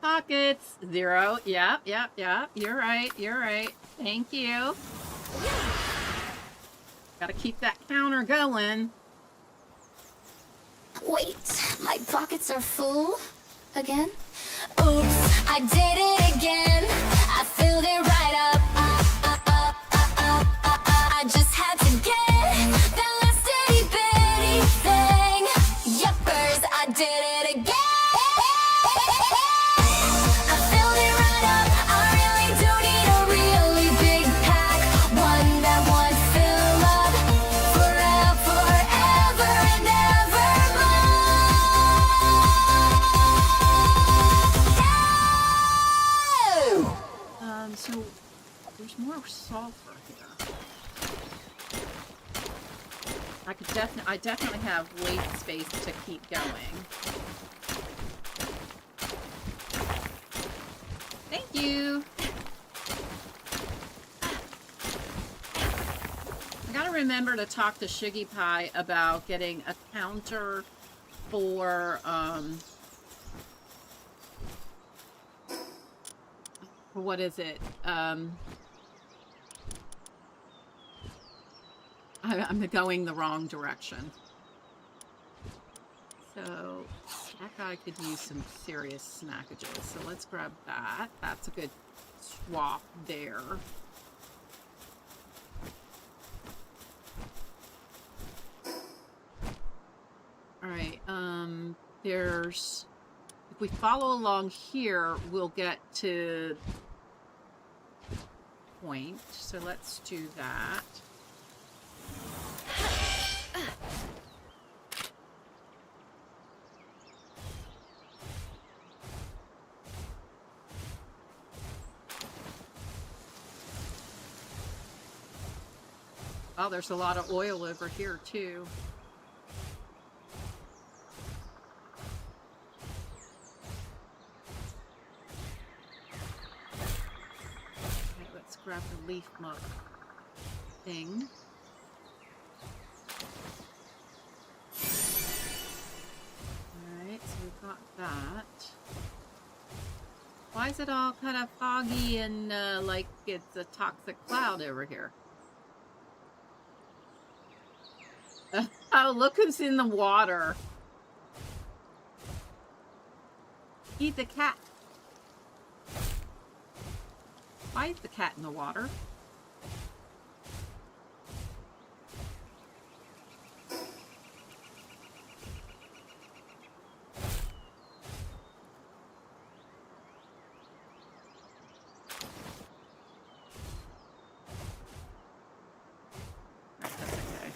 Pockets. 0. Yep. You're right. Thank you. Gotta keep that counter going. Wait, my pockets are full again? Oops, I did it again. I filled it right up. I just had to get that last itty bitty thing. Yuppers, I did it again. I filled it right up. I really do need a really big pack. One that won't fill up forever and ever. So there's more sulfur here. I definitely have waste space to keep going. Thank you. I gotta remember to talk to Shiggy Pie about getting a counter for what is it? I'm going the wrong direction. So that guy could use some serious snackages. So let's grab that. That's a good swap there. All right. There's, if we follow along here, we'll get to point. So let's do that. Oh, there's a lot of oil over here too. Okay, let's grab the leaf mug thing. Why is it all kind of foggy and like it's a toxic cloud over here? Oh, look who's in the water. Eat the cat. Why is the cat in the water? That's okay.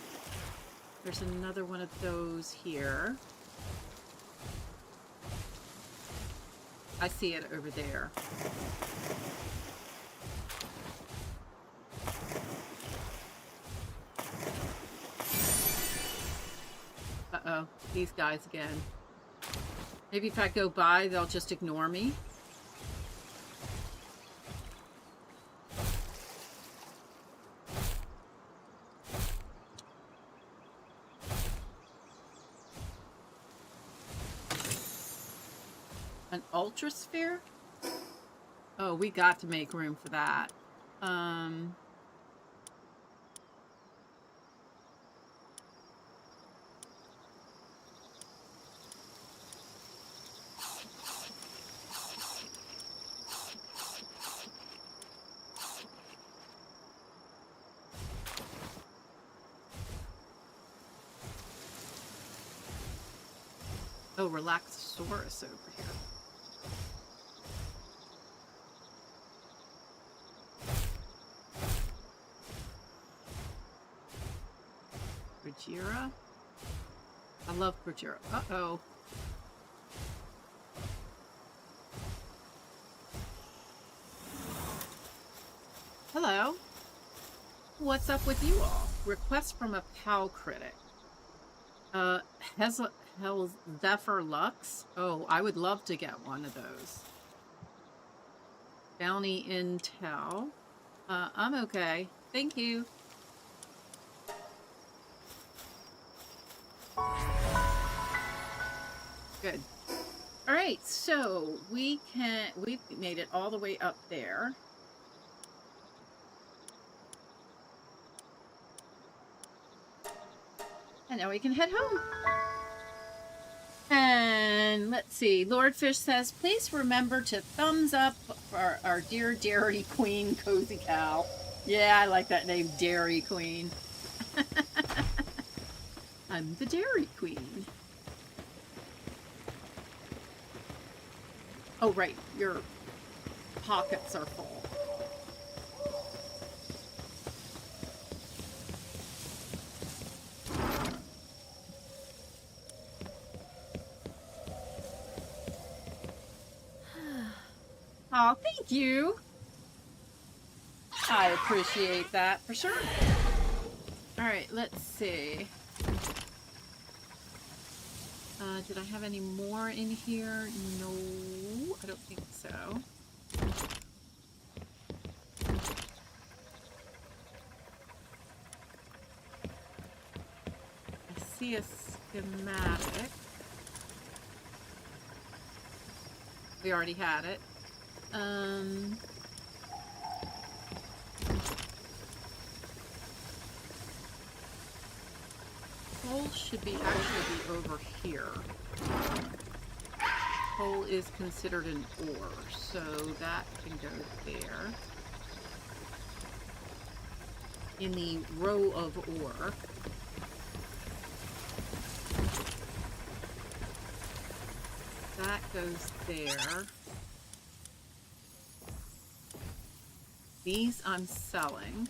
There's another one of those here. I see it over there. Uh-oh, these guys again. Maybe if I go by, they'll just ignore me. An ultrasphere? Oh, we got to make room for that. Oh, Relaxosaurus over here. Kujira? I love Kujira. Uh-oh. Hello. What's up with you all? Request from a PAL critic. Zephyr Lux? Oh, I would love to get one of those. Bounty Intel. I'm okay. Thank you. Good. All right, so we've made it all the way up there. And now we can head home. And let's see. Lordfish says, please remember to thumbs up for our dear Dairy Queen, Cozy Cow. Yeah, I like that name, Dairy Queen. I'm the Dairy Queen. Oh, right. Your pockets are full. Oh, thank you. I appreciate that for sure. All right, let's see. Did I have any more in here? No, I don't think so. I see a schematic. We already had it. Coal should be actually be over here. Coal is considered an ore, so that can go there. In the row of ore. That goes there. These I'm selling.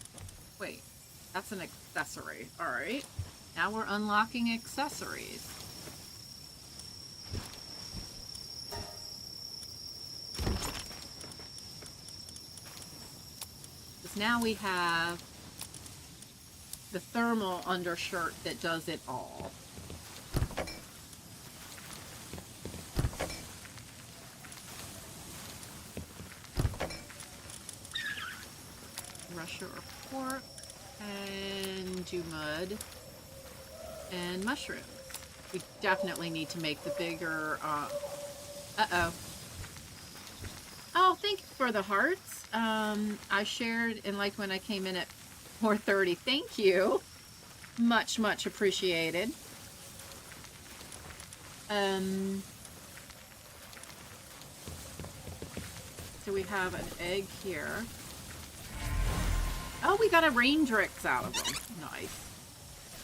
Wait, that's an accessory. Alright. Now we're unlocking accessories. Because now we have the thermal undershirt that does it all. Russia or pork, and do mud, and mushrooms. We definitely need to make the bigger, uh-oh. Oh, thank you for the hearts. I shared and liked when I came in at 4:30. Thank you. Much, much appreciated. So we have an egg here. Oh, we got a Raindrix out of them. Nice.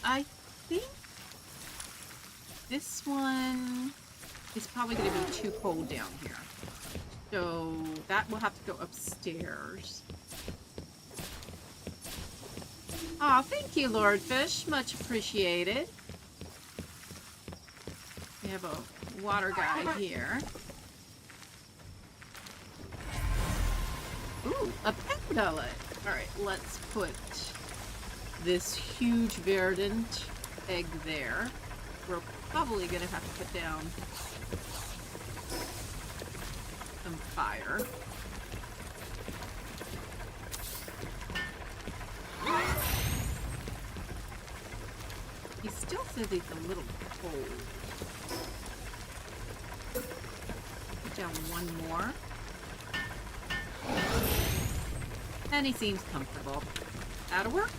I think this one is probably going to be too cold down here. So that will have to go upstairs. Aw, thank you, Lord Fish. Much appreciated. We have a water guy here. Ooh, a peridot. Alright, let's put this huge verdant egg there. We're probably going to have to put down some fire. He still says he's a little cold. Put down one more. And he seems comfortable. That'll work.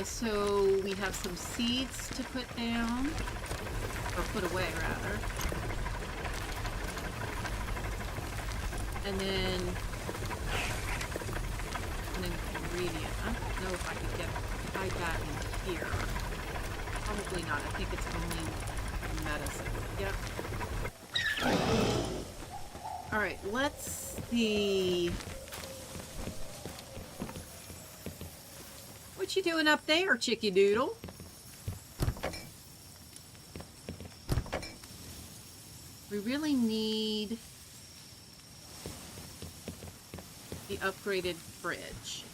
So we have some seeds to put down, or put away rather. And then an ingredient. I don't know if I could hide that in here. Probably not. I think it's only medicine. Yep. Alright, let's see. What you doing up there, Chicky Doodle? We really need the upgraded fridge.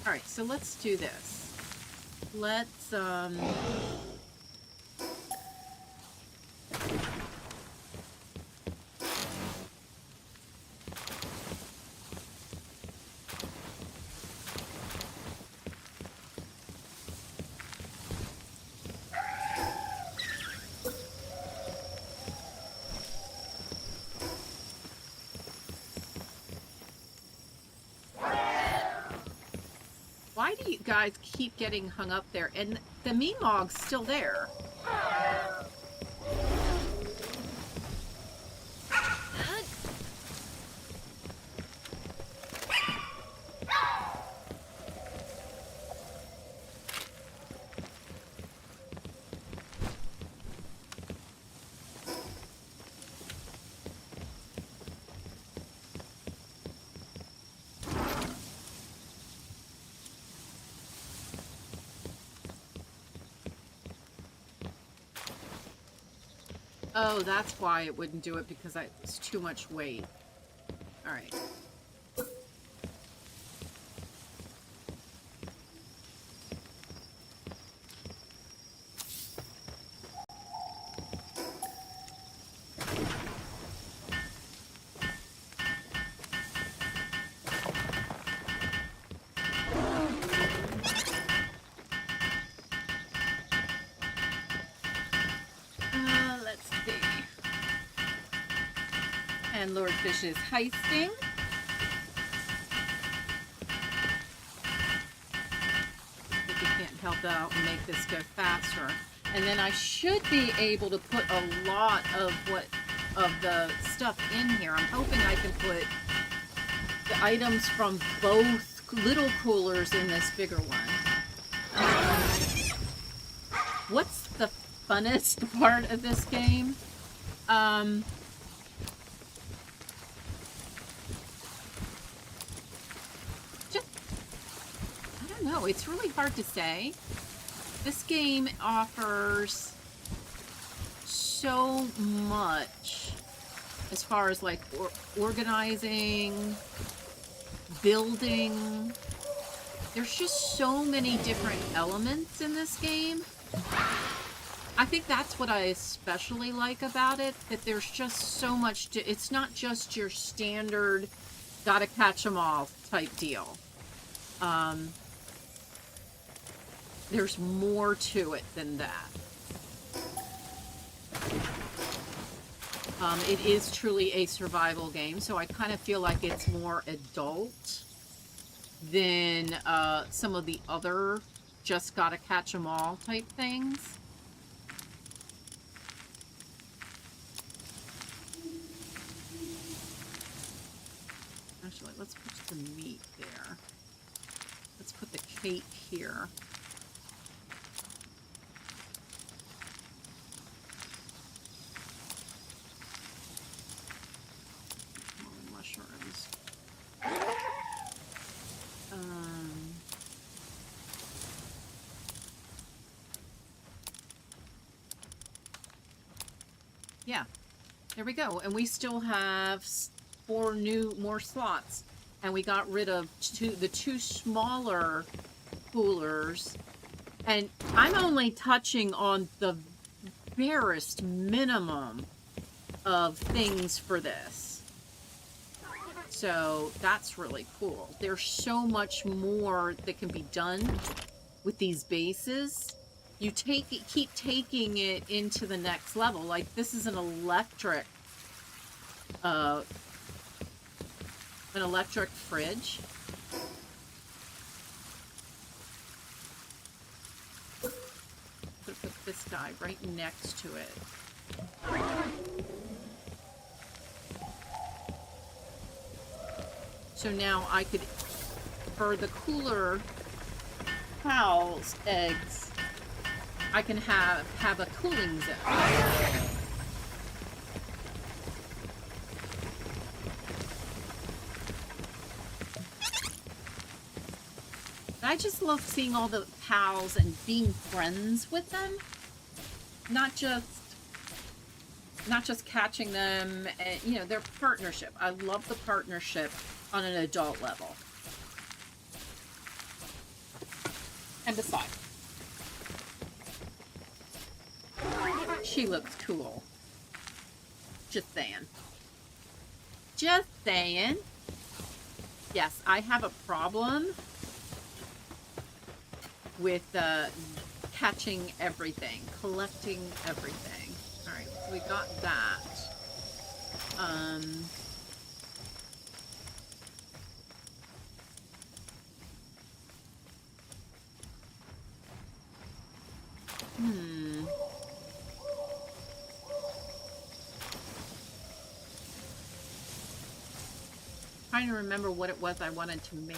Alright, so let's do this. Let's, why do you guys keep getting hung up there? And the Meemog's still there. Oh, that's why it wouldn't do it, because it's too much weight. Alright. Let's see. And Lord Fish is heisting. If you can't help out and make this go faster. And then I should be able to put a lot of the stuff in here. I'm hoping I can put the items from both little coolers in this bigger one. What's the funnest part of this game? Just, I don't know, it's really hard to say. This game offers so much as far as like organizing, building, There's just so many different elements in this game. I think that's what I especially like about it, that there's just so much to, it's not just your standard gotta catch 'em all type deal. There's more to it than that. It is truly a survival game, so I kind of feel like it's more adult than some of the other just gotta catch 'em all type things. Actually, let's put the meat there. Let's put the cake here. Mushrooms. Yeah, there we go. And we still have 4 more slots, and we got rid of the two smaller coolers, and I'm only touching on the barest minimum of things for this. So that's really cool. There's so much more that can be done with these bases. You keep taking it into the next level. Like, this is an electric fridge. Put this guy right next to it. So now I could, for the cooler Pal's eggs, I can have a cooling zone. I just love seeing all the pals and being friends with them. Not just catching them, and, you know, their partnership. I love the partnership on an adult level. And besides, she looks cool. Just saying. Just saying. Yes, I have a problem with catching everything, collecting everything. Alright, so we got that. Trying to remember what it was I wanted to make.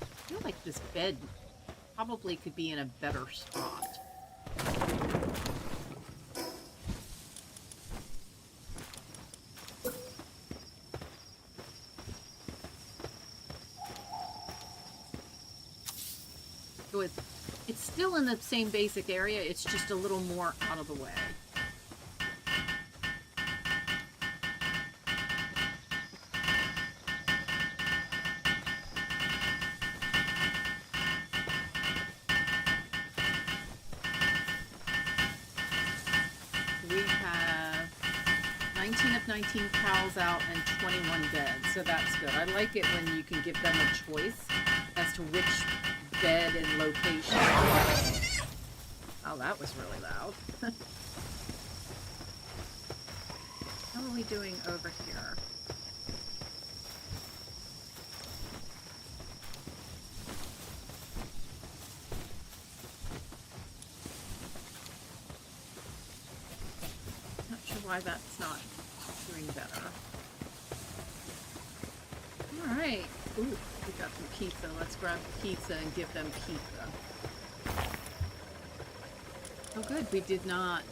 I feel like this bed probably could be in a better spot. So it's still in the same basic area, it's just a little more out of the way. We have 19 of 19 cows out and 21 dead, so that's good. I like it when you can give them a choice as to which bed and location. Oh, that was really loud. How are we doing over here? Not sure why that's not doing better. Alright. Ooh, we got some pizza. Let's grab pizza and give them pizza. Oh good, we did not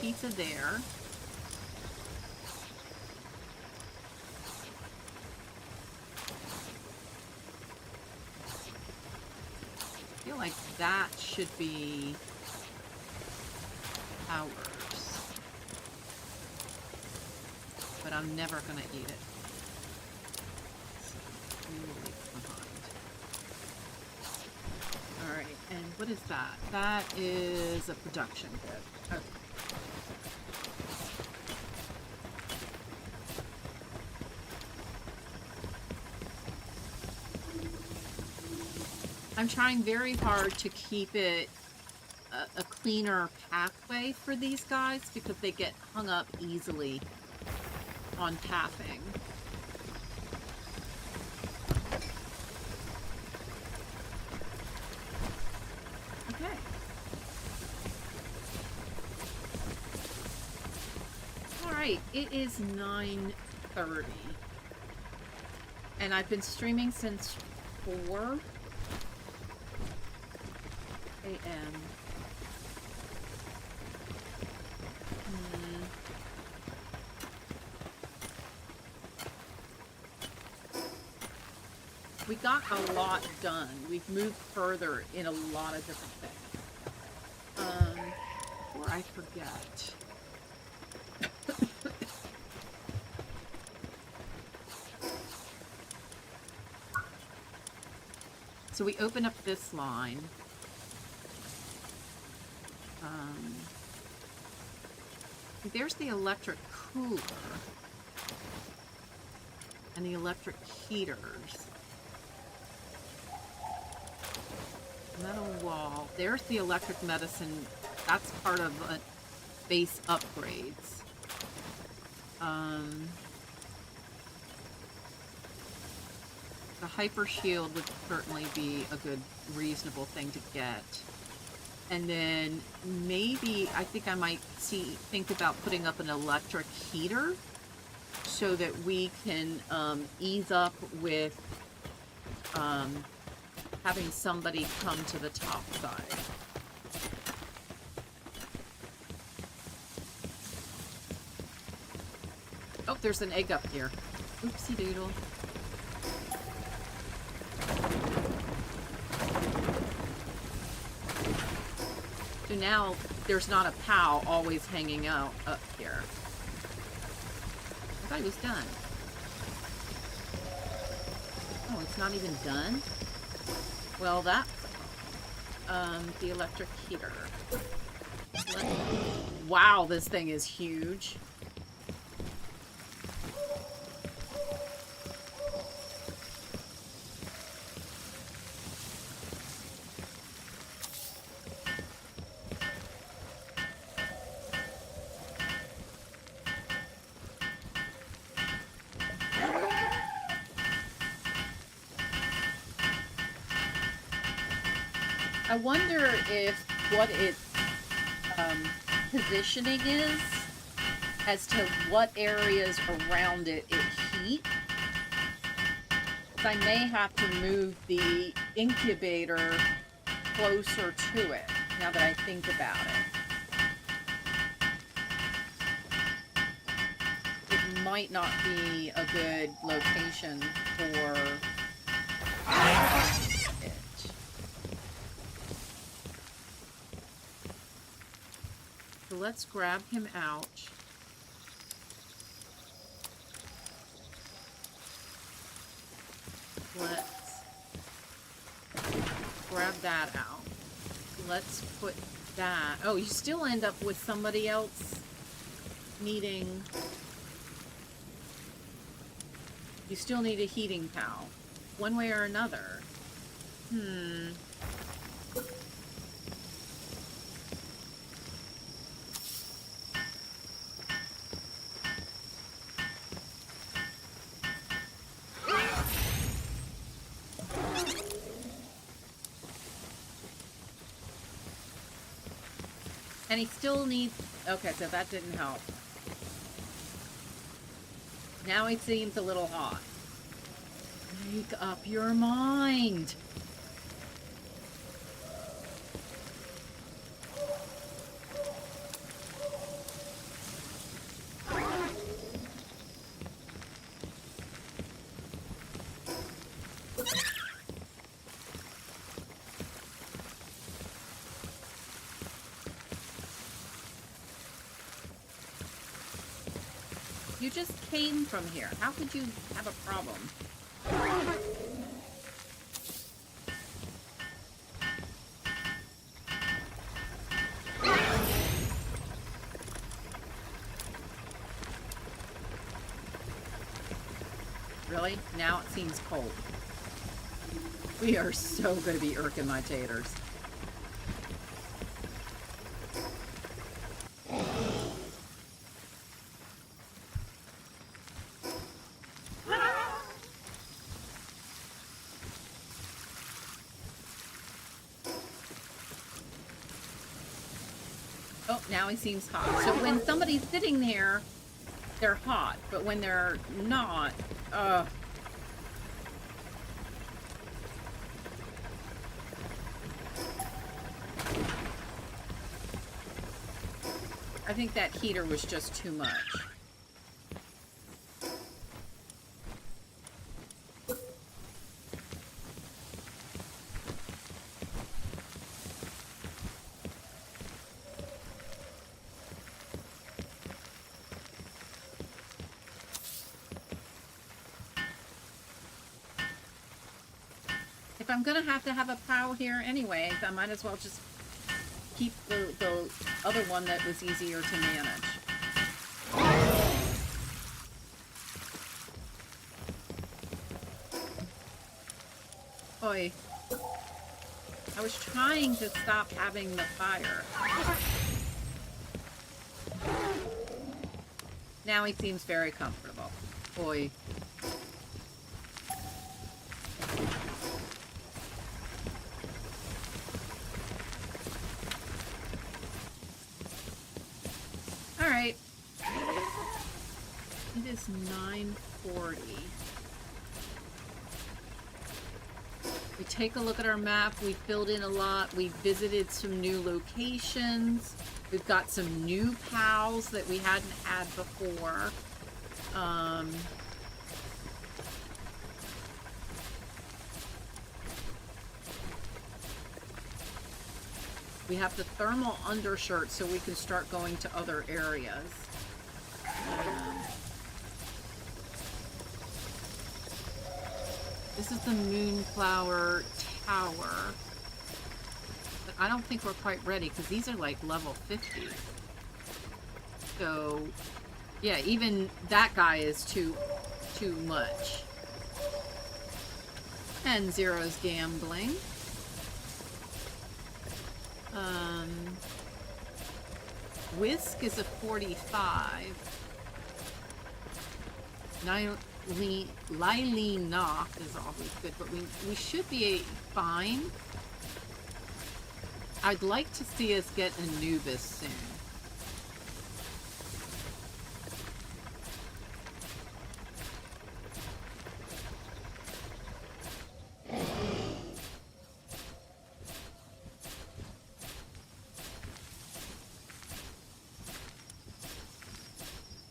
pizza there. I feel like that should be ours. But I'm never gonna eat it. So we will leave it behind. Alright, and what is that? That is a production kit. Okay. I'm trying very hard to keep it a cleaner pathway for these guys because they get hung up easily on pathing. Okay. Alright, it is 9:30. And I've been streaming since 4 a.m. We got a lot done. We've moved further in a lot of different things. Before I forget. So we open up this line. There's the electric cooler and the electric heaters. Metal wall. There's the electric medicine. That's part of base upgrades. The hyper shield would certainly be a good, reasonable thing to get. And then maybe I think I might think about putting up an electric heater so that we can ease up with having somebody come to the top side. Oh, there's an egg up here. Oopsie doodle. So now there's not a POW always hanging out up here. I thought he was done. Oh, it's not even done? Well, that's the electric heater. Wow, this thing is huge. I wonder if what its positioning is as to what areas around it heat. I may have to move the incubator closer to it now that I think about it. It might not be a good location for it. So let's grab him out. Let's grab that out. Let's put that. Oh, you still end up with somebody else needing. You still need a heating pal, one way or another. And he still needs... Okay, so that didn't help. Now he seems a little hot. Make up your mind. You just came from here. How could you have a problem? Really? Now it seems cold. We are so going to be irking my taters. Oh, now he seems hot. So when somebody's sitting there, they're hot. But when they're not, I think that heater was just too much. If I'm gonna have to have a POW here anyways, I might as well just keep the other one that was easier to manage. Oi. I was trying to stop having the fire. Now he seems very comfortable. Oi. Alright. It is 9:40. We take a look at our map. We filled in a lot. We visited some new locations. We've got some new pals that we hadn't had before. We have the thermal undershirt so we can start going to other areas. This is the Moonflower Tower. But I don't think we're quite ready because these are like level 50. So, yeah, even that guy is too much. And Zero's gambling. Whisk is a 45. Lily Knock is always good, but we should be fine. I'd like to see us get Anubis soon.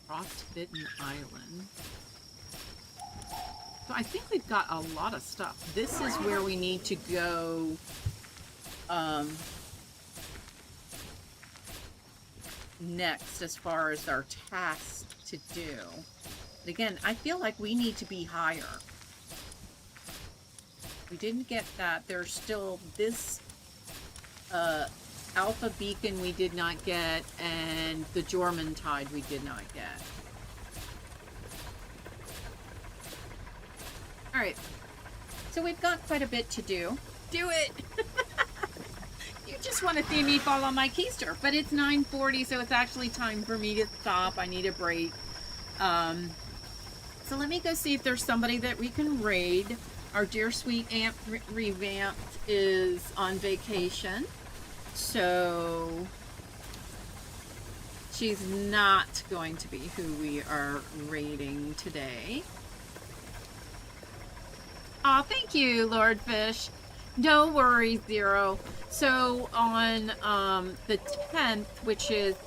Frostbitten Island. So I think we've got a lot of stuff. This is where we need to go next as far as our tasks to do. But again, I feel like we need to be higher. We didn't get that. There's still this Alpha Beacon we did not get, and the Jorman Tide we did not get. Alright, so we've got quite a bit to do. Do it! You just want to see me fall on my keister, but it's 9:40, so it's actually time for me to stop. I need a break. So let me go see if there's somebody that we can raid. Our dear sweet Aunt Revamped is on vacation, so she's not going to be who we are raiding today. Aw, thank you, Lord Fish. No worries, Zero. So on the 10th, which is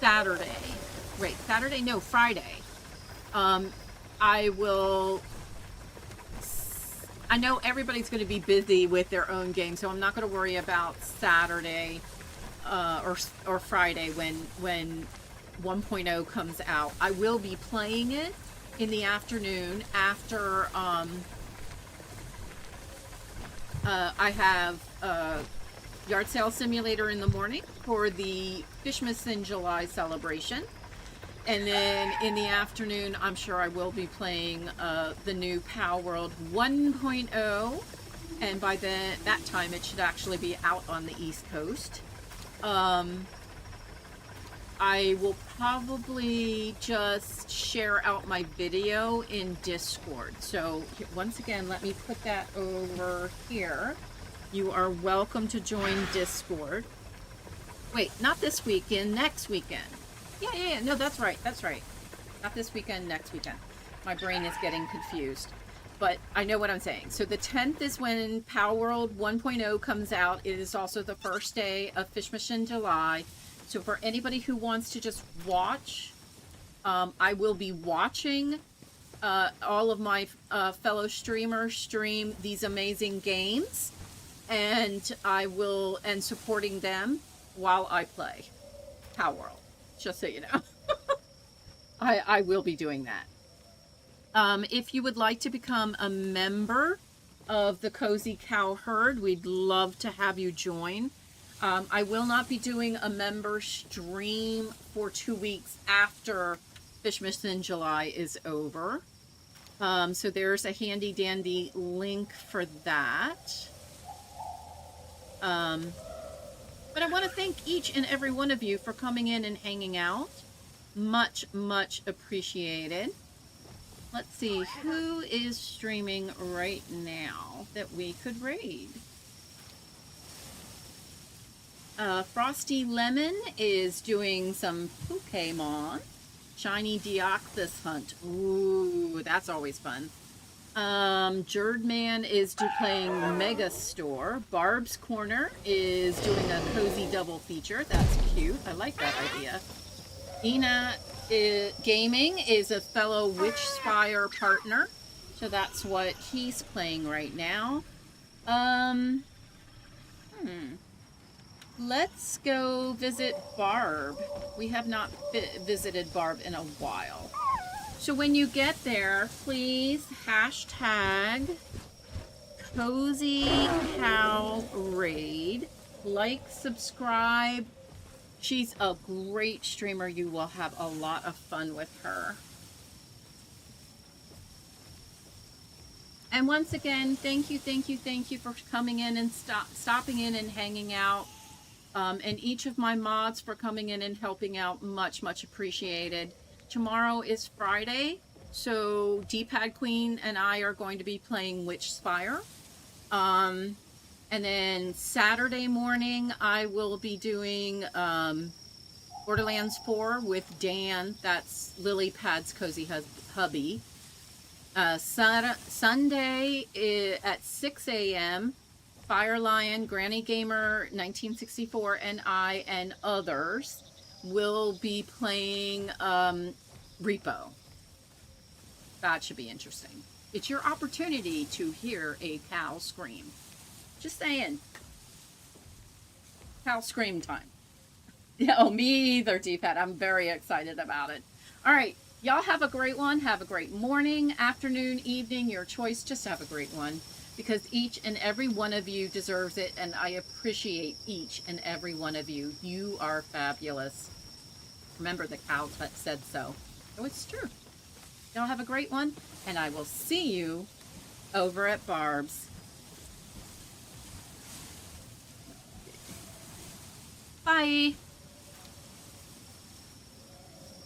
Saturday. Wait, Saturday? No, Friday. I know everybody's going to be busy with their own game, so I'm not going to worry about Saturday or Friday when 1.0 comes out. I will be playing it in the afternoon after I have Yard Sale Simulator in the morning for the Fishmas in July celebration. And then in the afternoon, I'm sure I will be playing the new PalWorld 1.0. And by that time, it should actually be out on the East Coast. I will probably just share out my video in Discord. So once again, let me put that over here. You are welcome to join Discord. Wait, not this weekend, next weekend. Yeah, no, that's right. Not this weekend, next weekend. My brain is getting confused. But I know what I'm saying. So the 10th is when PalWorld 1.0 comes out. It is also the first day of Fishmas in July. So for anybody who wants to just watch, I will be watching all of my fellow streamers stream these amazing games. And supporting them while I play PalWorld. Just so you know. I will be doing that. If you would like to become a member of the Cozy Cow Herd, we'd love to have you join. I will not be doing a member stream for 2 weeks after Fishmas in July is over. So there's a handy dandy link for that. But I want to thank each and every one of you for coming in and hanging out. Much, much appreciated. Let's see, who is streaming right now that we could raid? Frosty Lemon is doing some Pokemon. Shiny Deoxys Hunt. Ooh, that's always fun. Jerdman is playing Mega Store. Barb's Corner is doing a cozy double feature. That's cute. I like that idea. Ina Gaming is a fellow Witch Spire partner. So that's what he's playing right now. Let's go visit Barb. We have not visited Barb in a while. So when you get there, please hashtag Cozy Cow Raid. Like, subscribe. She's a great streamer. You will have a lot of fun with her. And once again, thank you for coming in and stopping in and hanging out. And each of my mods for coming in and helping out. Much, much appreciated. Tomorrow is Friday, so D-Pad Queen and I are going to be playing Witch Spire. And then Saturday morning, I will be doing Borderlands 4 with Dan. That's LilyPad's Cozy Hubby. Sunday at 6 a.m., Fire Lion, Granny Gamer, 1964, and I and others will be playing Repo. That should be interesting. It's your opportunity to hear a cow scream. Just saying. Cow scream time. Yeah, oh, me either, D-Pad. I'm very excited about it. All right. Y'all have a great one. Have a great morning, afternoon, evening, your choice. Just have a great one. Because each and every one of you deserves it, and I appreciate each and every one of you. You are fabulous. Remember, the cow said so. Oh, it's true. Y'all have a great one, and I will see you over at Barb's. Bye.